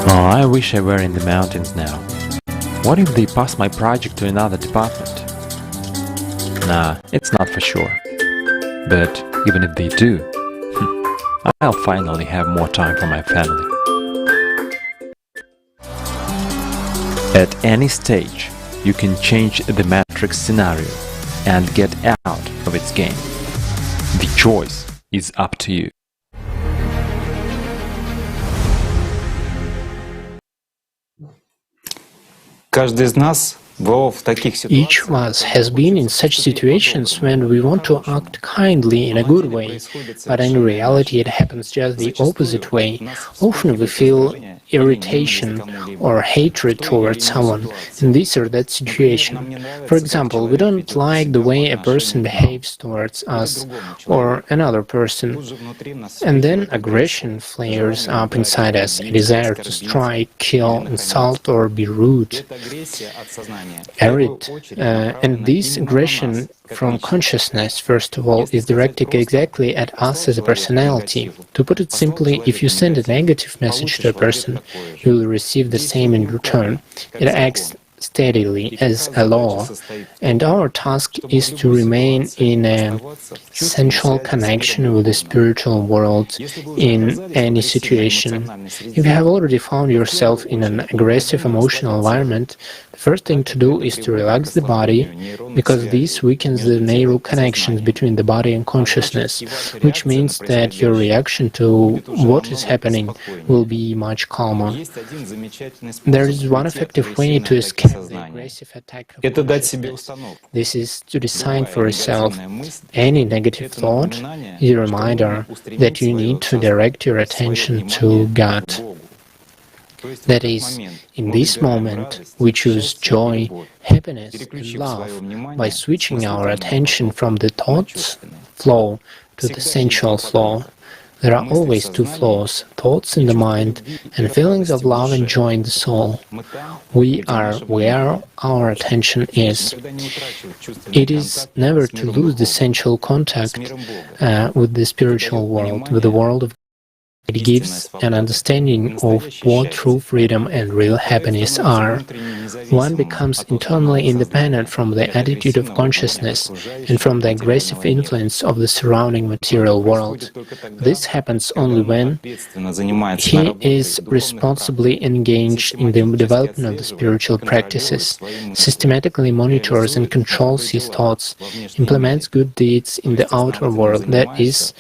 Oh, I wish I were in the mountains now. What if they pass my project to another department? Nah, it's not for sure. But even if they do, I'll finally have more time for my family. At any stage, you can change the matrix scenario and get out of its game. The choice is up to you. Each of us has been in such situations when we want to act kindly in a good way, but in reality it happens just the opposite way. Often we feel irritation or hatred towards someone in this or that situation. For example, we don't like the way a person behaves towards us or another person, and then aggression flares up inside us, a desire to strike, kill, insult or be rude. And this aggression from consciousness, first of all, is directed exactly at us as a personality. To put it simply, if you send a negative message to a person, you will receive the same in return. It acts steadily as a law, and our task is to remain in a central connection with the spiritual world in any situation. If you have already found yourself in an aggressive emotional environment, the first thing to do is to relax the body, because this weakens the neural connections between the body and consciousness, which means that your reaction to what is happening will be much calmer. There is one effective way to escape the aggressive attack of consciousness. This is to decide for yourself. Any negative thought is a reminder that you need to direct your attention to God. That is, in this moment, we choose joy, happiness, and love by switching our attention from the thoughts flow to the sensual flow. There are always two flows, thoughts in the mind and feelings of love and joy in the soul. We are where our attention is. It is never to lose the sensual contact with the spiritual world, with the world of it gives an understanding of what true freedom and real happiness are. One becomes internally independent from the attitude of consciousness and from the aggressive influence of the surrounding material world. This happens only when he is responsibly engaged in the development of the spiritual practices, systematically monitors and controls his thoughts, implements good deeds in the outer world, that is,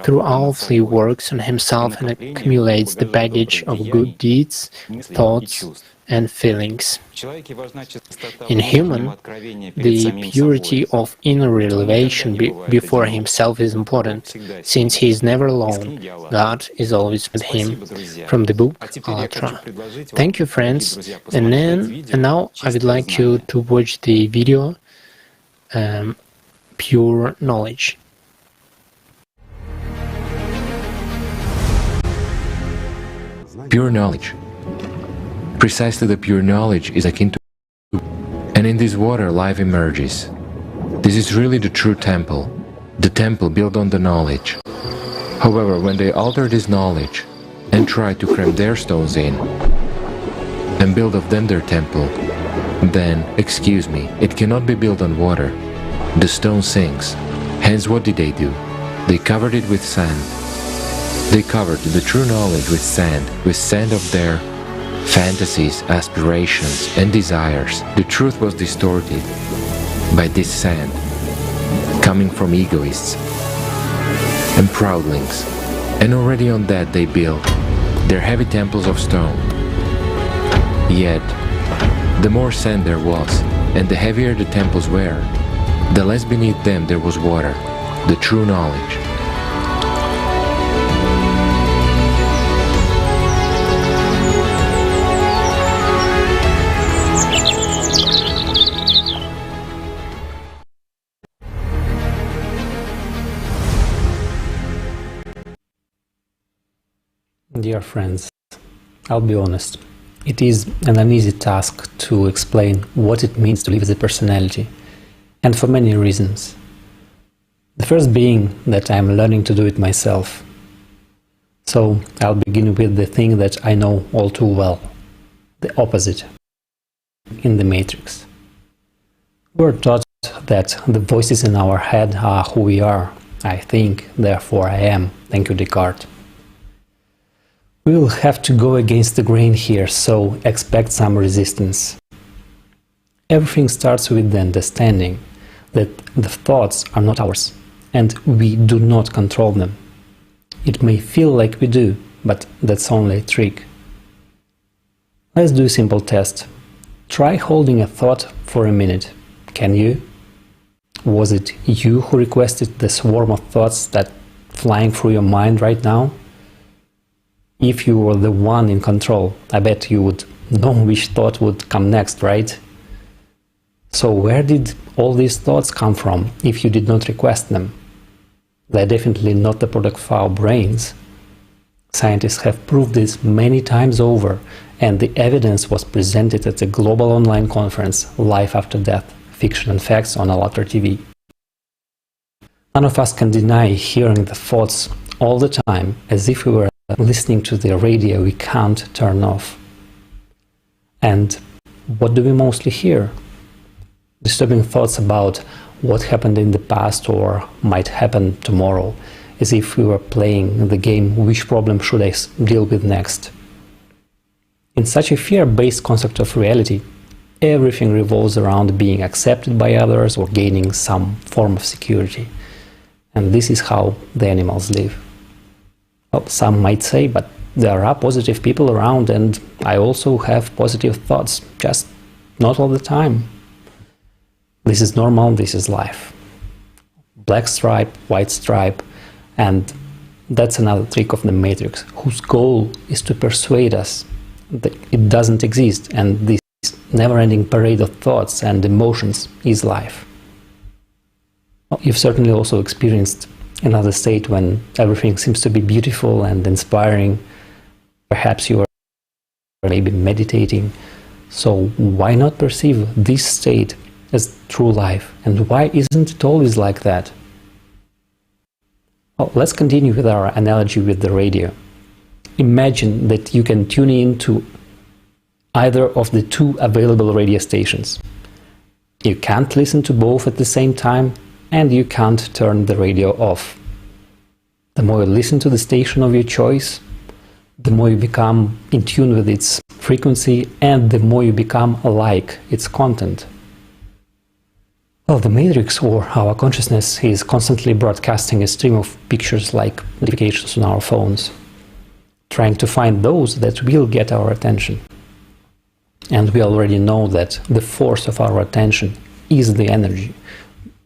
throughoutly works on himself and accumulates the baggage of good deeds, thoughts, and feelings. In human, the purity of inner revelation before himself is important, since he is never alone. God is always with him. From the book Alatra. Thank you, friends. And now I would like you to watch the video Pure Knowledge. Pure knowledge. Precisely the pure knowledge is akin to, and in this water life emerges. This is really the true temple, the temple built on the knowledge. However, when they alter this knowledge and try to cram their stones in and build of them their temple, then, excuse me, it cannot be built on water. The stone sinks. Hence what did they do? They covered it with sand. They covered the true knowledge with sand of their fantasies, aspirations, and desires. The truth was distorted by this sand, coming from egoists and proudlings. And already on that they built their heavy temples of stone. Yet, the more sand there was, and the heavier the temples were, the less beneath them there was water, the true knowledge. Dear friends, I'll be honest. It is an uneasy task to explain what it means to live as a personality, and for many reasons. The first being that I'm learning to do it myself. So I'll begin with the thing that I know all too well, the opposite, in the Matrix. We're taught that the voices in our head are who we are. I think, therefore I am. Thank you, Descartes. We will have to go against the grain here, so expect some resistance. Everything starts with the understanding that the thoughts are not ours, and we do not control them. It may feel like we do, but that's only a trick. Let's do a simple test. Try holding a thought for a minute. Can you? Was it you who requested the swarm of thoughts that flying through your mind right now? If you were the one in control, I bet you would know which thought would come next, right? So where did all these thoughts come from if you did not request them? They're definitely not the product of our brains. Scientists have proved this many times over, and the evidence was presented at a global online conference, Life After Death, Fiction and Facts on Alatra TV. None of us can deny hearing the thoughts all the time, as if we were listening to the radio we can't turn off. And what do we mostly hear? Disturbing thoughts about what happened in the past or might happen tomorrow, as if we were playing the game which problem should I deal with next. In such a fear-based concept of reality, everything revolves around being accepted by others or gaining some form of security. And this is how the animals live. Well, some might say, but there are positive people around and I also have positive thoughts, just not all the time. This is normal, this is life. Black stripe, white stripe, and that's another trick of the Matrix, whose goal is to persuade us that it doesn't exist and this never-ending parade of thoughts and emotions is life. Well, you've certainly also experienced another state when everything seems to be beautiful and inspiring. Perhaps you are maybe meditating. So why not perceive this state as true life? And why isn't it always like that? Well, let's continue with our analogy with the radio. Imagine that you can tune in to either of the two available radio stations. You can't listen to both at the same time, and you can't turn the radio off. The more you listen to the station of your choice, the more you become in tune with its frequency and the more you become like its content. Well, the Matrix, or our consciousness, is constantly broadcasting a stream of pictures like notifications on our phones, trying to find those that will get our attention. And we already know that the force of our attention is the energy,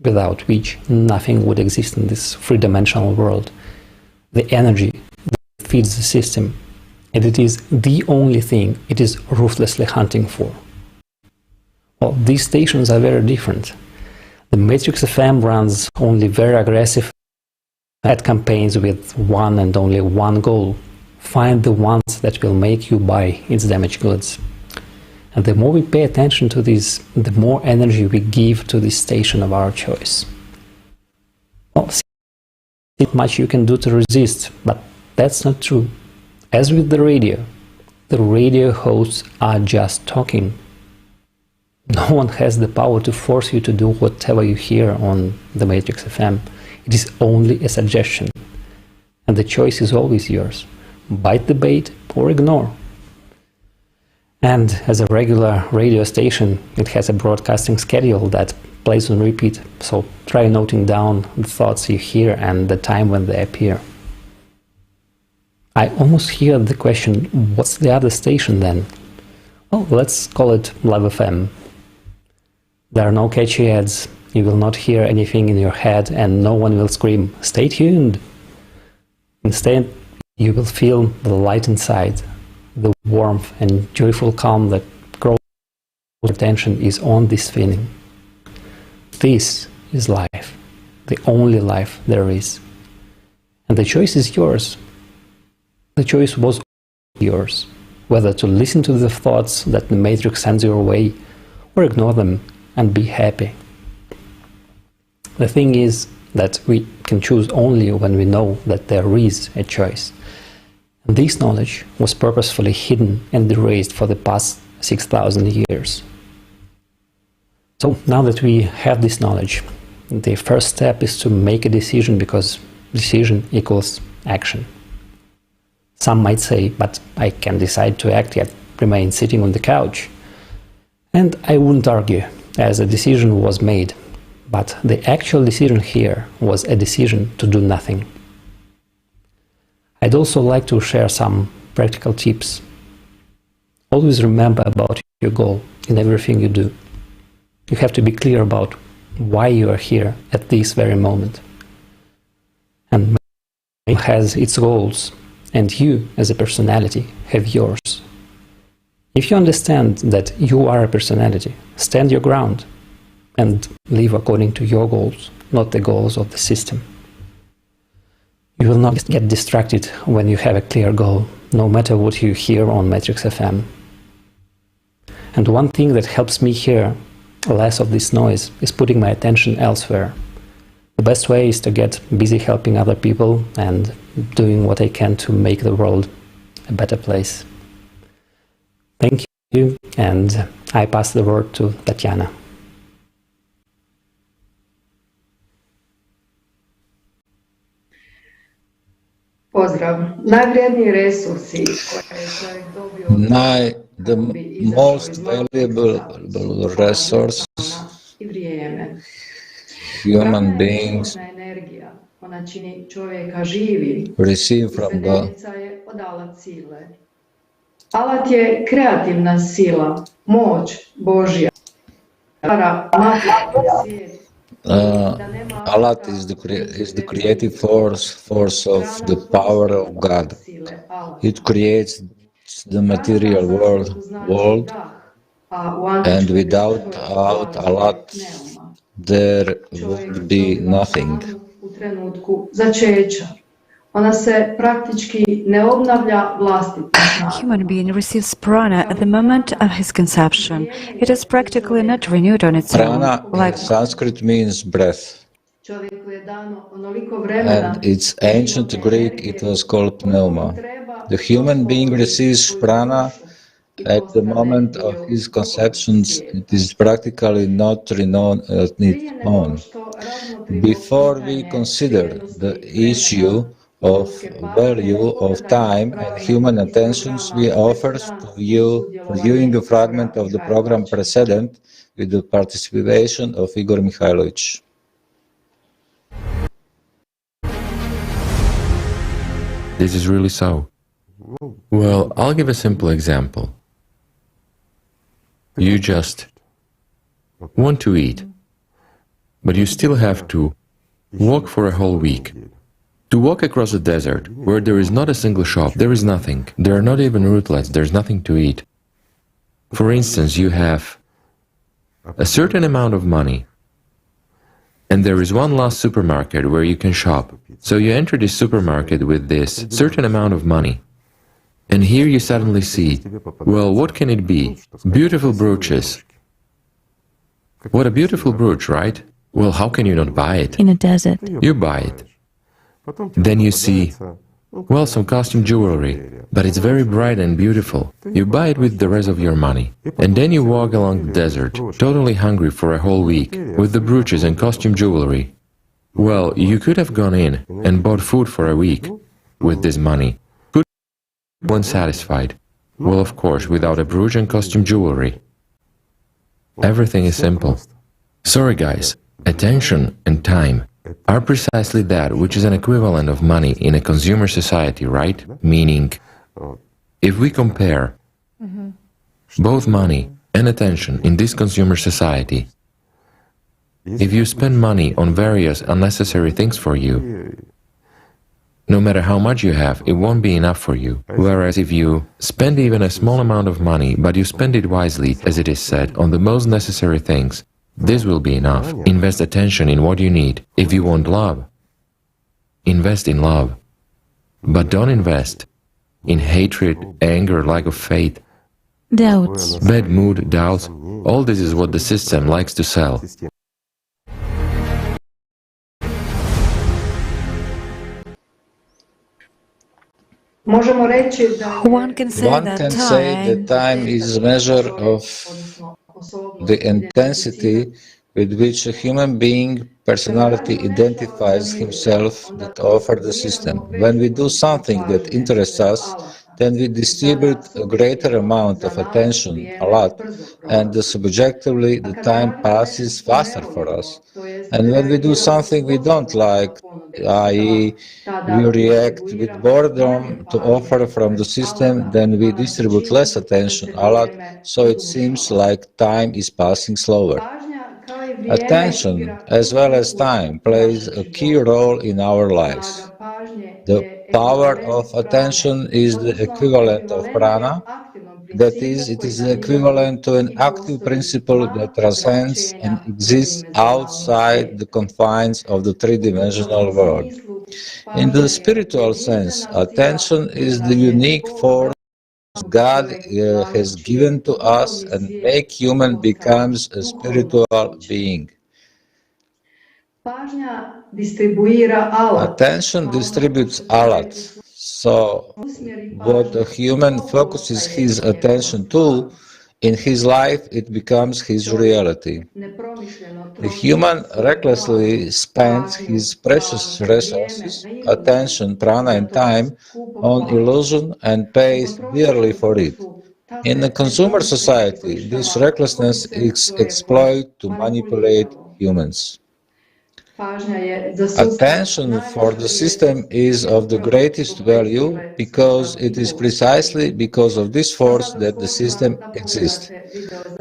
without which nothing would exist in this three-dimensional world. The energy that feeds the system, and it is the only thing it is ruthlessly hunting for. Well, these stations are very different. The Matrix FM runs only very aggressive ad campaigns with one and only one goal: find the ones that will make you buy its damaged goods. And the more we pay attention to this, the more energy we give to this station of our choice. Well, not much you can do to resist, but that's not true. As with the radio hosts are just talking. No one has the power to force you to do whatever you hear on the Matrix FM. It is only a suggestion, and the choice is always yours. Bite the bait or ignore. And as a regular radio station, it has a broadcasting schedule that plays on repeat, so try noting down the thoughts you hear and the time when they appear. I almost hear the question, what's the other station then? Well, let's call it Love FM. There are no catchy ads, you will not hear anything in your head, and no one will scream, "Stay tuned!" Instead, you will feel the light inside, the warmth and joyful calm that grows attention is on this feeling. This is life, the only life there is. And the choice is yours. The choice was yours, whether to listen to the thoughts that the matrix sends your way or ignore them and be happy. The thing is that we can choose only when we know that there is a choice. And this knowledge was purposefully hidden and erased for the past 6,000 years. So now that we have this knowledge, the first step is to make a decision, because decision equals action. Some might say, but I can decide to act yet remain sitting on the couch. And I wouldn't argue, as a decision was made, but the actual decision here was a decision to do nothing. I'd also like to share some practical tips. Always remember about your goal in everything you do. You have to be clear about why you are here at this very moment. And it has its goals, and you, as a personality, have yours. If you understand that you are a personality, stand your ground and live according to your goals, not the goals of the system. You will not get distracted when you have a clear goal, no matter what you hear on Matrix FM. And one thing that helps me hear less of this noise is putting my attention elsewhere. The best way is to get busy helping other people and doing what I can to make the world a better place. Thank you, and I pass the word to Tatiana. The most valuable resource human beings receive from God. Alat je kreativna sila, moć Božja. Alat is the creative force of the power of God. It creates the material world, and without Alat there would be nothing. A human being receives prana at the moment of his conception. It is practically not renewed on its own. Prana in Sanskrit means breath. And its ancient Greek it was called pneuma. The human being receives prana at the moment of his conceptions. It is practically not renewed on its own. Before we consider the issue of value of time and human attentions, we offer to you viewing a fragment of the program precedent with the participation of Igor Mikhailovich. This is really so. Well, I'll give a simple example. You just want to eat, but you still have to walk for a whole week. To walk across a desert, where there is not a single shop, there is nothing. There are not even rootlets, there's nothing to eat. For instance, you have a certain amount of money, and there is one last supermarket where you can shop. So you enter this supermarket with this certain amount of money. And here you suddenly see, well, what can it be? Beautiful brooches. What a beautiful brooch, right? Well, how can you not buy it? In a desert. You buy it. Then you see, well, some costume jewelry, but it's very bright and beautiful. You buy it with the rest of your money. And then you walk along the desert, totally hungry for a whole week, with the brooches and costume jewelry. Well, you could have gone in and bought food for a week with this money. Could have been satisfied. Well, of course, without a brooch and costume jewelry. Everything is simple. Sorry guys, attention and time are precisely that which is an equivalent of money in a consumer society, right? Meaning, if we compare both money and attention in this consumer society, if you spend money on various unnecessary things for you, no matter how much you have, it won't be enough for you. Whereas if you spend even a small amount of money, but you spend it wisely, as it is said, on the most necessary things, this will be enough. Invest attention in what you need. If you want love, invest in love. But don't invest in hatred, anger, lack of faith, Doubts. bad mood, doubts. All this is what the system likes to sell. One can say that time is a measure of the intensity with which a human being personality identifies himself that offer the system. When we do something that interests us, then we distribute a greater amount of attention, a lot, and subjectively the time passes faster for us. And when we do something we don't like, i.e., we react with boredom to offer from the system, then we distribute less attention, a lot, so it seems like time is passing slower. Attention, as well as time, plays a key role in our lives. The power of attention is the equivalent of prana, that is, it is equivalent to an active principle that transcends and exists outside the confines of the three-dimensional world. In the spiritual sense, attention is the unique force God has given to us and make human becomes a spiritual being. Attention distributes alat. So what a human focuses his attention to, in his life it becomes his reality. The human recklessly spends his precious resources, attention, prana and time, on illusion and pays dearly for it. In a consumer society, this recklessness is exploited to manipulate humans. Attention for the system is of the greatest value because it is precisely because of this force that the system exists.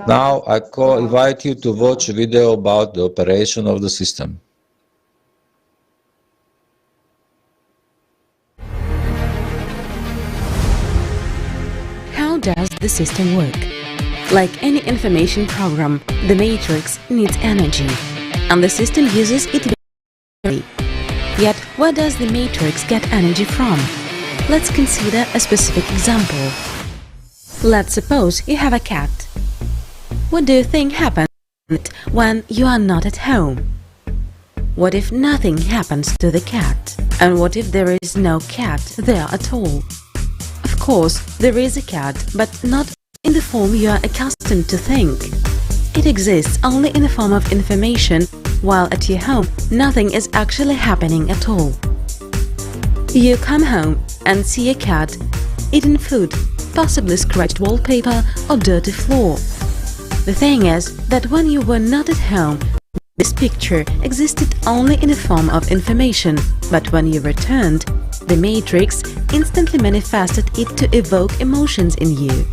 Now I invite you to watch a video about the operation of the system. How does the system work? Like any information program, the matrix needs energy, and the system uses it very. Yet, where does the matrix get energy from? Let's consider a specific example. Let's suppose you have a cat. What do you think happens when you are not at home? What if nothing happens to the cat? And what if there is no cat there at all? Of course, there is a cat, but not in the form you are accustomed to think. It exists only in the form of information, while at your home nothing is actually happening at all. You come home and see a cat eating food, possibly scratched wallpaper or dirty floor. The thing is that when you were not at home, this picture existed only in the form of information, but when you returned, the matrix instantly manifested it to evoke emotions in you.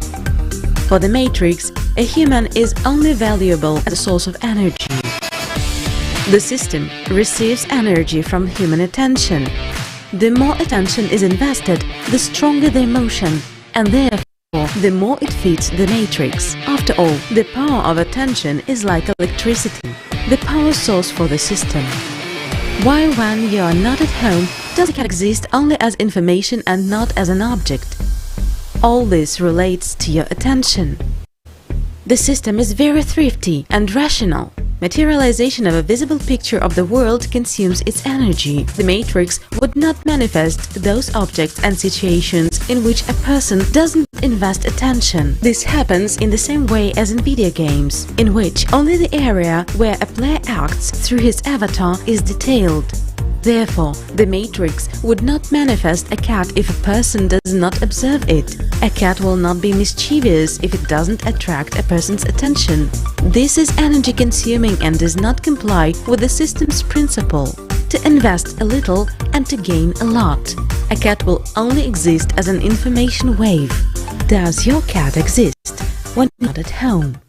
For the matrix, a human is only valuable as a source of energy. The system receives energy from human attention. The more attention is invested, the stronger the emotion, and therefore the more it feeds the matrix. After all, the power of attention is like electricity, the power source for the system. Why, when you are not at home, does the cat exist only as information and not as an object? All this relates to your attention. The system is very thrifty and rational. Materialization of a visible picture of the world consumes its energy. The matrix would not manifest those objects and situations in which a person doesn't invest attention. This happens in the same way as in video games, in which only the area where a player acts through his avatar is detailed. Therefore, the matrix would not manifest a cat if a person does not observe it. A cat will not be mischievous if it doesn't attract a person's attention. This is energy consuming and does not comply with the system's principle to invest a little and to gain a lot. A cat will only exist as an information wave. Does your cat exist when not at home?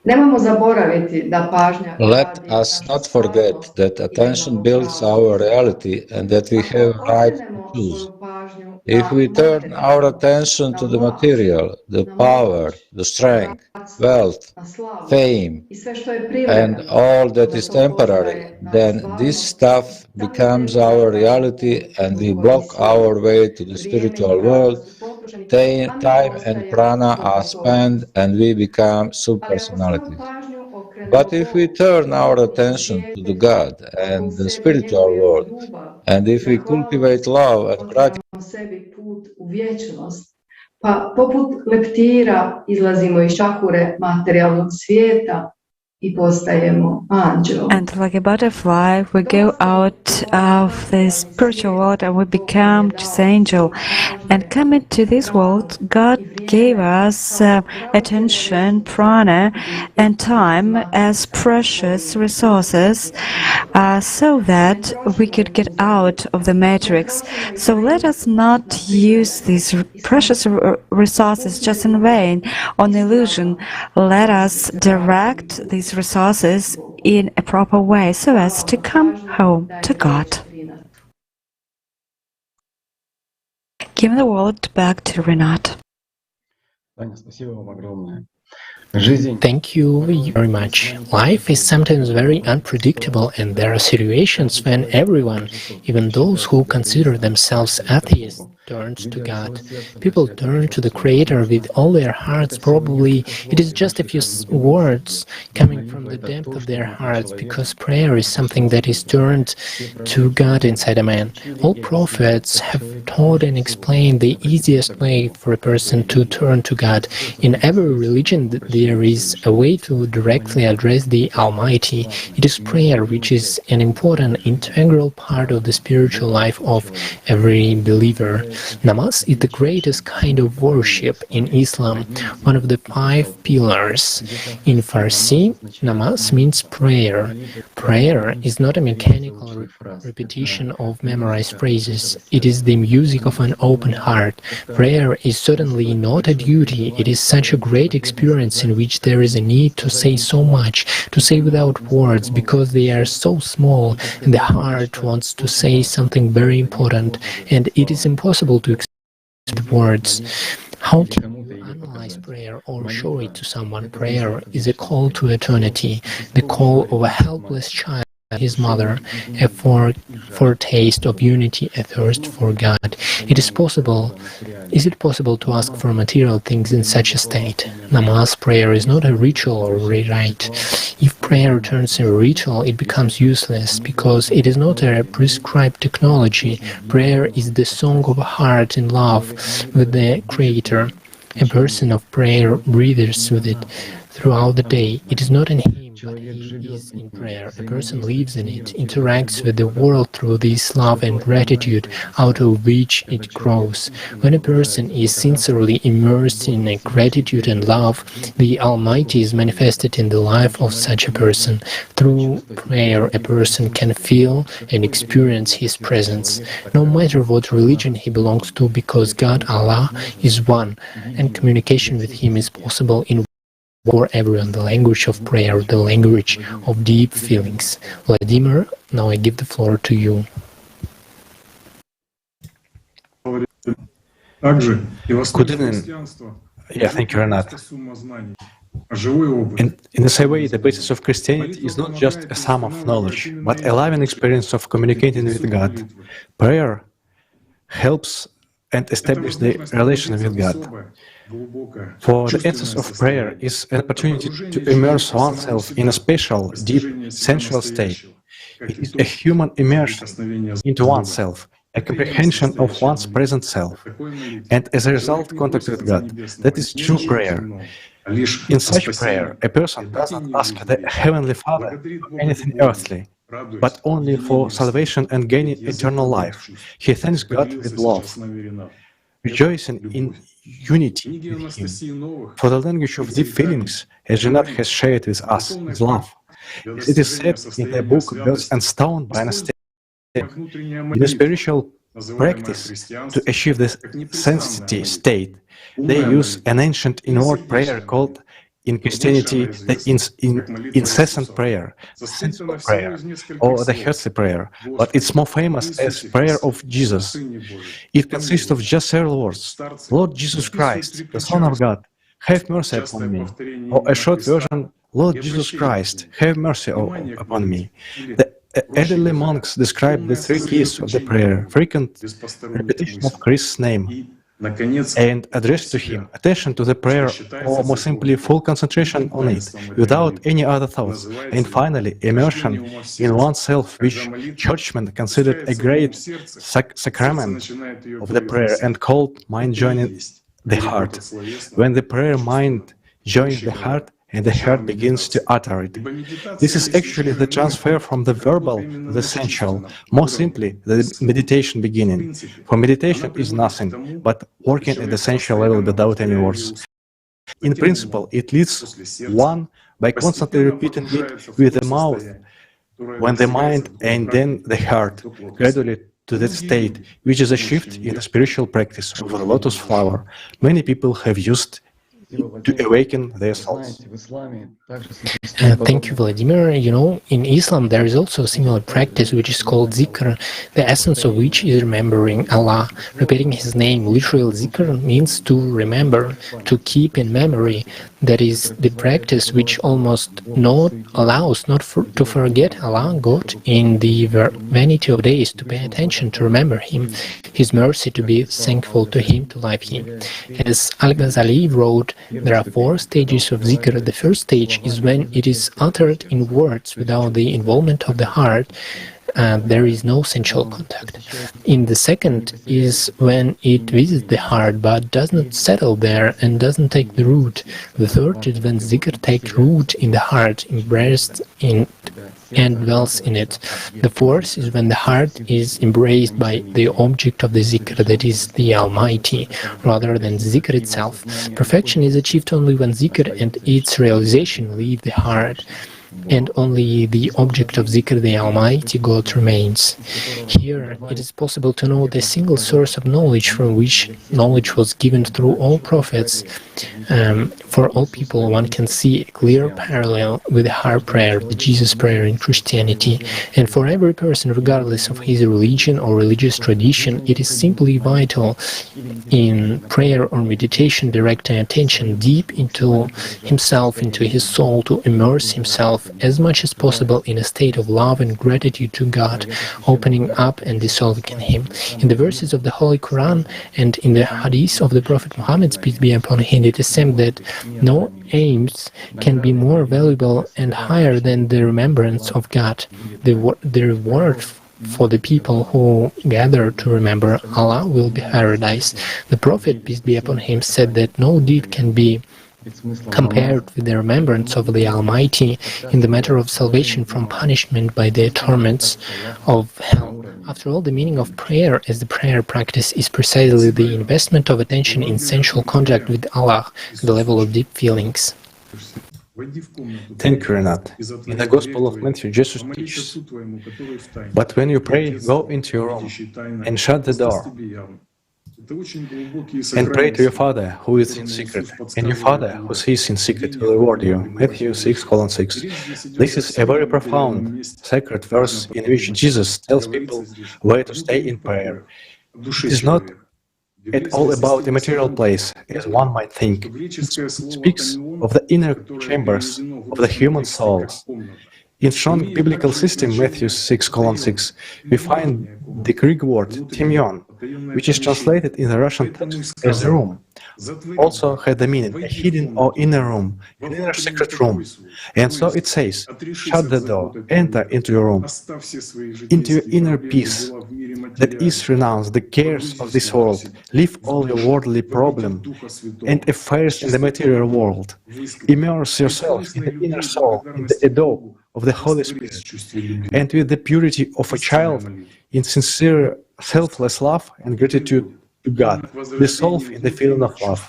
Let us not forget that attention builds our reality and that we have a right to choose. If we turn our attention to the material, the power, the strength, wealth, fame, and all that is temporary, then this stuff becomes our reality and we block our way to the spiritual world. Time and prana are spent and we become subpersonalities. But if we turn our attention to the God and the spiritual world, and if we cultivate love and gratitude, sebi put u vječnost. Pa poput leptira izlazimo iz šahure materijalnog svijeta i postajemo anđelom. And like a butterfly, we go out of the spiritual world and we become just angel. And coming to this world, God gave us attention, prana, and time as precious resources so that we could get out of the matrix. So let us not use these precious resources just in vain, on illusion. Let us direct these resources in a proper way so as to come home to God. Give the word back to Renat. Thank you very much. Life is sometimes very unpredictable, and there are situations when everyone, even those who consider themselves atheists, turns to God. People turn to the Creator with all their hearts. Probably it is just a few words coming from the depth of their hearts, because prayer is something that is turned to God inside a man. All prophets have taught and explained the easiest way for a person to turn to God. In every religion there is a way to directly address the Almighty. It is prayer, which is an important integral part of the spiritual life of every believer. Namaz is the greatest kind of worship in Islam, one of the 5 pillars. In Farsi, namaz means prayer. Prayer is not a mechanical repetition of memorized phrases. It is the music of an open heart. Prayer is certainly not a duty. It is such a great experience in which there is a need to say so much, to say without words, because they are so small, and the heart wants to say something very important, and it is impossible to express the words. How can you analyze prayer or show it to someone? Prayer is a call to eternity, the call of a helpless child, his mother, a foretaste of unity, a thirst for God. Is it possible to ask for material things in such a state? Namaz prayer is not a ritual or a rite. If prayer turns a ritual, it becomes useless, because it is not a prescribed technology. Prayer is the song of a heart in love with the Creator. A person of prayer breathes with it throughout the day. It is not in him, but he is in prayer. A person lives in it, interacts with the world through this love and gratitude, out of which it grows. When a person is sincerely immersed in a gratitude and love, the Almighty is manifested in the life of such a person. Through prayer, a person can feel and experience His presence, no matter what religion he belongs to, because God, Allah, is one, and communication with Him is possible in for everyone, the language of prayer, the language of deep feelings. Vladimir, now I give the floor to you. Good evening. Yeah, thank you, Renat. In the same way, the basis of Christianity is not just a sum of knowledge, but a living experience of communicating with God. Prayer helps and establishes the relation with God. For the essence of prayer is an opportunity to immerse oneself in a special, deep, sensual state. It is a human immersion into oneself, a comprehension of one's present self, and as a result, contact with God. That is true prayer. In such prayer, a person does not ask the Heavenly Father for anything earthly, but only for salvation and gaining eternal life. He thanks God with love, rejoicing in unity with Him. For the language of deep feelings, as Renat has shared with us, is love. As it is said in the book Birds and Stone by Anastasia, in the spiritual practice, to achieve this sensitivity state, they use an ancient inward prayer called in Christianity the incessant prayer, the sensible prayer, or the heartly prayer, but it's more famous as prayer of Jesus. It consists of just several words: Lord Jesus Christ, the Son of God, have mercy upon me. Or a short version: Lord Jesus Christ, have mercy upon me. The elderly monks describe the three keys of the prayer: frequent repetition of Christ's name, and address to Him, attention to the prayer, or more simply, full concentration on it, without any other thoughts, and finally, immersion in oneself, which churchmen considered a great sacrament of the prayer and called mind joining the heart. When the prayer mind joins the heart, and the heart begins to utter it. This is actually the transfer from the verbal to the sensual, more simply, the meditation beginning. For meditation is nothing but working at the sensual level without any words. In principle, it leads one by constantly repeating it with the mouth, when the mind and then the heart, gradually to that state, which is a shift in the spiritual practice of the lotus flower many people have used to awaken their souls. Thank you, Vladimir. You know, in Islam there is also a similar practice which is called zikr, the essence of which is remembering Allah. Repeating His name, literal zikr, means to remember, to keep in memory. That is the practice which almost allows not to forget Allah, God, in the vanity of days, to pay attention, to remember Him, His mercy, to be thankful to Him, to love Him. As Al-Ghazali wrote, there are 4 stages of zikr. The first stage is when it is uttered in words without the involvement of the heart. There is no sensual contact. In the second is when it visits the heart but does not settle there and doesn't take the root. The third is when zikr takes root in the heart, embraced in and dwells in it. The fourth is when the heart is embraced by the object of the zikr, that is the Almighty, rather than zikr itself. Perfection is achieved only when zikr and its realization leave the heart, and only the object of zikr, the Almighty God, remains. Here it is possible to know the single source of knowledge from which knowledge was given through all prophets. For all people, one can see a clear parallel with the heart prayer, the Jesus prayer in Christianity, and for every person, regardless of his religion or religious tradition, it is simply vital in prayer or meditation directing attention deep into himself, into his soul, to immerse himself as much as possible in a state of love and gratitude to God, opening up and dissolving in Him. In the verses of the Holy Quran and in the Hadith of the Prophet Muhammad, peace be upon him, it is said that no aims can be more valuable and higher than the remembrance of God. The reward for the people who gather to remember Allah will be paradise. The Prophet, peace be upon him, said that no deed can be compared with the remembrance of the Almighty in the matter of salvation from punishment by the torments of hell. After all, the meaning of prayer as the prayer practice is precisely the investment of attention in sensual contact with Allah at the level of deep feelings. Thank you, Renat. In the Gospel of Matthew, Jesus teaches, "But when you pray, go into your room and shut the door, and pray to your Father who is in secret, and your Father who sees in secret will reward you." Matthew 6:6. This is a very profound, sacred verse in which Jesus tells people where to stay in prayer. It is not at all about a material place, as one might think. It speaks of the inner chambers of the human souls. In strong biblical system, Matthew 6:6, we find the Greek word timion, which is translated in the Russian text as room, also had the meaning a hidden or inner room, an inner secret room. And so it says, shut the door, enter into your room, into your inner peace, that is, renounce the cares of this world, leave all your worldly problems and affairs in the material world, immerse yourself in the inner soul, in the adobe of the Holy Spirit, and with the purity of a child, in sincere, selfless love and gratitude to God, dissolve in the feeling of love.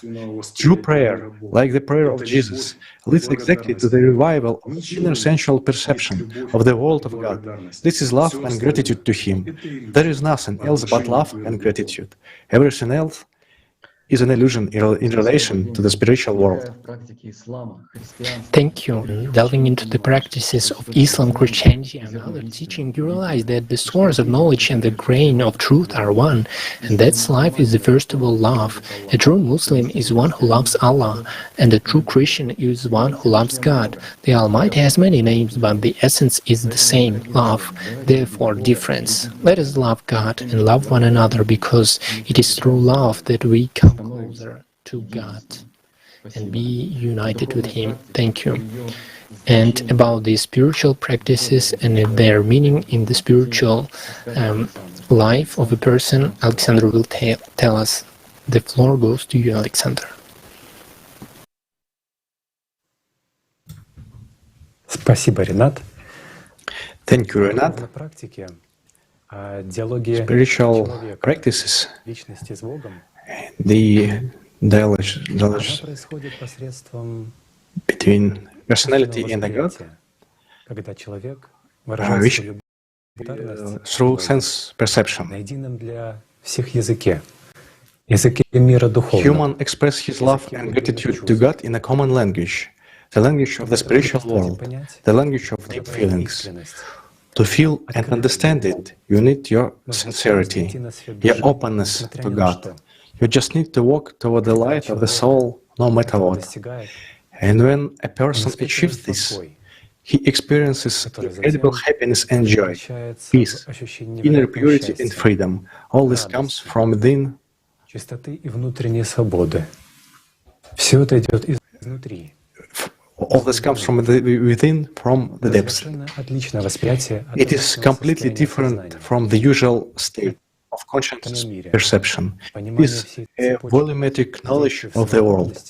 True prayer, like the prayer of Jesus, leads exactly to the revival of the inner sensual perception of the world of God. This is love and gratitude to Him. There is nothing else but love and gratitude. Everything else is an illusion in relation to the spiritual world. Thank you. Delving into the practices of Islam, Christianity, and other teaching, you realize that the source of knowledge and the grain of truth are one, and that life is the first of all love. A true Muslim is one who loves Allah, and a true Christian is one who loves God. The Almighty has many names, but the essence is the same, love, therefore difference. Let us love God and love one another, because it is through love that we come closer to God and be united with Him. Thank you. And about the spiritual practices and their meaning in the spiritual life of a person, Alexander will tell us. The floor goes to you, Alexander. Спасибо, Ренат. Thank you, Renat. Spiritual practices, the dialogue between personality and the God, which through sense perception. Human express his love and gratitude to God in a common language, the language of the spiritual world, the language of deep feelings. To feel and understand it, you need your sincerity, your openness to God. You just need to walk toward the light of the soul, no matter what. And when a person achieves this, he experiences incredible happiness and joy, peace, inner purity and freedom. All this comes from within. All this comes from within, from the depths. It is completely different from the usual state of consciousness perception. It is a volumetric knowledge of the world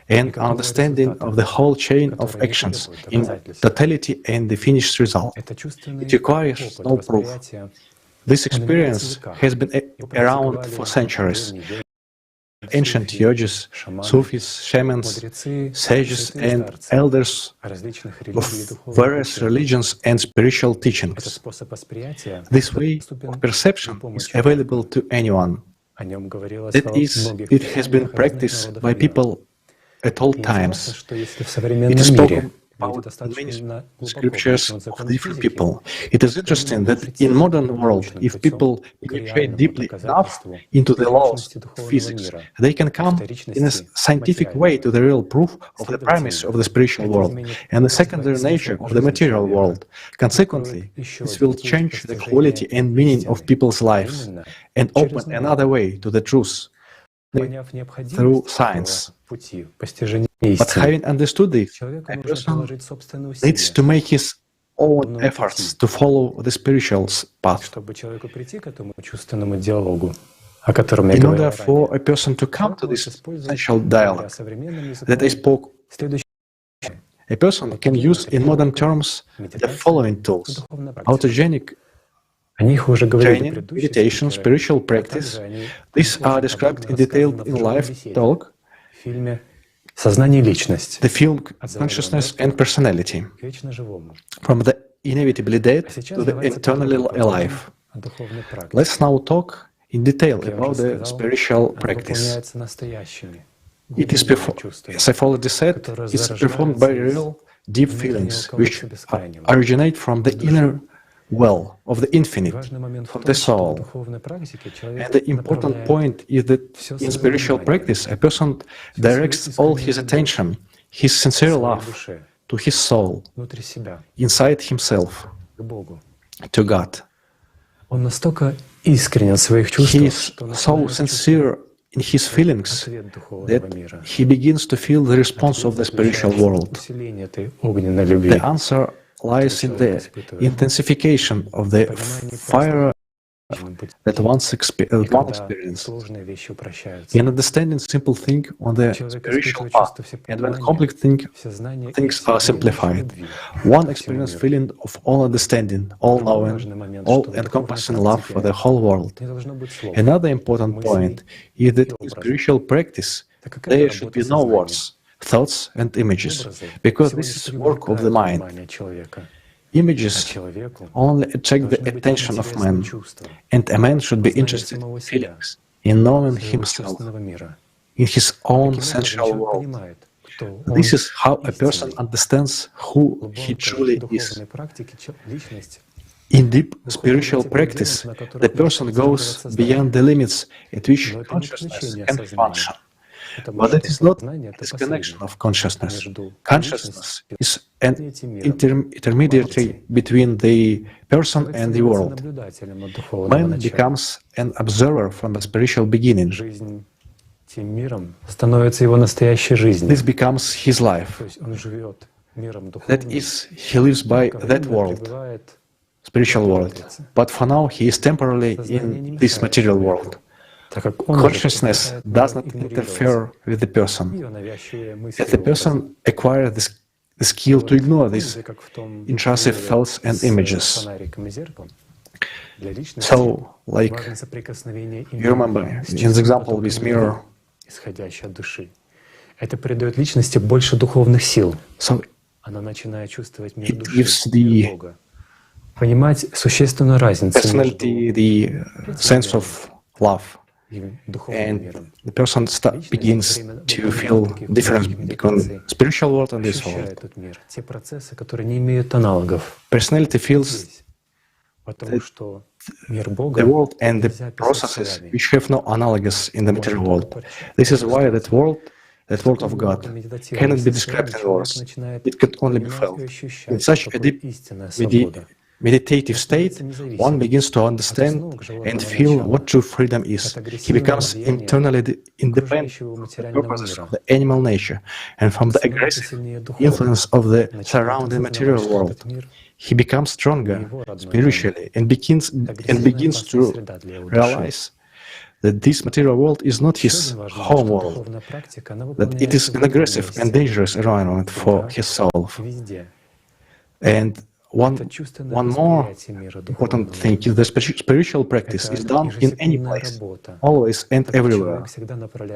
and understanding of the whole chain of actions in totality and the finished result. It requires no proof. This experience has been around for centuries. Ancient yogis, Sufis, shamans, sages and elders of various religions and spiritual teachings. This way of perception is available to anyone. That is, it has been practiced by people at all times. It is spoken about in many scriptures of different people. It is interesting that in modern world, if people penetrate deeply enough into the laws of physics, they can come in a scientific way to the real proof of the premise of the spiritual world and the secondary nature of the material world. Consequently, this will change the quality and meaning of people's lives and open another way to the truth through science. But having understood this, a person needs to make his own efforts to follow the spiritual path. In order for a person to come to this essential dialogue that I spoke, a person can use in modern terms the following tools: autogenic training, meditation, spiritual practice. These are described in detail in live talk. The film Consciousness and Personality, from the inevitably dead to the eternally alive. Let's now talk in detail about the spiritual practice. It is performed, as I've already said, it's performed by real deep feelings which originate from the inner well of the infinite, from the soul. And the important point is that in spiritual practice, a person directs all his attention, his sincere love, to his soul, inside himself, to God. He is so sincere in his feelings that he begins to feel the response of the spiritual world. The answer lies in the intensification of the fire that one experienced, in understanding simple things on the spiritual path, and when complex things are simplified. One experiences feeling of all understanding, all knowing, all encompassing love for the whole world. Another important point is that in spiritual practice there should be no words, thoughts and images, because this is work of the mind. Images only attract the attention of man, and a man should be interested in feelings, in knowing himself. in his own sensual world. This is how a person understands who he truly is. In deep spiritual practice, the person goes beyond the limits at which consciousness can function. But it is not a disconnection of consciousness. Consciousness is an intermediary between the person and the world. Man becomes an observer from the spiritual beginning. This becomes his life. That is, he lives by that world, spiritual world. But for now, he is temporarily in this material world. Consciousness does not interfere with the person. As the person acquires the skill to ignore these intrusive thoughts and images. So, like, you remember, in the example with mirror, исходящей от души. Это придает личности больше духовных сил. Она начинает чувствовать мир души и Бога. Понимать существенную разницу personality, the sense of love, and the person begins to feel difference between spiritual world and this world. Те процессы, которые не имеют аналогов. Personality feels the world and the processes which have no analogus in the material world. This is why that world of God, cannot be described in words. It can only be felt. In such a deep meditative state, one begins to understand and feel what true freedom is. He becomes internally independent from the purposes of the animal nature and from the aggressive influence of the surrounding material world. He becomes stronger spiritually and begins to realize that this material world is not his home world, that it is an aggressive and dangerous environment for his soul. And one more important thing is the spiritual practice is done in any place, always and everywhere.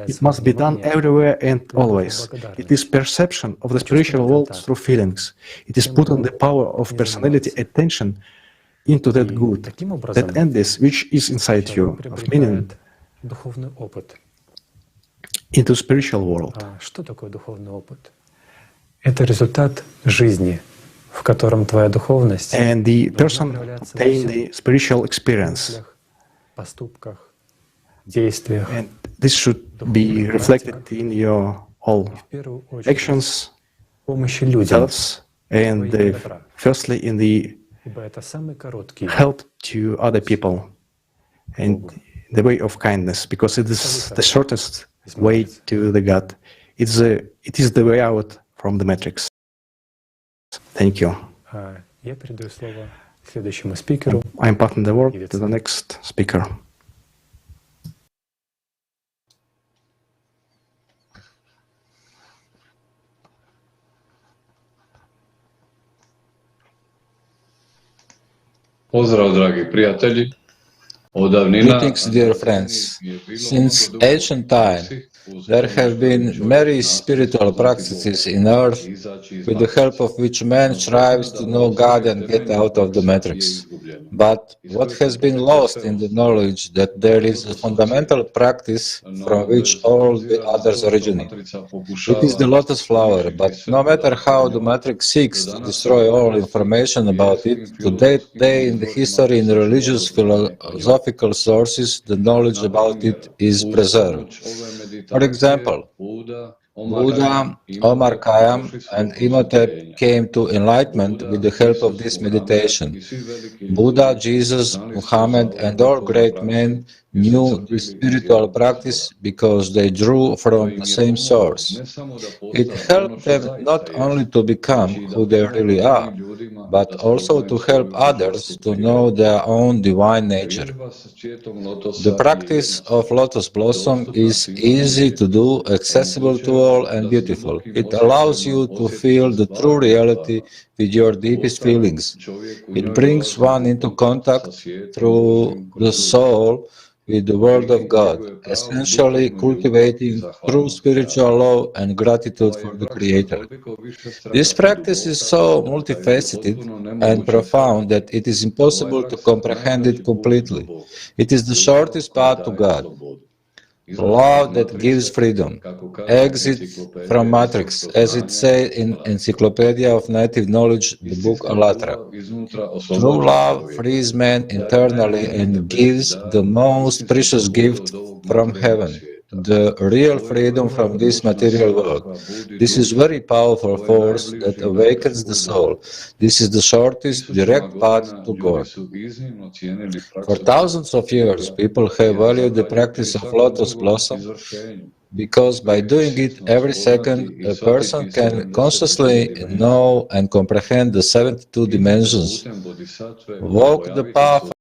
It must be done everywhere and always. It is perception of the spiritual world through feelings. It is put on the power of personality attention into that good, that endless which is inside you, of meaning, into spiritual world. Что такое духовный опыт? Это результат жизни, в котором твоя духовность and the person obtain the spiritual experience. Поступках, действиях. And this should be reflected in your all actions, thoughts, and firstly in the help to other people and the way of kindness, because it is the shortest way to the God. It is the way out from the matrix. Thank you. Я передаю слово следующему спикеру. I'm passing the word to the next speaker. Pozdrav, dragi prijatelji. Greetings, dear friends. Since ancient time, there have been many spiritual practices in earth with the help of which man strives to know God and get out of the matrix. But what has been lost in the knowledge that there is a fundamental practice from which all the others originate. It is the lotus flower, but no matter how the matrix seeks to destroy all information about it, to that day in the history in religious philosophical sources, the knowledge about it is preserved. For example, Buddha, Omar Khayyam, and Imhotep came to enlightenment with the help of this meditation. Buddha, Jesus, Muhammad, and all great men knew this spiritual practice because they drew from the same source. It helped them not only to become who they really are, but also to help others to know their own divine nature. The practice of lotus blossom is easy to do, accessible to all, and beautiful. It allows you to feel the true reality with your deepest feelings. It brings one into contact through the soul with the Word of God, essentially cultivating true spiritual love and gratitude for the Creator. This practice is so multifaceted and profound that it is impossible to comprehend it completely. It is the shortest path to God. love that gives freedom, exit from matrix, as it says in Encyclopedia of Native Knowledge, the book Alatra. True love frees man internally and gives the most precious gift from heaven, the real freedom from this material world. This is very powerful force that awakens the soul. This is the shortest direct path to God. For thousands of years, people have valued the practice of lotus blossom because by doing it every second, a person can consciously know and comprehend the 72 dimensions, walk the path of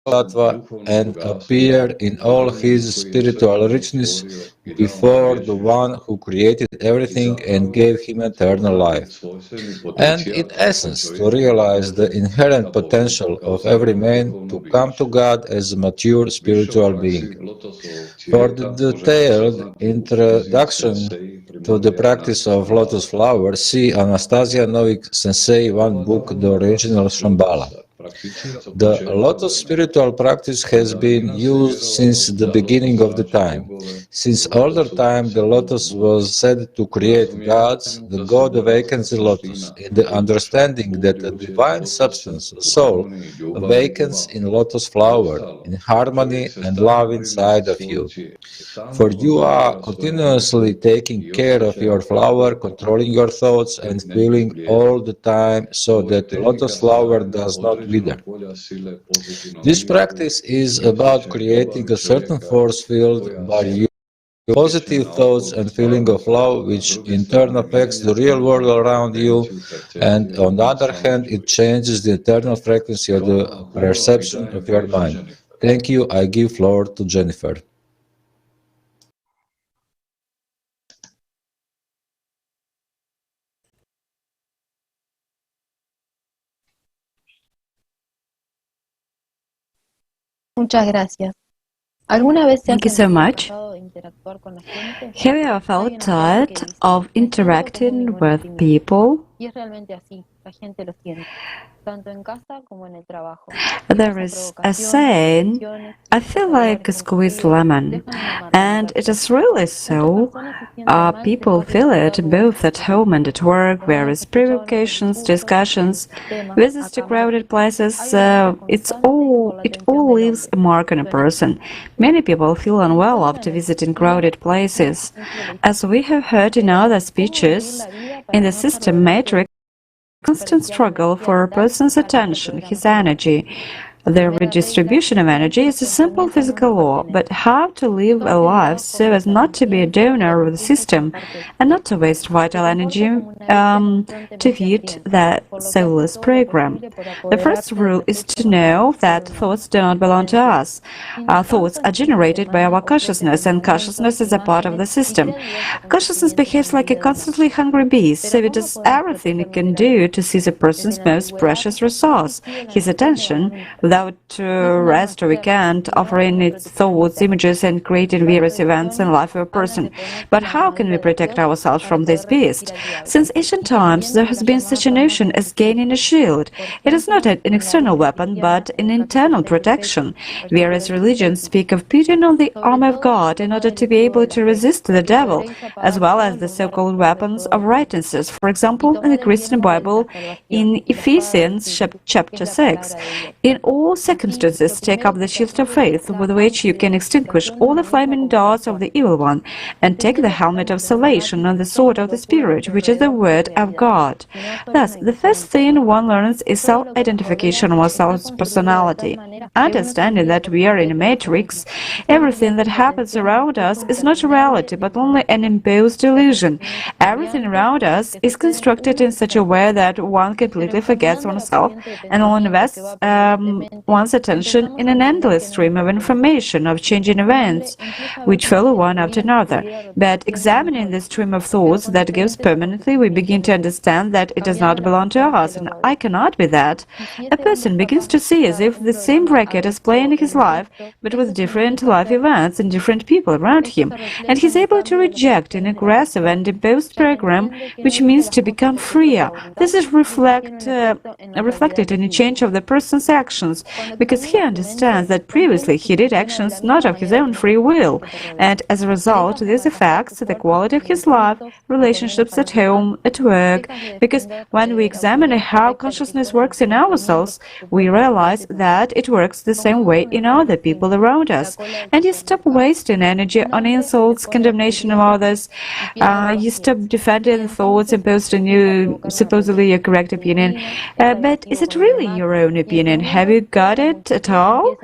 Sattva, and appear in all his spiritual richness before the one who created everything and gave him eternal life. And in essence, to realize the inherent potential of every man to come to God as a mature spiritual being. For the detailed introduction to the practice of lotus flower, see Anastasia Novik Sensei One Book, The Original Shambhala. The lotus spiritual practice has been used since the beginning of the time. Since older time, the lotus was said to create gods. The god awakens the lotus in the understanding that the divine substance, soul, awakens in lotus flower, in harmony and love inside of you. For you are continuously taking care of your flower, controlling your thoughts and feeling all the time so that the lotus flower does not wither. This practice is about creating a certain force field by using positive thoughts and feeling of love, which in turn affects the real world around you, and on the other hand, it changes the internal frequency of the perception of your mind. Thank you. I give floor to Jennifer. Muchas gracias. ¿Alguna vez Thank you so much. Have you ever felt tired of interacting with people? Y es realmente así, la gente lo siente, tanto en casa como en el trabajo. There is a saying, I feel like a squeezed lemon, and it is really so. People feel it both at home and at work, various provocations, discussions, visits to crowded places, it all leaves a mark on a person. Many people feel unwell after visiting crowded places. As we have heard in other speeches, in the system matrix, constant struggle for a person's attention, his energy. The redistribution of energy is a simple physical law, but how to live a life so as not to be a donor of the system and not to waste vital energy to feed that soulless program. The first rule is to know that thoughts do not belong to us. Our thoughts are generated by our consciousness, and consciousness is a part of the system. Consciousness behaves like a constantly hungry beast, so it does everything it can do to seize a person's most precious resource, his attention, without rest or weekend, offering its thoughts, images, and creating various events in life of a person. But how can we protect ourselves from this beast? Since ancient times, there has been such a notion as gaining a shield. It is not an external weapon, but an internal protection. Various religions speak of putting on the armor of God in order to be able to resist the devil, as well as the so-called weapons of righteousness. For example, in the Christian Bible, in Ephesians chapter 6, in all circumstances, take up the shield of faith, with which you can extinguish all the flaming darts of the evil one, and take the helmet of salvation and the sword of the Spirit, which is the word of God. Thus, the first thing one learns is self-identification or self-personality. Understanding that we are in a matrix, everything that happens around us is not reality, but only an imposed illusion. Everything around us is constructed in such a way that one completely forgets oneself and only invests one's attention in an endless stream of information, of changing events, which follow one after another. But examining the stream of thoughts that goes permanently, we begin to understand that it does not belong to us, and I cannot be that. A person begins to see as if the same record is playing in his life, but with different life events and different people around him, and he's able to reject an aggressive and imposed program, which means to become freer. This is reflected in a change of the person's actions, actions, because he understands that previously he did actions not of his own free will, and as a result, this affects the quality of his life, relationships at home, at work, because when we examine how consciousness works in ourselves, we realize that it works the same way in other people around us, and you stop wasting energy on insults, condemnation of others, you stop defending the thoughts imposed on you, supposedly your correct opinion. But is it really your own opinion? Have you got it at all?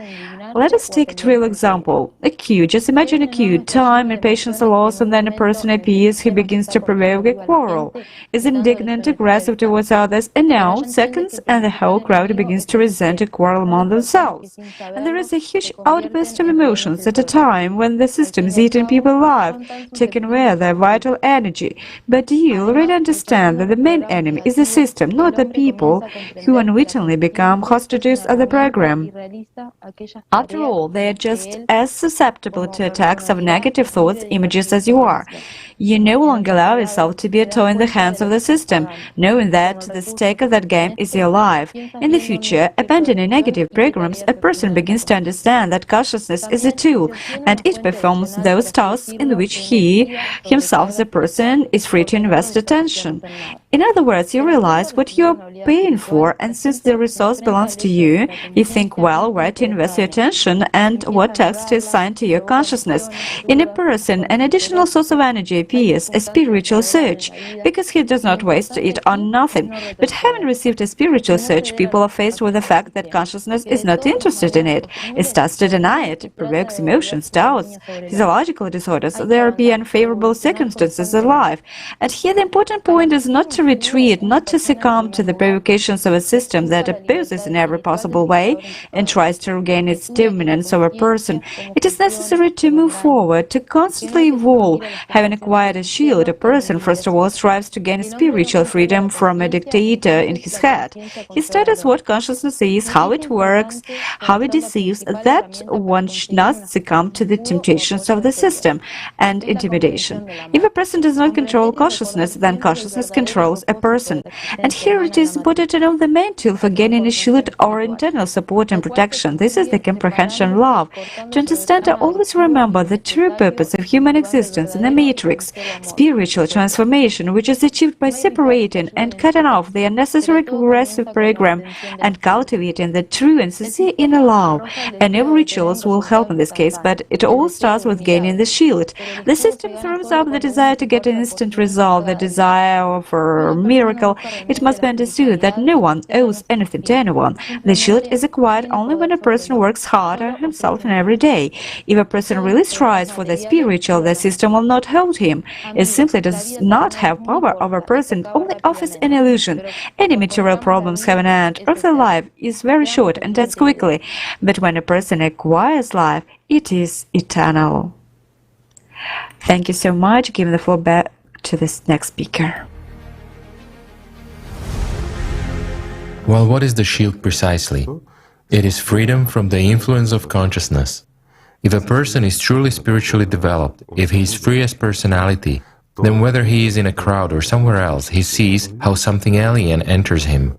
Let us take a real example. A queue. Just imagine a queue. Time and patience are lost, and then a person appears who begins to provoke a quarrel, is indignant, aggressive towards others, and now, seconds, and the whole crowd begins to resent a quarrel among themselves. And there is a huge outburst of emotions at a time when the system is eating people alive, taking away their vital energy. But do you already understand that the main enemy is the system, not the people, who unwittingly become hostages of the program? After all, they are just as susceptible to attacks of negative thoughts, images as you are. You no longer allow yourself to be a toy in the hands of the system, knowing that the stake of that game is your life. In the future, abandoning negative programs, a person begins to understand that consciousness is a tool, and it performs those tasks in which he, himself as a person, is free to invest attention. In other words, you realize what you're paying for, and since the resource belongs to you, you think well where to invest your attention and what task to assign to your consciousness. In a person, an additional source of energy appears, a spiritual surge, because he does not waste it on nothing. But having received a spiritual surge, people are faced with the fact that consciousness is not interested in it. It starts to deny it, it provokes emotions, doubts, physiological disorders, there be unfavorable circumstances in life. And here the important point is not to retreat, not to succumb to the provocations of a system that opposes in every possible way and tries to regain its dominance over a person. It is necessary to move forward, to constantly evolve. Having acquired a shield, a person first of all strives to gain spiritual freedom from a dictator in his head. He studies what consciousness is, how it works, how it deceives, that one should not succumb to the temptations of the system and intimidation. If a person does not control consciousness, then consciousness controls a person. And here it is important to know the main tool for gaining a shield or internal support and protection. This is the comprehension of love. To understand and always remember the true purpose of human existence in the matrix, spiritual transformation, which is achieved by separating and cutting off the unnecessary regressive program and cultivating the true and sincere inner love. And every rituals will help in this case, but it all starts with gaining the shield. The system throws up the desire to get an instant result, the desire for a miracle. It must be understood that no one owes anything to anyone. The shield is acquired only when a person works hard on himself every day. If a person really strives for the spiritual, the system will not hold him. It simply does not have power over a person, only offers an illusion. Any material problems have an end. Earthly life is very short and ends quickly, but when a person acquires life, it is eternal. Thank you so much. Giving the floor back to this next speaker. Well, what is the shield precisely? It is freedom from the influence of consciousness. If a person is truly spiritually developed, if he is free as personality, then whether he is in a crowd or somewhere else, he sees how something alien enters him.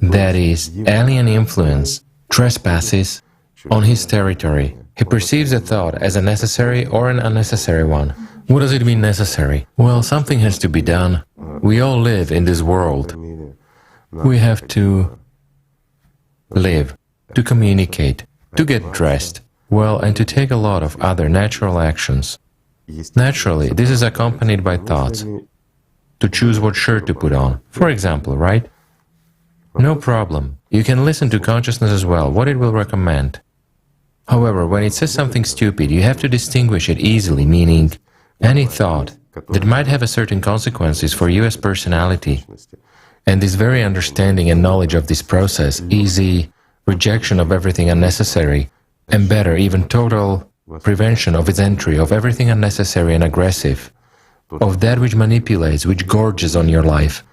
That is, alien influence trespasses on his territory. He perceives a thought as a necessary or an unnecessary one. What does it mean necessary? Well, something has to be done. We all live in this world. We have to live, to communicate, to get dressed, well, and to take a lot of other natural actions. Naturally, this is accompanied by thoughts, to choose what shirt to put on, for example, right? No problem. You can listen to consciousness as well, what it will recommend. However, when it says something stupid, you have to distinguish it easily, meaning any thought that might have a certain consequences for you as personality. And this very understanding and knowledge of this process, easy rejection of everything unnecessary, and better, even total prevention of its entry, of everything unnecessary and aggressive, of that which manipulates, which gorges on your life,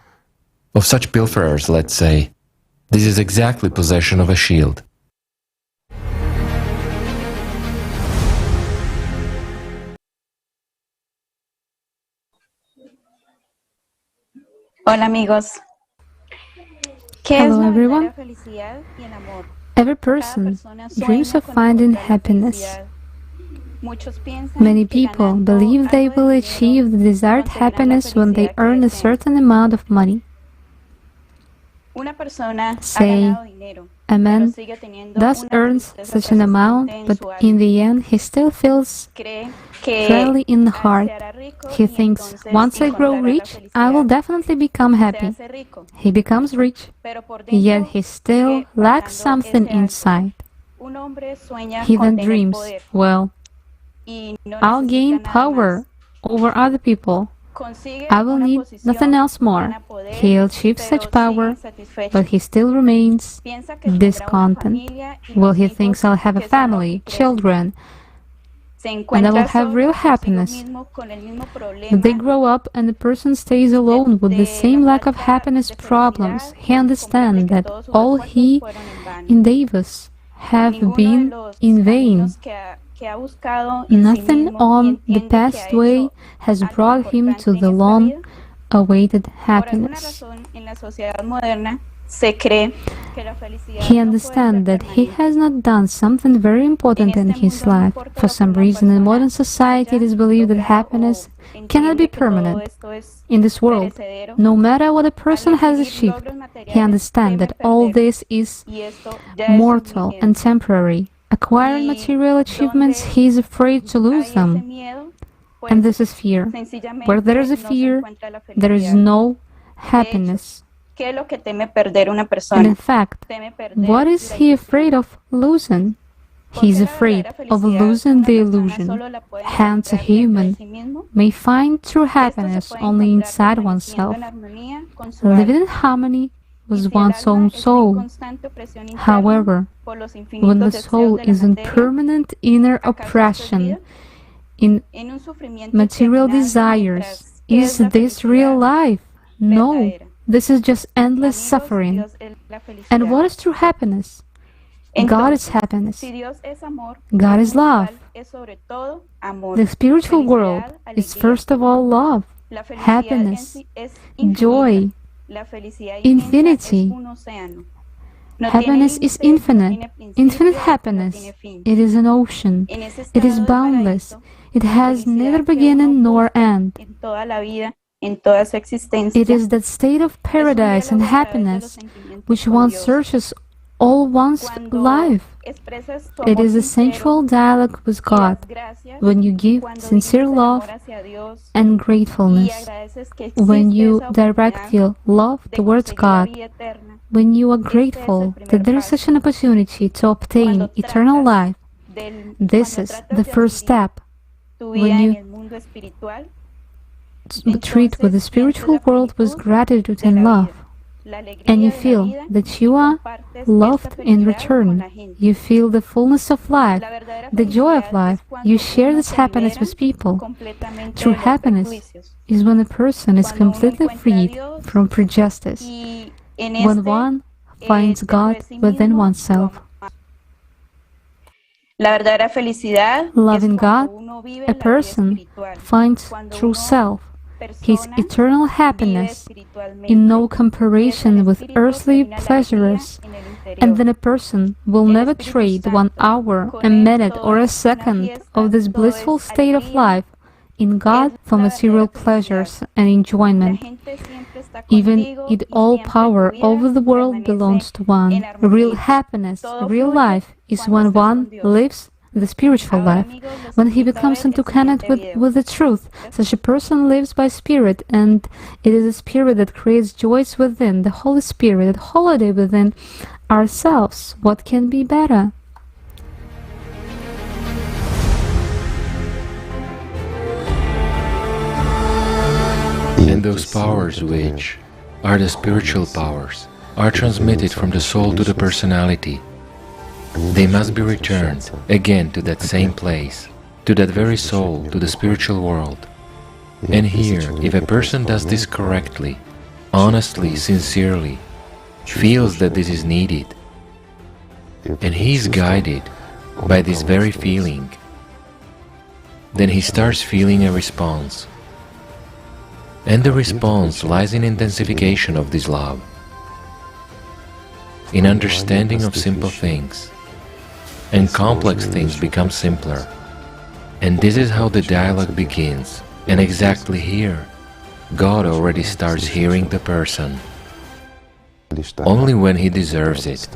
of such pilferers, let's say. This is exactly possession of a shield. Hola amigos. Hello everyone. Every person dreams of finding happiness. Many people believe they will achieve the desired happiness when they earn a certain amount of money. Say, a man thus earns such an amount, but in the end he still feels dryly in the heart. He thinks, once I grow rich, I will definitely become happy. He becomes rich, yet he still lacks something inside. He then dreams, well, I'll gain power over other people. I will need nothing else more. He'll achieve such power, but he still remains discontent. Well, he thinks I'll have a family, children, and I will have real happiness. But they grow up and the person stays alone with the same lack of happiness problems. He understands that all he endeavors have been in vain. Nothing on the past way has brought him to the long-awaited happiness. He understands that he has not done something very important in his life. For some reason, in modern society, it is believed that happiness cannot be permanent. In this world, no matter what a person has achieved, he understands that all this is mortal and temporary. Acquiring material achievements, he is afraid to lose them. And this is fear. Where there is a fear, there is no happiness. And in fact, what is he afraid of losing? He is afraid of losing the illusion. Hence, a human may find true happiness only inside oneself. Living in harmony with one's own soul. However, when the soul is in permanent inner oppression, in material desires, is this real life? No, this is just endless suffering. And what is true happiness? God is happiness. God is love. The spiritual world is first of all love, happiness, joy, infinity. Happiness is infinite, infinite happiness. It is an ocean. It is boundless. It has neither beginning nor end. It is that state of paradise and happiness which one searches all one's life. It is a sensual dialogue with God when you give sincere love and gratefulness, when you direct your love towards God, when you are grateful that there is such an opportunity to obtain eternal life. This is the first step. When you treat with the spiritual world with gratitude and love, and you feel that you are loved in return. You feel the fullness of life, the joy of life. You share this happiness with people. True happiness is when a person is completely freed from prejudice, when one finds God within oneself. Loving God, a person finds true self, his eternal happiness, in no comparison with earthly pleasures, and then a person will never trade 1 hour, a minute, or a second of this blissful state of life in God for material pleasures and enjoyment. Even if all power over the world belongs to one, real happiness, real life is when one lives the spiritual life, when he becomes into contact with the truth. Such a person lives by spirit, and it is a spirit that creates joys within, the Holy Spirit, that holiday within ourselves. What can be better? And those powers which are the spiritual powers are transmitted from the soul to the personality. They must be returned again to that same place, to that very soul, to the spiritual world. And here, if a person does this correctly, honestly, sincerely, feels that this is needed, and he is guided by this very feeling, then he starts feeling a response. And the response lies in intensification of this love. in understanding of simple things, and complex things become simpler. And this is how the dialogue begins, and exactly here, God already starts hearing the person, only when he deserves it.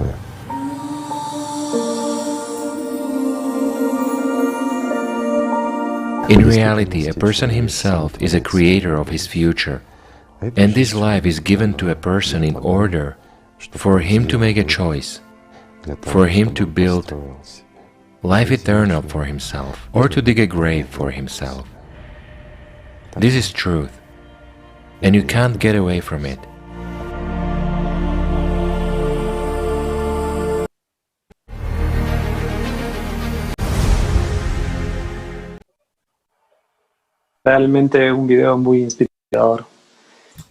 In reality, a person himself is a creator of his future, and this life is given to a person in order for him to make a choice, for him to build life eternal for himself, or to dig a grave for himself. This is truth, and you can't get away from it. Realmente un video muy inspirador.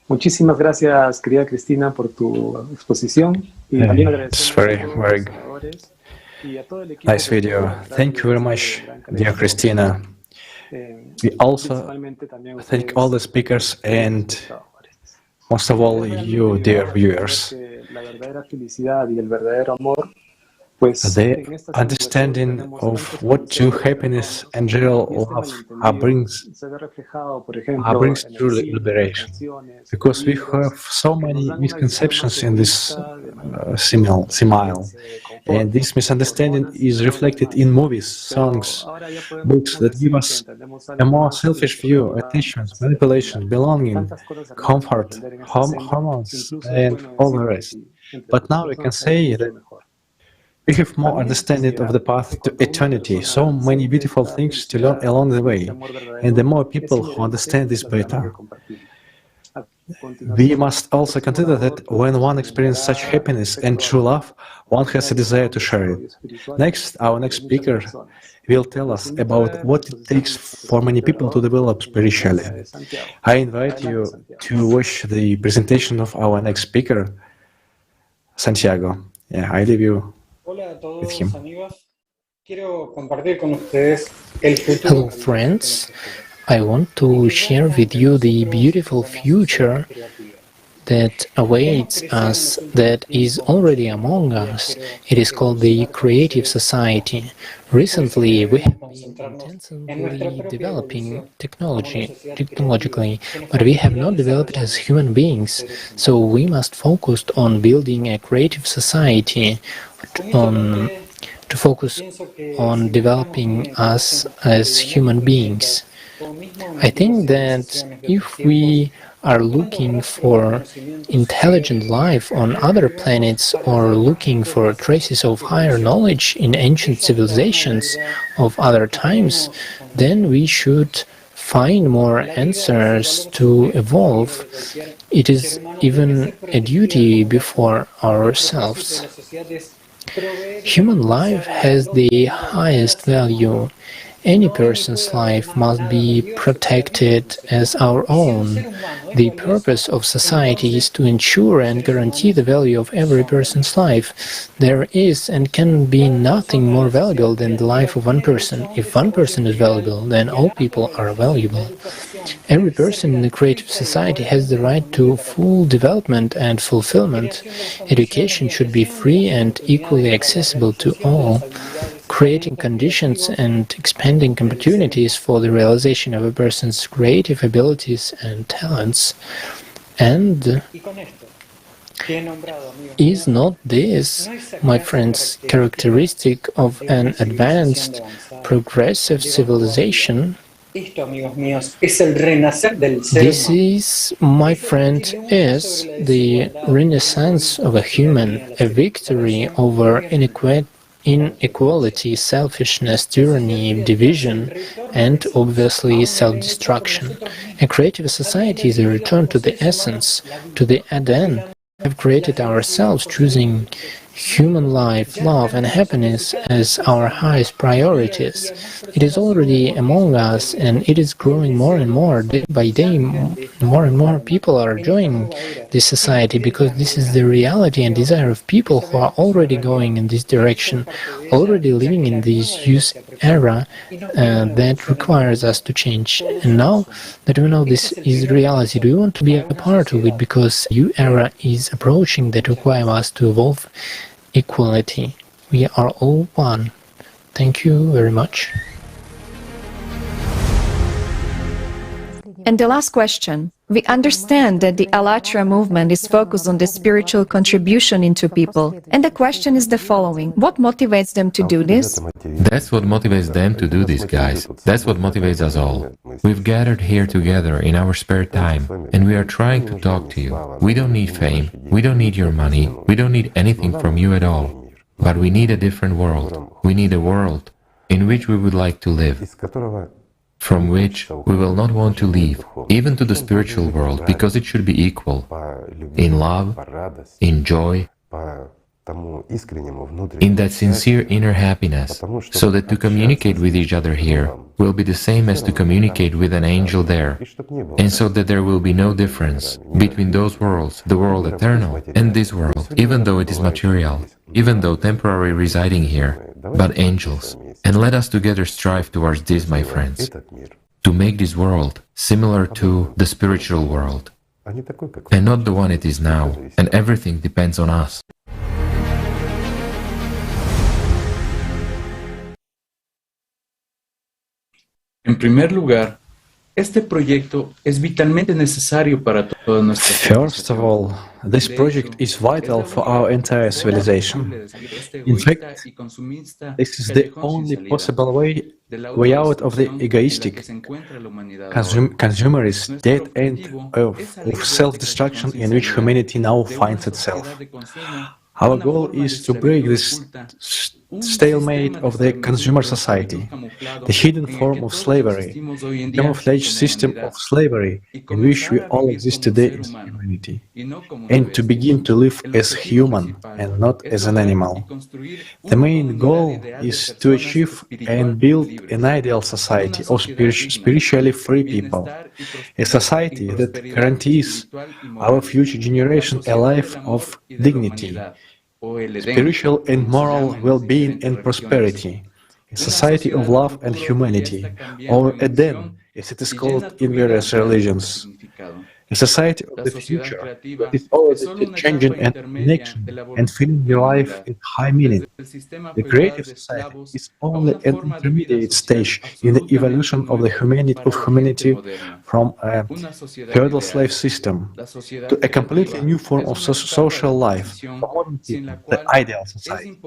Muchísimas gracias, querida Cristina, por tu exposición. Y también It's very nice video. Thank you very much, dear Christina. We also thank all the speakers and most of all you, dear viewers. The understanding of what true happiness and real love brings true liberation. Because we have so many misconceptions in this simile, and this misunderstanding is reflected in movies, songs, books that give us a more selfish view, attachment, manipulation, belonging, comfort, hormones, and all the rest. But now we can say that we have more understanding of the path to eternity, so many beautiful things to learn along the way, and the more people who understand this better. We must also consider that when one experiences such happiness and true love, one has a desire to share it. Next, our next speaker will tell us about what it takes for many people to develop spiritually. I invite you to watch the presentation of our next speaker, Santiago. Yeah, I leave you with him. Hello friends, I want to share with you the beautiful future that awaits us, that is already among us. It is called the creative society. Recently we have been intensively developing technologically, but we have not developed as human beings, so we must focus on building a creative society, to focus on developing us as human beings. I think that if we are looking for intelligent life on other planets or looking for traces of higher knowledge in ancient civilizations of other times, then we should find more answers to evolve. It is even a duty before ourselves. Human life has the highest value. Any person's life must be protected as our own. The purpose of society is to ensure and guarantee the value of every person's life. There is and can be nothing more valuable than the life of one person. If one person is valuable, then all people are valuable. Every person in the creative society has the right to full development and fulfillment. Education should be free and equally accessible to all, creating conditions and expanding opportunities for the realization of a person's creative abilities and talents. And is not this, my friends, characteristic of an advanced, progressive civilization? This is, my friend, is the renaissance of a human, a victory over inequality, selfishness, tyranny, division, and obviously self-destruction. A creative society is a return to the essence, to the Eden. We have created ourselves, choosing human life, love and happiness as our highest priorities. It is already among us and it is growing more and more. Day by day, more and more people are joining this society because this is the reality and desire of people who are already going in this direction, already living in this youth era that requires us to change. And now that we know this is reality, do we want to be a part of it because new era is approaching that requires us to evolve equality. We are all one. Thank you very much. And the last question. We understand that the Alatra movement is focused on the spiritual contribution into people. And the question is the following. What motivates them to do this? That's what motivates them to do this, guys. That's what motivates us all. We've gathered here together in our spare time, and we are trying to talk to you. We don't need fame. We don't need your money. We don't need anything from you at all. But we need a different world. We need a world in which we would like to live, from which we will not want to leave, even to the spiritual world, because it should be equal in love, in joy, in that sincere inner happiness, so that to communicate with each other here will be the same as to communicate with an angel there, and so that there will be no difference between those worlds, the world eternal and this world, even though it is material, even though temporary residing here, but angels. And let us together strive towards this, my friends, to make this world similar to the spiritual world, and not the one it is now, and everything depends on us. En primer lugar, este proyecto es vitalmente necesario para toda nuestra First of all, this project is vital for our entire civilization. In fact, this is the only possible way out of the egoistic, consumerist dead end of self-destruction in which humanity now finds itself. Our goal is to break this stalemate of the consumer society, the hidden form of slavery, the camouflaged system of slavery in which we all exist today as humanity, and to begin to live as human and not as an animal. The main goal is to achieve and build an ideal society of spiritually free people, a society that guarantees our future generation a life of dignity, spiritual and moral well-being and prosperity, a society of love and humanity, or Eden, as it is called in various religions, a society of the future that is already changing and in action and filling your life in high meaning. The creative society is only an intermediate stage in the evolution of the humanity from a feudal slave system to a completely new form of social life, for modern people, the ideal society.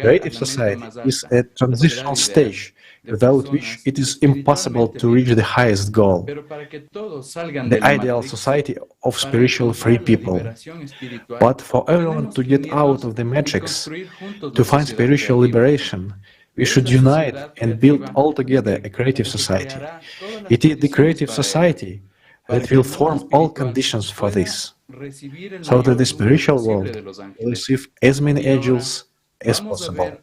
Creative society is a transitional stage without which it is impossible to reach the highest goal, the ideal society of spiritual free people. But for everyone to get out of the matrix, to find spiritual liberation, we should unite and build all together a creative society. It is the creative society that will form all conditions for this, so that the spiritual world will receive as many angels as possible.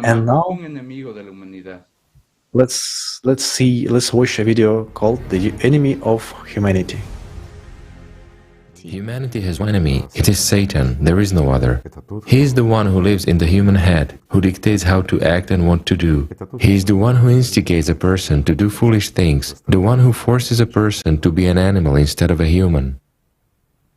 And now, let's watch a video called The Enemy of Humanity. Humanity has one enemy. It is Satan. There is no other. He is the one who lives in the human head, who dictates how to act and what to do. He is the one who instigates a person to do foolish things, the one who forces a person to be an animal instead of a human.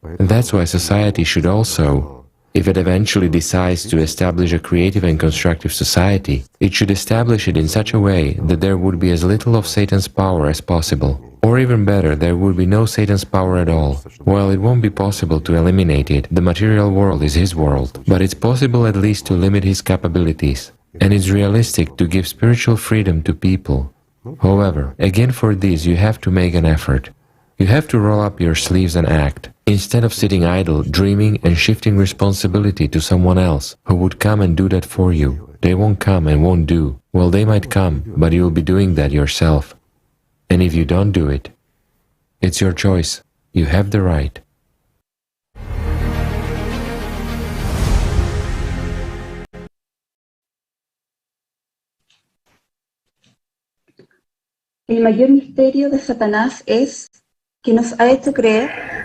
And that's why society should also, if it eventually decides to establish a creative and constructive society, it should establish it in such a way that there would be as little of Satan's power as possible. Or even better, there would be no Satan's power at all. While it won't be possible to eliminate it, the material world is his world, but it's possible at least to limit his capabilities. And it's realistic to give spiritual freedom to people. However, again for this you have to make an effort. You have to roll up your sleeves and act, instead of sitting idle, dreaming and shifting responsibility to someone else who would come and do that for you. They won't come and won't do. Well, they might come, but you'll be doing that yourself. And if you don't do it, it's your choice. You have the right.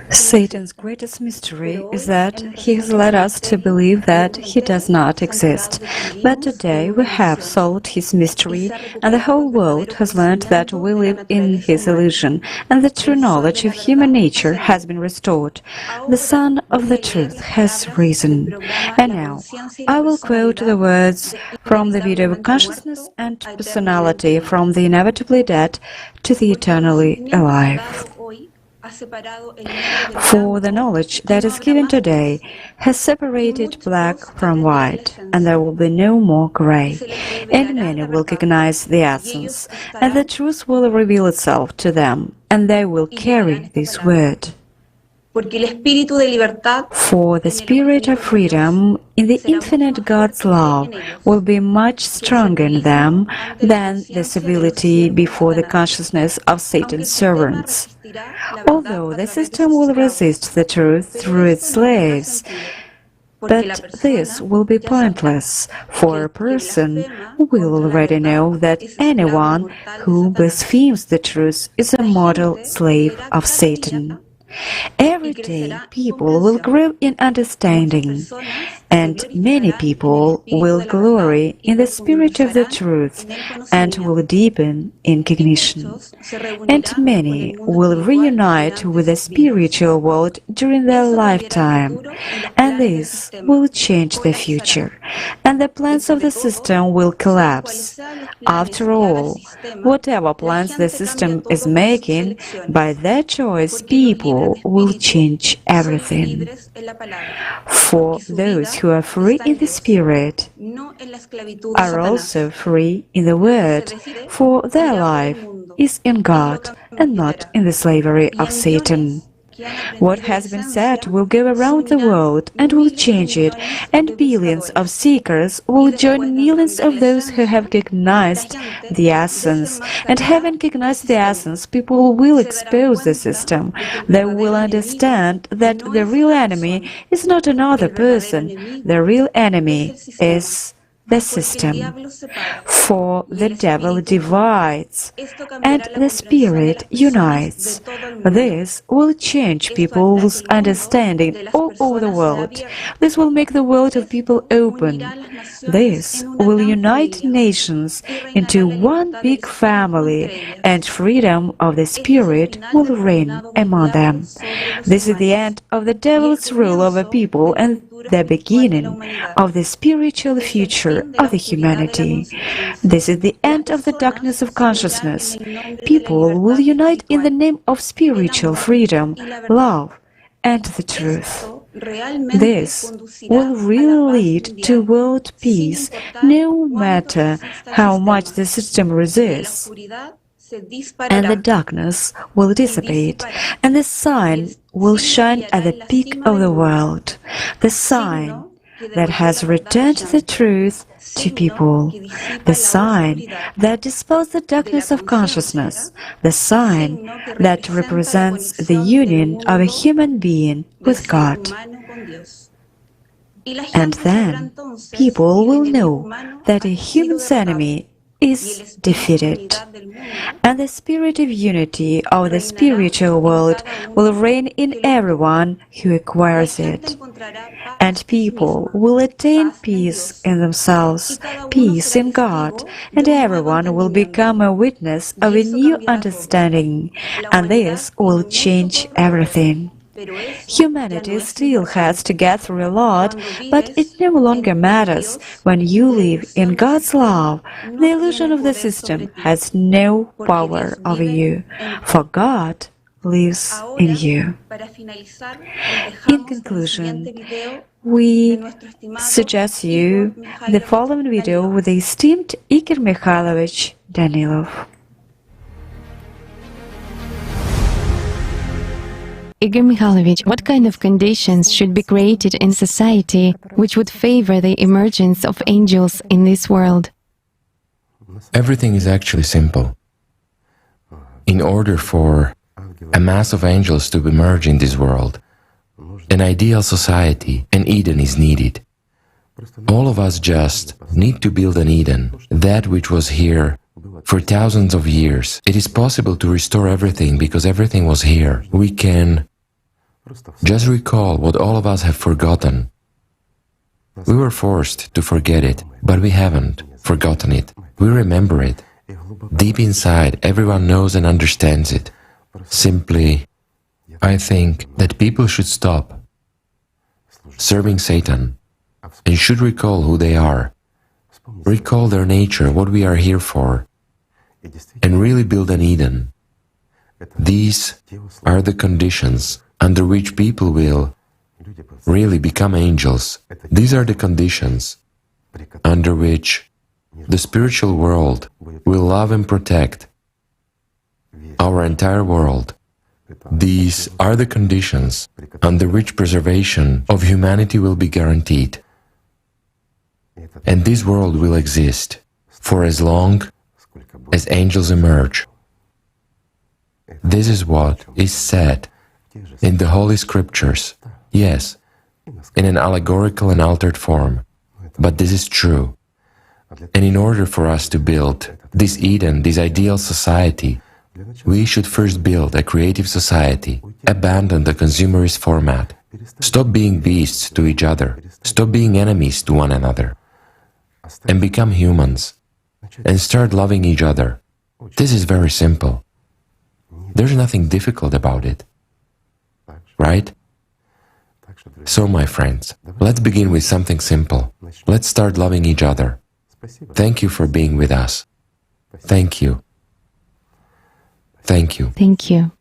Satan's greatest mystery is that he has led us to believe that he does not exist. But today we have solved his mystery, and the whole world has learned that we live in his illusion, and the true knowledge of human nature has been restored. The Sun of the Truth has risen. And now, I will quote the words from the video of Consciousness and Personality, from the inevitably dead to the eternally alive. For the knowledge that is given today has separated black from white, and there will be no more gray, and many will recognize the essence, and the truth will reveal itself to them, and they will carry this word. For the spirit of freedom in the infinite God's love will be much stronger in them than the civility before the consciousness of Satan's servants. Although the system will resist the truth through its slaves, but this will be pointless, for a person will already know that anyone who blasphemes the truth is a mortal slave of Satan. Every day people will grow in understanding, and many people will glory in the spirit of the truth and will deepen in cognition. And many will reunite with the spiritual world during their lifetime, and this will change the future, and the plans of the system will collapse. After all, whatever plans the system is making, by their choice people will change everything. For those who are free in the spirit are also free in the word, for their life is in God and not in the slavery of Satan. What has been said will go around the world and will change it, and billions of seekers will join millions of those who have recognized the essence. And having recognized the essence, people will expose the system. They will understand that the real enemy is not another person. The real enemy is the system. For the devil divides, and the spirit unites. This will change people's understanding all over the world. This will make the world of people open. This will unite nations into one big family, and freedom of the spirit will reign among them. This is the end of the devil's rule over people and the beginning of the spiritual future of the humanity. This is the end of the darkness of consciousness. People will unite in the name of spiritual freedom, love, and the truth. This will really lead to world peace, no matter how much the system resists. And the darkness will dissipate, and the sun will shine at the peak of the world, the sign that has returned the truth to people, the sign that dispels the darkness of consciousness, the sign that represents the union of a human being with God. And then people will know that a human's enemy is defeated, and the spirit of unity of the spiritual world will reign in everyone who acquires it. And people will attain peace in themselves, peace in God, and everyone will become a witness of a new understanding, and this will change everything. Humanity still has to get through a lot, but it no longer matters. When you live in God's love, the illusion of the system has no power over you, for God lives in you. In conclusion, we suggest you the following video with the esteemed Igor Mikhailovich Danilov. Igor Mikhailovich, what kind of conditions should be created in society which would favor the emergence of angels in this world? Everything is actually simple. In order for a mass of angels to emerge in this world, an ideal society, an Eden, is needed. All of us just need to build an Eden, that which was here For thousands of years, it is possible to restore everything because everything was here. We can just recall what all of us have forgotten. We were forced to forget it, but we haven't forgotten it. We remember it. Deep inside, everyone knows and understands it. Simply, I think that people should stop serving Satan and should recall who they are, recall their nature, what we are here for, and really build an Eden. These are the conditions under which people will really become angels. These are the conditions under which the spiritual world will love and protect our entire world. These are the conditions under which preservation of humanity will be guaranteed. And this world will exist for as long as angels emerge. This is what is said in the Holy Scriptures, yes, in an allegorical and altered form, but this is true. And in order for us to build this Eden, this ideal society, we should first build a creative society, abandon the consumerist format, stop being beasts to each other, stop being enemies to one another, and become humans, and start loving each other. This is very simple. There's nothing difficult about it, right? So, my friends, let's begin with something simple. Let's start loving each other. Thank you for being with us. Thank you. Thank you. Thank you.